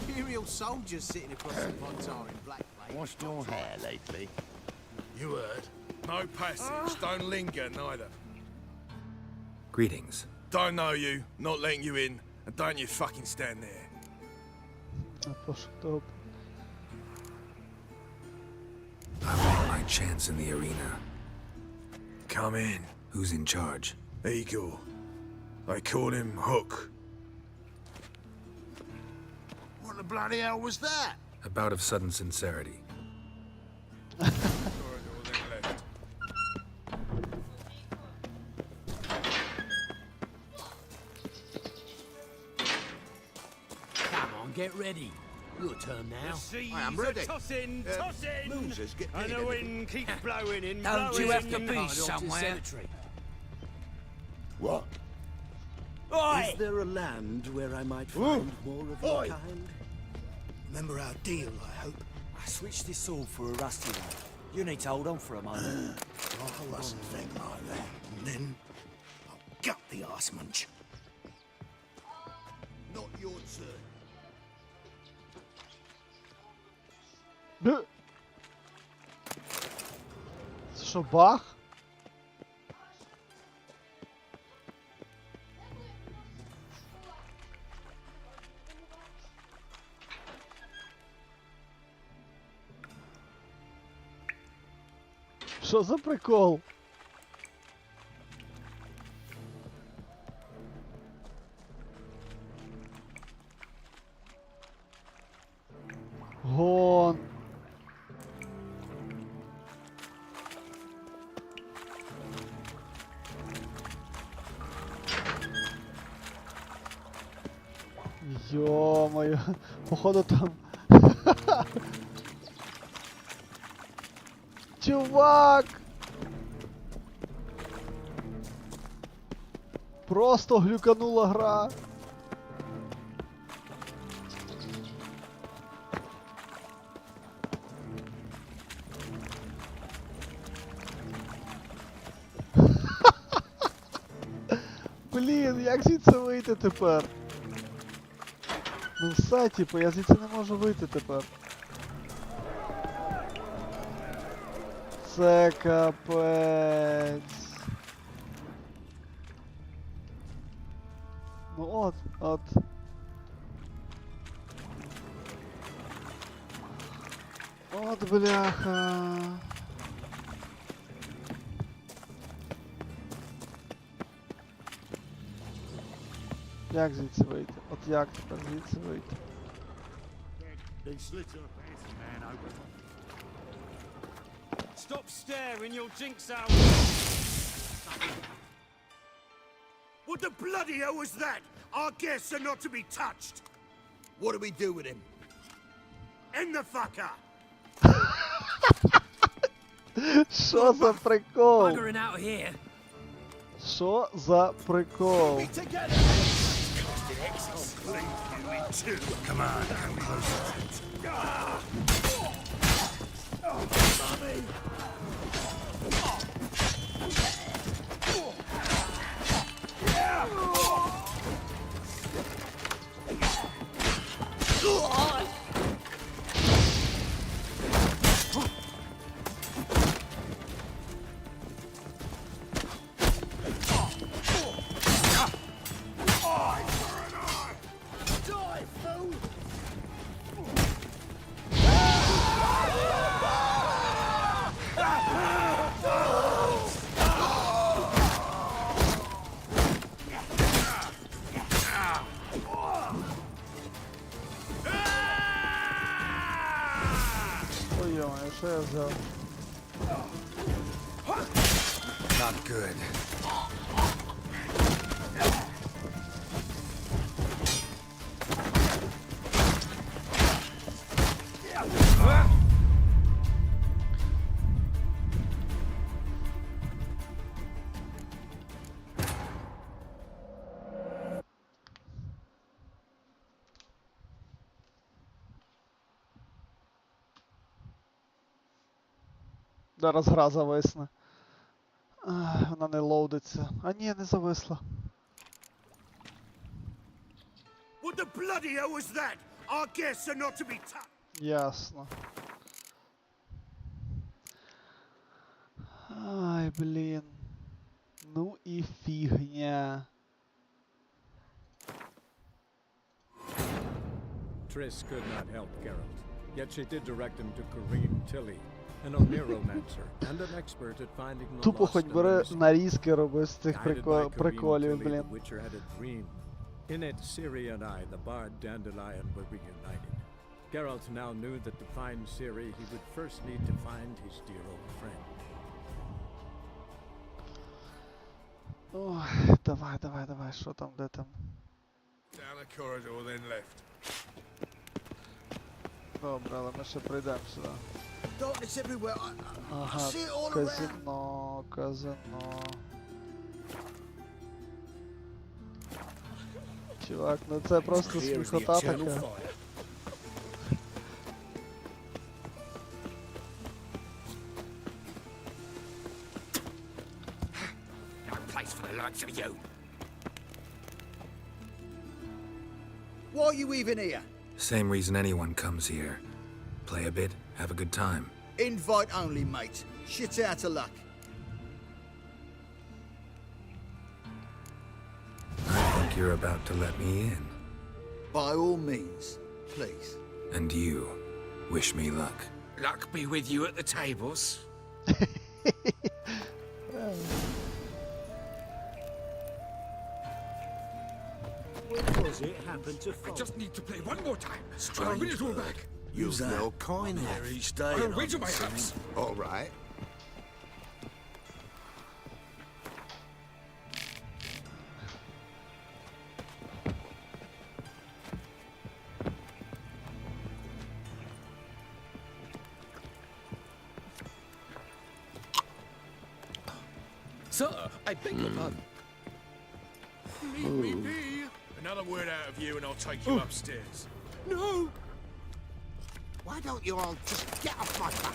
Imperial soldiers sitting across the Pontar in black plate. Washed your hair lately? You heard. No passage. Don't linger, neither. Greetings. Don't know you, not letting you in, and don't you fucking stand there. I want my chance in the arena. Come in. Who's in charge? Eagle. They call him Hook. What the bloody hell was that? A bout of sudden sincerity. Come on, get ready. Your turn now. I am ready. Toss in, toss in. Losers get And the wind keeps blowing in, Don't blowing you have to in. be somewhere? What? Oi! Is there a land where I might find more of your kind? Remember our deal, I hope. I switched this sword for a rusty one. You need to hold on for a moment. I mustn't think like that. And then I'll gut the arse munch. Not your turn. Це що, баг? Що за прикол? Гон. Ё-моё, походу там... Чувак! Просто глюканула гра. Блін, як звідси вийти тепер? Ну все, типу, я звідси не можу вийти тепер. Це капець. Ну от. От бляха. Як звідси вийти? От як тепер звідси вийти? Stop staring, you'll jinx out. What the bloody hell was that? Our guests are not to be touched. What do we do with him? End the fucker! Що за прикол? Buggering out of here. Що за прикол? Come on, come closer. Ой-ой, що я взяв? Not good. Зараз гра зависне. Вона не лоудиться. А ні, не зависла. What the bloody hell was that? Our guests are not to be touched. Ясно. Ай, блін. Ну і фігня. Triss could not help Geralt, yet she did direct him to Kareem Tilly, an Oneromancer and an expert at finding the Тупо lost хоч and the бери missing. нарізки роби з цих Guided by Kareem приколів, Tilly, блін. the Witcher had a dream. In it, Ciri and I, the bard Dandelion, were reunited. Geralt now knew that to find Ciri, he would first need to find his dear old friend. Ой, давай, що там, де там? Down the corridor, then left. Добре, але ми ще прийдемо сюди. Darkness everywhere. I Ага, see it all around. казино. Чувак, ну це просто Clear as the сміхота eternal така. fire. No place for the likes of you. Why are you even here? Same reason anyone comes here. Play a bit, have a good time. Invite only, mate. Shit out of luck. I think you're about to let me in. By all means, please. And you, wish me luck. Luck be with you at the tables. When was it happened to I fall? just need to play one more time. I'll win it all back. You've no coin There left. each day. I'll wager my house. All right. Sir, I beg your pardon. Leave me be. Another word out of you and I'll take you upstairs. No! Why don't you all just get off my back?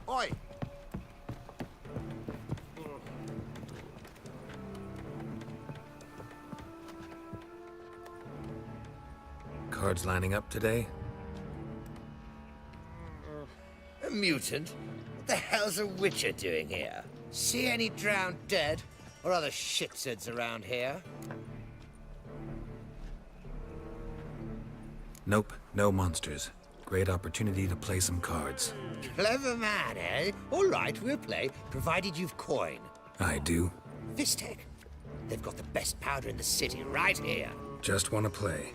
Oi! Cards lining up today? A mutant? What the hell's a witcher doing here? See any drowned dead? Or other shitsuds around here? Nope, no monsters. Great opportunity to play some cards. Clever man, eh? All right, we'll play, provided you've coin. I do. Vistek. They've got the best powder in the city right here. Just want to play.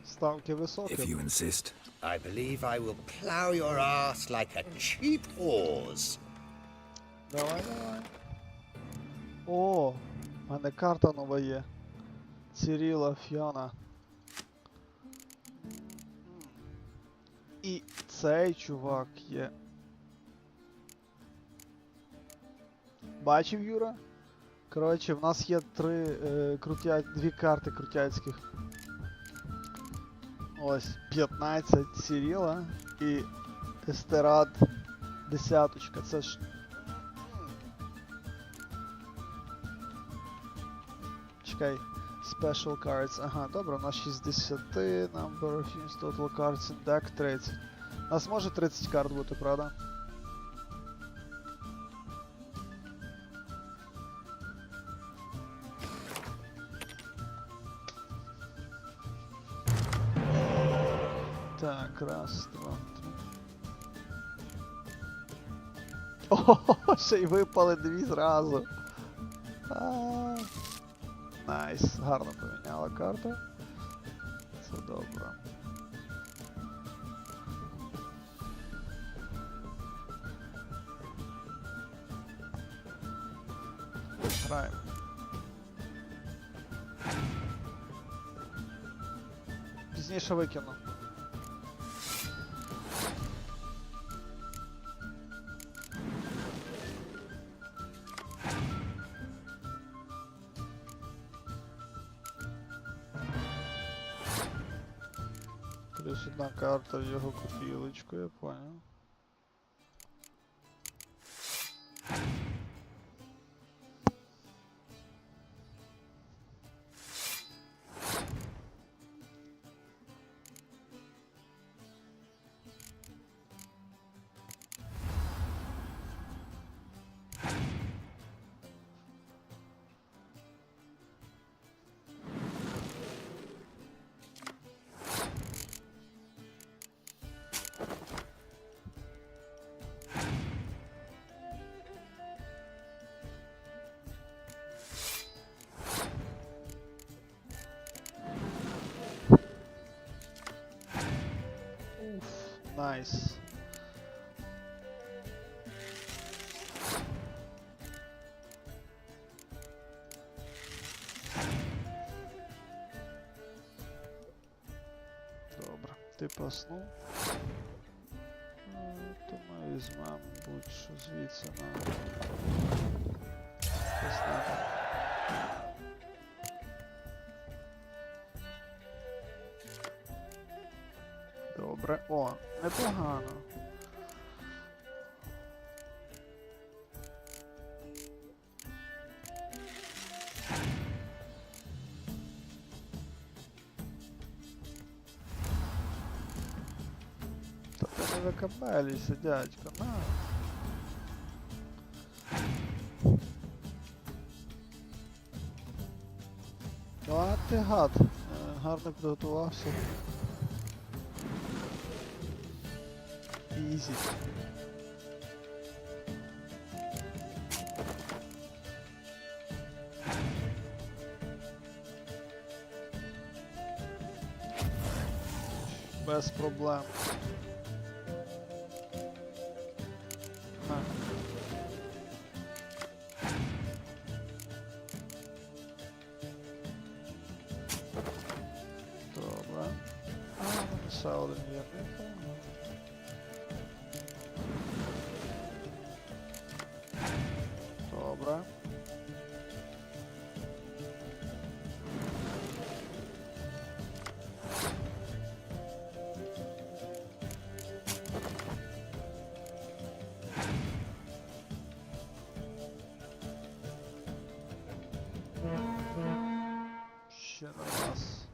Ставки високі. If you insist. I believe I will plow your ass like a cheap horse. Давай. О, в мене карта нова є. Циріла, Фіона. І цей чувак є. Бачив, Юра? Коротше, в нас є дві карти крутяцьких. Ось 15 Циріла і Естерад 10. Це ж... Чекай. Special cards. Ага, добре, у нас 60, number of units, total cards in deck 30. У нас може 30 карт бути, правда? Так, раз, два, три. О, ще й випали дві зразу. Найс, гарно поміняла карту. Це добре. Граємо. Пізніше викину. Плюс одна карта в його копілочку, я понял. Nice. Добре, ти паснув. То ми візьмемо будь-що звідси на паснемо. Добре, о, непогано. Та ти не викабелюйся, дядько, на. А ти гад, гарно підготувався. Easy. Без проблем. Добре. Ще один вірний. Добре. Ще на раз.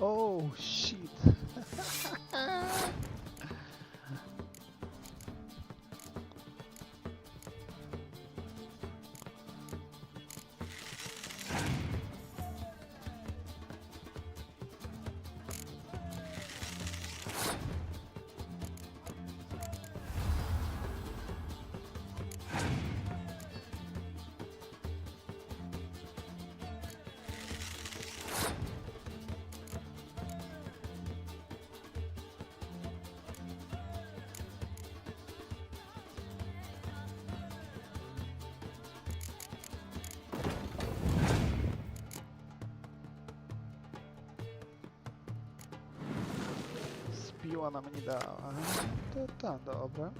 Oh shit. Піона мені дав. Ага. Та добре.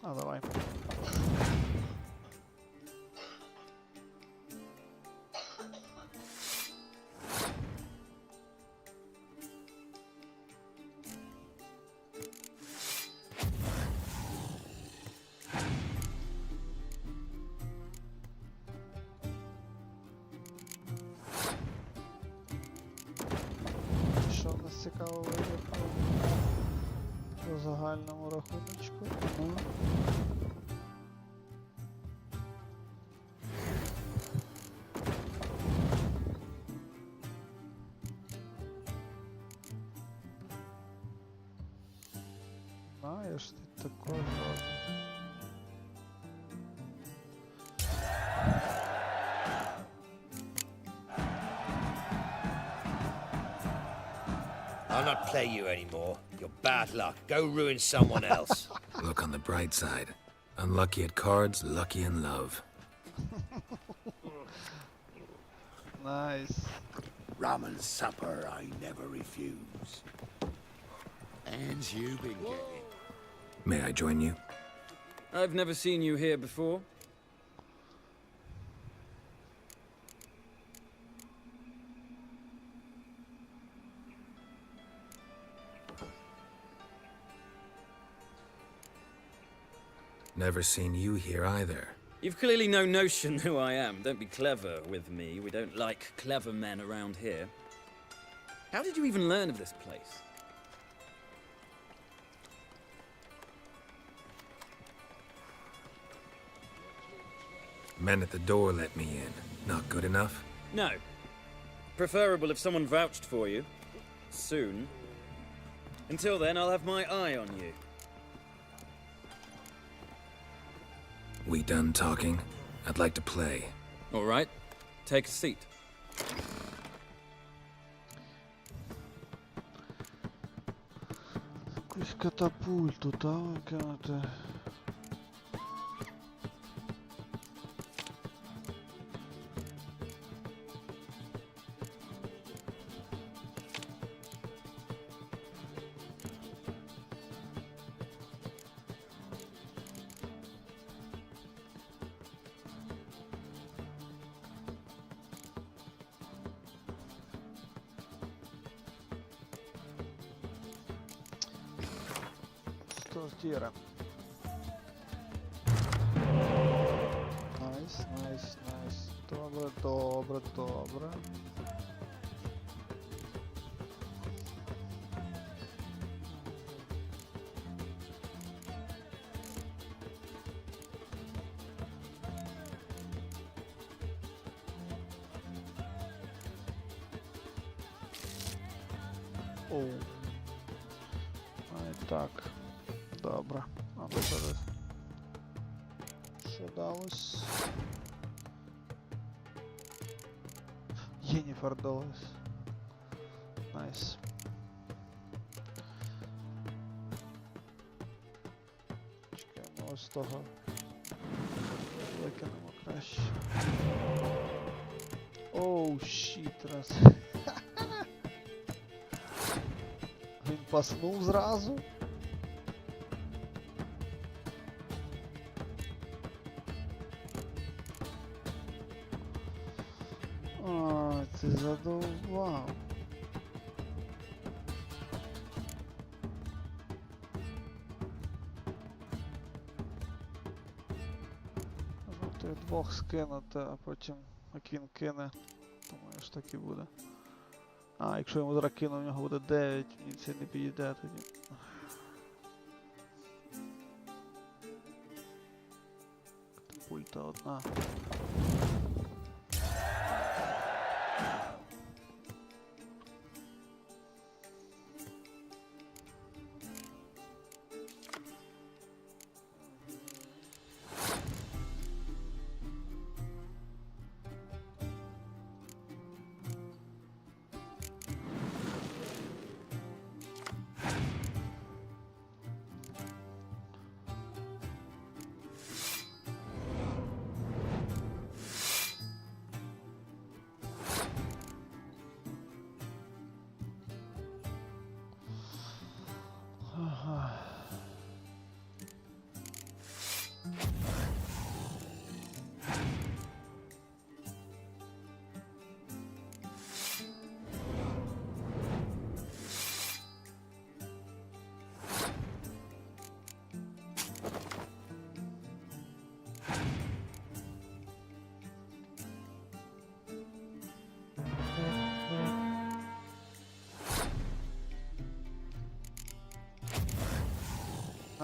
А, давай. цікаво виїхав. По загальному рахуночку. Ну. Знаєш, ти також робиш. I'll not play you anymore. You're bad luck. Go ruin someone else. Look on the bright side. Unlucky at cards, lucky in love. Nice. Ramen supper I never refuse. And you've been getting. May I join you? I've never seen you here before. Never seen you here either. You've clearly no notion who I am. Don't be clever with me. We don't like clever men around here. How did you even learn of this place? Men at the door let me in. Not good enough? No. Preferable if someone vouched for you. Soon. Until then, I'll have my eye on you. We done talking? I'd like to play. All right. Take a seat. Якусь катапульту, та викинути. Тіра. Найс, найс, найс. Добре, добре, добре. Оу. А, так. Добре, а тепер що далось? Єніфер далось. Найс. Чекаємо ось того. Викинемо краще. Оу, щіт, раз. Він паснув зразу. Ти задовбав. Можна тих двох скинути, а потім як він кине, думаю, ж так і буде. А, якщо йому зараз кину, в нього буде 9, мені це не підійде тоді. Катапульта одна.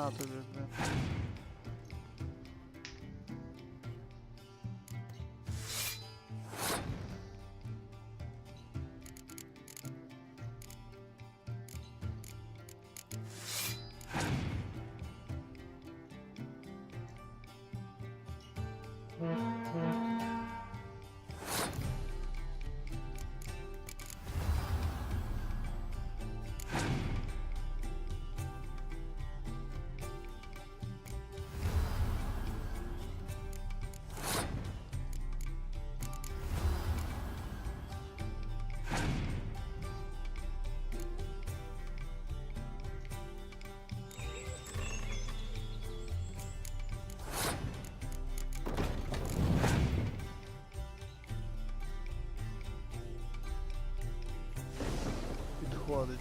На тобі, блін. Підходить.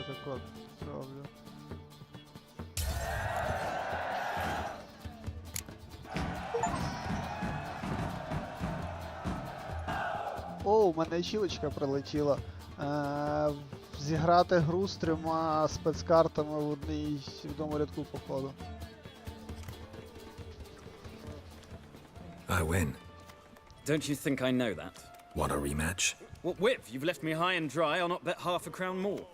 Так от, зроблю. О, у мене чілочка прилетіла. Зіграти гру з 3 спецкартами в одному рядку, походу. I win. Don't you think I know that? Want a rematch? What with? You've left me high and dry. I'll not bet half a crown more.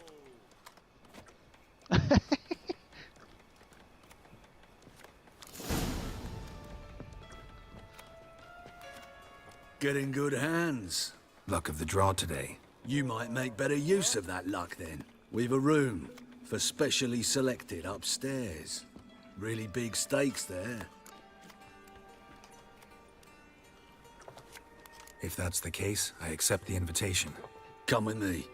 Get in good hands. Luck of the draw today. You might make better use of that luck then. We've a room for specially selected upstairs. Really big stakes there. If that's the case, I accept the invitation. Come with me.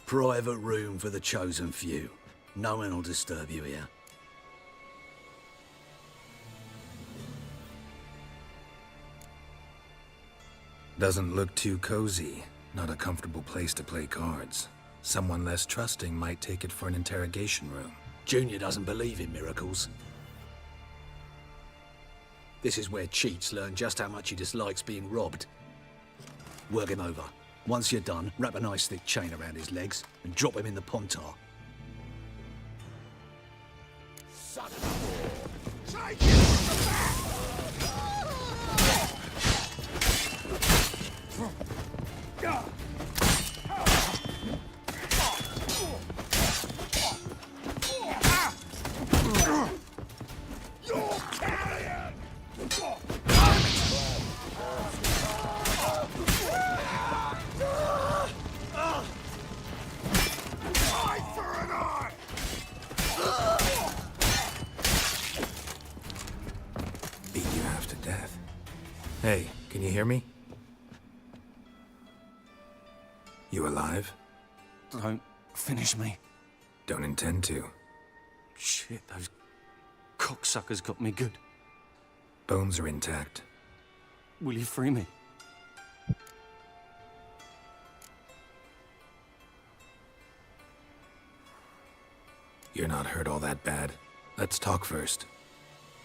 Private room for the chosen few. No one will disturb you here. Doesn't look too cozy. Not a comfortable place to play cards. Someone less trusting might take it for an interrogation room. Junior doesn't believe in miracles. This is where cheats learn just how much he dislikes being robbed. Work him over. Once you're done, wrap a nice thick chain around his legs and drop him in the pontar. Son of a whore! Take it from the back! You're carrion! Eye for an eye! Beat you half to death. Hey, can you hear me? You alive? Don't finish me. Don't intend to. Shit, those cocksuckers got me good. Bones are intact. Will you free me? You're not hurt all that bad. Let's talk first.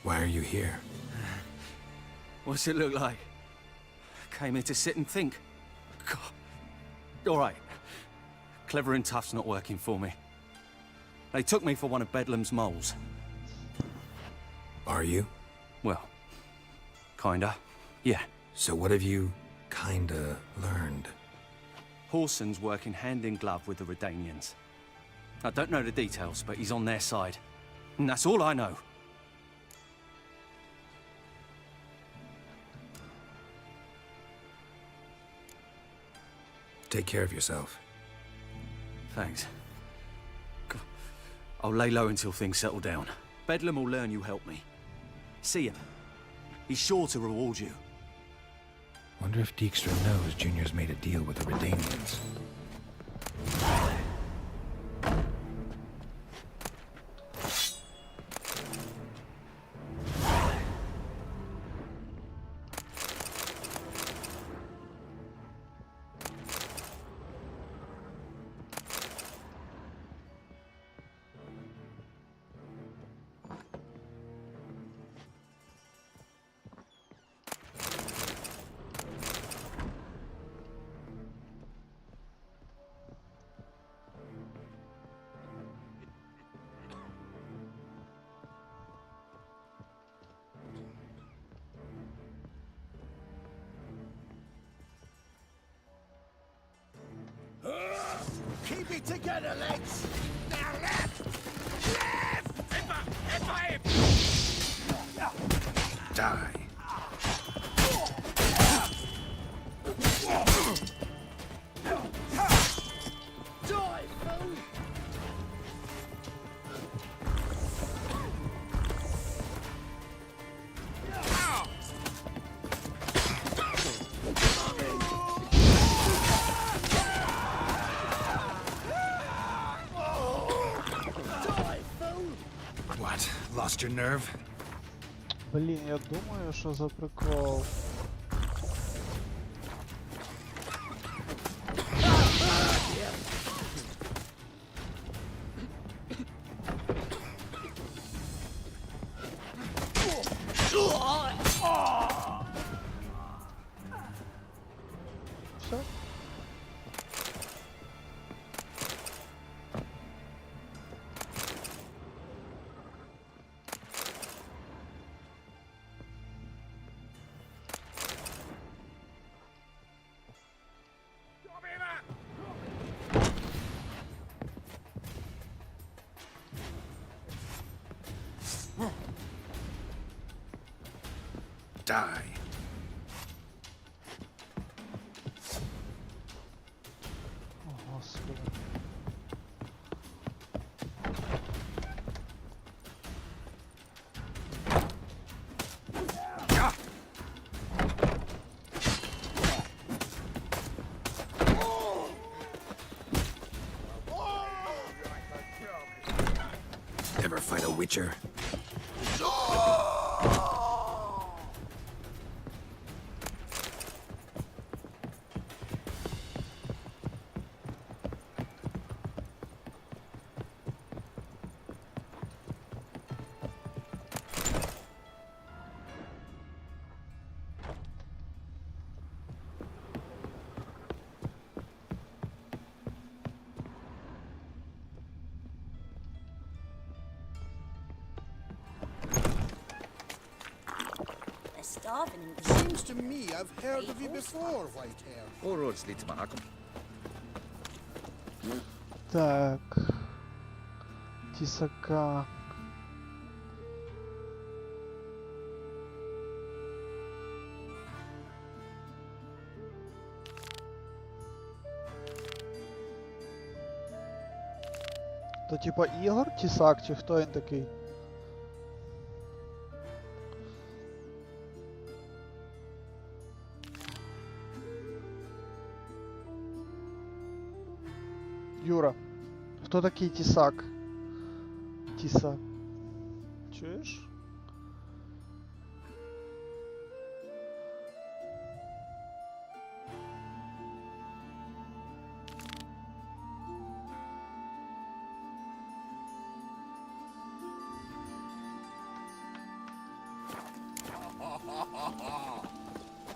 Why are you here? What's it look like? Came here to sit and think. God. All right. Clever and tough's not working for me. They took me for one of Bedlam's moles. Are you? Well, kinda, yeah. So what have you kinda learned? Horson's working hand in glove with the Redanians. I don't know the details, but he's on their side. And that's all I know. Take care of yourself. Thanks. I'll lay low until things settle down. Bedlam will learn you helped me. See him. He's sure to reward you. Wonder if Dijkstra knows Junior's made a deal with the Redanians. Keep it together, legs! Now left! Left! Die. Die, fool! What? Lost your nerve? Блін, я думаю, що за прикол. Все? Die. О, Господи. Ever fight a witcher? Seems to me I've heard of you before, Whitehair. All roads lead to Mahakam. Так. Тісака. То типа Ігор Тісак, чи хто він такий? Юра, хто такий Тісак? Тісак. Чуєш?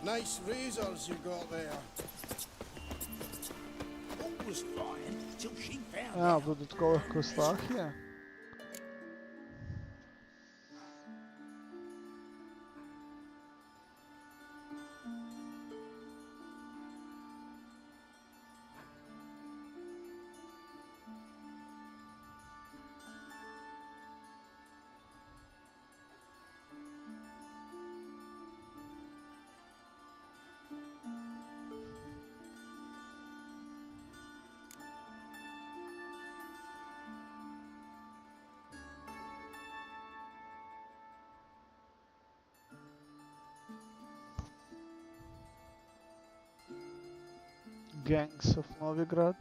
Nice razors you got there. All was fine till she found А, в додаткових кустах є? Gangs of Novigrad.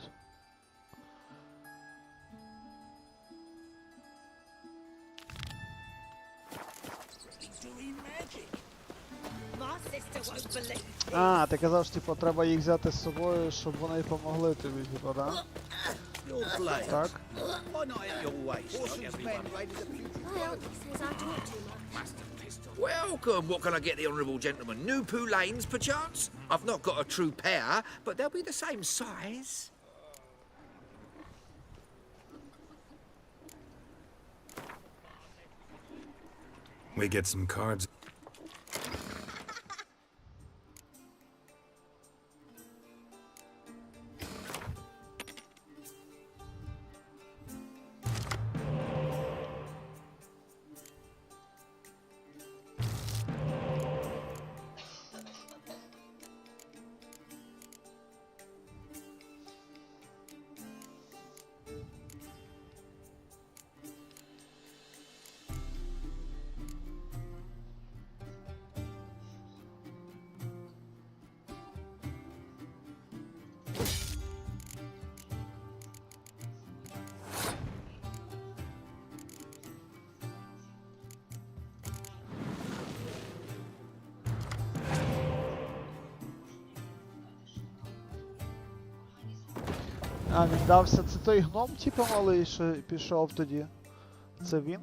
А, ти казав, що типу, треба їх взяти з собою, щоб вони помогли тобі, типу, да? Так. Welcome. What can I get the honourable gentleman? New poulaines, perchance? I've not got a true pair, but they'll be the same size. We get some cards. А, віддався. Це той гном, типу, малий, що пішов тоді. Це він?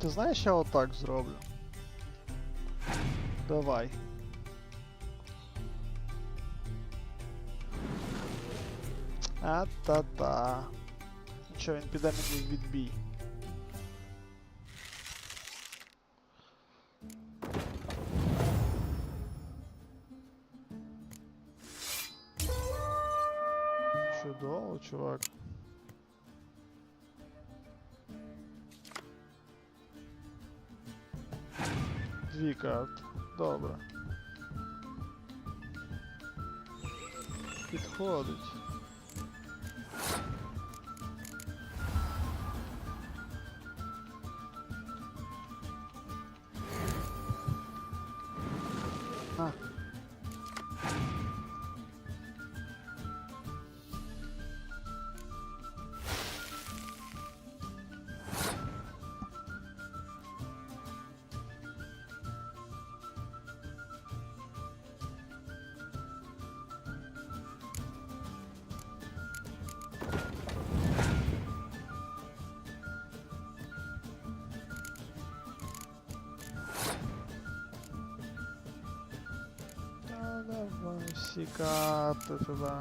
Ти знаєш, я отак зроблю. Давай. А-та-та. Нічого, він піде мені в відбій. Чудово, чувак. Дві карти. Добре. Підходить. А. Давай всі карти туди.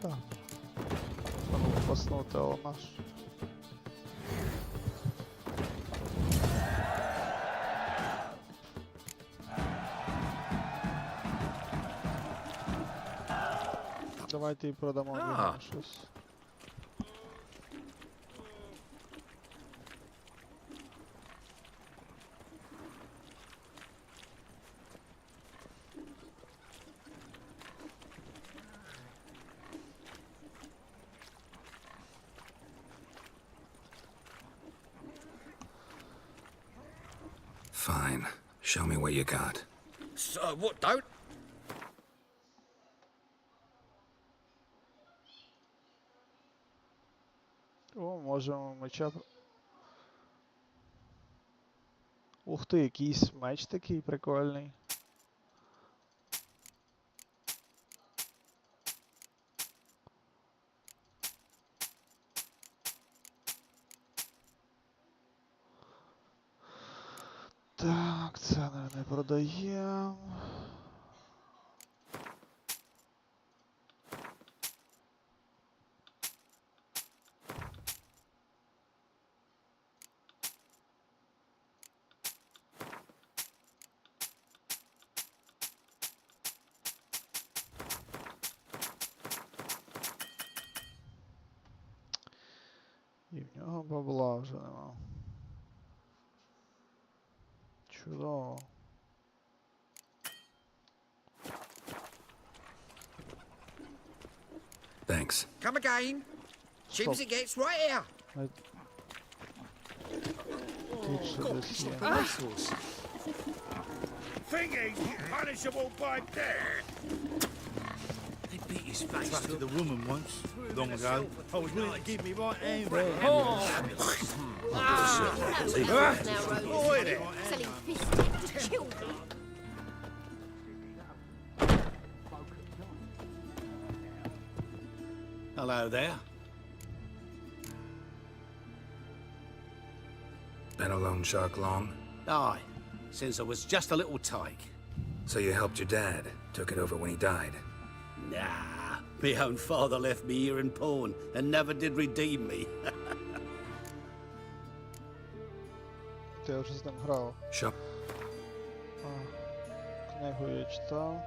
да. Треба поснути, але наш. Давайте і продамо бігом щось. Fine. Show me what you got. So, what, don't? О, можемо меча. Ух ти, якийсь меч такий прикольний. Так, це не продаємо. І в нього бабла вже нема. Чудово. Thanks. Come again. Cheap as it gets right here. Thingy, punishable by death. He beat his face. Trusted the woman once, long ago. I was willing to give me right hand. Selling fish sticks to children. Hello there. Been a loan shark long? Aye, since I was just a little tyke. So you helped your dad, took it over when he died? Nah, my own father left me here in pawn and never did redeem me. Ти вже з ним грав. Що? Книгу я читав.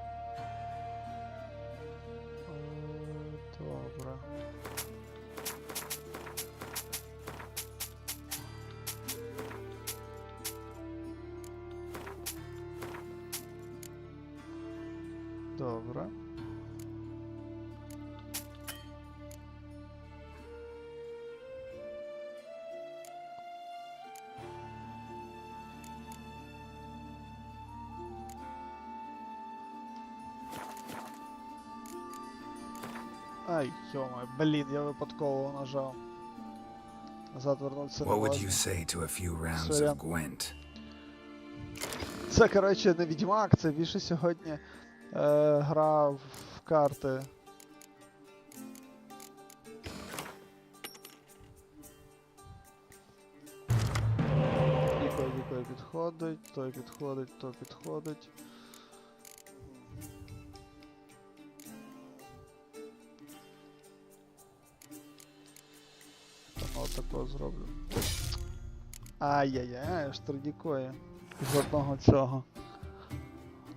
Добре. Добре. Ай, йома, блін, я випадково нажав. Назад вернувся. What would you say to a few rounds of Gwent? Це, коротше, не Відьмак, це більше сьогодні гра в карти. Дикий підходить, той підходить, то підходить. Отако зроблю. Ай-яй-яй, аж тридікої. З одного цього.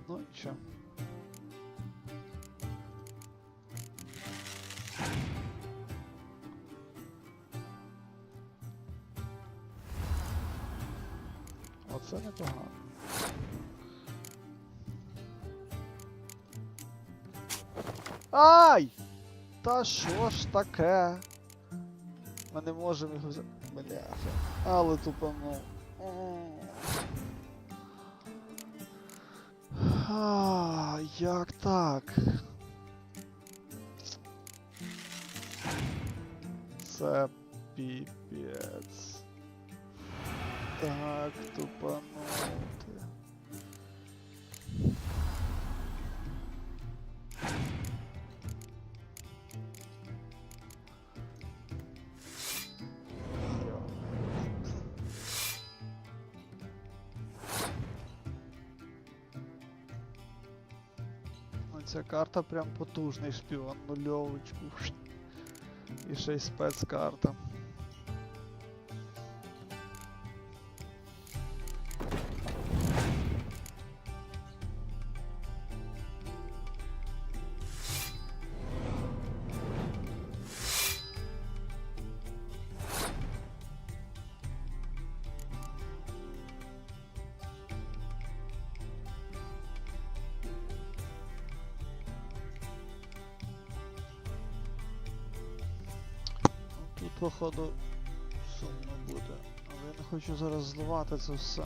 Ну і що? Оце непогано. Ай! Та що ж таке? Ми не можемо його взяти. Бляха. Але тупанув. Як так? Це піпець. Так, тупанути. Ця карта прям потужний шпіон, нульовочку. І ще й спецкарта. Тут, походу, сумно буде, але я не хочу зараз зливати це все.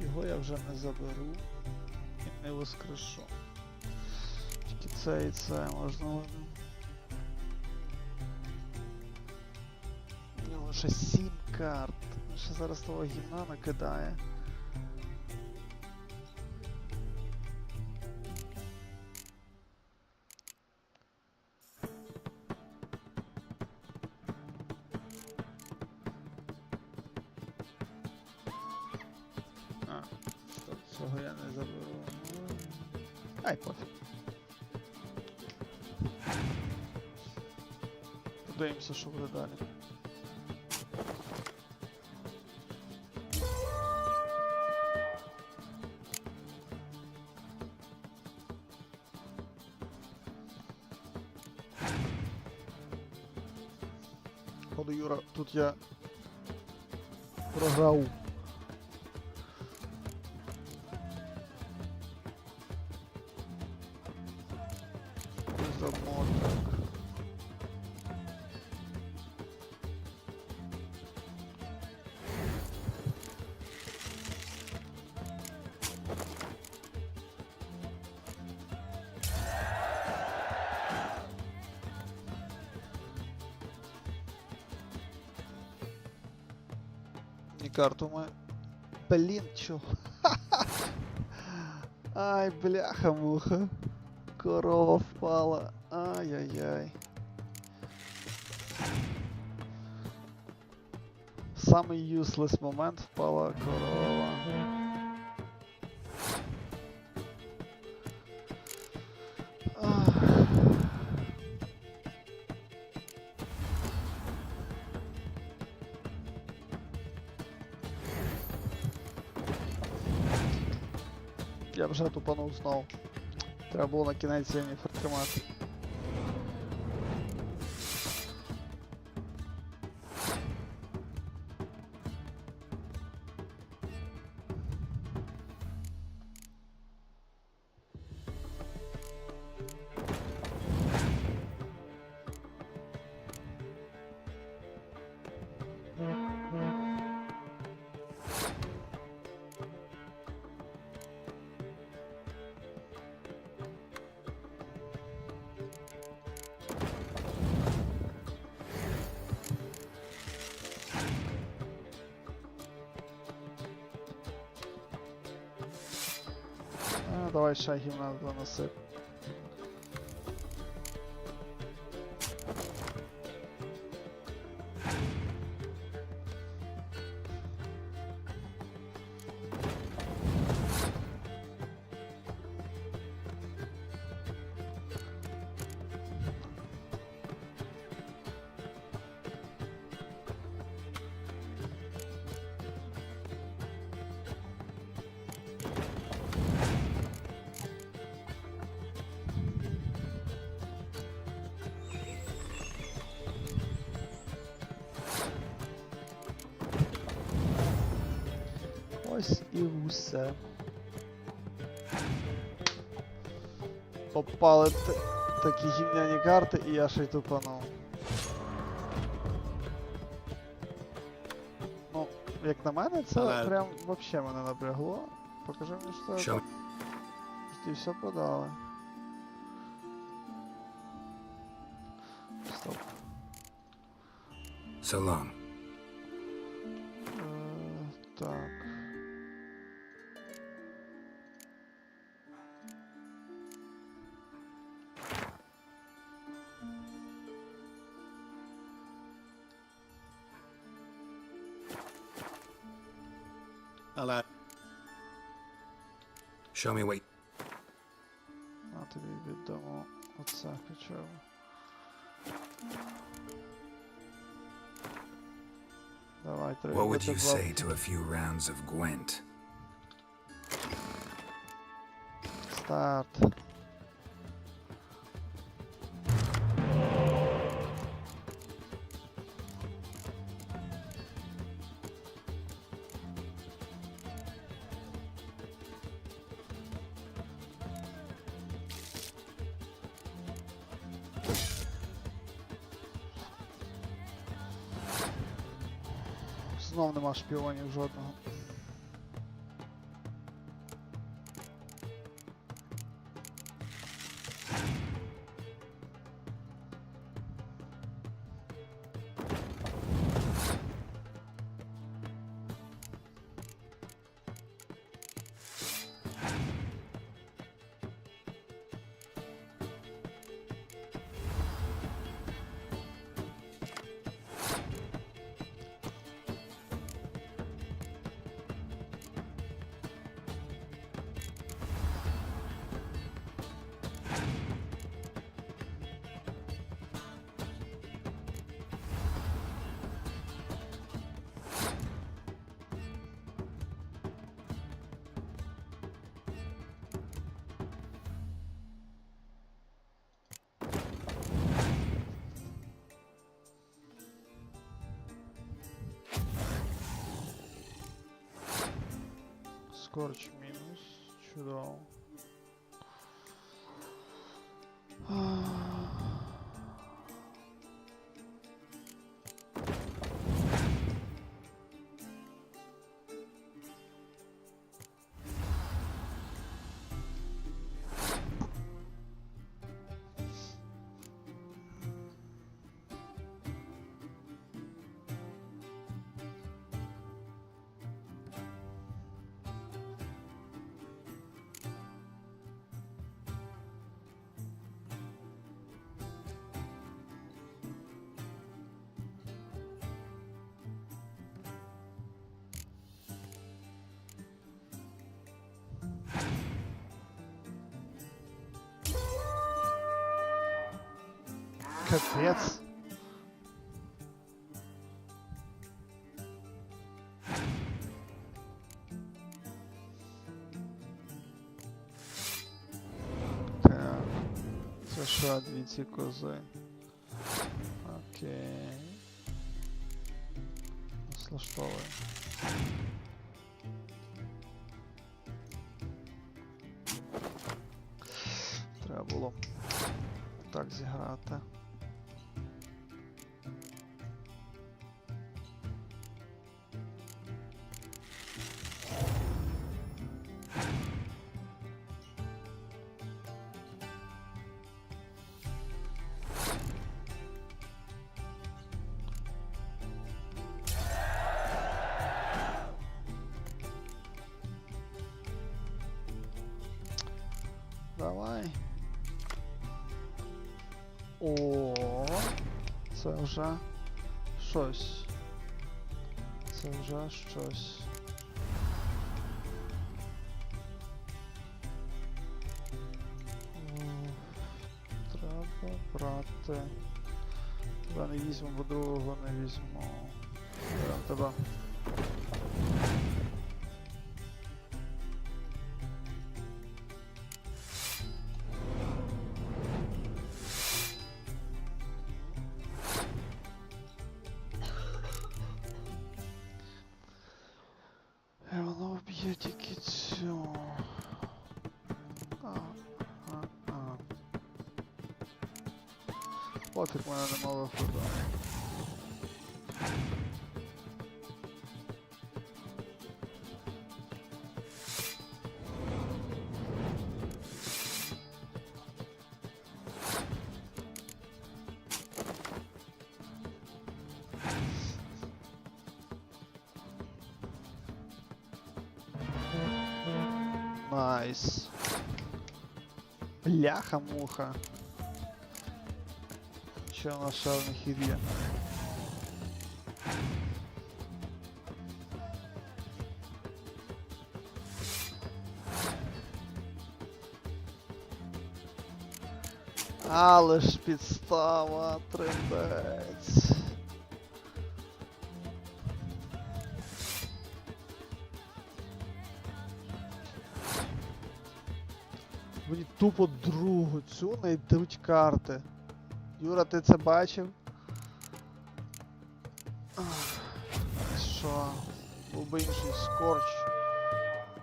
Його я вже не заберу і не воскрешу. Тільки це і це можна. У нього ще 7 карт. Ще зараз того гімна накидає. Цього я не заберу. Ай, пофіг. Подивимося, що буде далі. Походу, Юра, тут я програв. І карту ми... Блін, чо? Ай, бляха-муха. Корова впала. Ай-яй-яй. Самий useless момент, впала корова. Я вже тупанув знову. Треба було на кінець Єніфер тримати. Давай ще гімна доносив. Ось і усе. Попали такі гівняні карти, і я ще й тупанув. Ну, як на мене, це прям вообще мене напрягло. Покажи мені, що це. Ти все продали. Стоп. So long. Так. Show me what... тобі віддамо оце хоча б. Давай, треба What would you бити say бабки. to a few rounds of Gwent? Старт. Знов нема шпіонів жодного. Скорч мінус. Чудово. Капец. Так. Це що, дві ці кози? Окей. Нас влаштовує. Треба було так зіграти. Давай. О, це вже щось. Це вже щось. Треба брати. Тебе не візьму, бо другого не візьму. Берем тебе. Воно вб'є тільки цю. Пофіг, в мене нема виходу. Найс. Бляха-муха. Що у нас ще в них є? Але ж підстава, трендець. Мені тупо другу цю не йдуть карти. Юра, ти це бачив? Що? Був би інший скорч,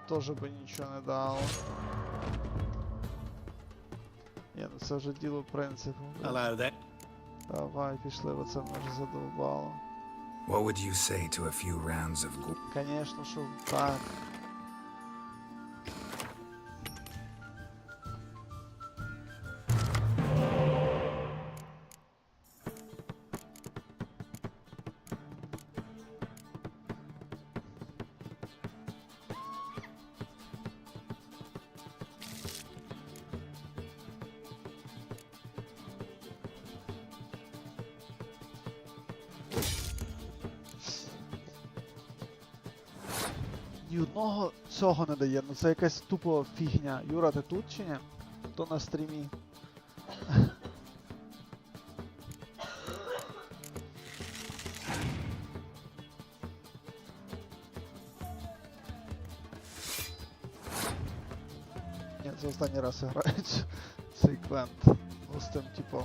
теж би нічого не дало. Ні, ну це вже діло принципу. Hello there. Давай, пішли, бо це мене вже задовбало. What would you say to a few rounds of Конечно, що так. Ні одного цього не дає, ну це якась тупо фігня. Юра, ти тут чи ні? То на стрімі. Ні, це останній раз я граю цей квент. Ну, з тим типом.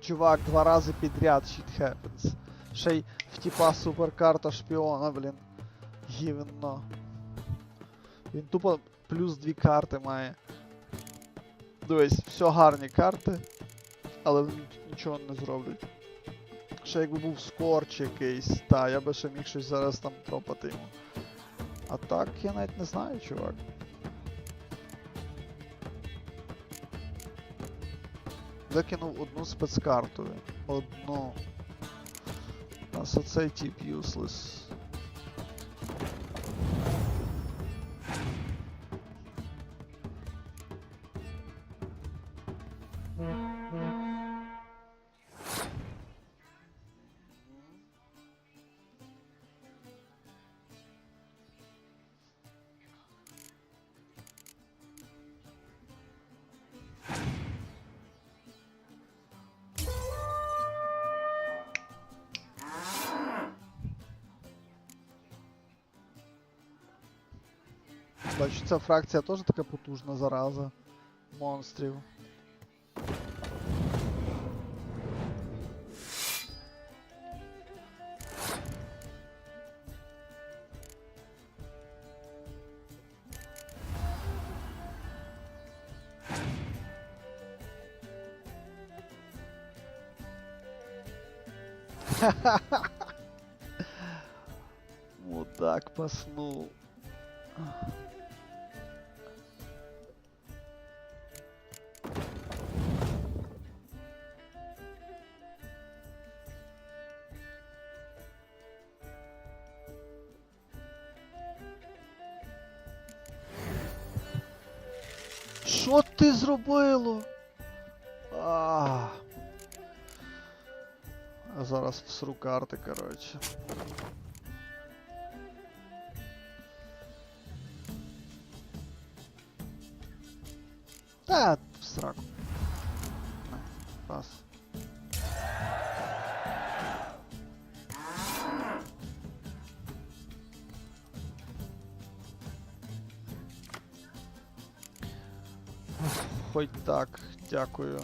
Чувак, 2 рази підряд shit happens. Ще й в типа суперкарта шпіона, блін. Гівно. Він тупо плюс 2 карти має. Дивись, все гарні карти, але вони нічого не зроблять. Ще якби був скорч якийсь, та, я би ще міг щось зараз там тропати йому. А так, я навіть не знаю, чувак. Викинув одну спецкарту. Одну. У нас оцей тип useless. Бачу, ця фракція теж така потужна зараза монстрів. Мудак поснул. Що ти зробило? А зараз всру карти, коротше. Та, в сраку. Пас. Хоч так, дякую.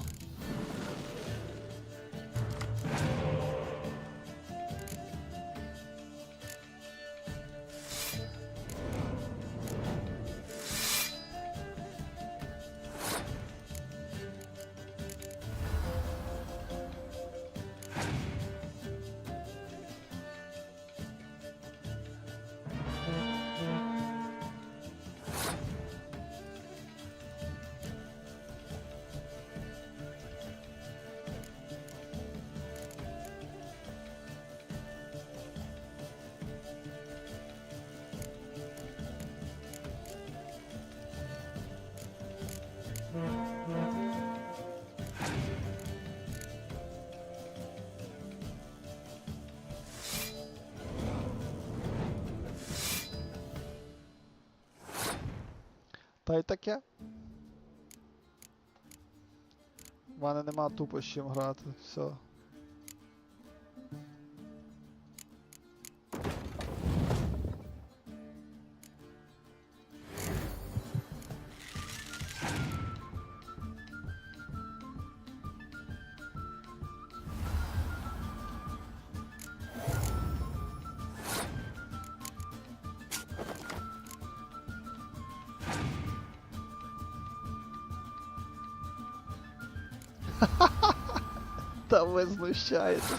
Та й таке. В мене нема тупо з чим грати, все. Та ви знущаєтесь.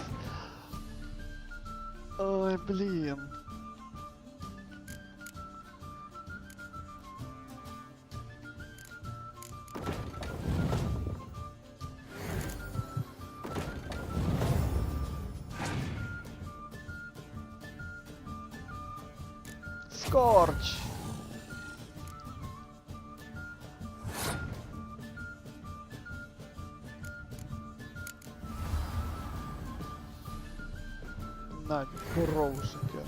Ой, блін. Скорч. На, коровушки.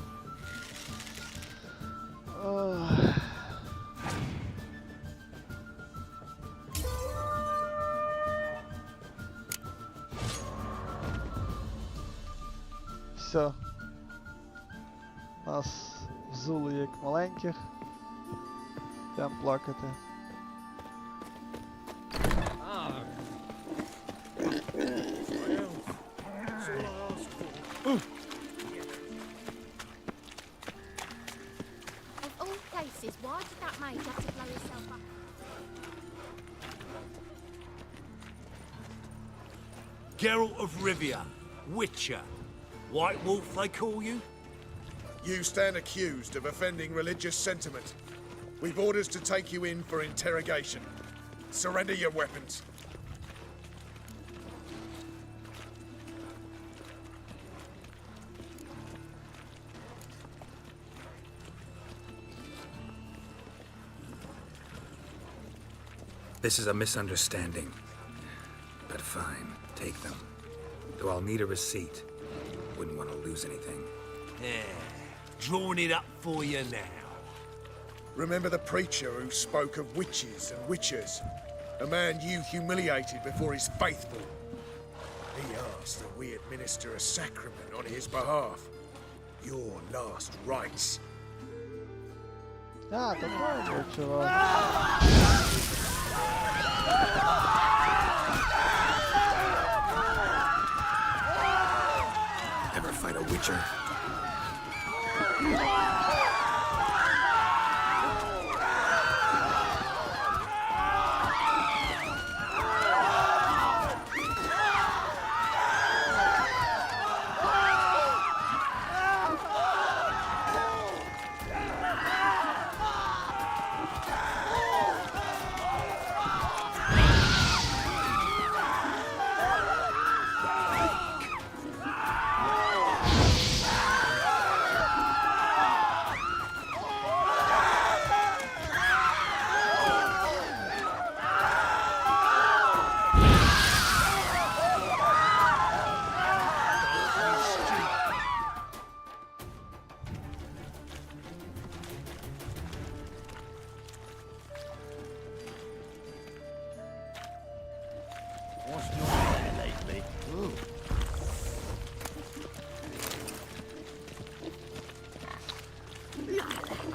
Все. Нас взули як маленьких. Прям плакати. Why did that mage have to blow himself up? Geralt of Rivia, Witcher. White Wolf, they call you? You stand accused of offending religious sentiment. We've orders to take you in for interrogation. Surrender your weapons. This is a misunderstanding. But fine, take them. Though I'll need a receipt. Wouldn't want to lose anything. Yeah, drawing it up for you now. Remember the preacher who spoke of witches and witchers? A man you humiliated before his faithful. He asked that we administer a sacrament on his behalf. Your last rites. Ah, такой чувак. Ever fight a witcher?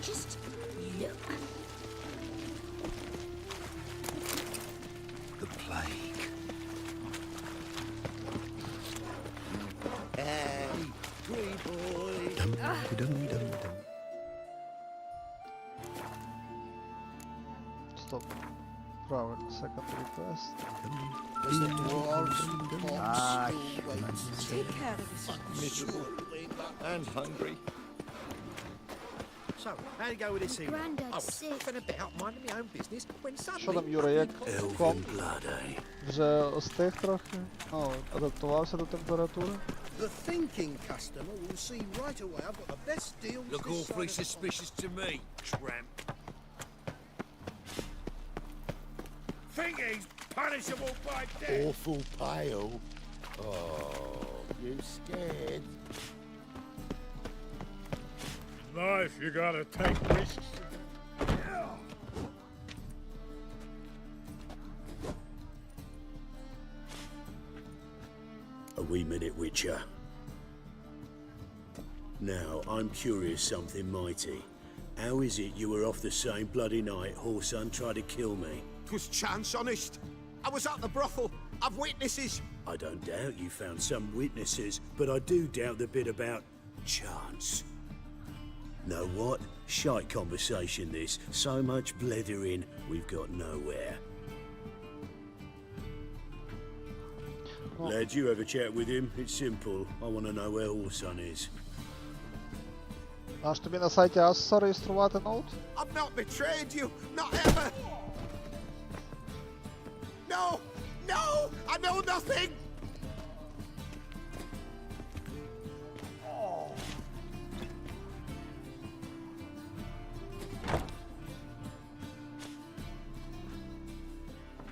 Just look. The plague. Hey, free boy. Стоп. Правильно, second request. As the dwarves still waits. Take care of yourself. Miserable and hungry. So, how'd it go with this evening? Grandad's I was sick. fucking about minding my own business when Що suddenly... там, Юра, як ком? blood, eh? Вже остиг трохи? Ну, адаптувався до температури? The thinking customer will see right away I've got the best deals Look this awfully side of the suspicious to me, tramp. Think he's punishable by death? Awful pale. Oh, you scared? Life, you gotta take risks. wee minute, Witcher. Now, I'm curious something mighty. How is it you were off the same bloody night Whoreson tried to kill me? 'Twas chance, honest. I was at the brothel. I've witnesses. I don't doubt you found some witnesses, but I do doubt the bit about chance. Know what? Shite conversation this. So much blethering, we've got nowhere. Lad, you have a chat with him. It's simple. I want to know where Whoreson is. Аж тобі на сайті Asus реєструвати ноут? I've not betrayed you. Not ever. No! No! I know nothing!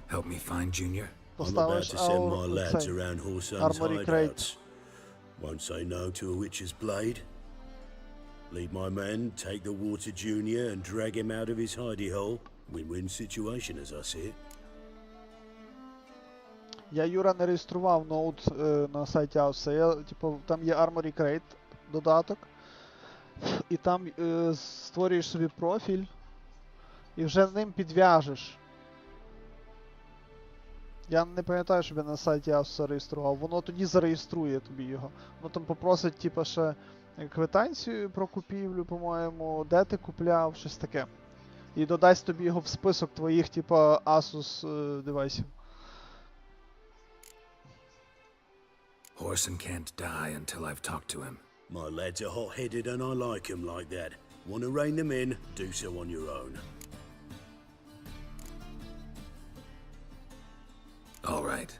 Help me find Junior? I'm about to send my lads around Whoreson's hideouts. Won't say no to a witch's blade. Lead my men, take the water Junior and drag him out of his hidey hole. Win-win situation, as I see it. Я, Юра, не реєстрував ноут на сайті Asus. Я, типу, там є Armory Crate додаток. І там створюєш собі профіль. І вже з ним підв'яжеш. Я не пам'ятаю, щоб я на сайті Asus реєстрував. Воно тоді зареєструє тобі його. Воно там попросить, типу, ще квитанцію про купівлю, по-моєму, де ти купляв, щось таке. І додасть тобі його в список твоїх, типу, Asus девайсів. Whoreson can't die until I've talked to him. My lads are hot-headed and I like them like that. Want to rein them in? Do so on your own. All right.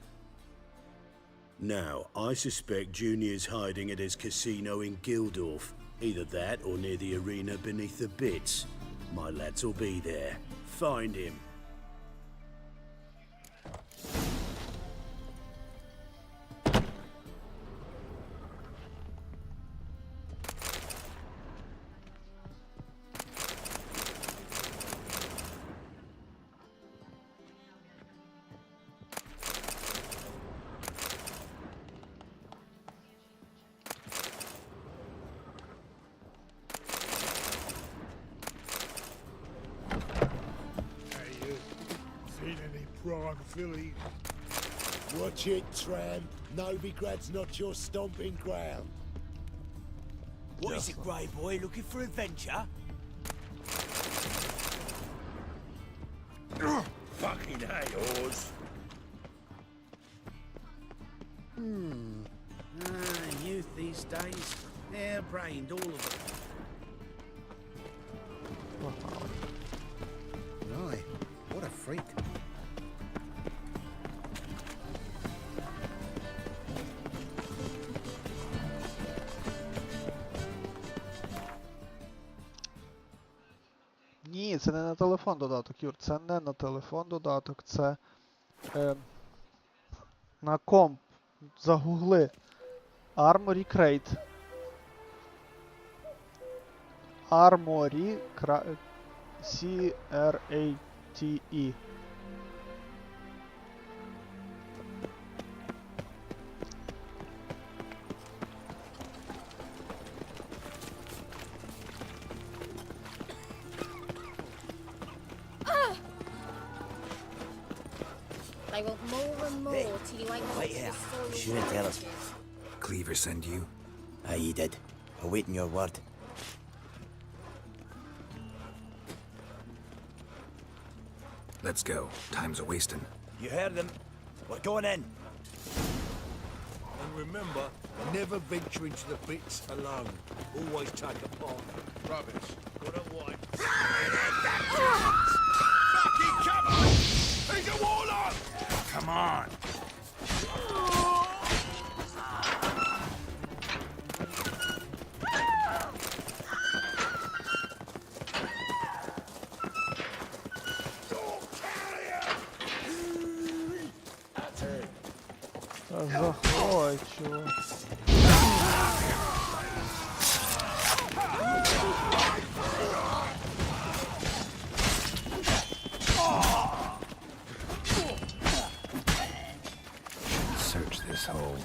Now, I suspect Junior's hiding at his casino in Gildorf. Either that or near the arena beneath the bits. My lads will be there. Find him. Seen any prime filly? Watch it, tramp. Novigrad's not your stomping ground. What is it, Grey Boy? Looking for adventure? Fucking hey, horse. Youth these days. Hair-brained, all of them. Right. What a freak. Ні, це не на телефон додаток, Юр. Це не на телефон додаток, це на комп. Загугли. Armory Crate. Armory Crate. C-R-A-T-E. They want more and more till you ain't got Wait to here. destroy You shouldn't tell us. Cleaver send you? Aye, he did. Awaiting your word. Let's go. Time's a-wasting. You heard them. We're going in. And remember, never venture into the bits alone. Always take a partner. Rubbish. Got a wife. Fucking come on! He's a warlock! Come on. Заходь, чувак. Search this hole.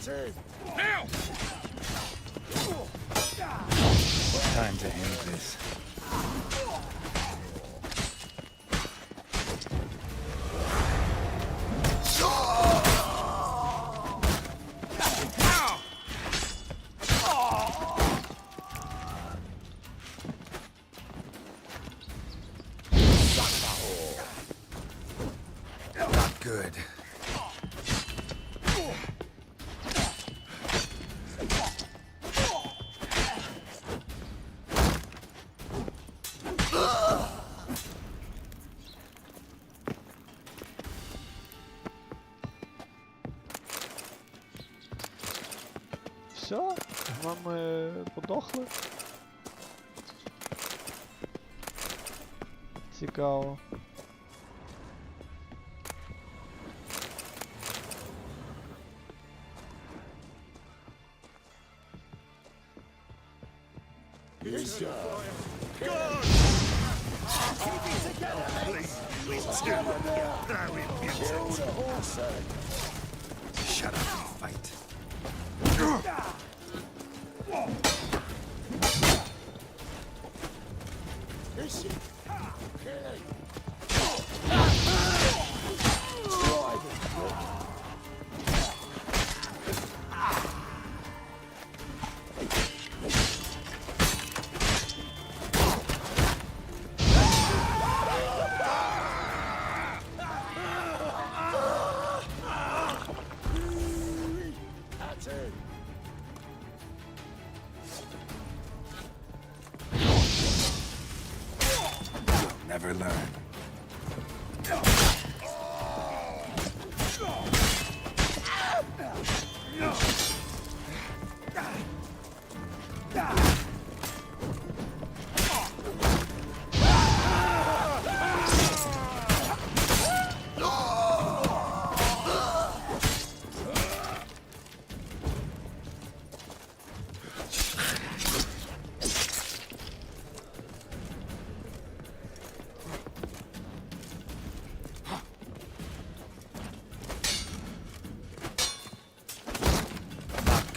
Now! Time to end this. Not good. Все, ми подохли. Цікаво. Please, throw him, mutant. Shut up and fight. Never learn.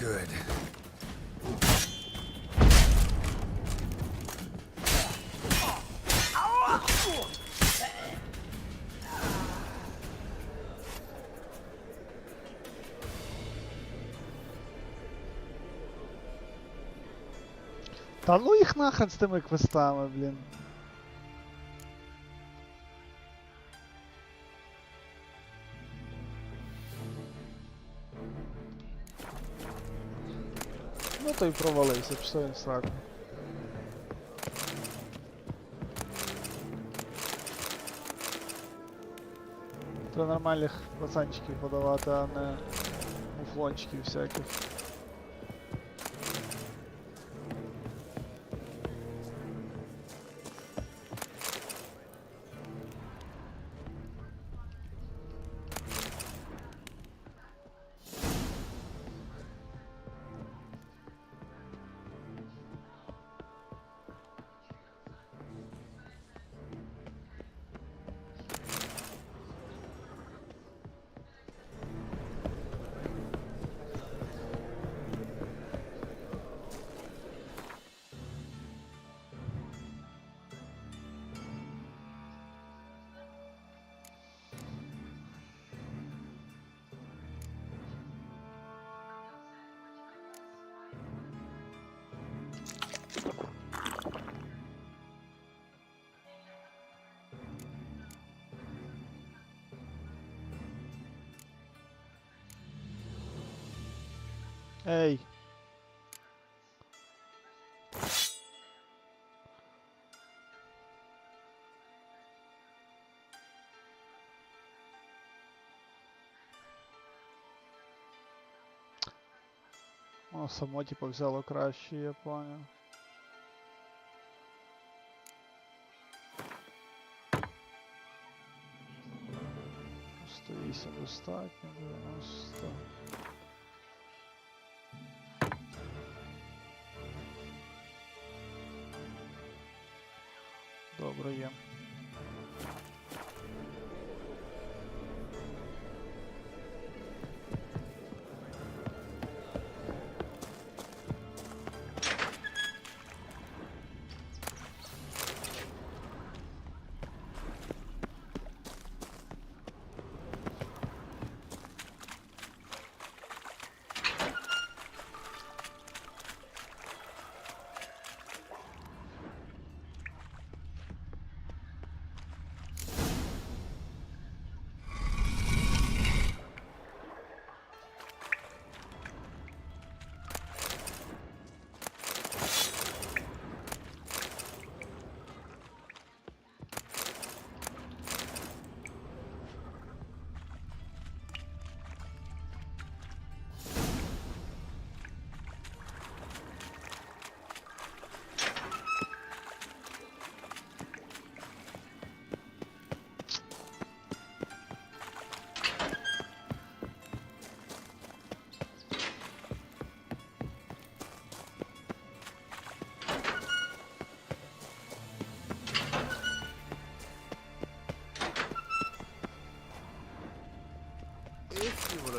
Good. Та ну їх нахрен з тими квестами, блін. Ну то й провалився, пішов він в сраку. Треба нормальних пацанчиків подавати, а не муфлончиків всяких. Ей! О, само типа взяло краще, я понял. 108 достатньо, 90. Добре є.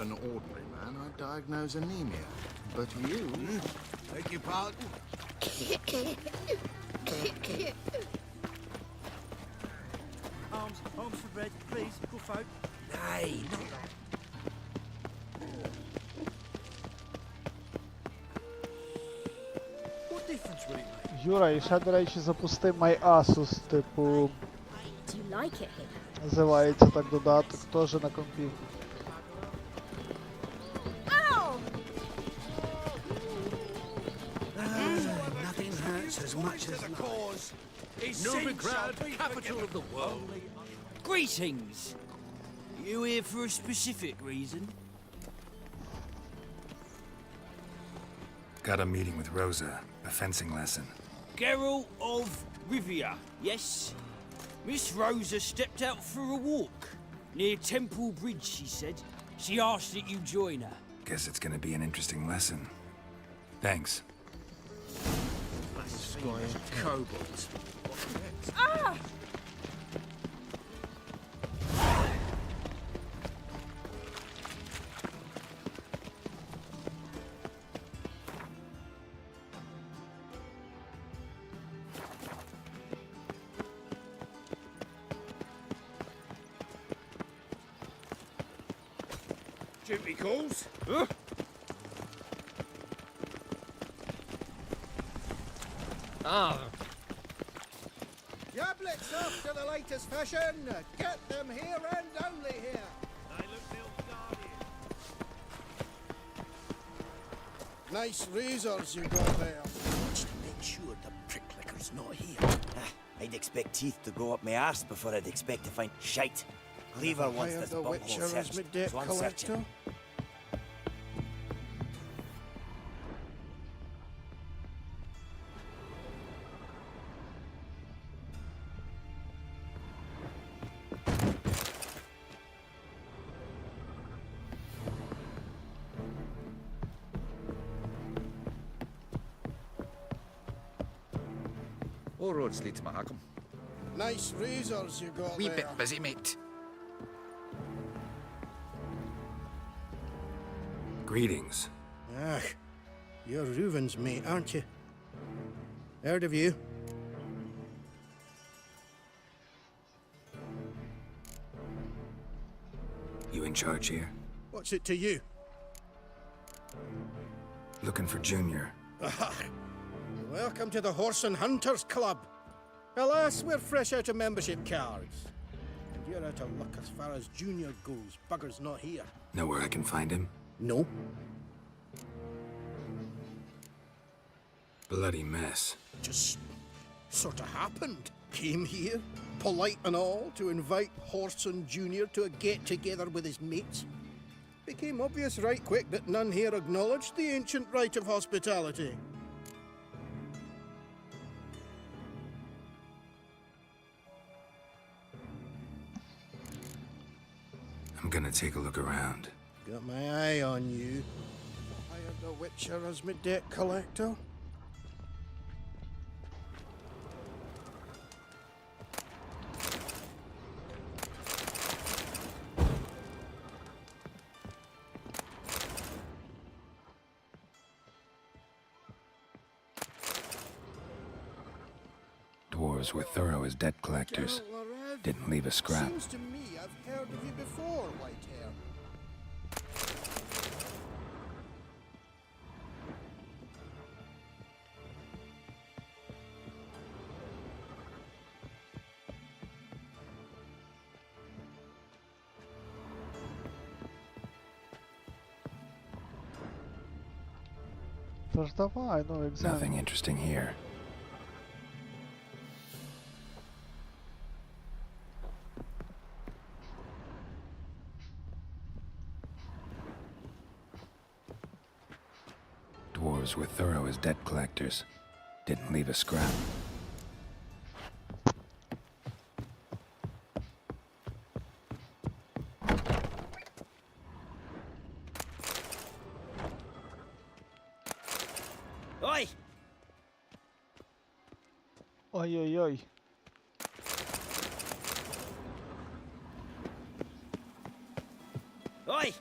an ordinary man, I'd diagnose anemia. But you... Beg your pardon? Arms for bread, please, good folk. Nay, not What difference will it make? Юра, і ще, до речі, запусти My Asus, типу, Do you like it here? називається так додаток, теж на компі. Nothing hurts as much as cause. Novigrad, capital of the world. Greetings! You here for a specific reason? Got a meeting with Rosa, a fencing lesson. Geralt of Rivia, yes? Miss Rosa stepped out for a walk. Near Temple Bridge, she said. She asked that you join her. Guess it's gonna be an interesting lesson. Thanks. Kobolds. Ah! Duty calls. Yablets off to the latest fashion. Get them here and only here. Nice razors you got there. Just to make sure the pricklicker's not here. I'd expect teeth to go up my arse before I'd expect to find shite. Leave her once this the bunghole Witcher as searched, my debt so I'm searching. collector. All roads lead to Mahakam. Nice razors you got Wee there. bit busy, mate. Greetings. Ah, you're Reuven's mate, aren't you? Heard of you? You in charge here? What's it to you? Looking for Junior. Welcome to the Horse and Hunters Club. Alas, we're fresh out of membership cards. And you're out of luck as far as Junior goes. Bugger's not here. Know where I can find him? No. Bloody mess. Just sort of happened. Came here, polite and all, to invite Horson Junior to a get-together with his mates. Became obvious right quick that none here acknowledged the ancient rite of hospitality. I'm gonna take a look around. Got my eye on you. Hired the Witcher as my debt collector. Dwarves were thorough as debt collectors. Didn't leave a scrap. Seems to me I've heard of you before, Whitehair. Тож давай, ну екзамен. Nothing interesting here. Dwarves were thorough as debt collectors. Didn't leave a scrap. Oi! Ой-ой-ой. Oi!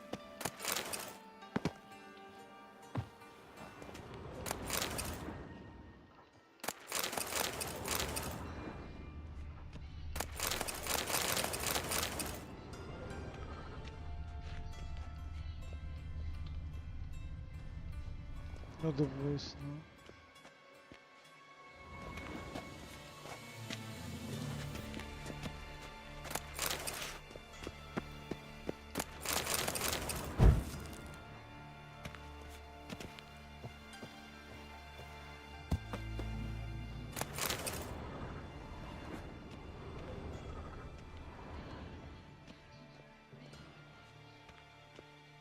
Ну дивись, ну.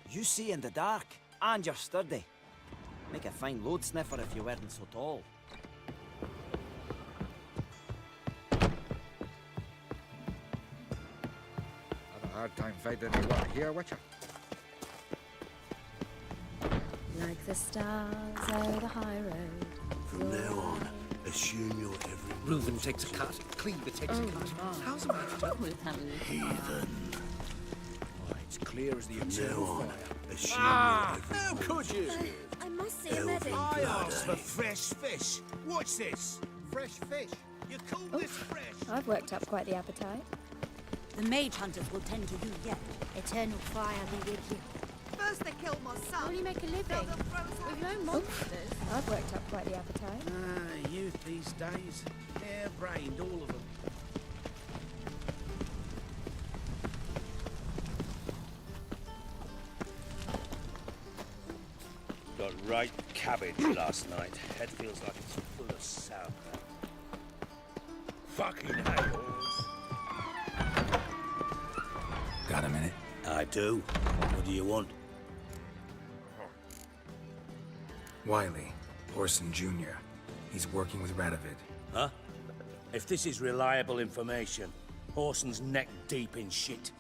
You see in the dark, and you're sturdy. Make a fine load sniffer if you weren't so tall. Had a hard time finding anyone here, Witcher. Like the stars over the high road. From now on, assume you're every... Reuben takes a cut. Cleaver takes a cut. How's it Heathen. It's clear as the From eternal now on, fire. assume Ah! you're every... How could you? I must see a Elven medic. blood, asked for eh? fresh fish. What's this? Fresh fish. You call this fresh? I've worked up quite the appetite. The mage hunters will tend to you yet. Eternal fire be with you. First they killed my son. How do you make a living? With no monsters. I've worked up quite the appetite. Ah, youth these days. Hair-brained, all of them. Got right cabbage last night. Head feels like it's full of sauerkraut. Fucking hay-holes. Got a minute? I do. What do you want? Wiley, Orson Jr. He's working with Radovid. Huh? If this is reliable information, Horson's neck deep in shit.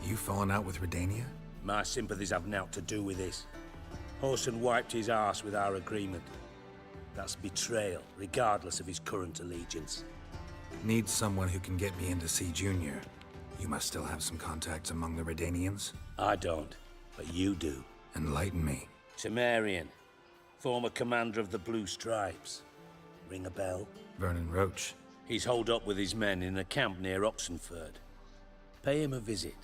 You falling out with Redania? My sympathies have naught to do with this. Horson wiped his arse with our agreement. That's betrayal, regardless of his current allegiance. Need someone who can get me in to see Junior. You must still have some contacts among the Redanians? I don't, but you do. Enlighten me. Temerian, former commander of the Blue Stripes. Ring a bell? Vernon Roach. He's holed up with his men in a camp near Oxenford. Pay him a visit.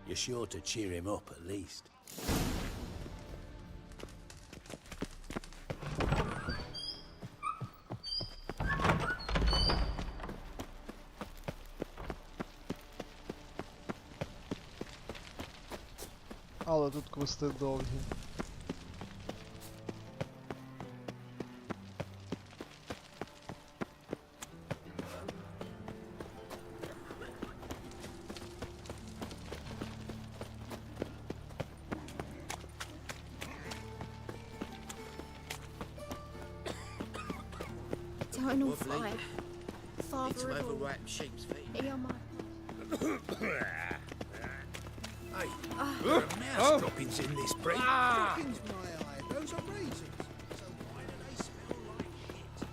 You're sure to cheer him up, at least. Але тут квести довгі. Eternal fire. Father of all. overripe sheep's feet. Hear my... Hey, there are mouse droppings in this breed. Droppings, my eye. Those are raisins. So why do they smell like shit?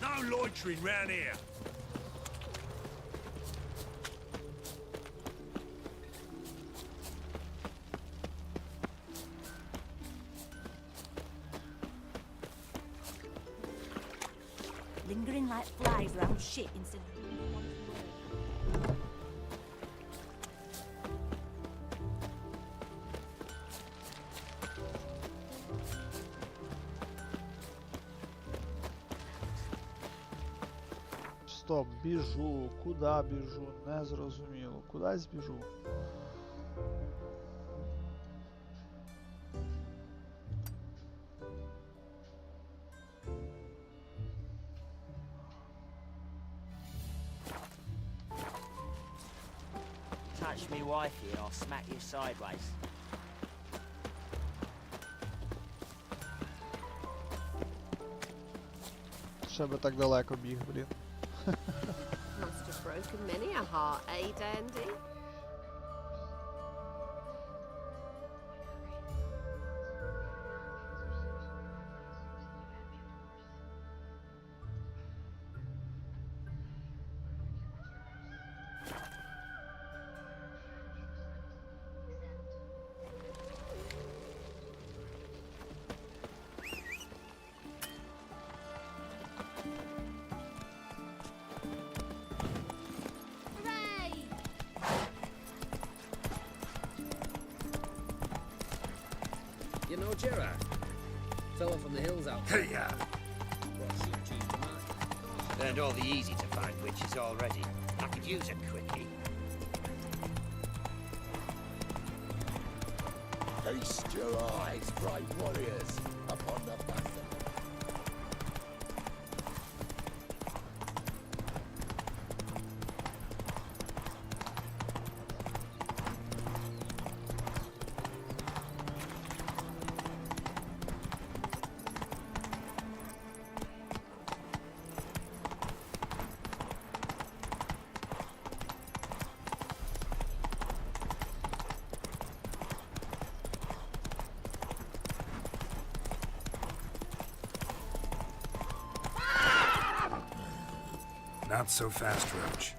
No loitering round here. Lingering like flies round shit instead of... Стоп, біжу. Куди біжу? Не зрозуміло. Кудись біжу. Touch me wifey and I'll smack you sideways. Ще би так далеко біг, блін. Must have broken many a heart, eh, Dandy? Gerard. Fella from the hills out there. Hey, Learned all the easy-to-find witches already. I could use a quickie. Feast your eyes, brave warriors, upon the bastard. Not so fast, Roach.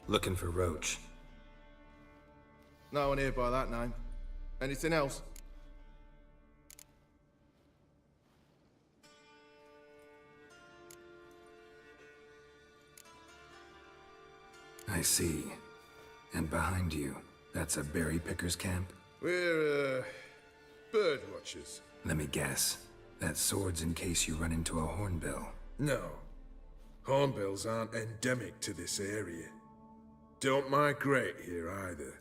Looking for Roach. No one here by that name. Anything else? I see. And behind you, that's a berry picker's camp? We're, bird watchers. Let me guess. That sword's in case you run into a hornbill. No. Hornbills aren't endemic to this area. Don't migrate here either.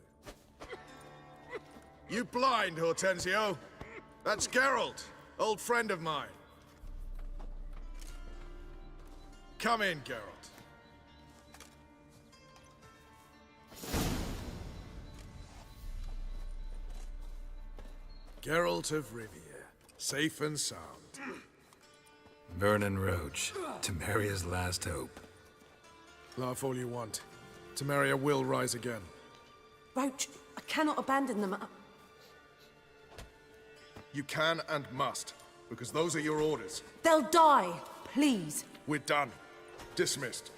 You blind, Hortensio? That's Geralt, old friend of mine. Come in, Geralt. Geralt of Rivia, safe and sound. Vernon Roach, Temeria's last hope. Laugh all you want. Temeria will rise again. Roach, I cannot abandon them. You can and must, because those are your orders. They'll die, please. We're done. Dismissed.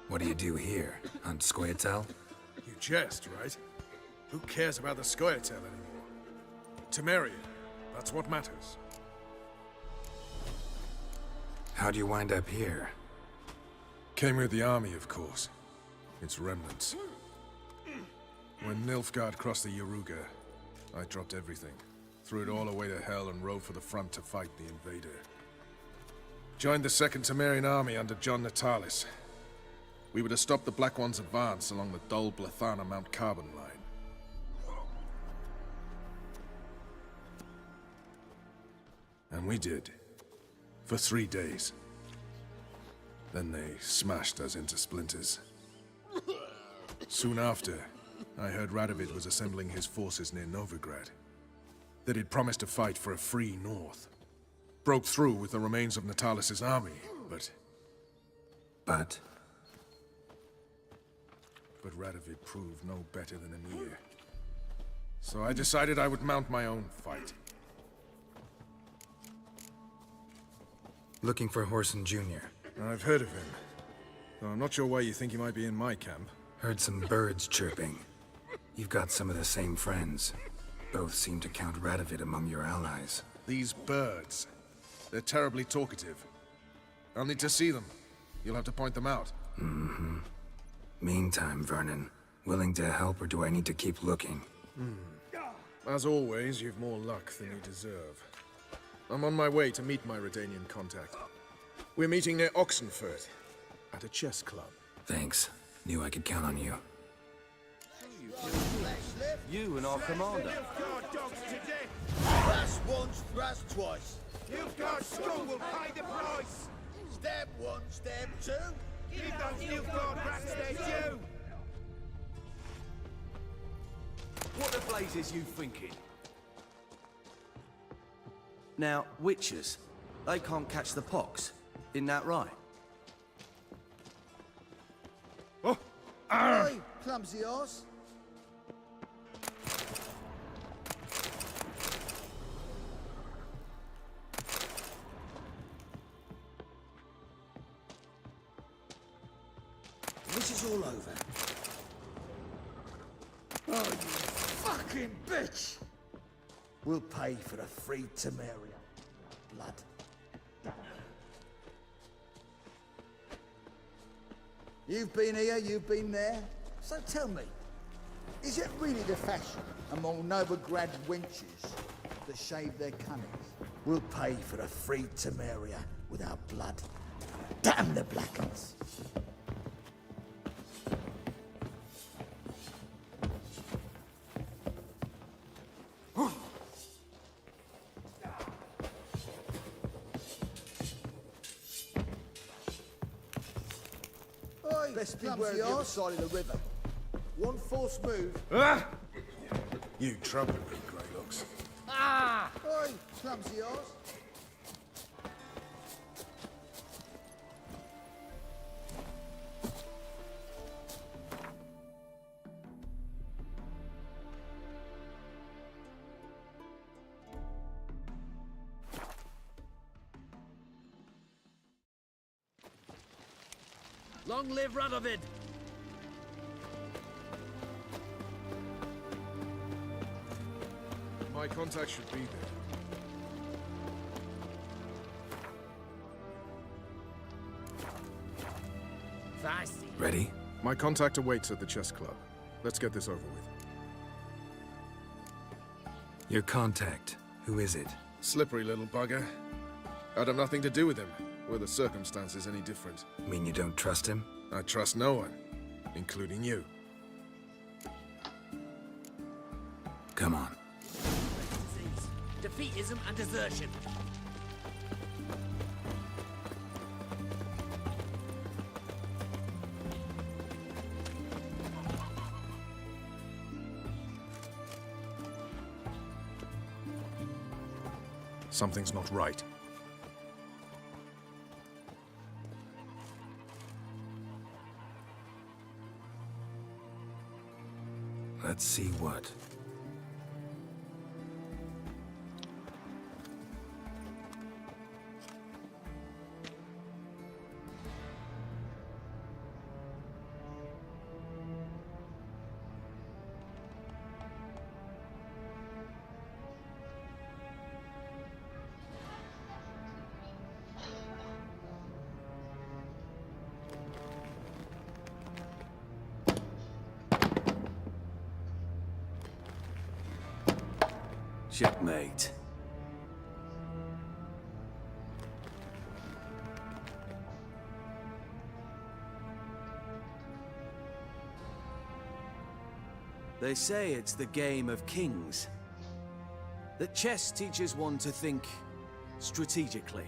What do you do here? Hunt Scoia'tael? You jest, right? Who cares about the Scoia'tael anymore? Temeria, that's what matters. How'd you wind up here? Came with the army, of course. Its remnants. When Nilfgaard crossed the Yaruga, I dropped everything. Threw it all away to hell and rode for the front to fight the invader. Joined the Second Temerian Army under John Natalis. We were to stop the Black One's advance along the Dol Blathana Mount Carbon line. And we did. For 3 days. Then they smashed us into splinters. Soon after, I heard Radovid was assembling his forces near Novigrad. That he'd promised to fight for a free North. Broke through with the remains of Natalis' army, but... But Radovid proved no better than Emir. So I decided I would mount my own fight. Looking for Whoreson Jr. I've heard of him. Though I'm not sure why you think he might be in my camp. Heard some birds chirping. You've got some of the same friends. Both seem to count Radovid among your allies. These birds. They're terribly talkative. I'll need to see them. You'll have to point them out. Mm-hmm. Meantime, Vernon, willing to help or do I need to keep looking? As always, you've more luck than you deserve. I'm on my way to meet my Redanian contact. We're meeting near Oxenfurt, at a chess club. Thanks. Knew I could count on you. You and our commander. Thrust once, thrust twice. Nilfgaard scum will pay the price. Step one, step two. Give those Nilfgaard rats their due. What the blazes you thinking? Now, witches, they can't catch the pox. Isn't that right? Oh! Hey, clumsy horse. This is all over. Oh, you fucking bitch! We'll pay for the free Temeria. Blood. You've been here, you've been there. So tell me, is it really the fashion among Novigrad wenches to shave their cunnings? We'll pay for the free Temeria without blood. Damn the blackens! Best beware of the other side of the river. One false move. Ah! You troubled me, Greylocks. Ah! Oi, clumsy horse. Long live Radovid! My contact should be there. Fancy. Ready? My contact awaits at the chess club. Let's get this over with. Your contact. Who is it? Slippery little bugger. I'd have nothing to do with him. Were the circumstances any different? Mean you don't trust him? I trust no one, including you. Come on. Defeatism and desertion. Something's not right. Let's see what. Checkmate. They say it's the game of kings. That chess teaches one to think strategically.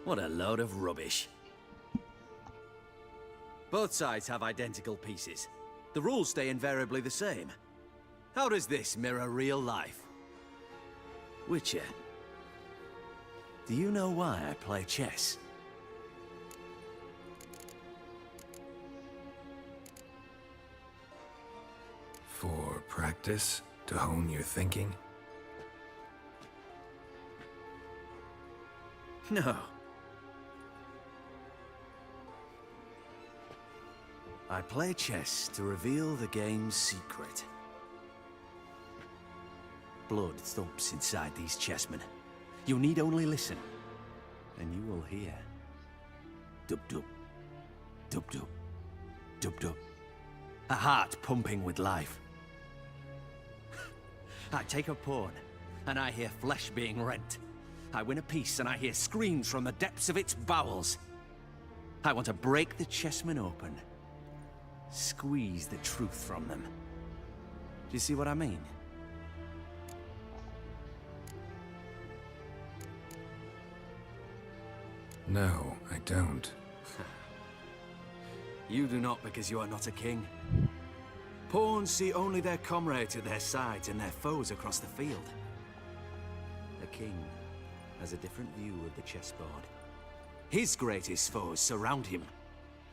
What a load of rubbish. Both sides have identical pieces. The rules stay invariably the same. How does this mirror real life? Witcher, do you know why I play chess? For practice? To hone your thinking? No. I play chess to reveal the game's secret. Blood thumps inside these chessmen. You need only listen, and you will hear. Dub-dub. Dub-dub. Dub-dub. A heart pumping with life. I take a pawn, and I hear flesh being rent. I win a piece, and I hear screams from the depths of its bowels. I want to break the chessmen open. Squeeze the truth from them. Do you see what I mean? No, I don't. You do not because you are not a king. Pawns see only their comrades at their sides and their foes across the field. The king has a different view of the chessboard. His greatest foes surround him.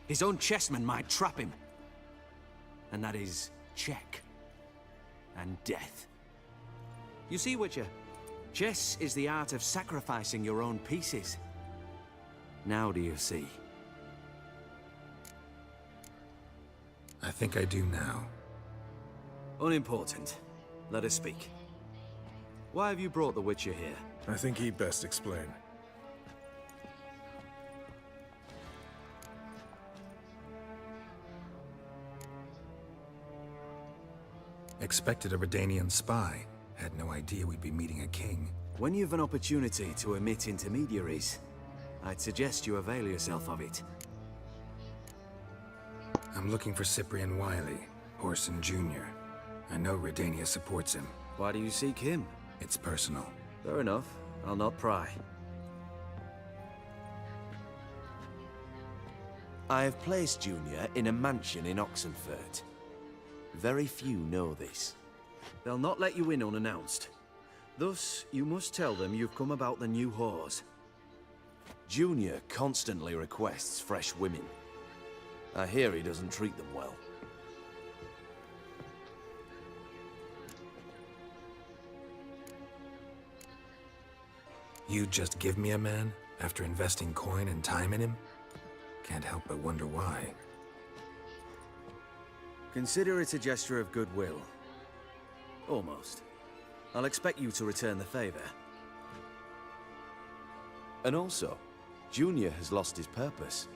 His own chessmen might trap him. And that is check and death. You see, Witcher, chess is the art of sacrificing your own pieces. Now do you see? I think I do now. Unimportant. Let us speak. Why have you brought the Witcher here? I think he'd best explain. Expected a Redanian spy. Had no idea we'd be meeting a king. When you've an opportunity to omit intermediaries, I'd suggest you avail yourself of it. I'm looking for Cyprian Wiley, Orson Jr. I know Redania supports him. Why do you seek him? It's personal. Fair enough. I'll not pry. I have placed Junior in a mansion in Oxenfurt. Very few know this. They'll not let you in unannounced. Thus, you must tell them you've come about the new whores. Junior constantly requests fresh women. I hear he doesn't treat them well. You just give me a man after investing coin and time in him? Can't help but wonder why. Consider it a gesture of goodwill. Almost. I'll expect you to return the favor. And also, Junior has lost his purpose.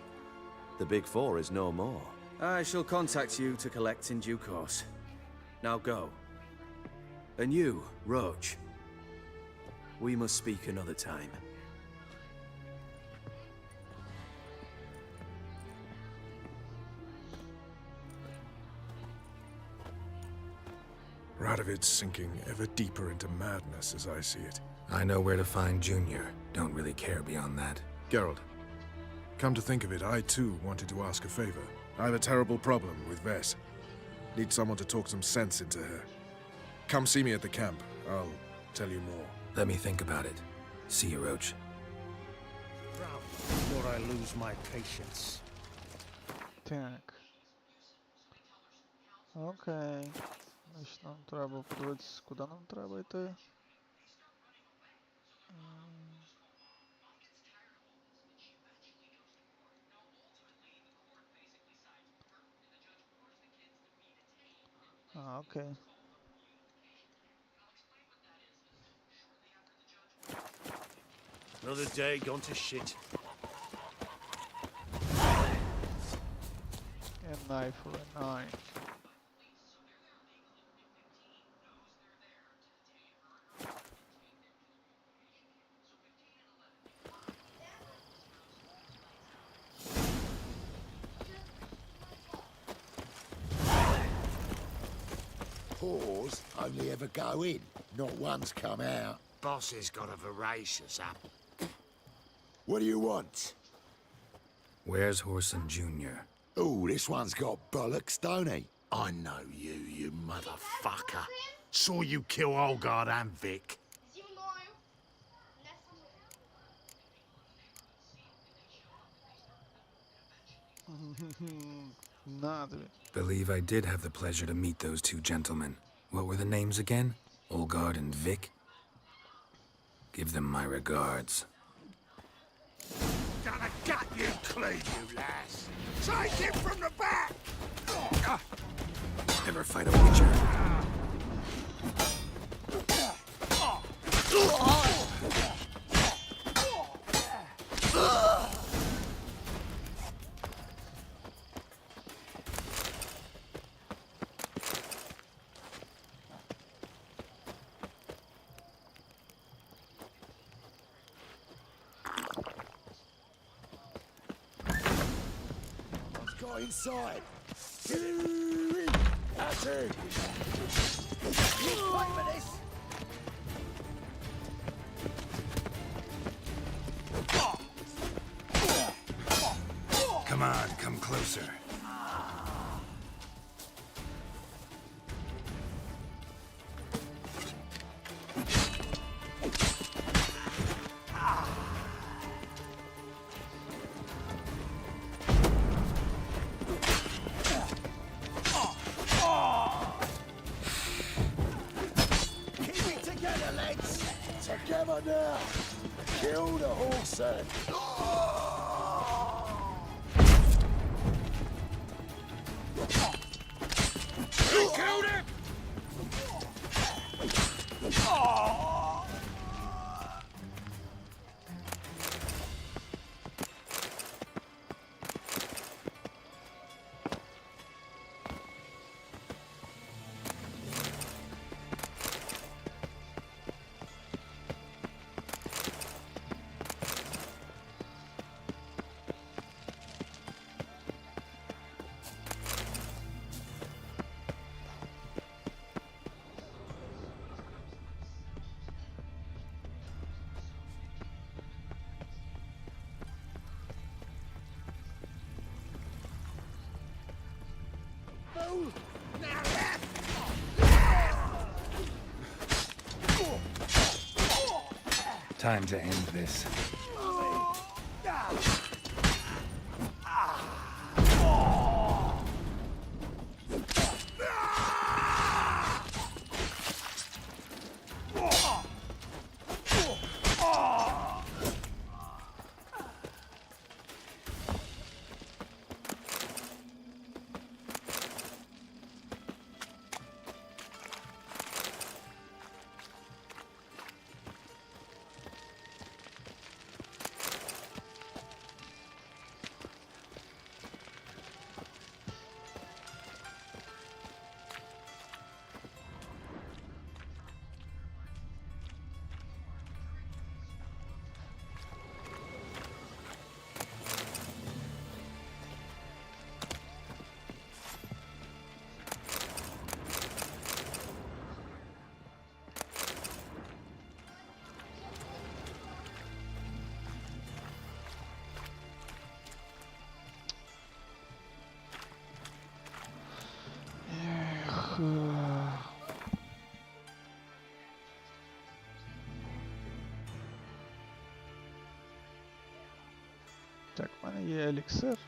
The Big Four is no more. I shall contact you to collect in due course. Now go. And you, Roach. We must speak another time. Radovid's sinking ever deeper into madness as I see it. I know where to find Junior. Don't really care beyond that. Geralt, come to think of it, I too wanted to ask a favor. I have a terrible problem with Vess. Need someone to talk some sense into her. Come see me at the camp. I'll tell you more. Let me think about it. See you, Roach. Before I lose my patience. Так. Окей. Значить, нам треба подивитися, куди нам треба йти. Окей. Another day gone to shit. An eye for an eye. Whores only ever go in, not once come out. Boss has got a voracious up. What do you want? Where's Orson Jr.? Oh, this one's got bollocks, don't he? I know you, you motherfucker. Saw you kill Olgard and Vic. Believe I did have the pleasure to meet those two gentlemen. What were the names again? Olgard and Vic? Give them my regards. Gonna gut you clean, you lass. Take him from the back! Never fight a Witcher. Let's go inside. That's it. You play with this? Come on, come closer. What now? Kill the horse then. You killed him! Time to end this. Так, в мене є еліксир.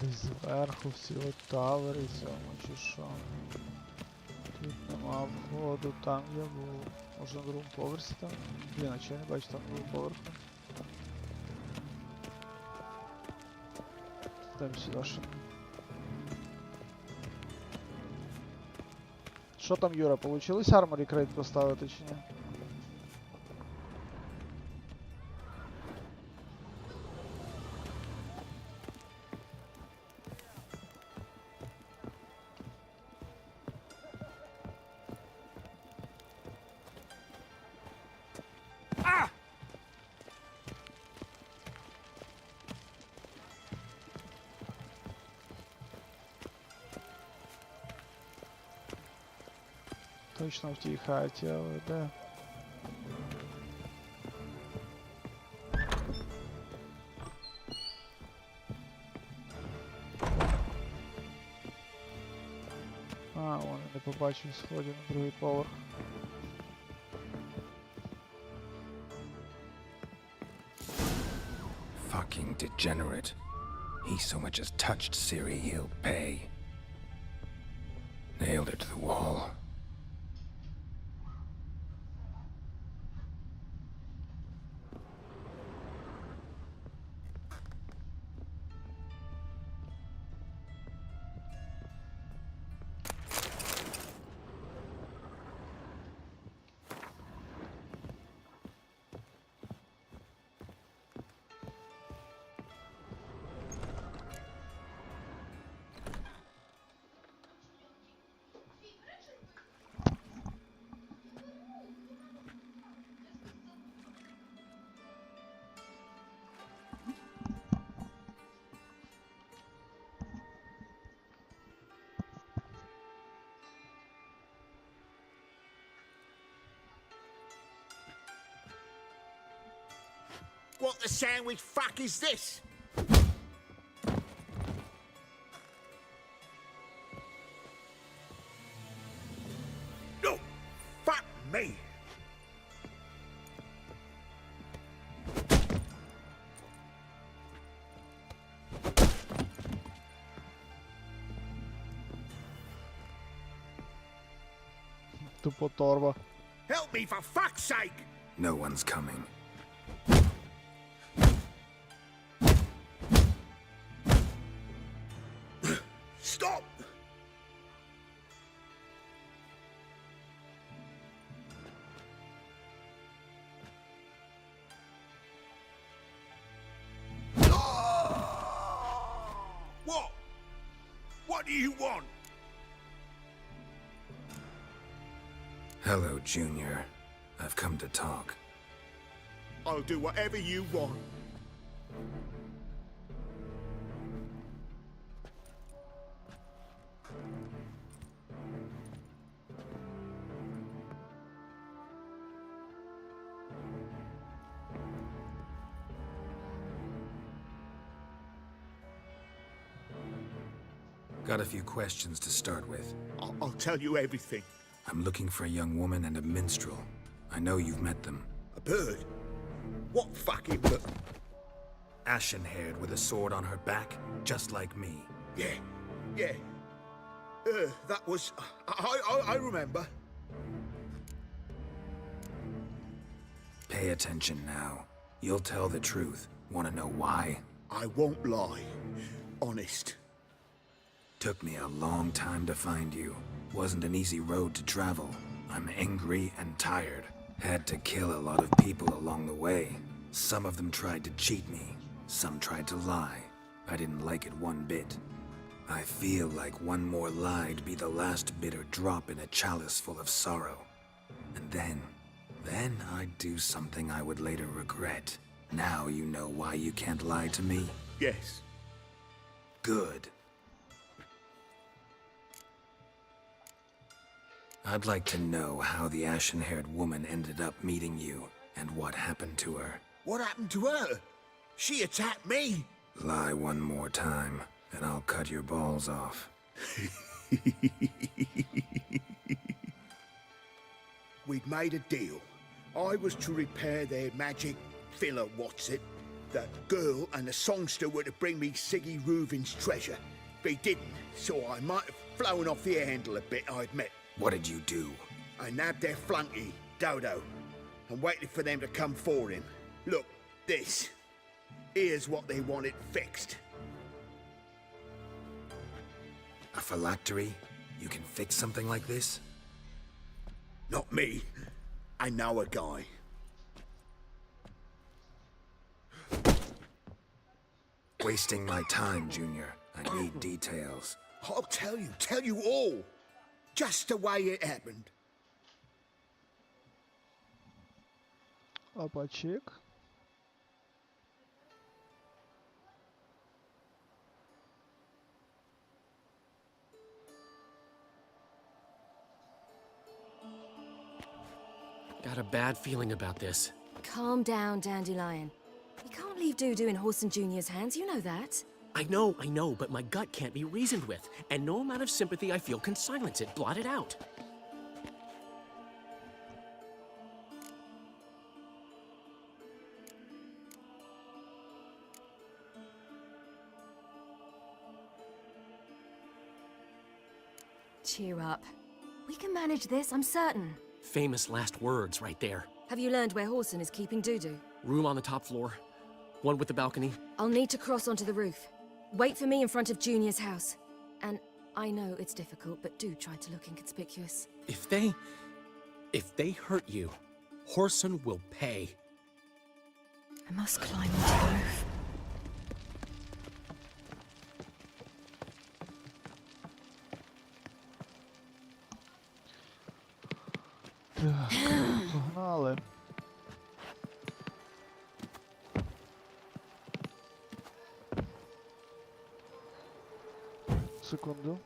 Десь зверху в цій тавері цьому чи що. Тут нема входу, там я був. Може на другому поверсі там? Блін, а чого я не бачу там другого поверху? Йдемо сюди ще. Що там, Юра, получилось арморі крейт поставити чи ні? Точно в тій хаті, але де? А, вон, я не побачив сходів на другий поверх. Fucking degenerate. He so much as touched Siri, he'll pay. Nailed her to the wall. What the sandwich fuck is this? No! Fuck me! Тупо торба. Help me for fuck's sake! No one's coming. Stop! What? What do you want? Hello, Junior. I've come to talk. I'll do whatever you want. Got a few questions to start with. I'll tell you everything. I'm looking for a young woman and a minstrel. I know you've met them. A bird? What fucking bird? Ashen-haired with a sword on her back, just like me. Yeah. That was... I remember. Pay attention now. You'll tell the truth. Want to know why? I won't lie. Honest. Took me a long time to find you. Wasn't an easy road to travel. I'm angry and tired. Had to kill a lot of people along the way. Some of them tried to cheat me. Some tried to lie. I didn't like it one bit. I feel like one more lie'd be the last bitter drop in a chalice full of sorrow. And then I'd do something I would later regret. Now you know why you can't lie to me? Yes. Good. I'd like to know how the ashen-haired woman ended up meeting you, and what happened to her. What happened to her? She attacked me. Lie one more time, and I'll cut your balls off. We'd made a deal. I was to repair their magic filler, what's it? That girl and the songster were to bring me Siggy Reuven's treasure. They didn't, so I might have flown off the handle a bit, I admit. What did you do? I nabbed their flunky, Dodo, and waited for them to come for him. Look, this. Here's what they wanted fixed. A phylactery? You can fix something like this? Not me. I know a guy. Wasting my time, Junior. I need details. I'll tell you all. Just the way it happened. Опачек. Got a bad feeling about this. Calm down, Dandelion. You can't leave Dudu in Horson Jr.'s hands, you know that. I know, but my gut can't be reasoned with, and no amount of sympathy I feel can silence it, blot it out. Cheer up. We can manage this, I'm certain. Famous last words right there. Have you learned where Horson is keeping Dudu? Room on the top floor. One with the balcony. I'll need to cross onto the roof. Wait for me in front of Junior's house. And I know it's difficult, but do try to look inconspicuous. If they hurt you, Horson will pay. I must climb onto the roof. Погнали. Секунду.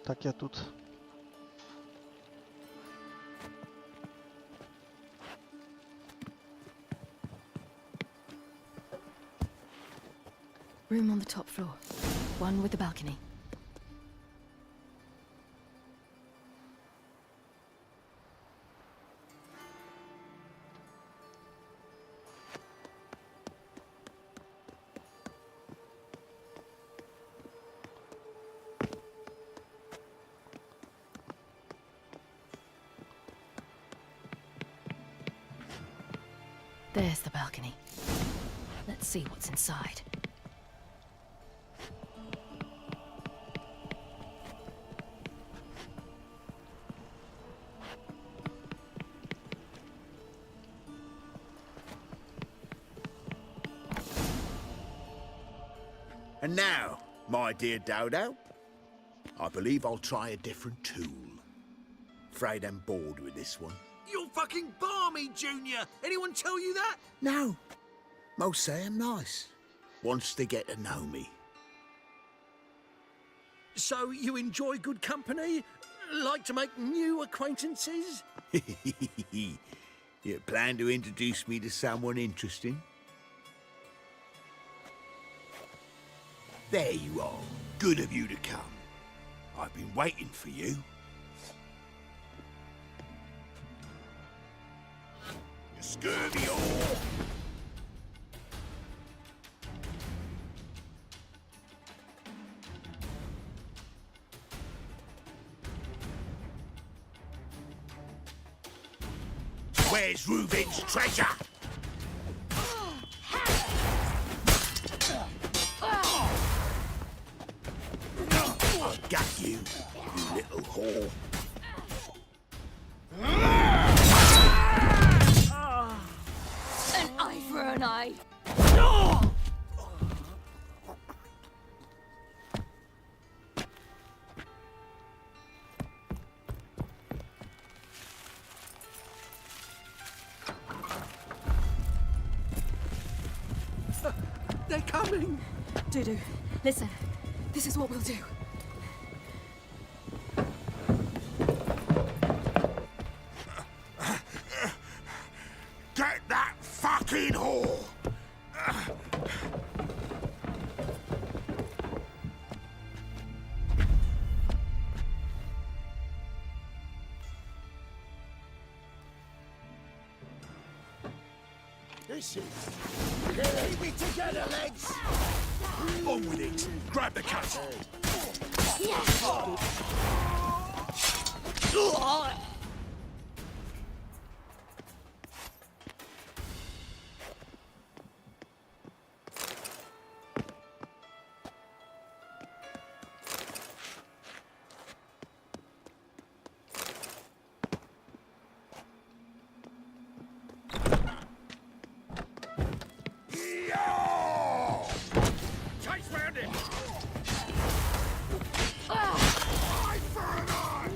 Так, я тут. Room on the top floor. One with the balcony. There's the balcony. Let's see what's inside. And now, my dear Dodo, I believe I'll try a different tool. Afraid I'm bored with this one. You're fucking balmy, Junior! Anyone tell you that? No. Most say I'm nice. Wants to get to know me. So you enjoy good company? Like to make new acquaintances? You plan to introduce me to someone interesting? There you are. Good of you to come. I've been waiting for you. You scurvy whore! Where's Reuven's treasure? I got you, you little They're coming! Dudu, listen. This is what we'll do. Get that fucking whore! This is... Keep me together, legs! On with it! Grab the cat! Chase round it! Eye for an eye!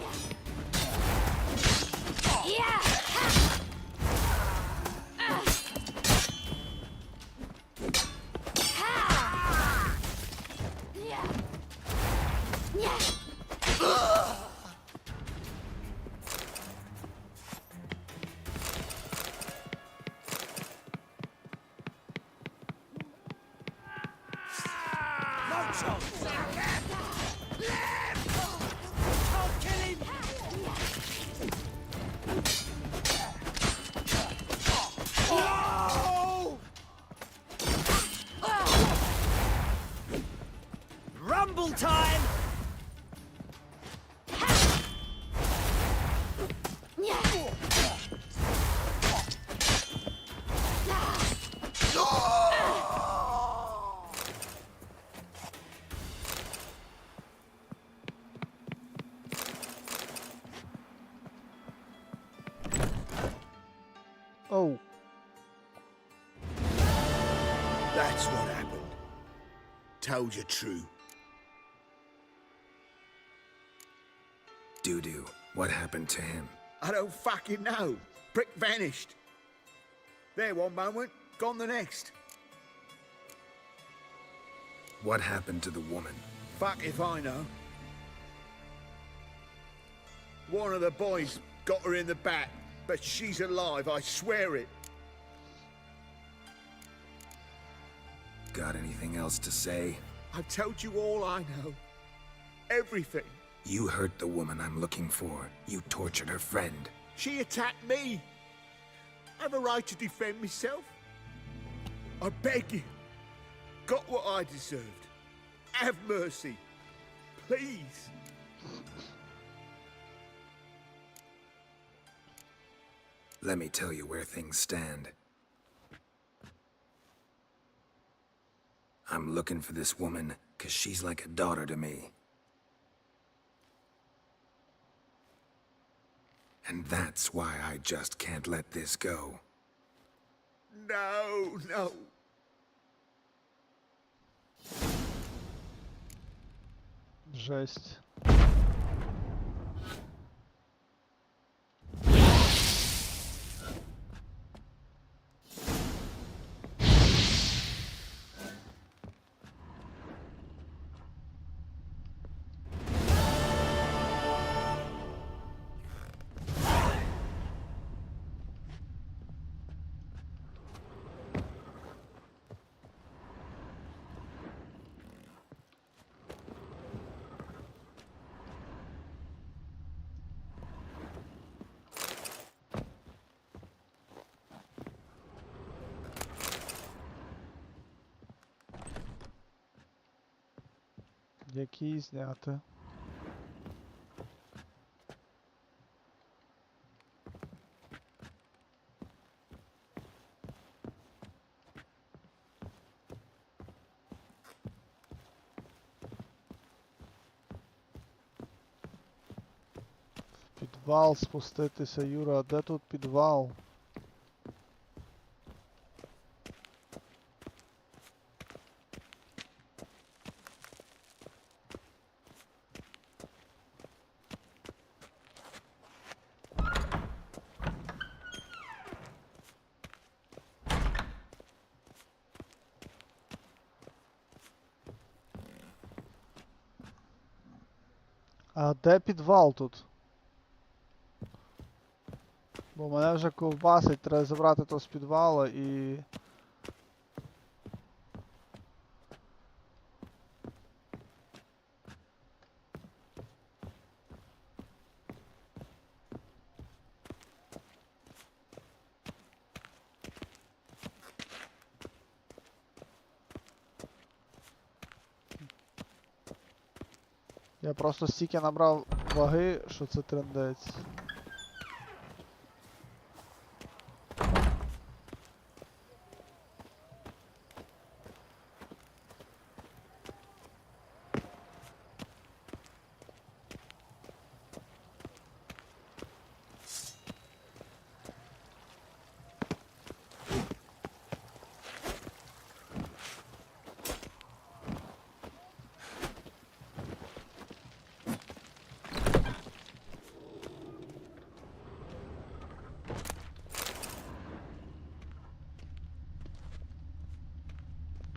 Rumble time! Oh. That's what happened. Told you true. Dudu, what happened to him? I don't fucking know. Prick vanished. There one moment, gone the next. What happened to the woman? Fuck if I know. One of the boys got her in the back, but she's alive, I swear it. Got anything else to say? I've told you all I know. Everything. You hurt the woman I'm looking for. You tortured her friend. She attacked me. I have a right to defend myself. I beg you. Got what I deserved. Have mercy. Please. Let me tell you where things stand. I'm looking for this woman, 'cause she's like a daughter to me. And that's why I just can't let this go. No, no. Жесть. Які зняти. Підвал спуститися, Юра, а де тут підвал? А де підвал тут? Бо мене вже ковбасить, треба забрати то з підвала і... Я просто стільки набрав ваги, що це трендець.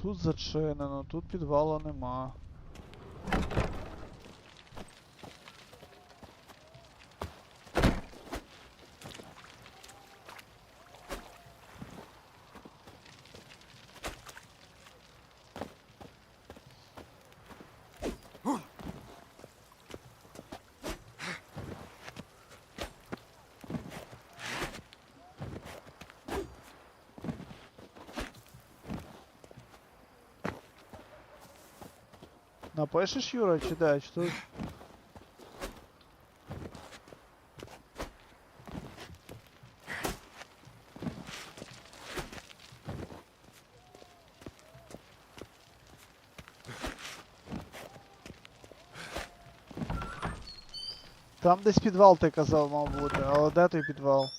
Тут зачинено, тут підвалу нема. Напишеш, Юра, чи де? Чи тут? Там десь підвал, ти казав, мав бути, але де той підвал?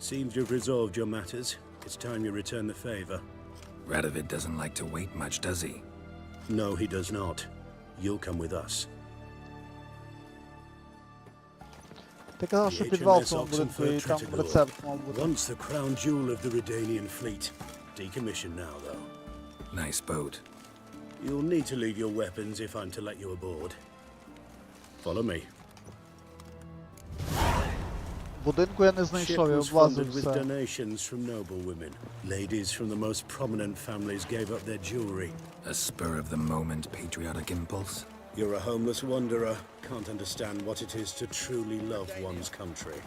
Seems you've resolved your matters. It's time you return the favor. Radovid doesn't like to wait much, does he? No, he does not. You'll come with us. Ти казав, що підвал сам буде, і там рецепт мав бути. Once the crown jewel of the Redanian fleet. Decommissioned now, though. Nice boat. You'll need to leave your weapons if I'm to let you aboard. Follow me. Будинку я не знайшов, я Ship was облазив funded with все. donations from noble women. Ladies from the most prominent families gave up their jewelry. A spur-of-the-moment patriotic impulse? You're a homeless wanderer. Can't understand what it is to truly love one's country.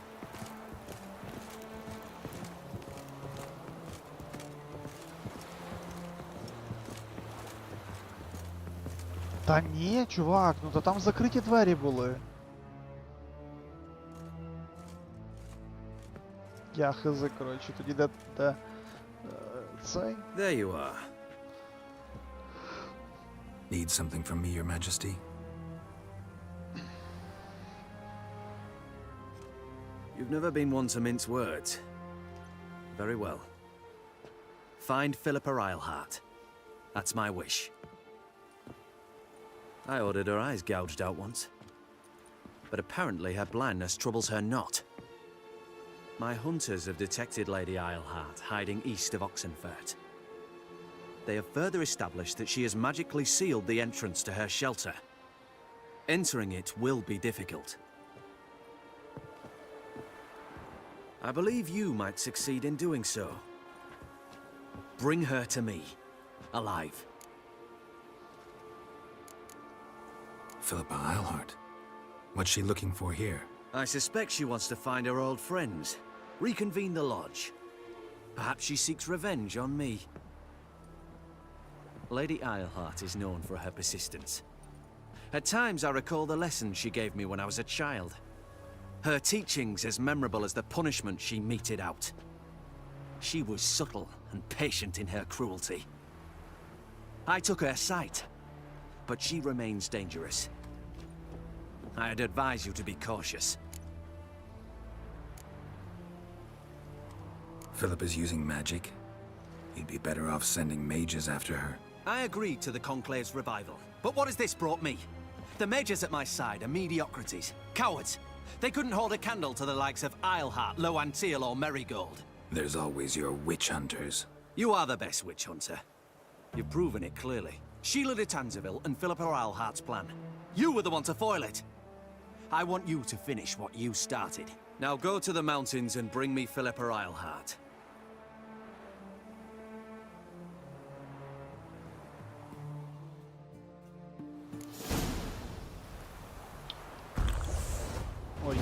Та ні, чувак, ну то там закриті двері були. Я хз, коротше, тоді де цей? There you are. Need something from me, Your Majesty? You've never been one to mince words. Very well. Find Philippa Eilhart. That's my wish. I ordered her eyes gouged out once. But apparently her blindness troubles her not. My hunters have detected Lady Eilhart hiding east of Oxenfurt. They have further established that she has magically sealed the entrance to her shelter. Entering it will be difficult. I believe you might succeed in doing so. Bring her to me, alive. Philippa Eilhart. What's she looking for here? I suspect she wants to find her old friends, reconvene the lodge. Perhaps she seeks revenge on me. Lady Eilhart is known for her persistence. At times I recall the lessons she gave me when I was a child. Her teachings as memorable as the punishment she meted out. She was subtle and patient in her cruelty. I took her sight, but she remains dangerous. I'd advise you to be cautious. Philippa's using magic? You'd be better off sending mages after her. I agreed to the Conclave's revival, but what has this brought me? The mages at my side are mediocrities, cowards. They couldn't hold a candle to the likes of Eilhart, Loantil, or Merigold. There's always your witch hunters. You are the best witch hunter. You've proven it clearly. Sheila de Tanzeville and Philippa Eilhart's plan. You were the one to foil it. I want you to finish what you started. Now go to the mountains and bring me Philippa Eilhart. Ой.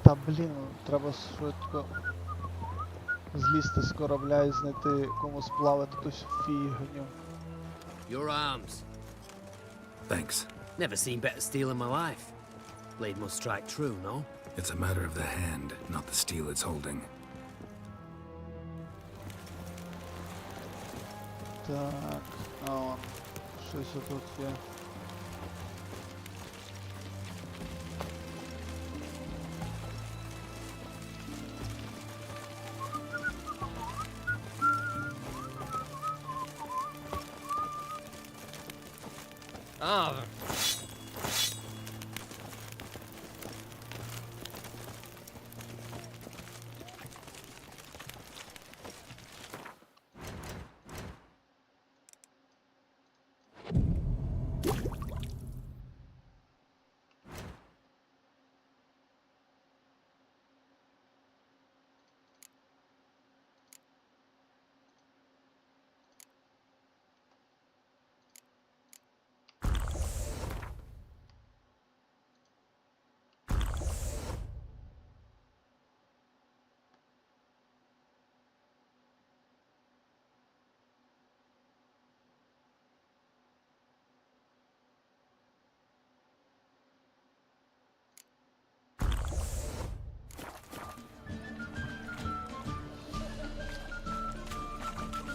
Та блін, треба швидко злізти з корабля і знайти кому сплавити ту фігню. Your arms. Thanks. Never seen better steel in my life. Blade must strike true, no? It's a matter of the hand, not the steel it's holding. Так, а он, щось тут є. Ah.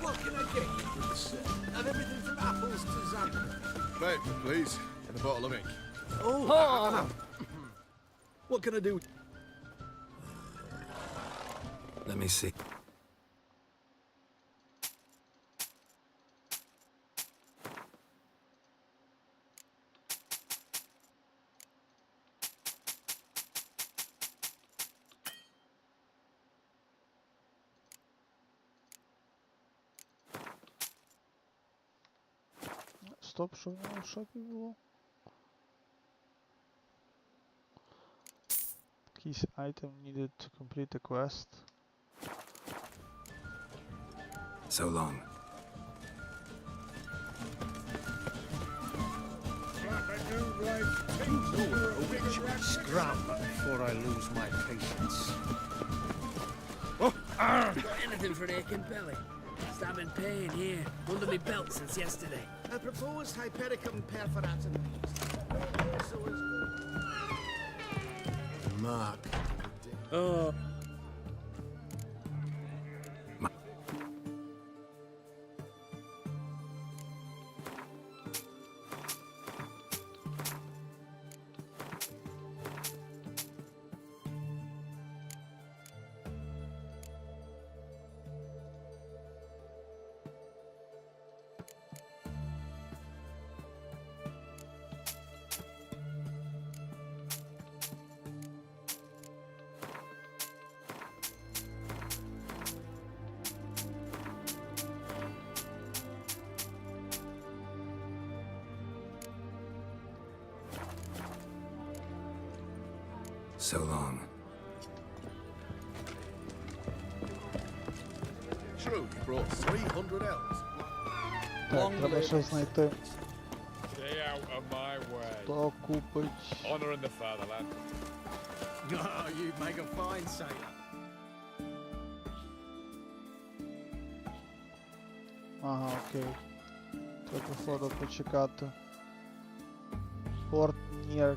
What can I get you for the set? And everything from apples to Xanadu. Paper, please, and a bottle of ink. Oh! What can I do? Let me see. Стоп, що в нього в шопі було? Якийсь item needed to complete a quest. So long. Scram before I lose my patience. Got anything for an aching belly? Stabbing pain here, under my belt since yesterday. A proposed hypericum perforatum. Mark. Oh. So long. True, you brought 300 elves. Так, треба ще знайти. Stay out of my way. Хто купить. Honor in the fatherland. Oh, you make a fine sailor. Ага, окей. Треба походу почекати. Порт near.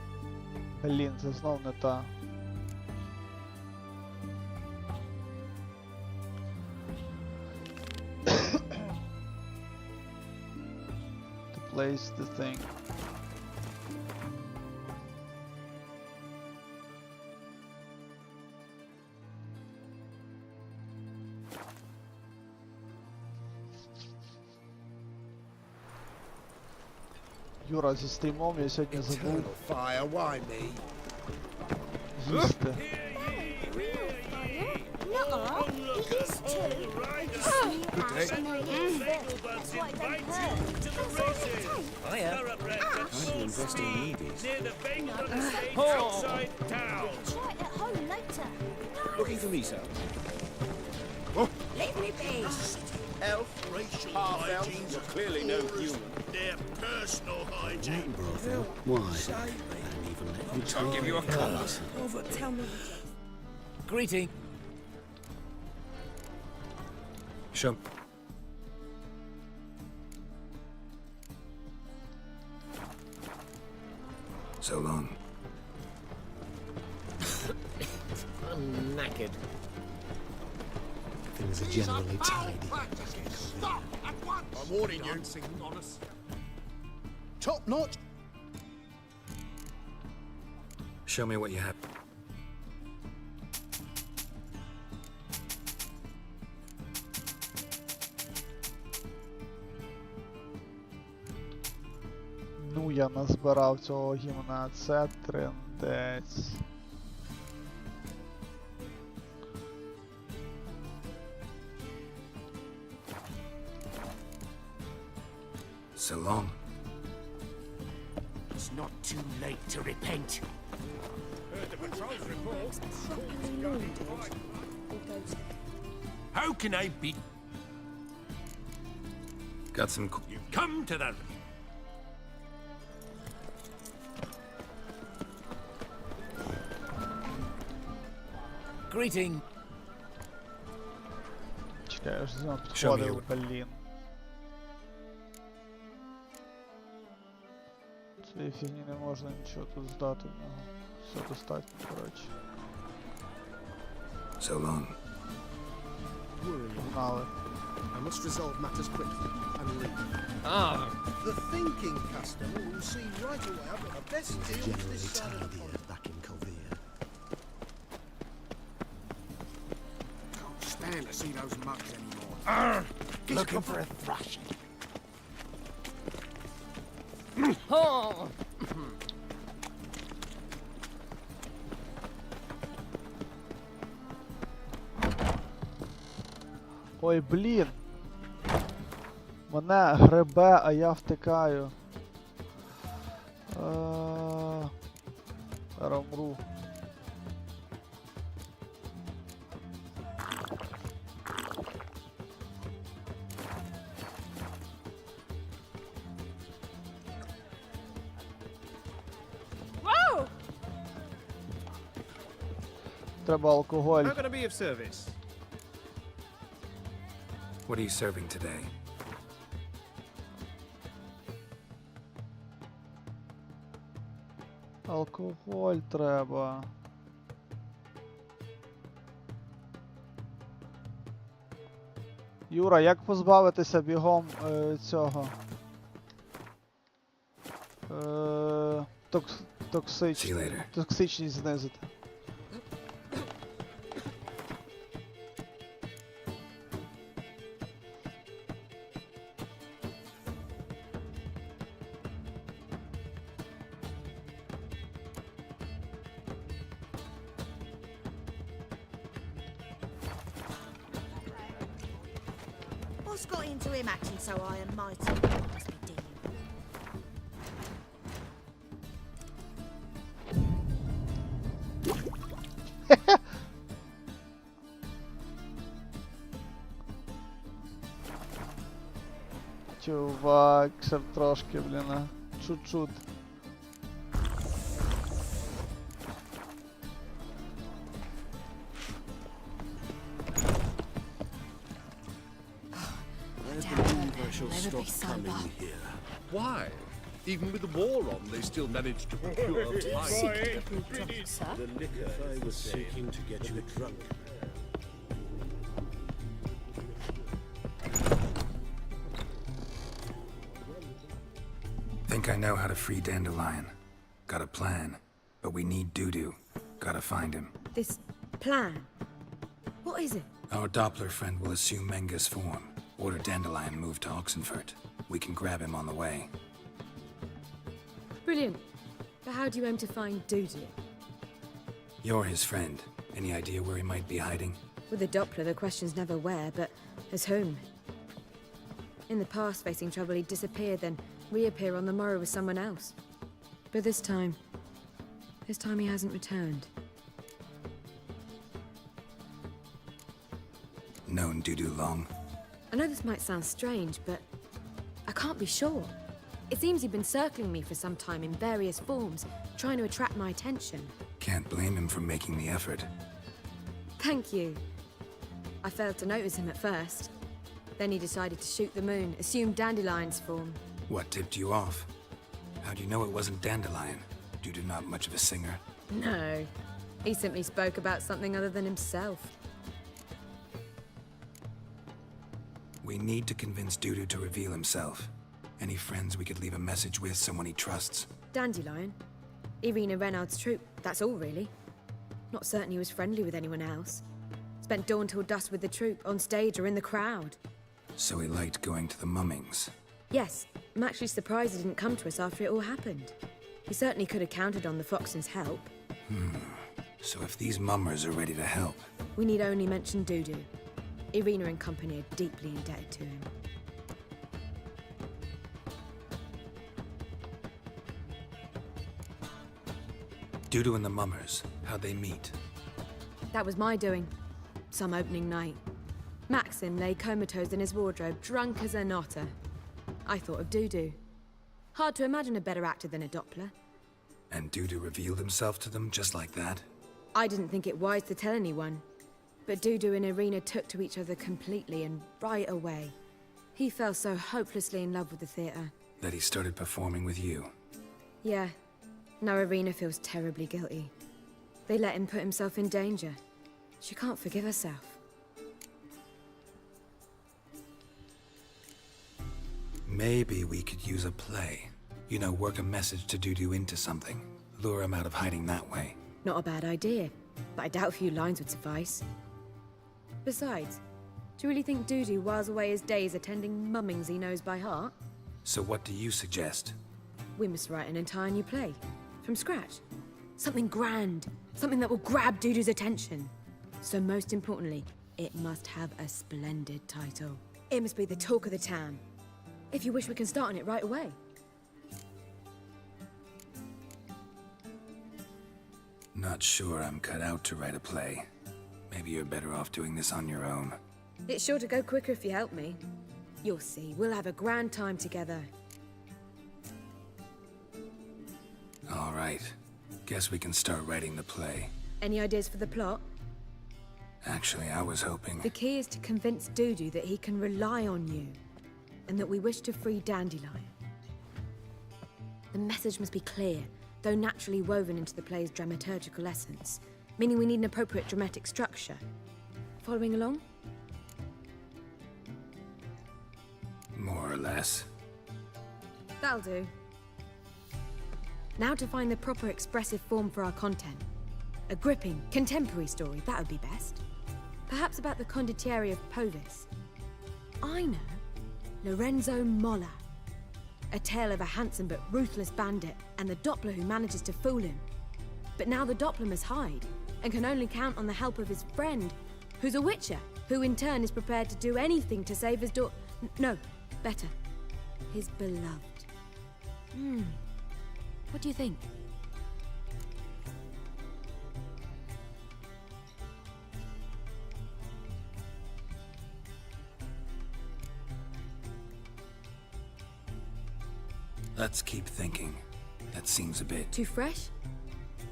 Блін, це знов не та. To place the thing. Юра, зі стрімом я сьогодні забув Fire, why me? їсти. Looking for me, sir? Leave me be. Elf, racial Half-elf, hygiene, you're clearly no human. their personal hygiene. Why? I'll give you a call. Tell me. Greeting. Show. So long. I'm knackered. Things are generally tidy. Stop at once! I'm warning you. Top notch. Show me what you have. Ну, я назбирав цього гімна, це трендець. So long. It's not too late to repent. How can I be? Got some. You've come to the. Greeting. Чекай, я ж з нього Що підходив, блін. Цієї фігні не можна нічого тут здати в нього. Все достатньо, коротше. So long. Погнали. I must resolve matters quickly and leave. Ah, The thinking customer will see right away I've got the best deals this side of the pond. Back in Calvia. Can't stand to see those mugs anymore. Looking for a thrashing. Ой, блін. Мене гребе, а я втикаю. Зараз мру. Треба алкоголь. how can I be of service? What are you serving today? Алкоголь треба. Юра, як позбавитися бігом цього? Токсичність знизити. What's got into him acting so high and mighty? Must be dealing. Чувак, ще б трошки, блін, чуть-чуть. Stop coming here. Why? Even with the war on, they still managed to procure wine. The liquor I was seeking to get you drunk. Think I know how to free Dandelion. Got a plan. But we need Dudu. Gotta find him. This plan? What is it? Our Doppler friend will assume Menga's form. Order Dandelion moved to Oxenfurt. We can grab him on the way. Brilliant. But how do you aim to find Dudu? You're his friend. Any idea where he might be hiding? With the Doppler, the question's never where, but as whom. In the past, facing trouble, he'd disappear, then reappear on the morrow with someone else. But this time he hasn't returned. Known Dudu long? I know this might sound strange, but I can't be sure. It seems he'd been circling me for some time in various forms, trying to attract my attention. Can't blame him for making the effort. Thank you. I failed to notice him at first. Then he decided to shoot the moon, assume Dandelion's form. What tipped you off? How'd you know it wasn't Dandelion? Dudu not much of a singer? No. He simply spoke about something other than himself. We need to convince Dudu to reveal himself. Any friends we could leave a message with, someone he trusts? Dandelion? Irina Reynard's troupe, that's all really. Not certain he was friendly with anyone else. Spent dawn till dusk with the troupe, on stage or in the crowd. So he liked going to the mummings? Yes, I'm actually surprised he didn't come to us after it all happened. He certainly could have counted on the Foxton's help. So if these mummers are ready to help... We need only mention Dudu. Irina and company are deeply indebted to him. Dudu and the mummers, how'd they meet? That was my doing. Some opening night. Maxim lay comatose in his wardrobe, drunk as an otter. I thought of Dudu. Hard to imagine a better actor than a Doppler. And Dudu revealed himself to them just like that? I didn't think it wise to tell anyone. But Dudu and Irina took to each other completely and right away. He fell so hopelessly in love with the theatre. That he started performing with you? Yeah. Now Irina feels terribly guilty. They let him put himself in danger. She can't forgive herself. Maybe we could use a play. You know, work a message to Dudu into something. Lure him out of hiding that way. Not a bad idea, but I doubt a few lines would suffice. Besides, do you really think Dudu whiles away his days attending mummings he knows by heart? So what do you suggest? We must write an entire new play. From scratch. Something grand. Something that will grab Dudu's attention. So most importantly, it must have a splendid title. It must be the talk of the town. If you wish, we can start on it right away. Not sure I'm cut out to write a play. Maybe you're better off doing this on your own. It's sure to go quicker if you help me. You'll see, we'll have a grand time together. All right. Guess we can start writing the play. Any ideas for the plot? Actually, I was hoping... The key is to convince Dudu that he can rely on you, and that we wish to free Dandelion. The message must be clear, though naturally woven into the play's dramaturgical essence, meaning we need an appropriate dramatic structure. Following along? More or less. That'll do. Now to find the proper expressive form for our content. A gripping, contemporary story, that would be best. Perhaps about the condottieri of Povis. I know. Lorenzo Molla. A tale of a handsome but ruthless bandit and the Doppler who manages to fool him. But now the Doppler must hide and can only count on the help of his friend, who's a witcher, who in turn is prepared to do anything to save his no, better, his beloved. What do you think? Let's keep thinking. That seems a bit... Too fresh?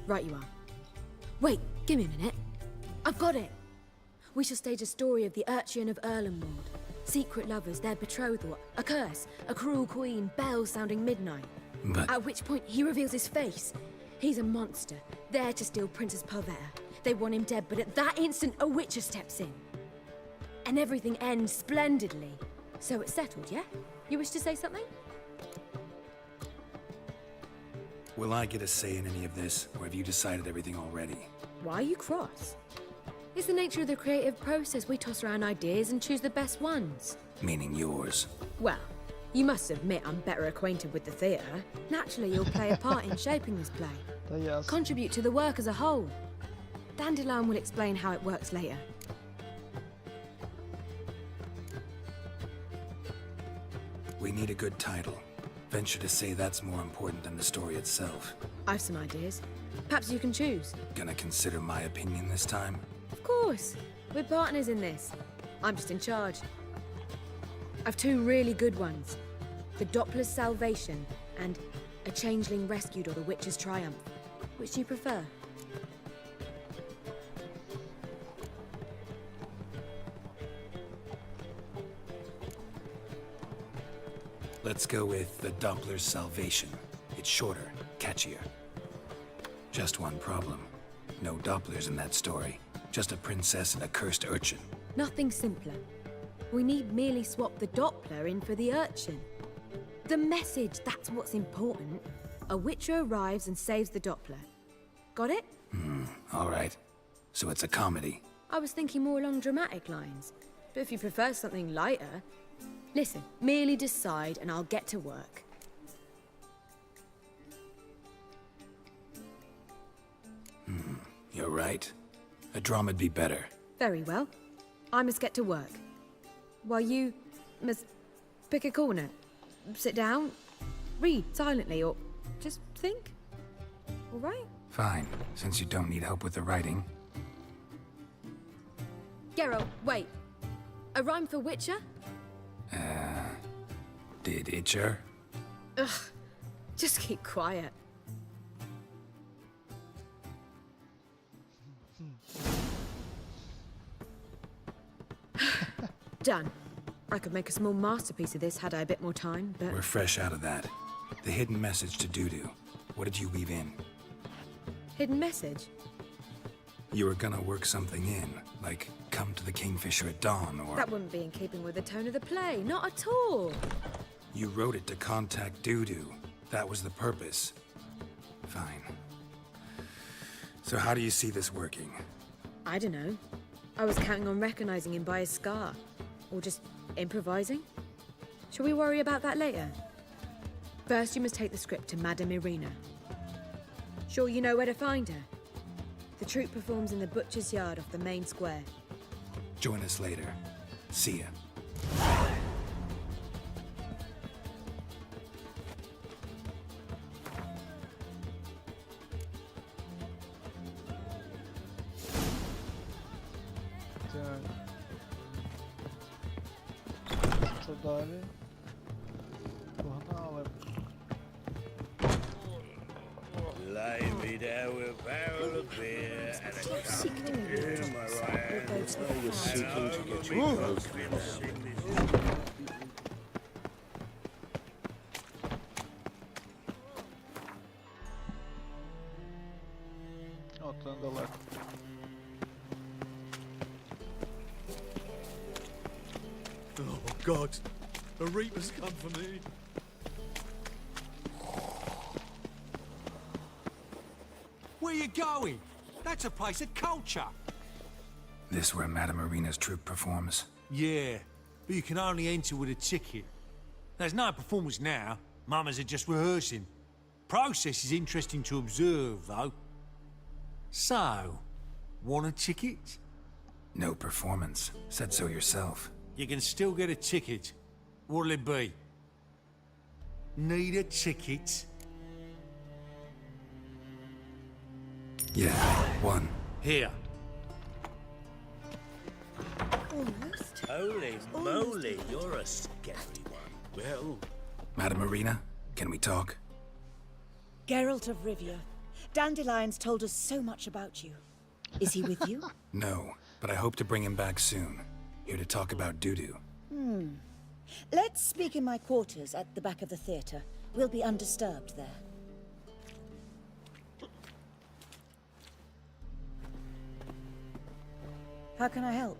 Right you are. Wait, give me a minute. I've got it! We shall stage a story of the Urchin of Erlenwald. Secret lovers, their betrothal, a curse, a cruel queen, bells sounding midnight. But... At which point he reveals his face. He's a monster, there to steal Princess Pavetta. They want him dead, but at that instant a witcher steps in. And everything ends splendidly. So it's settled, yeah? You wish to say something? Will I get a say in any of this, or have you decided everything already? Why are you cross? It's the nature of the creative process. We toss around ideas and choose the best ones. Meaning yours. Well, You must admit I'm better acquainted with the theatre. Naturally, you'll play a part in shaping this play. Contribute to the work as a whole. Dandelion will explain how it works later. We need a good title. Venture to say that's more important than the story itself. I've some ideas. Perhaps you can choose. Gonna consider my opinion this time? Of course. We're partners in this. I'm just in charge. I've two really good ones. The Doppler's Salvation and A Changeling Rescued or The Witch's Triumph. Which do you prefer? Let's go with The Doppler's Salvation. It's shorter, catchier. Just one problem. No Dopplers in that story. Just a princess and a cursed urchin. Nothing simpler. We need merely swap the Doppler in for the urchin. The message, that's what's important. A witcher arrives and saves the Doppler. Got it? All right. So it's a comedy. I was thinking more along dramatic lines. But if you prefer something lighter... Listen, merely decide and I'll get to work. You're right. A drama'd be better. Very well. I must get to work. While you must pick a corner, sit down, read silently, or just think. All right? Fine, since you don't need help with the writing. Geralt, wait. A rhyme for Witcher? Did itcher? Ugh, just keep quiet. Done. I could make a small masterpiece of this had I a bit more time, but... We're fresh out of that. The hidden message to Dudu. What did you weave in? Hidden message? You were gonna work something in, like come to the Kingfisher at dawn, or... That wouldn't be in keeping with the tone of the play, not at all. You wrote it to contact Dudu. That was the purpose. Fine. So how do you see this working? I don't know. I was counting on recognizing him by his scar. Or just improvising. Shall we worry about that later? First, you must take the script to Madame Irina. Sure you know where to find her? The troupe performs in the butcher's yard off the main square. Join us later. See ya. Що далі? Погнали. Lay me down with a barrel of beer and a cup in my right hand. You're seeking to get your clothes О, то недалеко. Oh, God. A reaper's come for me. Where you going? That's a place of culture. This where Madame Irina's troupe performs? Yeah, but you can only enter with a ticket. There's no performance now. Mamas are just rehearsing. Process is interesting to observe, though. So, want a ticket? No performance. Said so yourself. You can still get a ticket. What'll it be? Need a ticket? Yeah, one. Here. Almost. Holy moly, you're a scary one. Well, Madame Irina, can we talk? Geralt of Rivia. Dandelion's told us so much about you. Is he with you? No, but I hope to bring him back soon. Here to talk about Dudu. Let's speak in my quarters at the back of the theatre. We'll be undisturbed there. How can I help?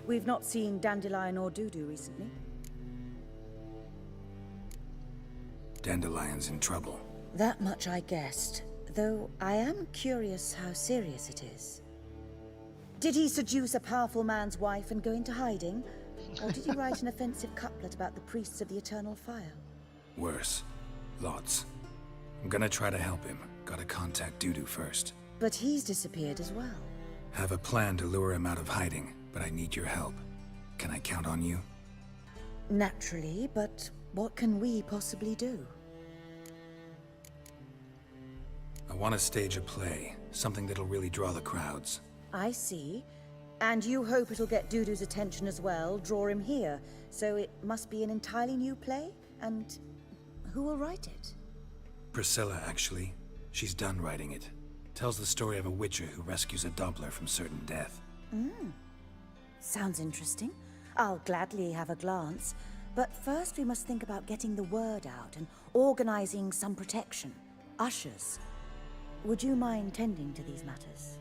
We've not seen Dandelion or Dudu recently. Dandelion's in trouble. That much I guessed, though I am curious how serious it is. Did he seduce a powerful man's wife and go into hiding? Or did he write an offensive couplet about the priests of the eternal fire? Worse. Lots. I'm gonna try to help him. Gotta contact Dudu first. But he's disappeared as well. Have a plan to lure him out of hiding, but I need your help. Can I count on you? Naturally, but what can we possibly do? I want to stage a play, something that'll really draw the crowds. I see. And you hope it'll get Dudu's attention as well, draw him here. So it must be an entirely new play? And who will write it? Priscilla, actually. She's done writing it. Tells the story of a witcher who rescues a Doppler from certain death. Sounds interesting. I'll gladly have a glance. But first we must think about getting the word out and organizing some protection. Ushers. Would you mind tending to these matters?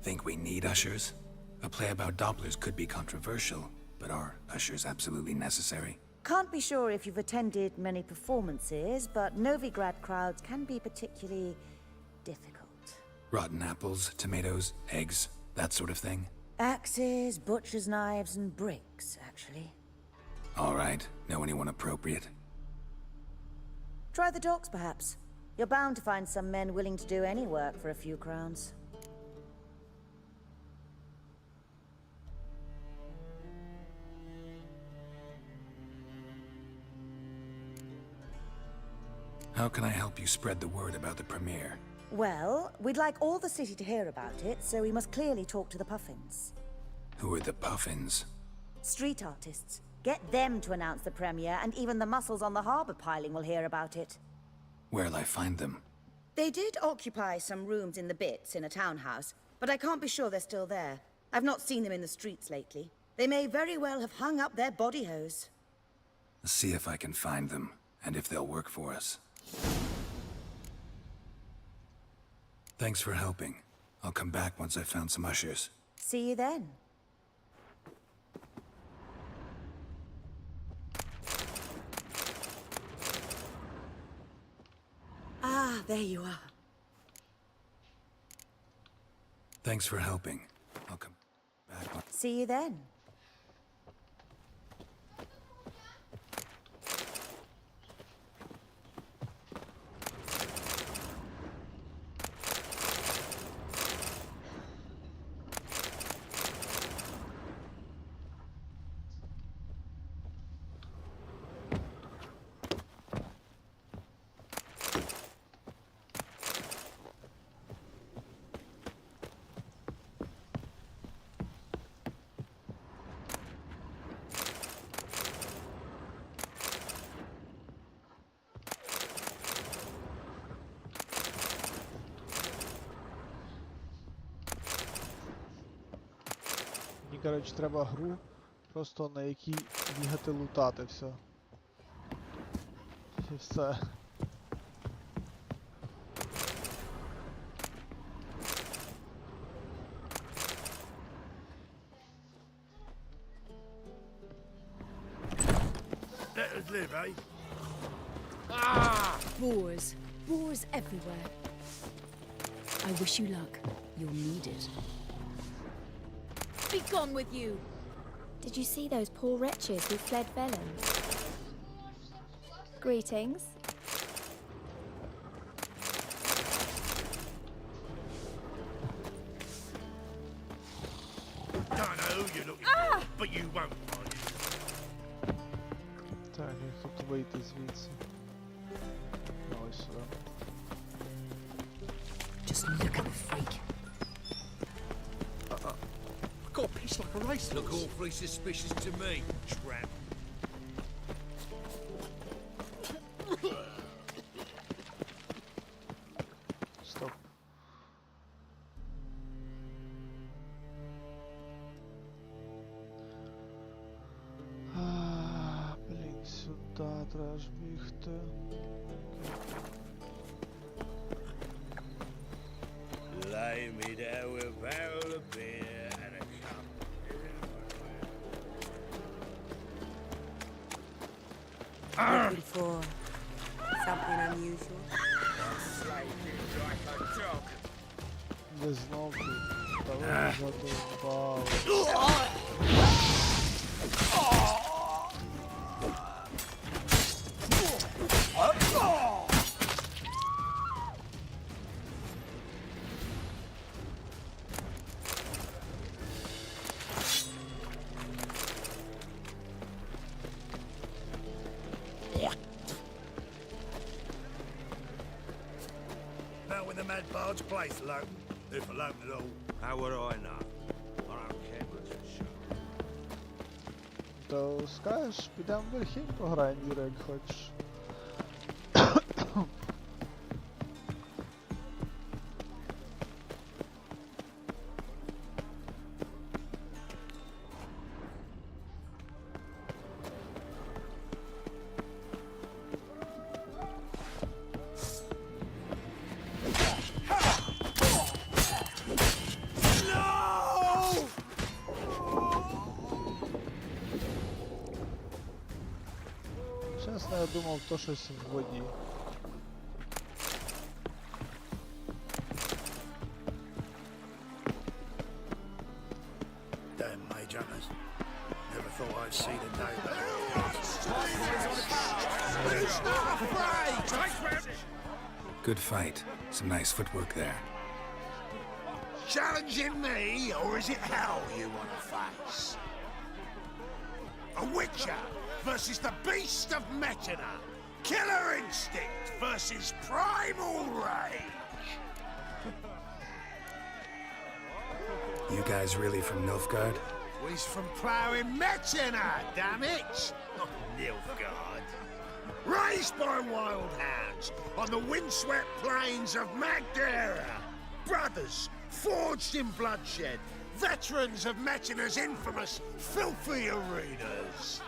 Think we need ushers? A play about Dopplers could be controversial, but are ushers absolutely necessary? Can't be sure if you've attended many performances, but Novigrad crowds can be particularly difficult. Rotten apples, tomatoes, eggs, that sort of thing? Axes, butcher's knives, and bricks, actually. All right. Know anyone appropriate? Try the docks, perhaps. You're bound to find some men willing to do any work for a few crowns. How can I help you spread the word about the premiere? Well, we'd like all the city to hear about it, so we must clearly talk to the Puffins. Who are the Puffins? Street artists. Get them to announce the premiere, and even the muscles on the harbour piling will hear about it. Where'll I find them? They did occupy some rooms in the Bits in a townhouse, but I can't be sure they're still there. I've not seen them in the streets lately. They may very well have hung up their body hose. See if I can find them, and if they'll work for us. Thanks for helping. I'll come back once I've found some ushers. See you then. Ah, there you are. Thanks for helping. I'll come back once. See you then. Мені, коротше, треба гру, просто на якій бігати лутати все. І все. Let us live, eh? Boars. Boars everywhere. I wish you luck. You'll need it. Be gone with you! Did you see those poor wretches who fled Velen? Greetings. Don't know who you're looking for, but you won't find it. Так, як тут вийти звідси? Ось сюди. Just look at the freak. Got pissed like a racehorse. Look awfully suspicious to me, tramp. Стоп. Блін, сюди треба ж бігти. Lay me down with a barrel of beer and a cup. Looking for something unusual? Slave you like a dog. Ви знов тут. Та ви задовбали. Now when the mad bard's place alone, if alone at all, how would I know? I don't care much for sure. То скажеш, підемо в верхів пограємо, Юра, як хочеш. Чесно, я думав, то щось в воді. Damn mage hunters. Never thought I'd see the day that. Good fight. Some nice footwork there. Challenging me, or is it hell you want to face? A witcher versus the beast of Metina. Killer instinct versus primal rage. You guys really from Nilfgaard? We's from ploughing Metina, damn it! Not Nilfgaard. Raised by wild hounds on the windswept plains of Magdera. Brothers forged in bloodshed. Veterans of Metina's infamous filthy arenas.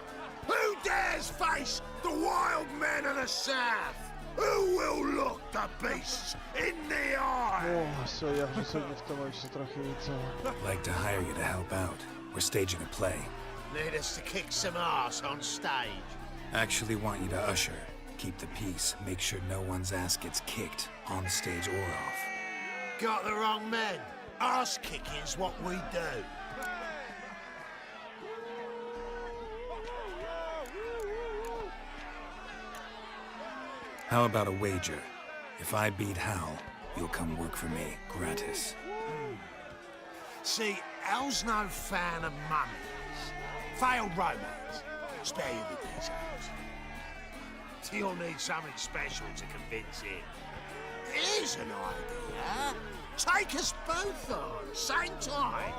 Who dares face the wild men of the south? Who will look the beasts in the eye? О, все, я вже сьогодні втомився трохи від цього. Like to hire you to help out. We're staging a play. Need us to kick some ass on stage. Actually want you to usher. Keep the peace. Make sure no one's ass gets kicked on stage or off. Got the wrong men. Ass kicking's what we do. How about a wager? If I beat Hal, you'll come work for me, gratis. See, Al's no fan of mummies. Failed romance. Spare you the details. You'll need something special to convince him. Here's an idea. Take us both on, same time.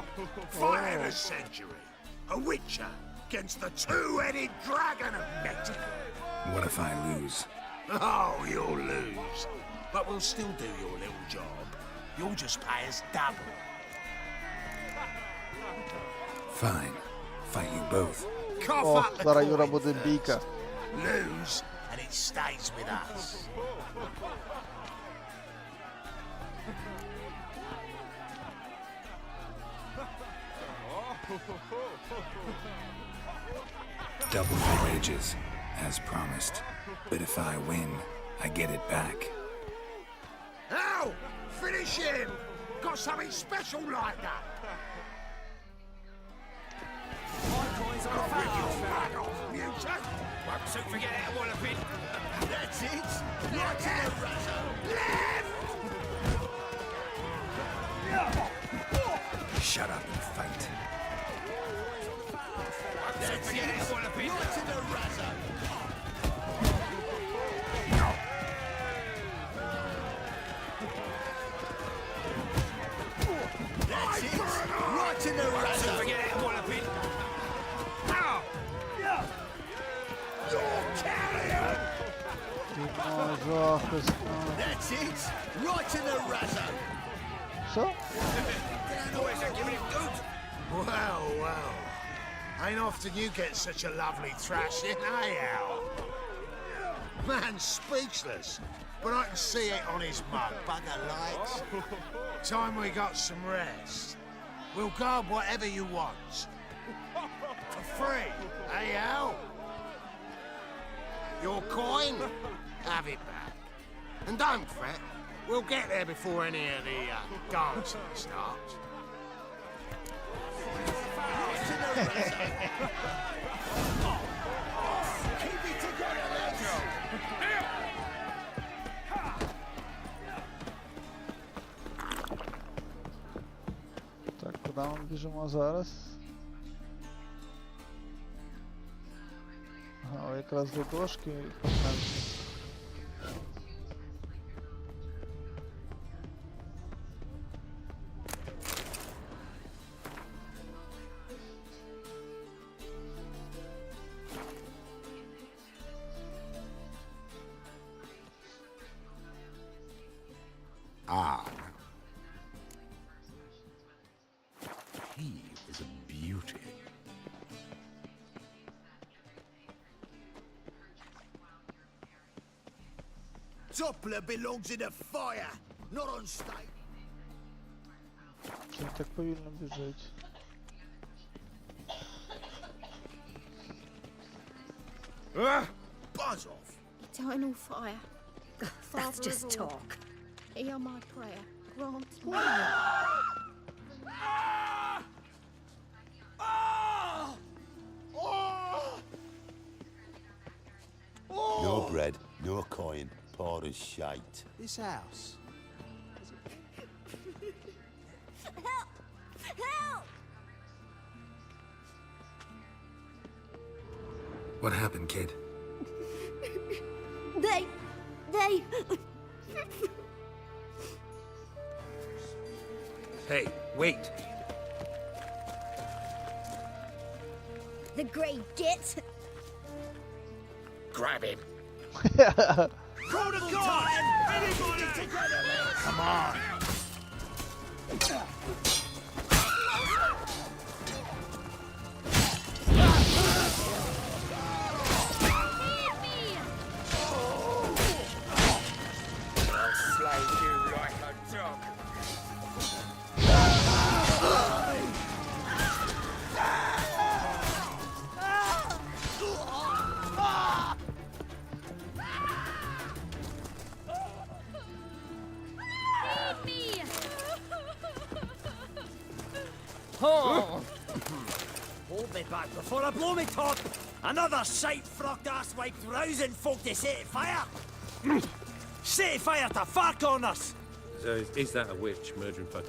Fight of a century. A witcher against the two-headed dragon of Mexico. What if I lose? Oh, you'll lose. But we'll still do your little job. You'll just pay us double. Fine. Fight you both. Cough О, up the зараз Юра coin буде first. бійка. Lose, and it stays with us. Double the wages, as promised. But if I win, I get it back. Ow! Finish him! Got something special like that! Mutant! Won't soon forget how well I've been. That's it! Right to the razor! Left! Shut up and fight. Won't soon forget how well I've been. Right to the razor! That's it! Right to the razor! Forget how well I've been. Ow! You're carrion! That's it! Right to the razor! Що? Boys are giving him good! Well, well. Ain't often you get such a lovely thrashing, eh, Al? Man's speechless, but I can see it on his mug. Bugger lights. Time we got some rest. We'll guard whatever you want. For free, eh, Al? Your coin? Have it back. And don't fret. We'll get there before any of the dancing starts. Keep it together, lads. Так, куди ми біжимо зараз? Ага, якраз до дошки і погнали. Ah. He is a beauty. Doppler belongs in a fire, not on stage. Чому так повільно біжить? Buzz off. Eternal fire. That's just of all, talk. Hear my prayer. Grant me. No bread, no coin, poor as shite. This house. Help! Help! What happened, kid? They... Hey, wait! The grey git. Grab him. Call the guard! Anybody together, lads! Come on. I'll slay you like a dog. Oh! Hold me back before I blow me top! Another sight-frocked asswipe rousing folk to set fire! Set fire to far corners! So is that a witch murdering folk?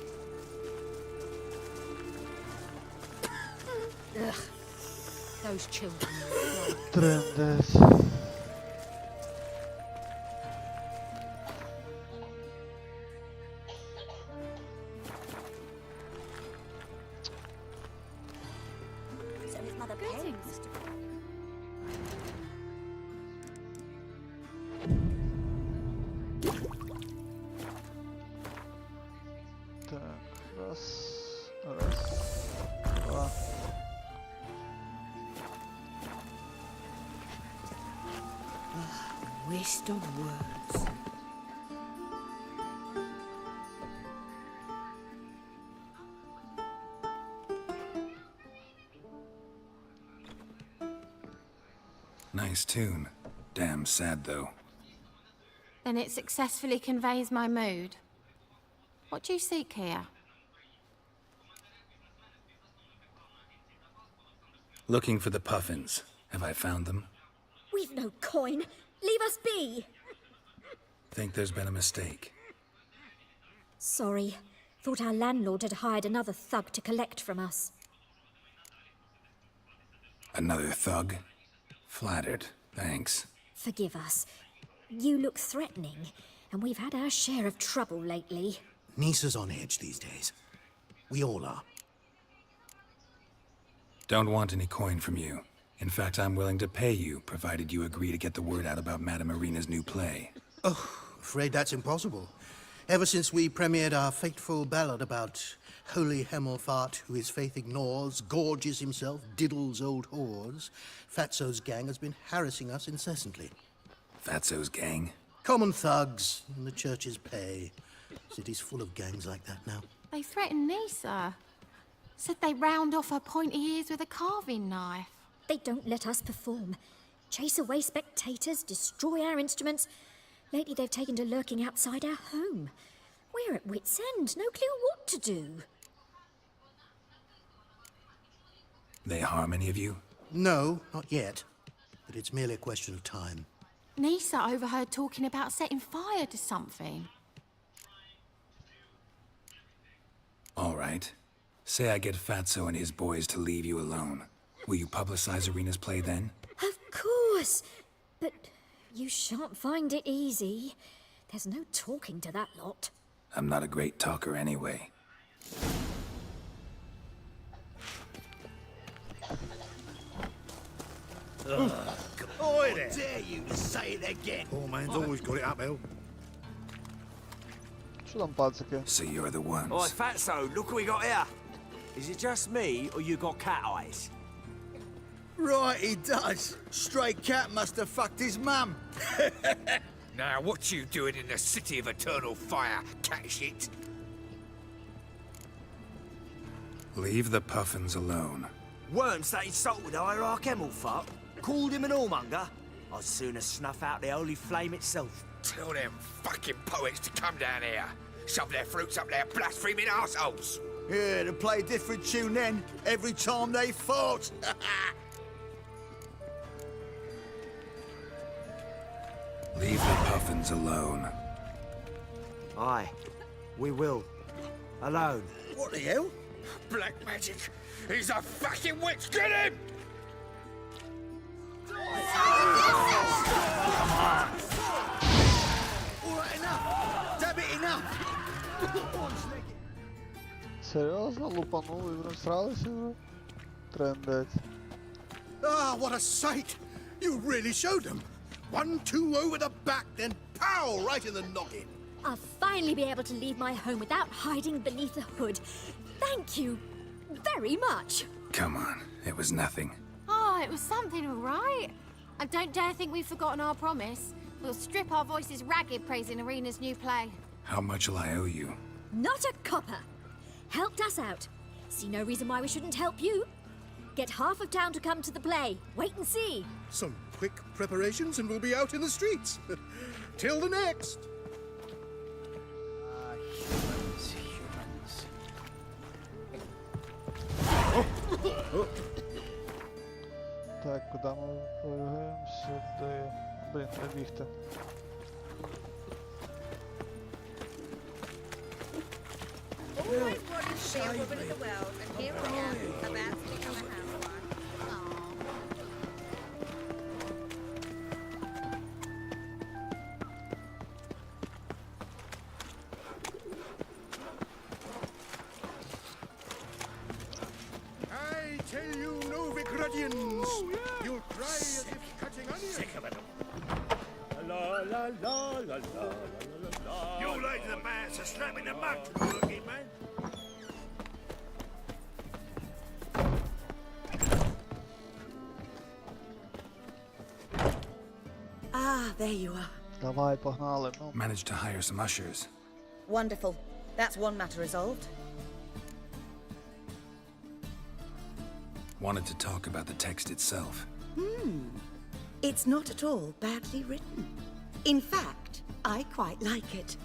Ugh. Those children. Трендець. So his mother parents. Так, раз, два. Waste of words. Nice tune. Damn sad, though. Then it successfully conveys my mood. What do you seek here? Looking for the puffins. Have I found them? We've no coin. Leave us be. Think there's been a mistake. Sorry. Thought our landlord had hired another thug to collect from us. Another thug? Flattered. Thanks. Forgive us. You look threatening, and we've had our share of trouble lately. Nisa's on edge these days. We all are. Don't want any coin from you. In fact, I'm willing to pay you, provided you agree to get the word out about Madame Irina's new play. Oh, afraid that's impossible. Ever since we premiered our fateful ballad about holy Hemelfart, who his faith ignores, gorges himself, diddles old whores, Fatso's gang has been harassing us incessantly. Fatso's gang? Common thugs in the church's pay. City's full of gangs like that now. They threatened Nisa. Said they round off her pointy ears with a carving knife. They don't let us perform. Chase away spectators, destroy our instruments. Lately they've taken to lurking outside our home. We're at wit's end, no clue what to do. They harm any of you? No, not yet. But it's merely a question of time. Nisa overheard talking about setting fire to something. All right. Say I get Fatso and his boys to leave you alone. Will you publicize Arena's play then? Of course! But you shan't find it easy. There's no talking to that lot. I'm not a great talker anyway. Oi there! How dare you to say it again? Poor man's always got it uphill. Що там, пацики? So you're the ones. Oi, Fatso, look what we got here. Is it just me, or you got cat eyes? Right, he does. Stray cat must have fucked his mum. Now, what you doing in the city of eternal fire, cat shit? Leave the puffins alone. Worms that insulted Hierarch Emelfuck, called him an whoremonger. I'd sooner snuff out the holy flame itself. Tell them fucking poets to come down here. Shove their fruits up their blaspheming arseholes. Yeah, to play a different tune then, every time they fought. Leave the puffins alone. Aye, we will. Alone. What the hell? Black magic! He's a fucking witch! Get him! Alright, enough. Damn it, enough. Серйозно? Лупанули, ви всралися вже? Трендець. Ah, what a sight! You really showed them. 1-2 over the back, then pow, right in the noggin. I'll finally be able to leave my home without hiding beneath a hood. Thank you very much. Come on, it was nothing. Oh, it was something, all right. I don't dare think we've forgotten our promise. We'll strip our voices ragged praising Arena's new play. How much will I owe you? Not a copper. Helped us out. See no reason why we shouldn't help you. Get half of town to come to the play. Wait and see. Some quick preparations and we'll be out in the streets. Till the next. Так, куди ми пригаємо? Сюди. Блін, не бігти. Always wanted to be a woman of the world, and here I am, about to become a housewife. I tell you, Novigradians, you'll cry as if cutting onions. Sick of it. La la la la la la. You ladies and man are slamming the mug to the working man. Ah, there you are. Давай, погнали, ну. Managed to hire some ushers. Wonderful. That's one matter resolved. Wanted to talk about the text itself. It's not at all badly written. In fact, I quite like it.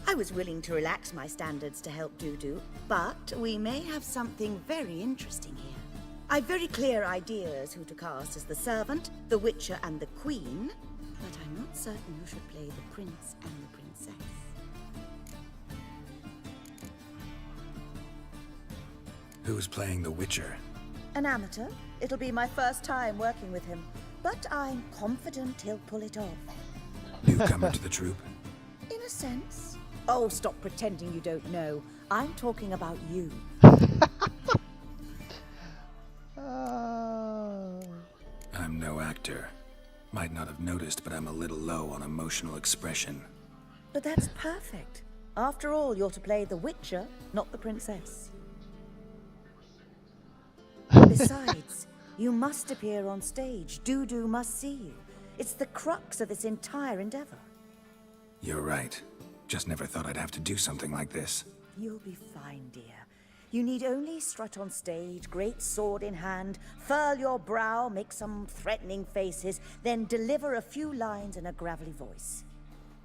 I was willing to relax my standards to help Dudu, but we may have something very interesting here. I've very clear ideas who to cast as the servant, the witcher, and the queen, but I'm not certain who should play the prince and the princess. Who's playing the Witcher? An amateur. It'll be my first time working with him, but I'm confident he'll pull it off. Newcomer to the troupe? In a sense. Oh, stop pretending you don't know. I'm talking about you. I'm no actor. Might not have noticed, but I'm a little low on emotional expression. But that's perfect. After all, you're to play the Witcher, not the princess. Besides, you must appear on stage. Dudu must see you. It's the crux of this entire endeavor. You're right. Just never thought I'd have to do something like this. You'll be fine, dear. You need only strut on stage, great sword in hand, furl your brow, make some threatening faces, then deliver a few lines in a gravelly voice.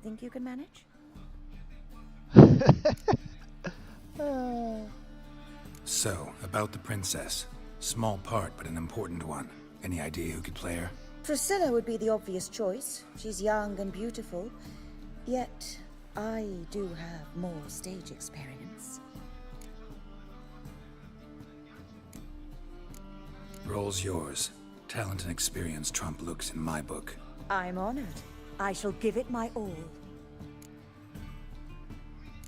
Think you can manage? So, about the princess. Small part, but an important one. Any idea who could play her? Priscilla would be the obvious choice. She's young and beautiful. Yet, I do have more stage experience. Role's yours. Talent and experience trump looks in my book. I'm honored. I shall give it my all.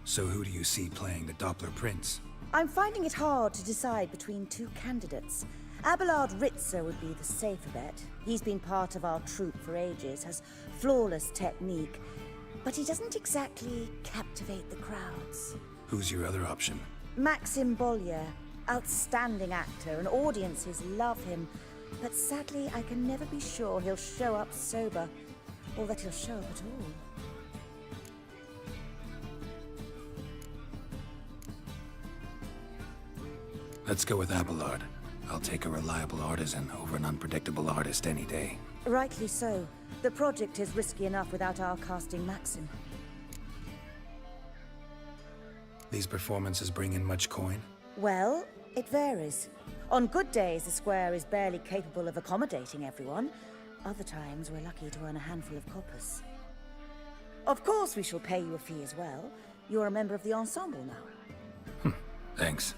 So who do you see playing the Doppler Prince? I'm finding it hard to decide between two candidates. Abelard Ritzer would be the safer bet. He's been part of our troupe for ages, has flawless technique, but he doesn't exactly captivate the crowds. Who's your other option? Maxim Bollier, outstanding actor, and audiences love him. But sadly, I can never be sure he'll show up sober, or that he'll show up at all. Let's go with Abelard. I'll take a reliable artisan over an unpredictable artist any day. Rightly so. The project is risky enough without our casting Maxim. These performances bring in much coin? Well, it varies. On good days, the square is barely capable of accommodating everyone. Other times, we're lucky to earn a handful of coppers. Of course, we shall pay you a fee as well. You're a member of the ensemble now. Thanks.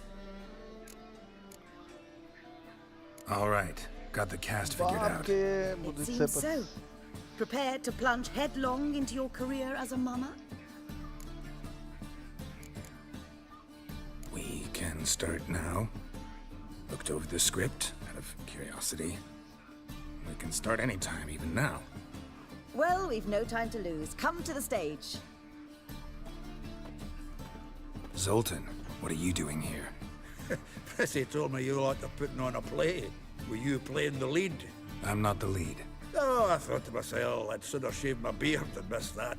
All right, got the cast figured out. It seems so. Prepared to plunge headlong into your career as a mama? We can start now. Looked over the script out of curiosity. We can start anytime, even now. Well, we've no time to lose. Come to the stage. Zoltan, what are you doing here? Prissy told me you like to putting on a play. Were you playing the lead? I'm not the lead. Oh, I thought to myself, I'd sooner shave my beard than miss that.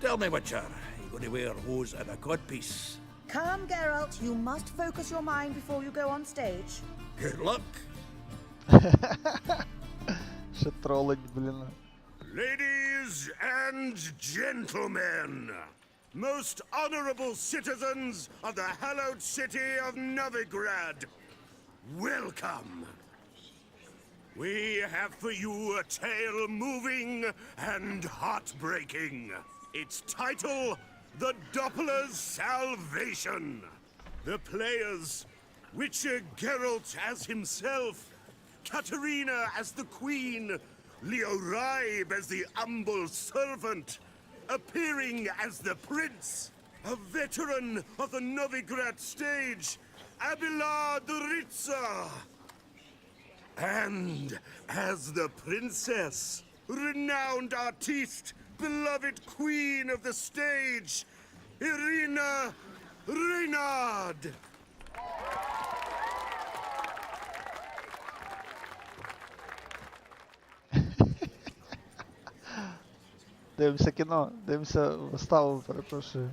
Tell me, Witcher, you going to wear hose and a codpiece? Come, Geralt. You must focus your mind before you go on stage. Good luck. Ще тролить, блін. Ladies and gentlemen, most honorable citizens of the hallowed city of Novigrad, welcome. We have for you a tale moving and heartbreaking. Its title, The Doppler's Salvation. The players, Witcher Geralt as himself, Katerina as the queen, Leo Raib as the humble servant, appearing as the prince, a veteran of the Novigrad stage, Abelard Ritzer. And as the princess, renowned artiste, beloved queen of the stage, Irina Reynard. Дивимося кіно, дивимося виставу, перепрошую.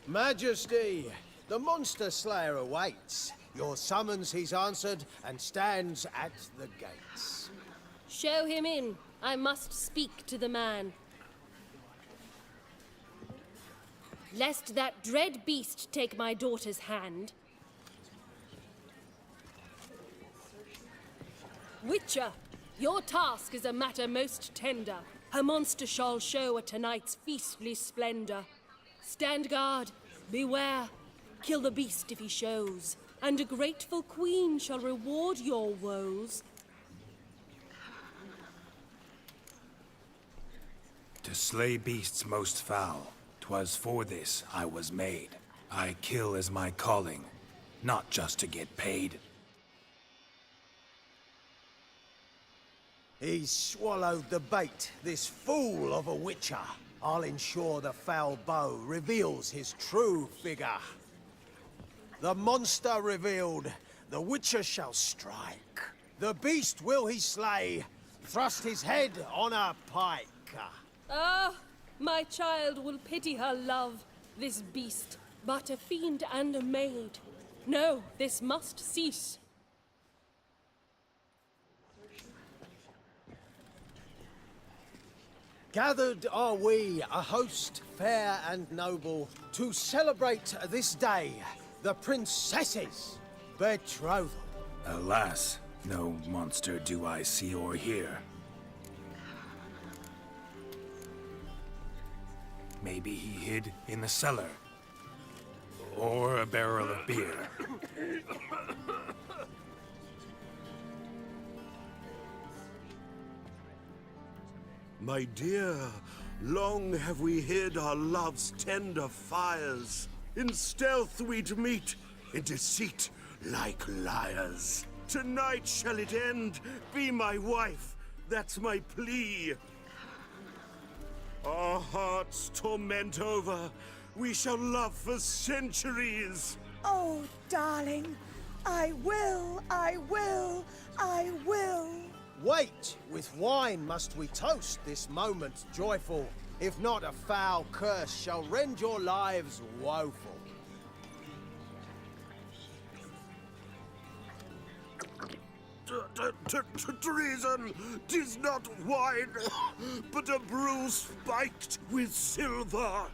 Majesty, the monster slayer awaits. Your summons he's answered and stands at the gates. Show him in. I must speak to the man. Lest that dread beast take my daughter's hand. Witcher, your task is a matter most tender. Her monster shall show at tonight's feastly splendor. Stand guard, beware, kill the beast if he shows, and a grateful queen shall reward your woes. To slay beasts most foul, 'twas for this I was made. I kill as my calling, not just to get paid. He's swallowed the bait, this fool of a witcher. I'll ensure the foul bow reveals his true figure. The monster revealed, the witcher shall strike. The beast will he slay, thrust his head on a pike. Ah, my child will pity her love, this beast, but a fiend and a maid. No, this must cease. Gathered are we, a host fair and noble, to celebrate this day, the princess's betrothal. Alas, no monster do I see or hear. Maybe he hid in the cellar. Or a barrel of beer. My dear, long have we hid our love's tender fires. In stealth we'd meet, in deceit like liars. Tonight shall it end, be my wife, that's my plea. Our hearts torment over, we shall love for centuries. Oh, darling, I will, I will, I will. Wait, with wine must we toast this moment joyful. If not, a foul curse shall rend your lives woeful. Treason! 'Tis not wine, but a brew spiked with silver.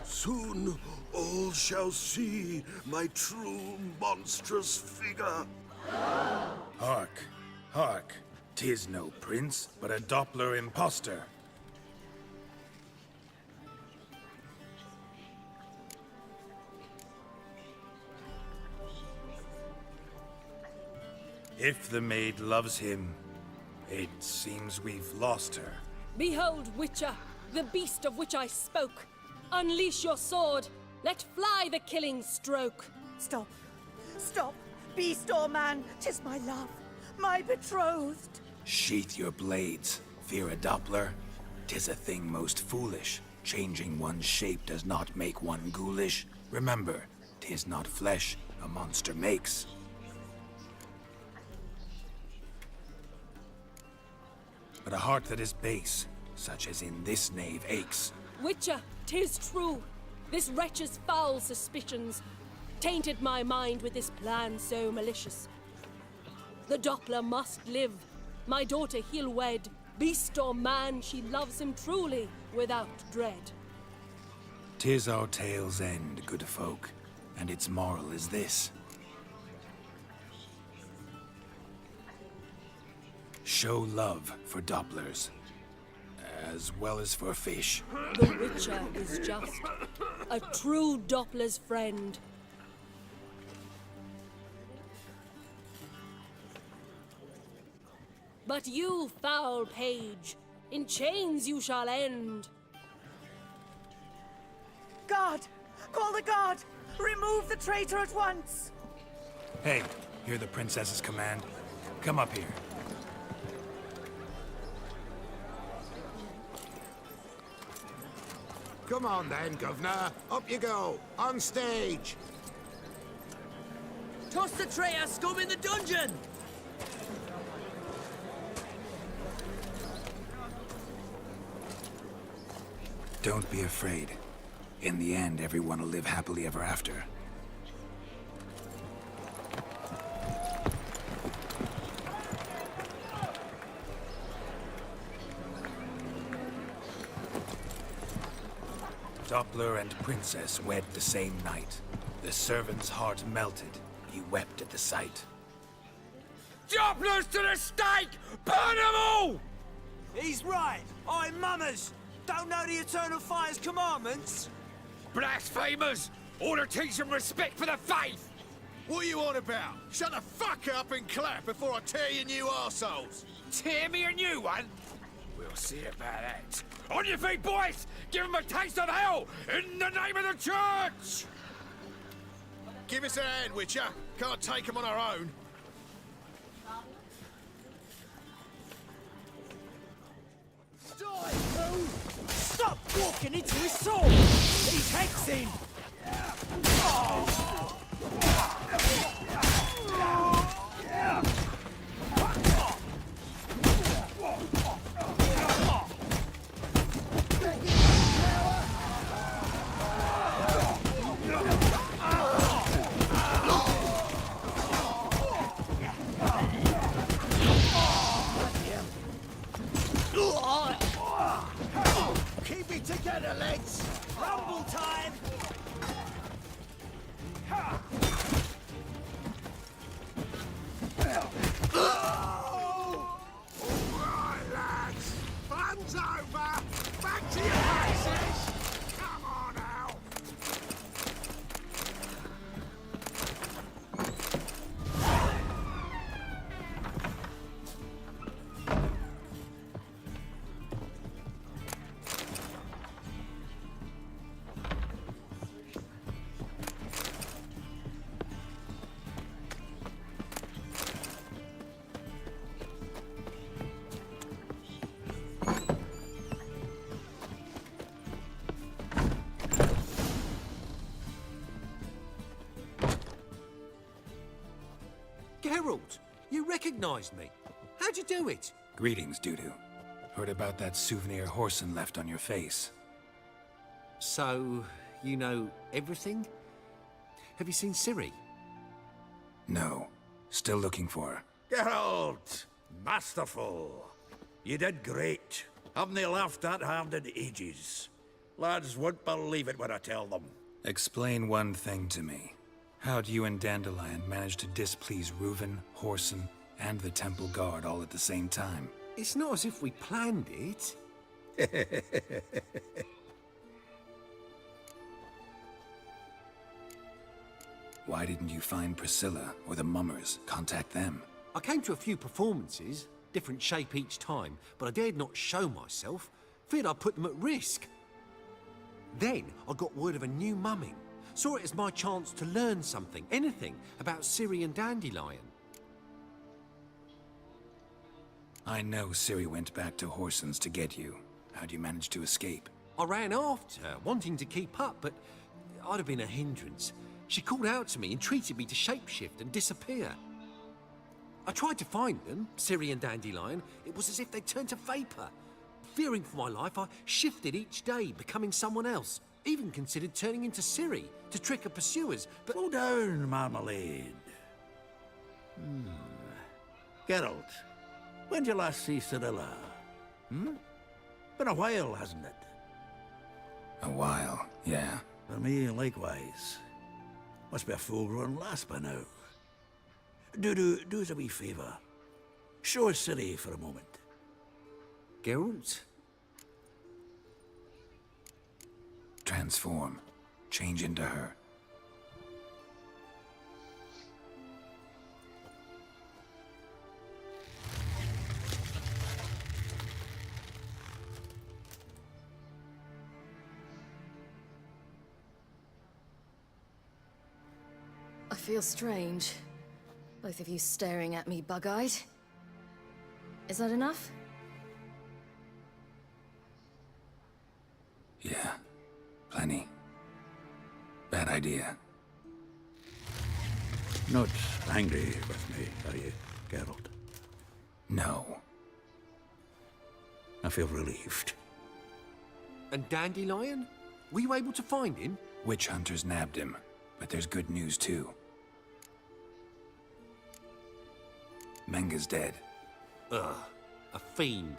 Soon all shall see my true monstrous figure. Hark, hark. 'Tis no prince, but a Doppler impostor. If the maid loves him, it seems we've lost her. Behold, Witcher, the beast of which I spoke. Unleash your sword. Let fly the killing stroke. Stop. Stop. Beast or man, 'tis my love, my betrothed. Sheath your blades. Fear a Doppler? 'Tis a thing most foolish. Changing one's shape does not make one ghoulish. Remember, 'tis not flesh a monster makes. But a heart that is base, such as in this knave aches. Witcher, 'tis true. This wretch's foul suspicions tainted my mind with this plan so malicious. The Doppler must live. My daughter he'll wed. Beast or man, she loves him truly, without dread. 'Tis our tale's end, good folk, and its moral is this. Show love for Dopplers, as well as for fish. The Witcher is just a true Doppler's friend. But you, foul page, in chains you shall end. Guard! Call the guard! Remove the traitor at once! Hey, hear the princess's command? Come up here. Come on then, Governor. Up you go. On stage. Toss the traitor scum in the dungeon! Don't be afraid. In the end, everyone will live happily ever after. Doppler and Princess wed the same night. The servant's heart melted. He wept at the sight. Dopplers to the stake! Burn them all! He's right. I'm mummers. Don't know the Eternal Fire's commandments? Blasphemers! Order teach some respect for the faith! What are you on about? Shut the fuck up and clap before I tear you new arseholes! Tear me a new one? We'll see about that. On your feet, boys! Give them a taste of hell in the name of the church! Give us a hand, Witcher. Can't take them on our own. Stop walking into his sword! He's hexing! recognized me. How'd you do it? Greetings, Dudu. Heard about that souvenir Horson left on your face. So, you know everything? Have you seen Ciri? No. Still looking for her. Geralt! Masterful! You did great. Haven't they laughed that hard in ages? Lads won't believe it when I tell them. Explain one thing to me. How do you and Dandelion manage to displease Reuven, Horson, and the Temple Guard all at the same time? It's not as if we planned it. Why didn't you find Priscilla or the Mummers? Contact them. I came to a few performances, different shape each time, but I dared not show myself. Feared I'd put them at risk. Then I got word of a new mumming. Saw it as my chance to learn something, anything, about Ciri and Dandelion. I know Ciri went back to Horson's to get you. How'd you manage to escape? I ran after her, wanting to keep up, but I'd have been a hindrance. She called out to me, entreated me to shapeshift and disappear. I tried to find them, Ciri and Dandelion. It was as if they'd turned to vapor. Fearing for my life, I shifted each day, becoming someone else. Even considered turning into Ciri to trick her pursuers, but... Slow down, Marmalade. Geralt, when did you last see Cirilla? Been a while, hasn't it? A while, yeah. For me, likewise. Must be a full-grown lass by now. Do us a wee favour. Show us Ciri for a moment. Geralt? Transform. Change into her. I feel strange. Both of you staring at me bug-eyed. Is that enough? Yeah. Plenty. Bad idea. Not angry with me, are you, Geralt? No. I feel relieved. And Dandelion? Were you able to find him? Witch hunters nabbed him, but there's good news too. Menga's dead. Ugh, a fiend.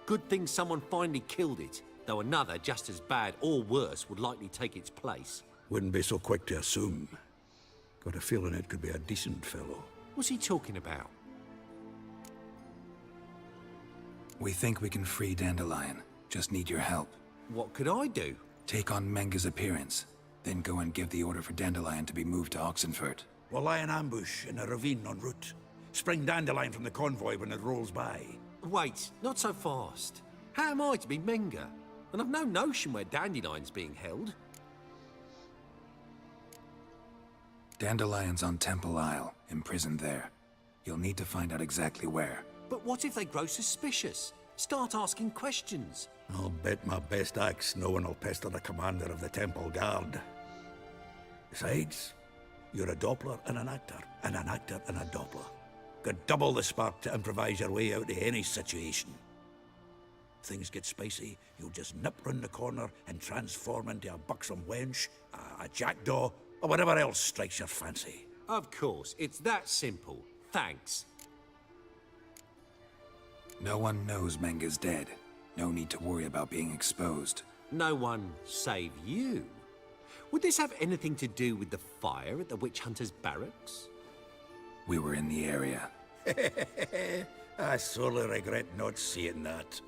Good thing someone finally killed it, though another just as bad or worse would likely take its place. Wouldn't be so quick to assume. Got a feeling it could be a decent fellow. What's he talking about? We think we can free Dandelion. Just need your help. What could I do? Take on Menga's appearance, then go and give the order for Dandelion to be moved to Oxenfurt. We'll lie in ambush in a ravine en route. Spring Dandelion from the convoy when it rolls by. Wait, not so fast. How am I to be Menga? And I've no notion where Dandelion's being held. Dandelion's on Temple Isle, imprisoned there. You'll need to find out exactly where. But what if they grow suspicious? Start asking questions. I'll bet my best axe no one will pester the commander of the Temple Guard. Besides, you're a Doppler and an actor and a Doppler. Got double the spark to improvise your way out of any situation. If things get spicy, you'll just nip round the corner and transform into a buxom wench, a jackdaw, or whatever else strikes your fancy. Of course, it's that simple. Thanks. No one knows Menga's dead. No need to worry about being exposed. No one save you. Would this have anything to do with the fire at the witch hunter's barracks? We were in the area. I sorely regret not seeing that.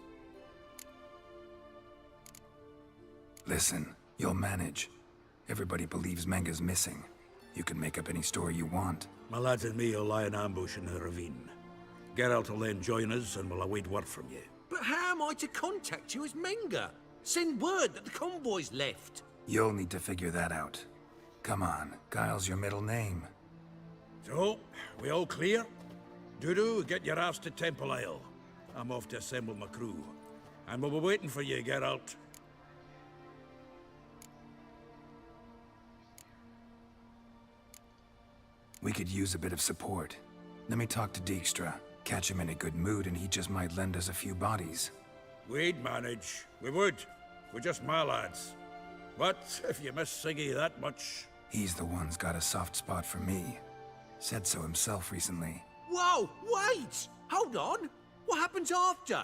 Listen, you'll manage. Everybody believes Menga's missing. You can make up any story you want. My lads and me will lie in ambush in the ravine. Geralt will then join us and we'll await word from you. But how am I to contact you as Menga? Send word that the convoy's left. You'll need to figure that out. Come on, Guile's your middle name. So, we all clear? Dudu, get your ass to Temple Isle. I'm off to assemble my crew. And we'll be waiting for you, Geralt. We could use a bit of support. Let me talk to Dijkstra. Catch him in a good mood and he just might lend us a few bodies. We'd manage. We would. We're just my lads. But if you miss Siggy that much... He's the one's got a soft spot for me. Said so himself recently. Whoa, wait! Hold on! What happens after?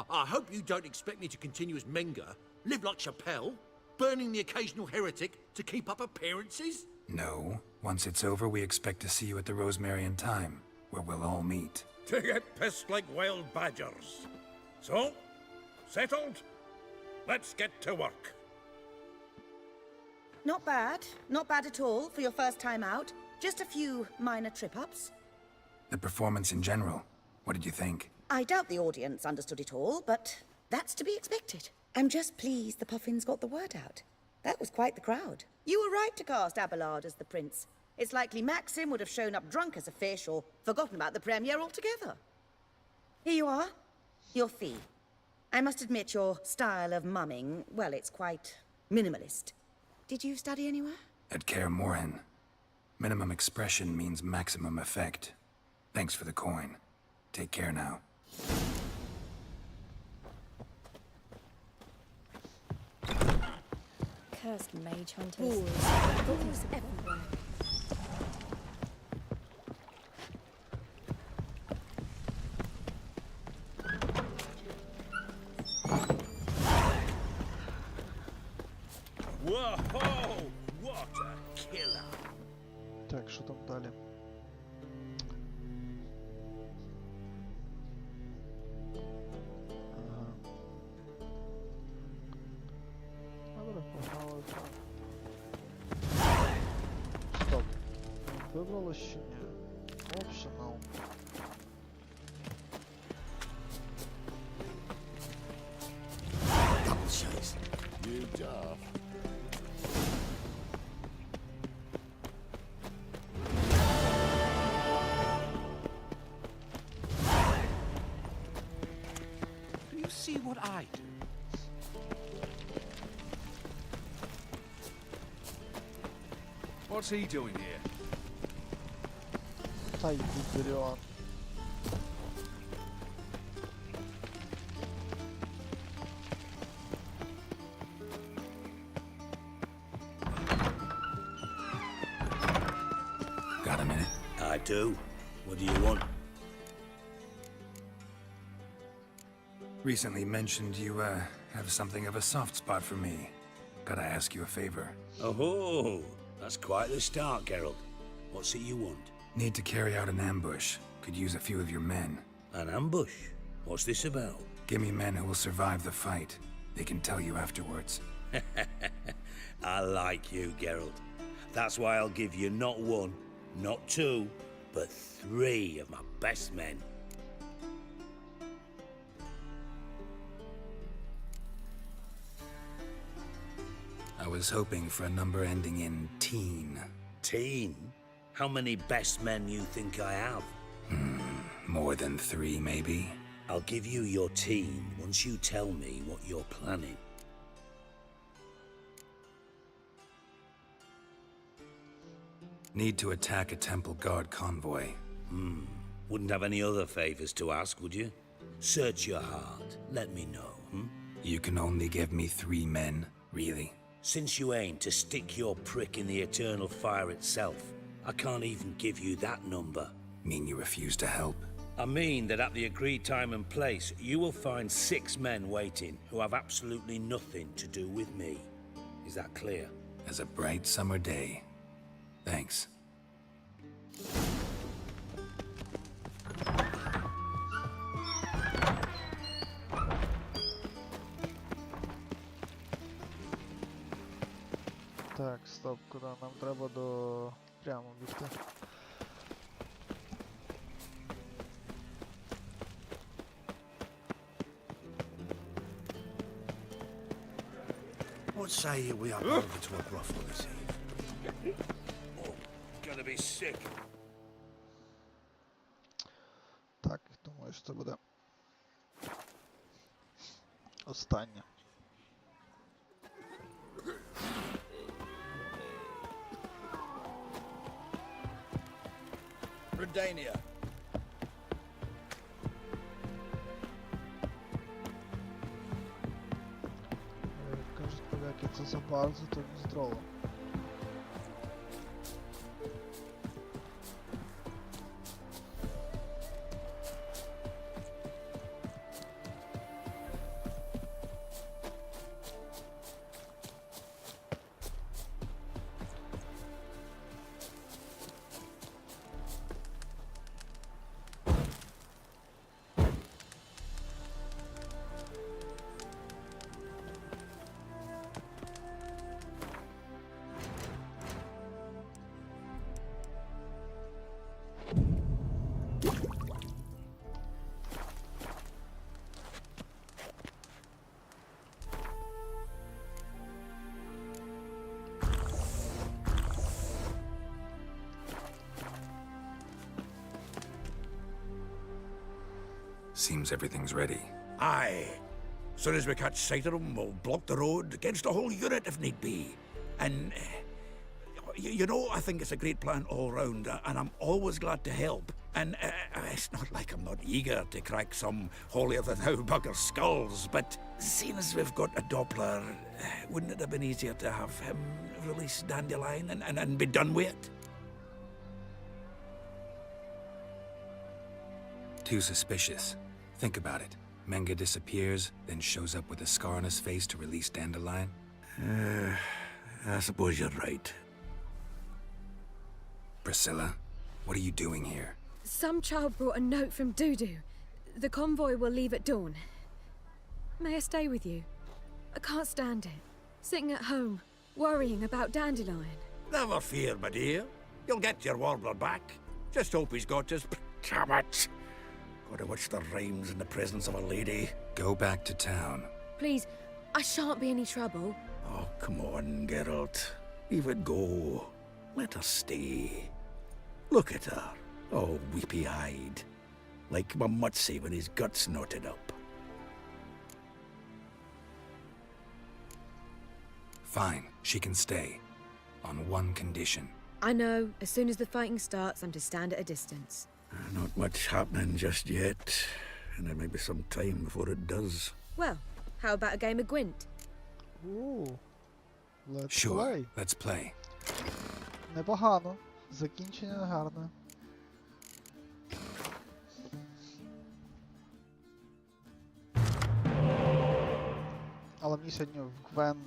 I hope you don't expect me to continue as Menger, live like Chappelle, burning the occasional heretic to keep up appearances? No. Once it's over, we expect to see you at the Rosemary and Thyme, where we'll all meet. To get pissed like wild badgers. So, settled? Let's get to work. Not bad. Not bad at all for your first time out. Just a few minor trip-ups. The performance in general, what did you think? I doubt the audience understood it all, but that's to be expected. I'm just pleased the Puffins got the word out. That was quite the crowd. You were right to cast Abelard as the prince. It's likely Maxim would have shown up drunk as a fish or forgotten about the premiere altogether. Here you are. Your fee. I must admit your style of mumming, well, it's quite minimalist. Did you study anywhere? At Kaer Morhen. Minimum expression means maximum effect. Thanks for the coin. Take care now. Cursed mage hunters. Fools everywhere. Whoa! What a killer! Так, що там далі? Ага. Добре, погнали так. Стоп. Вибрали ще ні. Optional. Double chase. You daft. Do you see what I do? What's he doing here? Та йди, Беріон. Got a minute? I do. What do you want? Recently mentioned you, have something of a soft spot for me. Gotta ask you a favor. Oh, that's quite the start, Geralt. What's it you want? Need to carry out an ambush. Could use a few of your men. An ambush? What's this about? Give me men who will survive the fight. They can tell you afterwards. I like you, Geralt. That's why I'll give you not one, not two, but 3 of my best men. I was hoping for a number ending in teen. Teen? How many best men you think I have? More than 3, maybe? I'll give you your teen once you tell me what you're planning. Need to attack a Temple Guard convoy. Wouldn't have any other favors to ask, would you? Search your heart. Let me know, You can only give me 3 men, really? Since you aim to stick your prick in the eternal fire itself, I can't even give you that number. Mean you refuse to help? I mean that at the agreed time and place, you will find 6 men waiting who have absolutely nothing to do with me. Is that clear? As a bright summer day. Thanks. Так, стоп, куди? Нам треба до... прямо бігти. What say we up over to a brothel this eve? Oh, gonna be sick. Так, думаю, що це буде останнє. Redania, bardzo to zdrowo. Seems everything's ready. Aye. Soon as we catch sight of them, we'll block the road against the whole unit if need be. And, you know, I think it's a great plan all round, and I'm always glad to help. And it's not like I'm not eager to crack some holier-than-thou bugger's skulls, but seeing as we've got a Doppler, wouldn't it have been easier to have him release Dandelion and be done with it? Too suspicious. Think about it. Menga disappears, then shows up with a scar on his face to release Dandelion. I suppose you're right. Priscilla, what are you doing here? Some child brought a note from Dudu. The convoy will leave at dawn. May I stay with you? I can't stand it. Sitting at home, worrying about Dandelion. Never fear, my dear. You'll get your warbler back. Just hope he's got his... Damn it! Gotta watch the rhymes in the presence of a lady. Go back to town. Please, I shan't be any trouble. Oh, come on, Geralt. Leave it go. Let her stay. Look at her, all weepy-eyed. Like my Mutsy when his guts knotted up. Fine, she can stay. On one condition. I know, as soon as the fighting starts, I'm to stand at a distance. Not much happening just yet, and there may be some time before it does. Well, how about a game of Gwent? Ooh, let's Sure, play. let's play. Непогано. Закінчення гарне. Але мені сьогодні в Гвен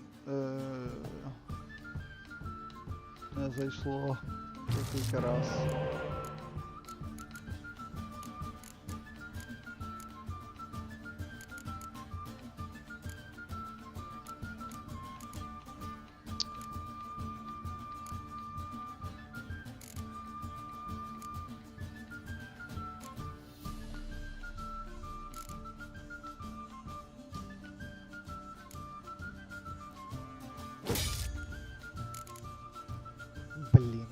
не зайшло декілька раз. Блін.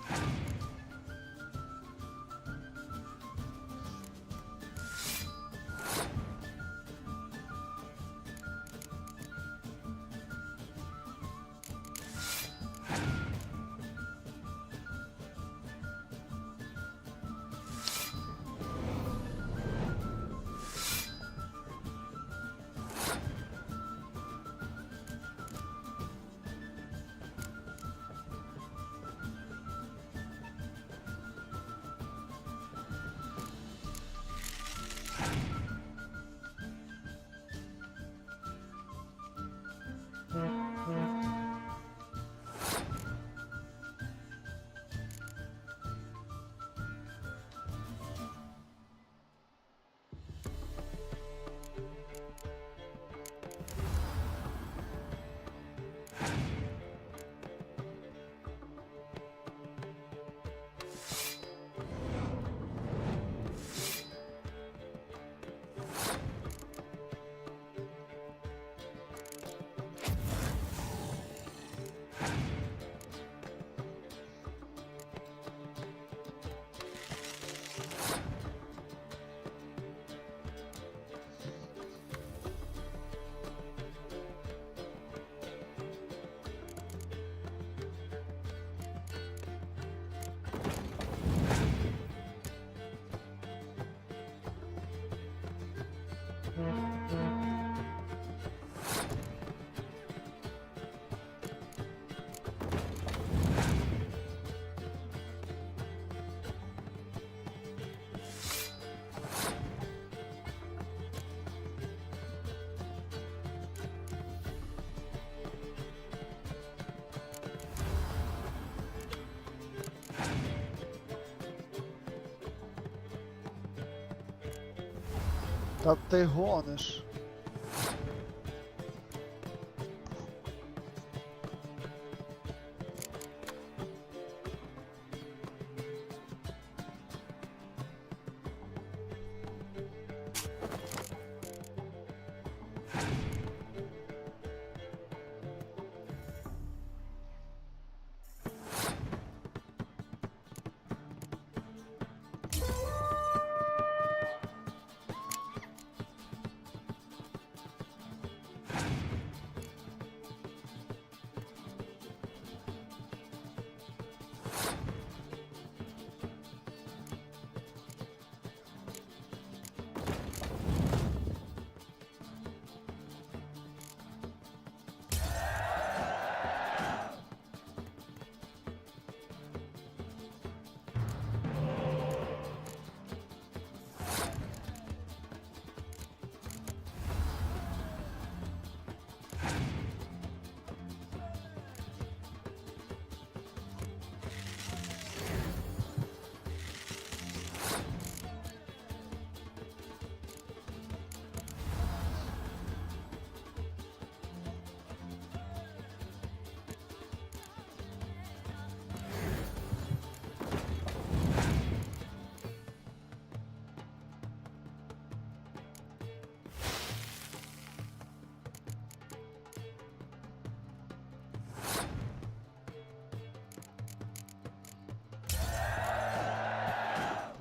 Та ти гониш.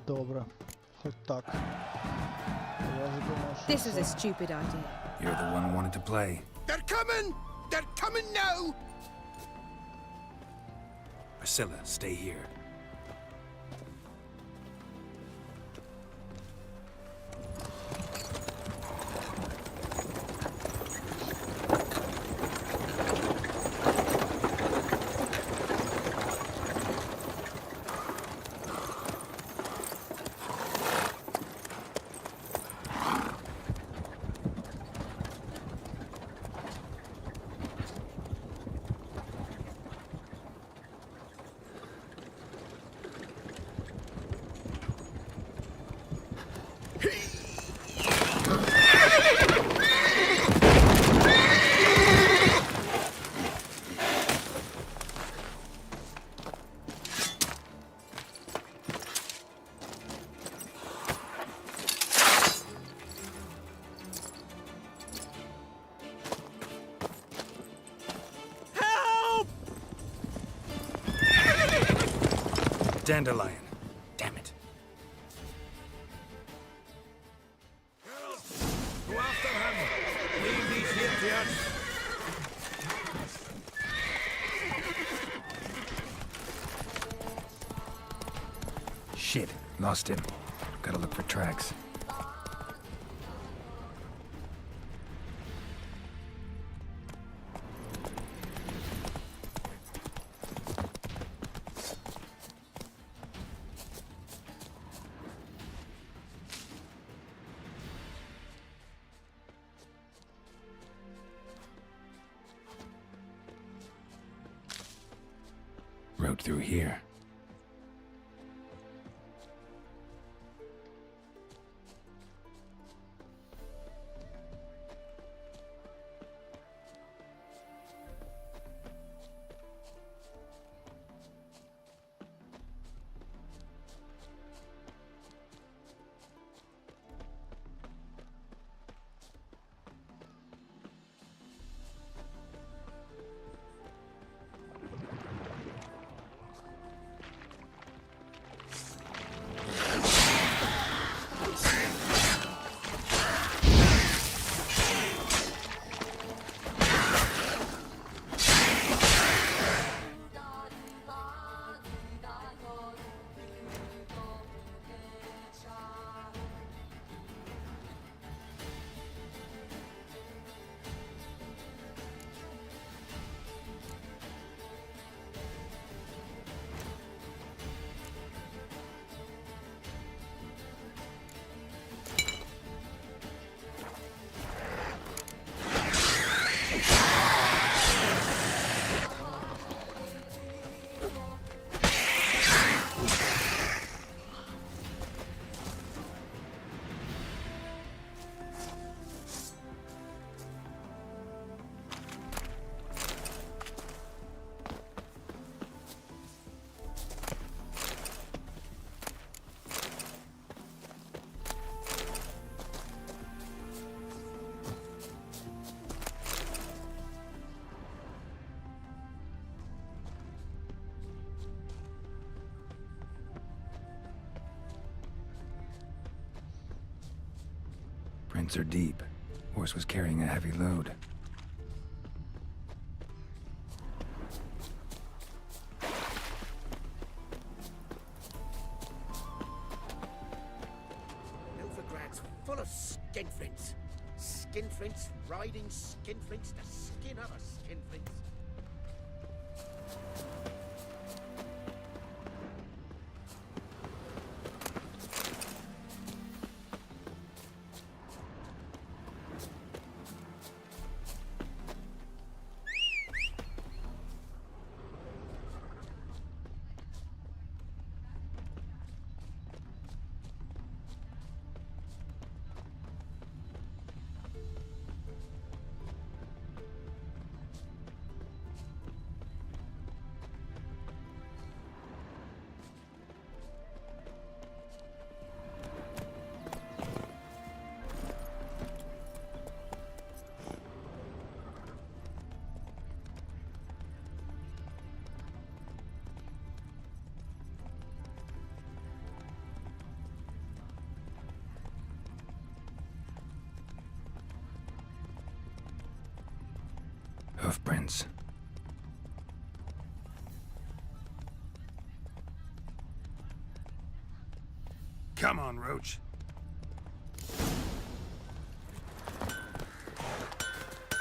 Добре. Хоч так. Я задумав, що This is a stupid idea. You're the one who wanted to play. They're coming! They're coming now! Priscilla, stay here. Dandelion. Damn it. Go after him! Leave these here to us! Shit, lost him. Gotta look for tracks. Road through here. Hoofprints are deep. Horse was carrying a heavy load. Novigrad's full of skinflints. Skinflints riding skinflints to skin other skinflints. Hoofprints. Come on, Roach.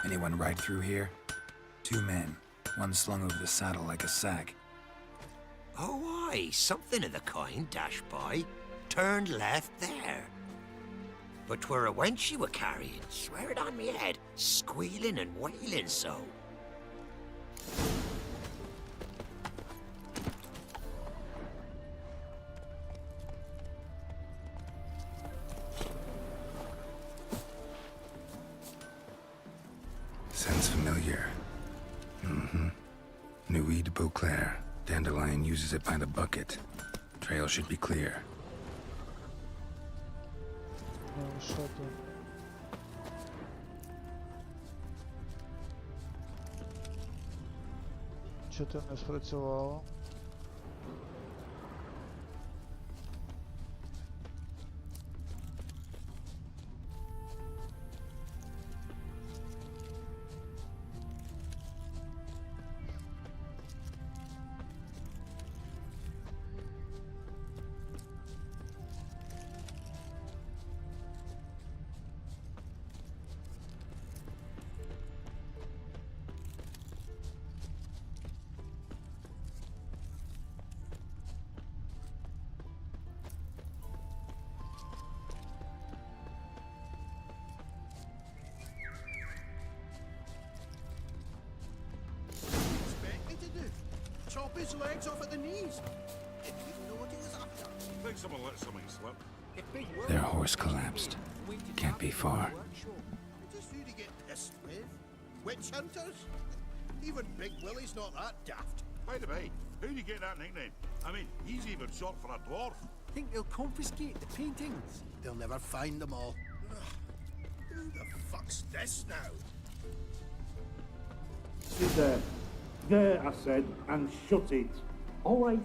Anyone ride through here? 2 men. One slung over the saddle like a sack. Oh, aye, something of the kind dashed by. Turned left there. But 'twere a wench you were carrying, swear it on me head, squealing and wailing so. Sounds familiar. Nuit de Beauclair. Dandelion uses it by the bucket. Trail should be clear. Ну, що тут? Чого ти не спрацювало? Chop his legs off at the knees. Didn't even know what he was after. Think someone let something slip. Their horse collapsed. Can't be far. Just who to get pissed with? Witch hunters? Even Big Willie's not that daft. By the way, how'd you get that nickname? I mean, he's even short for a dwarf. Think they'll confiscate the paintings? They'll never find them all. Who the fuck's this now? Sit there. There, I said, and shut it. All right,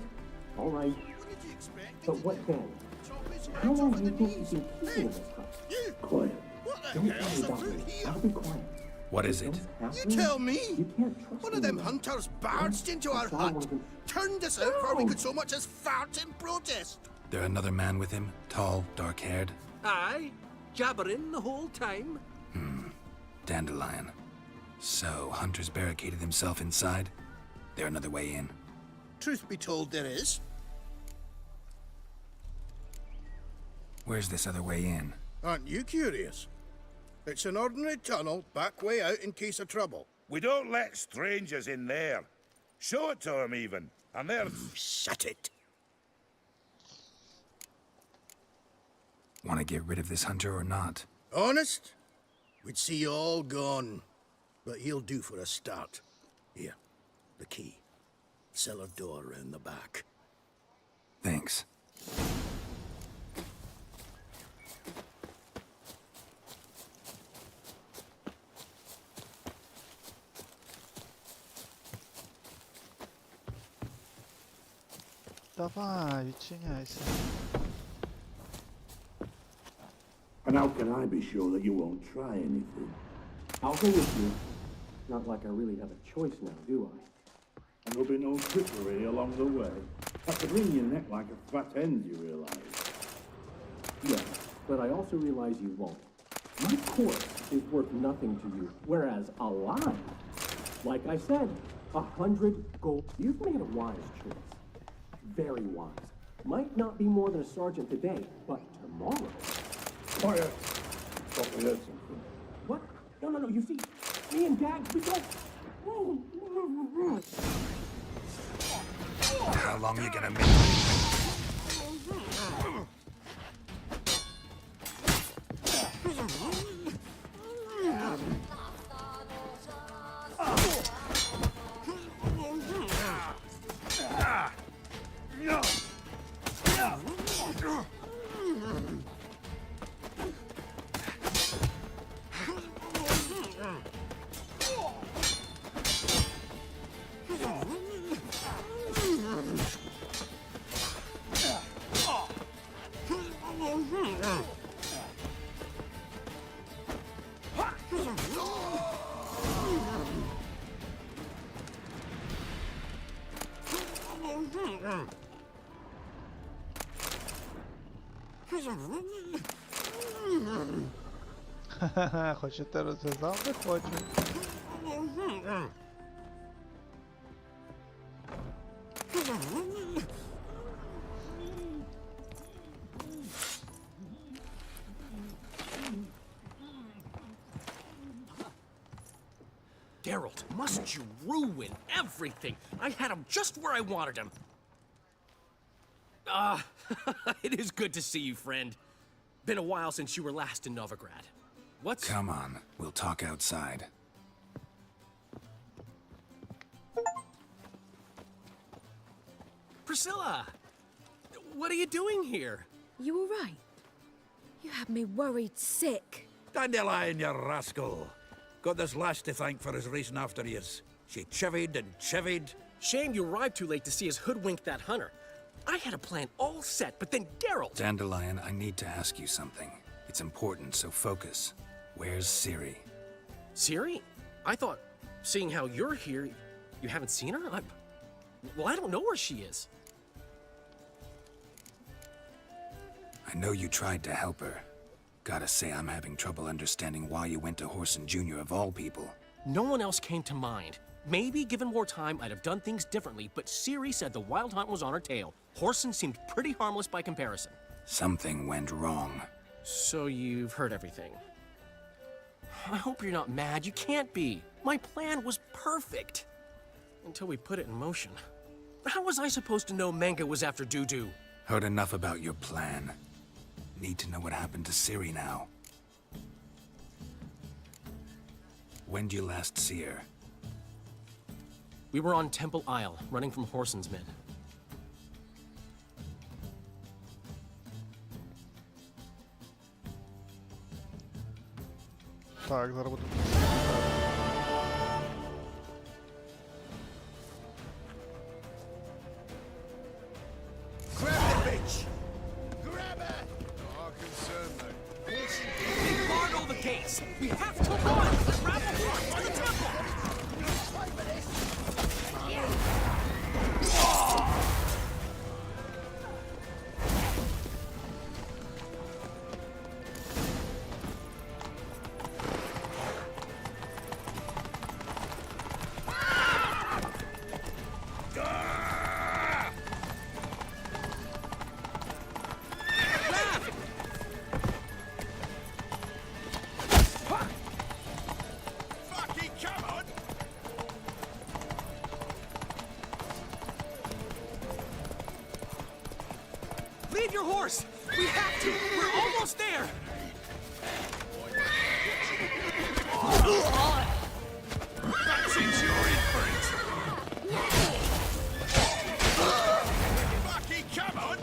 all right. What did you expect? But what then? Chop his How legs long off do at you the think knees. you've been keeping this house? You! Quiet. What the Don't hell's worry about afoot me. here? I'll be quiet. What is it? You tell me! You can't trust One of me them now. hunters barged into our hut, turned us out before we could so much as fart in protest. There another man with him? Tall, dark-haired? Aye, jabbering the whole time. Dandelion. So, Hunter's barricaded himself inside? There another way in? Truth be told, there is. Where's this other way in? Aren't you curious? It's an ordinary tunnel, back way out in case of trouble. We don't let strangers in there. Show it to them even. And they're... Shut it. Want to get rid of this hunter or not? Honest? We'd see you all gone. But he'll do for a start. Here, the key. Cellar door round the back. Thanks. Давай, відчиняйся. And And how can I be sure that you won't try anything? I'll go with you. Not like I really have a choice now, do I? And there'll be no trickery along the way. Have to wring your neck like a fat hen, you realise? Yes, but I also realize you won't. My corpse is worth nothing to you, whereas alive, like I said, 100 gold. You've made a wise choice. Very wise. Might not be more than a sergeant today, but tomorrow. Quiet. Thought we heard something. What? No, you see, me and Dags, we don't... How long you gonna make? Хочете розв'язав? Не хочу. Geralt, must you ruin everything? I had him just where I wanted him. It is good to see you, friend. Been a while since you were last in Novigrad. What's... Come on, we'll talk outside. Priscilla! What are you doing here? You all right? You had me worried sick. Dandelion, you rascal. Got this lass to thank for his racing after yous. She chivied and chivied. Shame you arrived too late to see us hoodwink that hunter. I had a plan all set, but then Geralt... Dandelion, I need to ask you something. It's important, so focus. Where's Ciri? Ciri? I thought, seeing how you're here, you haven't seen her? Well, I don't know where she is. I know you tried to help her. Gotta say, I'm having trouble understanding why you went to Whoreson Jr. of all people. No one else came to mind. Maybe, given more time, I'd have done things differently, but Ciri said the Wild Hunt was on her tail. Whoreson seemed pretty harmless by comparison. Something went wrong. So you've heard everything. I hope you're not mad. You can't be. My plan was perfect. Until we put it in motion. How was I supposed to know Menga was after Dudu? Heard enough about your plan. Need to know what happened to Ciri now. When'd you last see her? We were on Temple Isle, running from Whoreson's men. Так, зараз буду. Grab the bitch! Grab her! Our concern, mate. They barred all the gates! We have to run! Grab the horse to the temple! Leave your horse! We have to! We're almost there! That's injury, friends! Bucky, come on!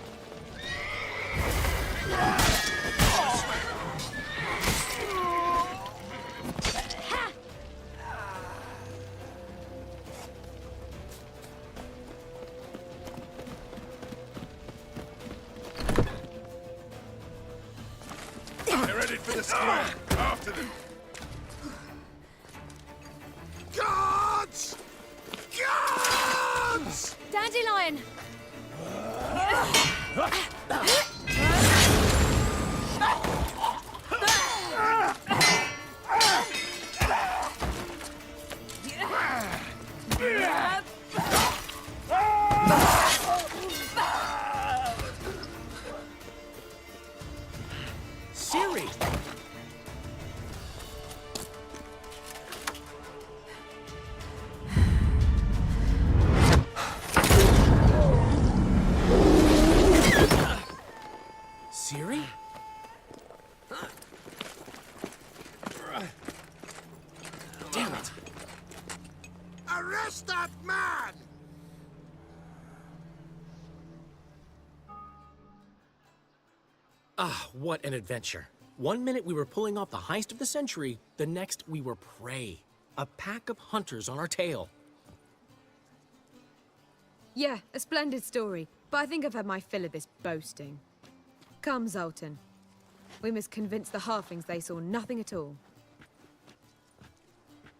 You ready for the square! After them! Guards! Guards! Dandelion! Siri! Siri? Damn it! Arrest that man! Ah, what an adventure. 1 minute we were pulling off the heist of the century, the next we were prey. A pack of hunters on our tail. Yeah, a splendid story, but I think I've had my fill of this boasting. Come, Zoltan. We must convince the halflings they saw nothing at all.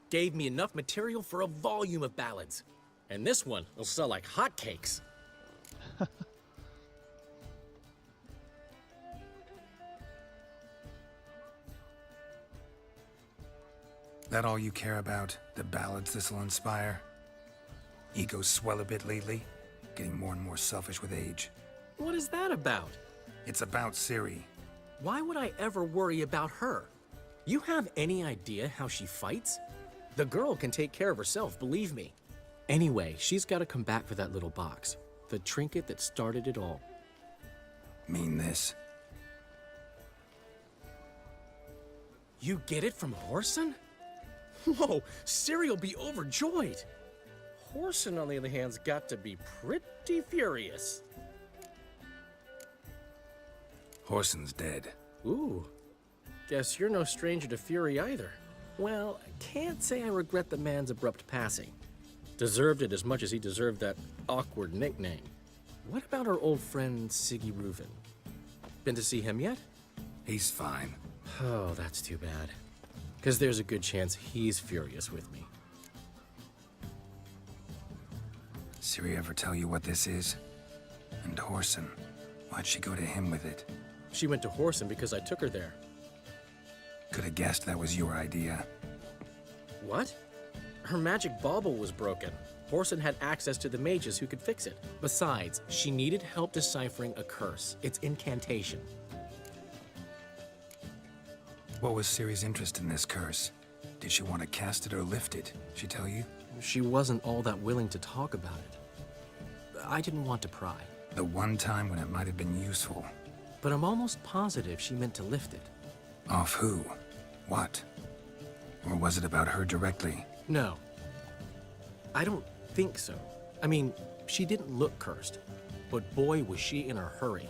Gave me enough material for a volume of ballads. And this one will sell like hotcakes. That all you care about? The ballads this'll inspire? Egos swell a bit lately? Getting more and more selfish with age. What is that about? It's about Siri. Why would I ever worry about her? You have any idea how she fights? The girl can take care of herself, believe me. Anyway, she's got to come back for that little box. The trinket that started it all. Mean this? You get it from Horson? Whoa, Siri'll be overjoyed. Horson, on the other hand's got to be pretty furious. Horson's dead. Ooh, guess you're no stranger to fury either. Well, I can't say I regret the man's abrupt passing. Deserved it as much as he deserved that awkward nickname. What about our old friend Siggy Reuven? Been to see him yet? He's fine. Oh, that's too bad. Because there's a good chance he's furious with me. Siri ever tell you what this is? And Horson, why'd she go to him with it? She went to Horson because I took her there. Could have guessed that was your idea. What? Her magic bauble was broken. Horson had access to the mages who could fix it. Besides, she needed help deciphering a curse. It's incantation. What was Siri's interest in this curse? Did she want to cast it or lift it? She tell you? She wasn't all that willing to talk about it. I didn't want to pry. The one time when it might have been useful. But I'm almost positive she meant to lift it. Off who? What? Or was it about her directly? No. I don't think so. I mean, she didn't look cursed. But boy, was she in a hurry.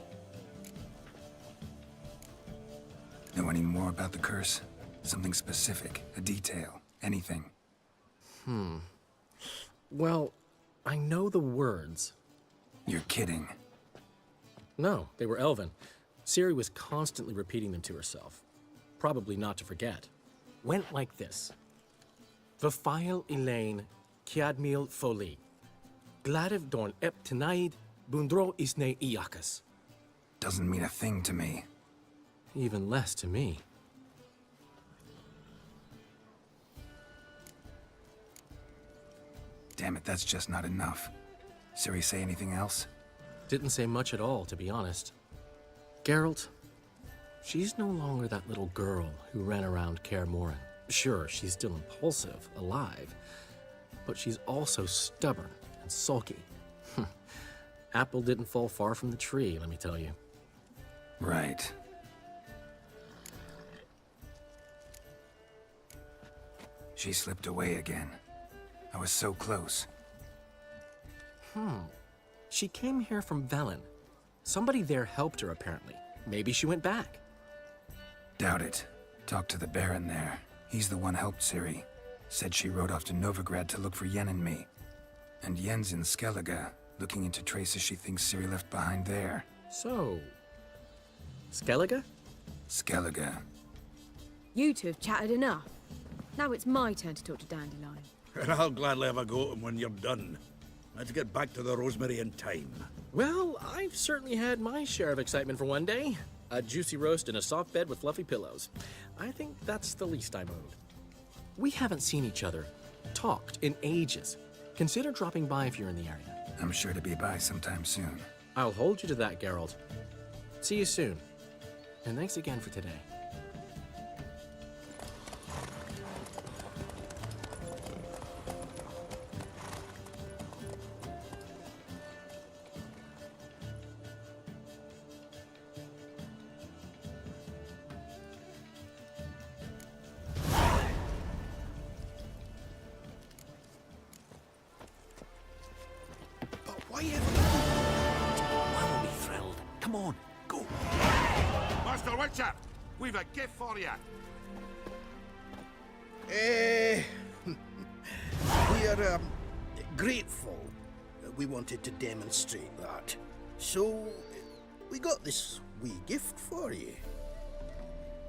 Know any more about the curse? Something specific, a detail, anything? Well, I know the words. You're kidding. No, they were Elven. Siri was constantly repeating them to herself. Probably not to forget. Went like this. Vafile Elaine, Kiadmil Foli. Gladiv Dorn Ep Tenaid, Bundro Isne Iakas. Doesn't mean a thing to me. Even less to me. Damn it, that's just not enough. Siri say anything else? Didn't say much at all, to be honest. Geralt, she's no longer that little girl who ran around Kaer Morhen. Sure, she's still impulsive, alive, but she's also stubborn and sulky. Apple didn't fall far from the tree, let me tell you. Right. She slipped away again. I was so close. She came here from Velen. Somebody there helped her, apparently. Maybe she went back. Doubt it. Talked to the Baron there. He's the one helped Siri. Said she rode off to Novigrad to look for Yen and me. And Yen's in Skellige, looking into traces she thinks Siri left behind there. So... Skellige? Skellige. You two have chatted enough. Now it's my turn to talk to Dandelion. And I'll gladly have a go at him when you're done. Let's get back to the rosemary in time. Well, I've certainly had my share of excitement for one day. A juicy roast in a soft bed with fluffy pillows. I think that's the least I'm owed. We haven't seen each other, talked in ages. Consider dropping by if you're in the area. I'm sure to be by sometime soon. I'll hold you to that, Geralt. See you soon. And thanks again for today. I will be thrilled. Come on, go. Master Witcher, we've a gift for you. We're grateful. We wanted to demonstrate that. So, we got this wee gift for you.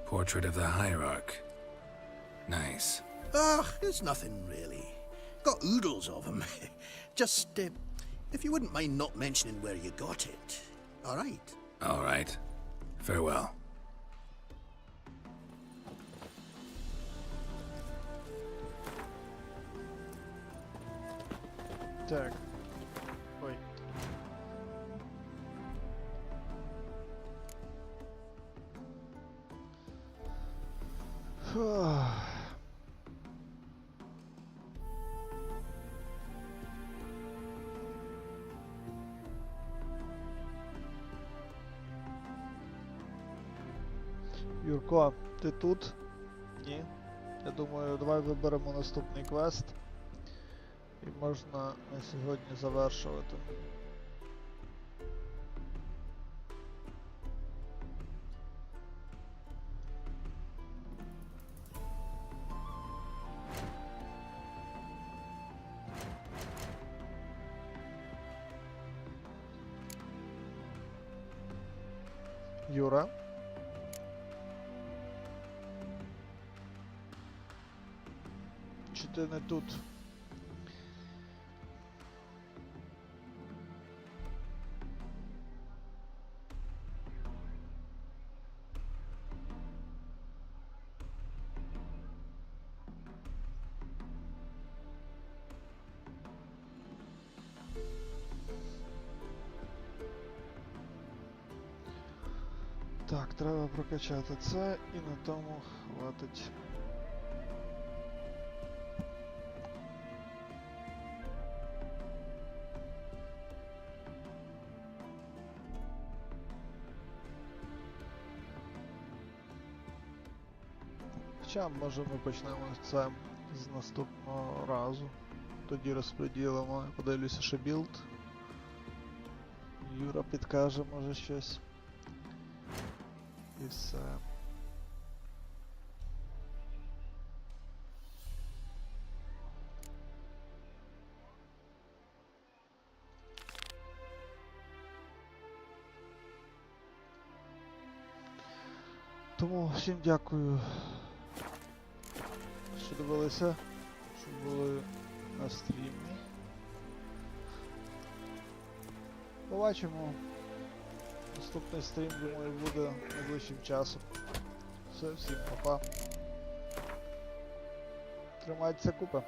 Portrait of the Hierarch. Nice. Ah, it's nothing really. Got oodles of them. Just, if you wouldn't mind not mentioning where you got it. All right? All right. Farewell. Так. Ой. Фух. Юрко, ти тут? Ні. Я думаю, давай виберемо наступний квест. І можна на сьогодні завершувати. Юра? Чи ти не тут? Так, треба прокачати це і на тому хватить. Хоча, може ми почнемо це з наступного разу. Тоді розподілимо, подивлюся ще білд. Юра підкаже, може щось. І все. Тому всім дякую, що дивилися, що були на стрімі. Побачимо. Наступний стрім, думаю, буде найближчим часом. Все, всім па-па. Тримайтеся купи.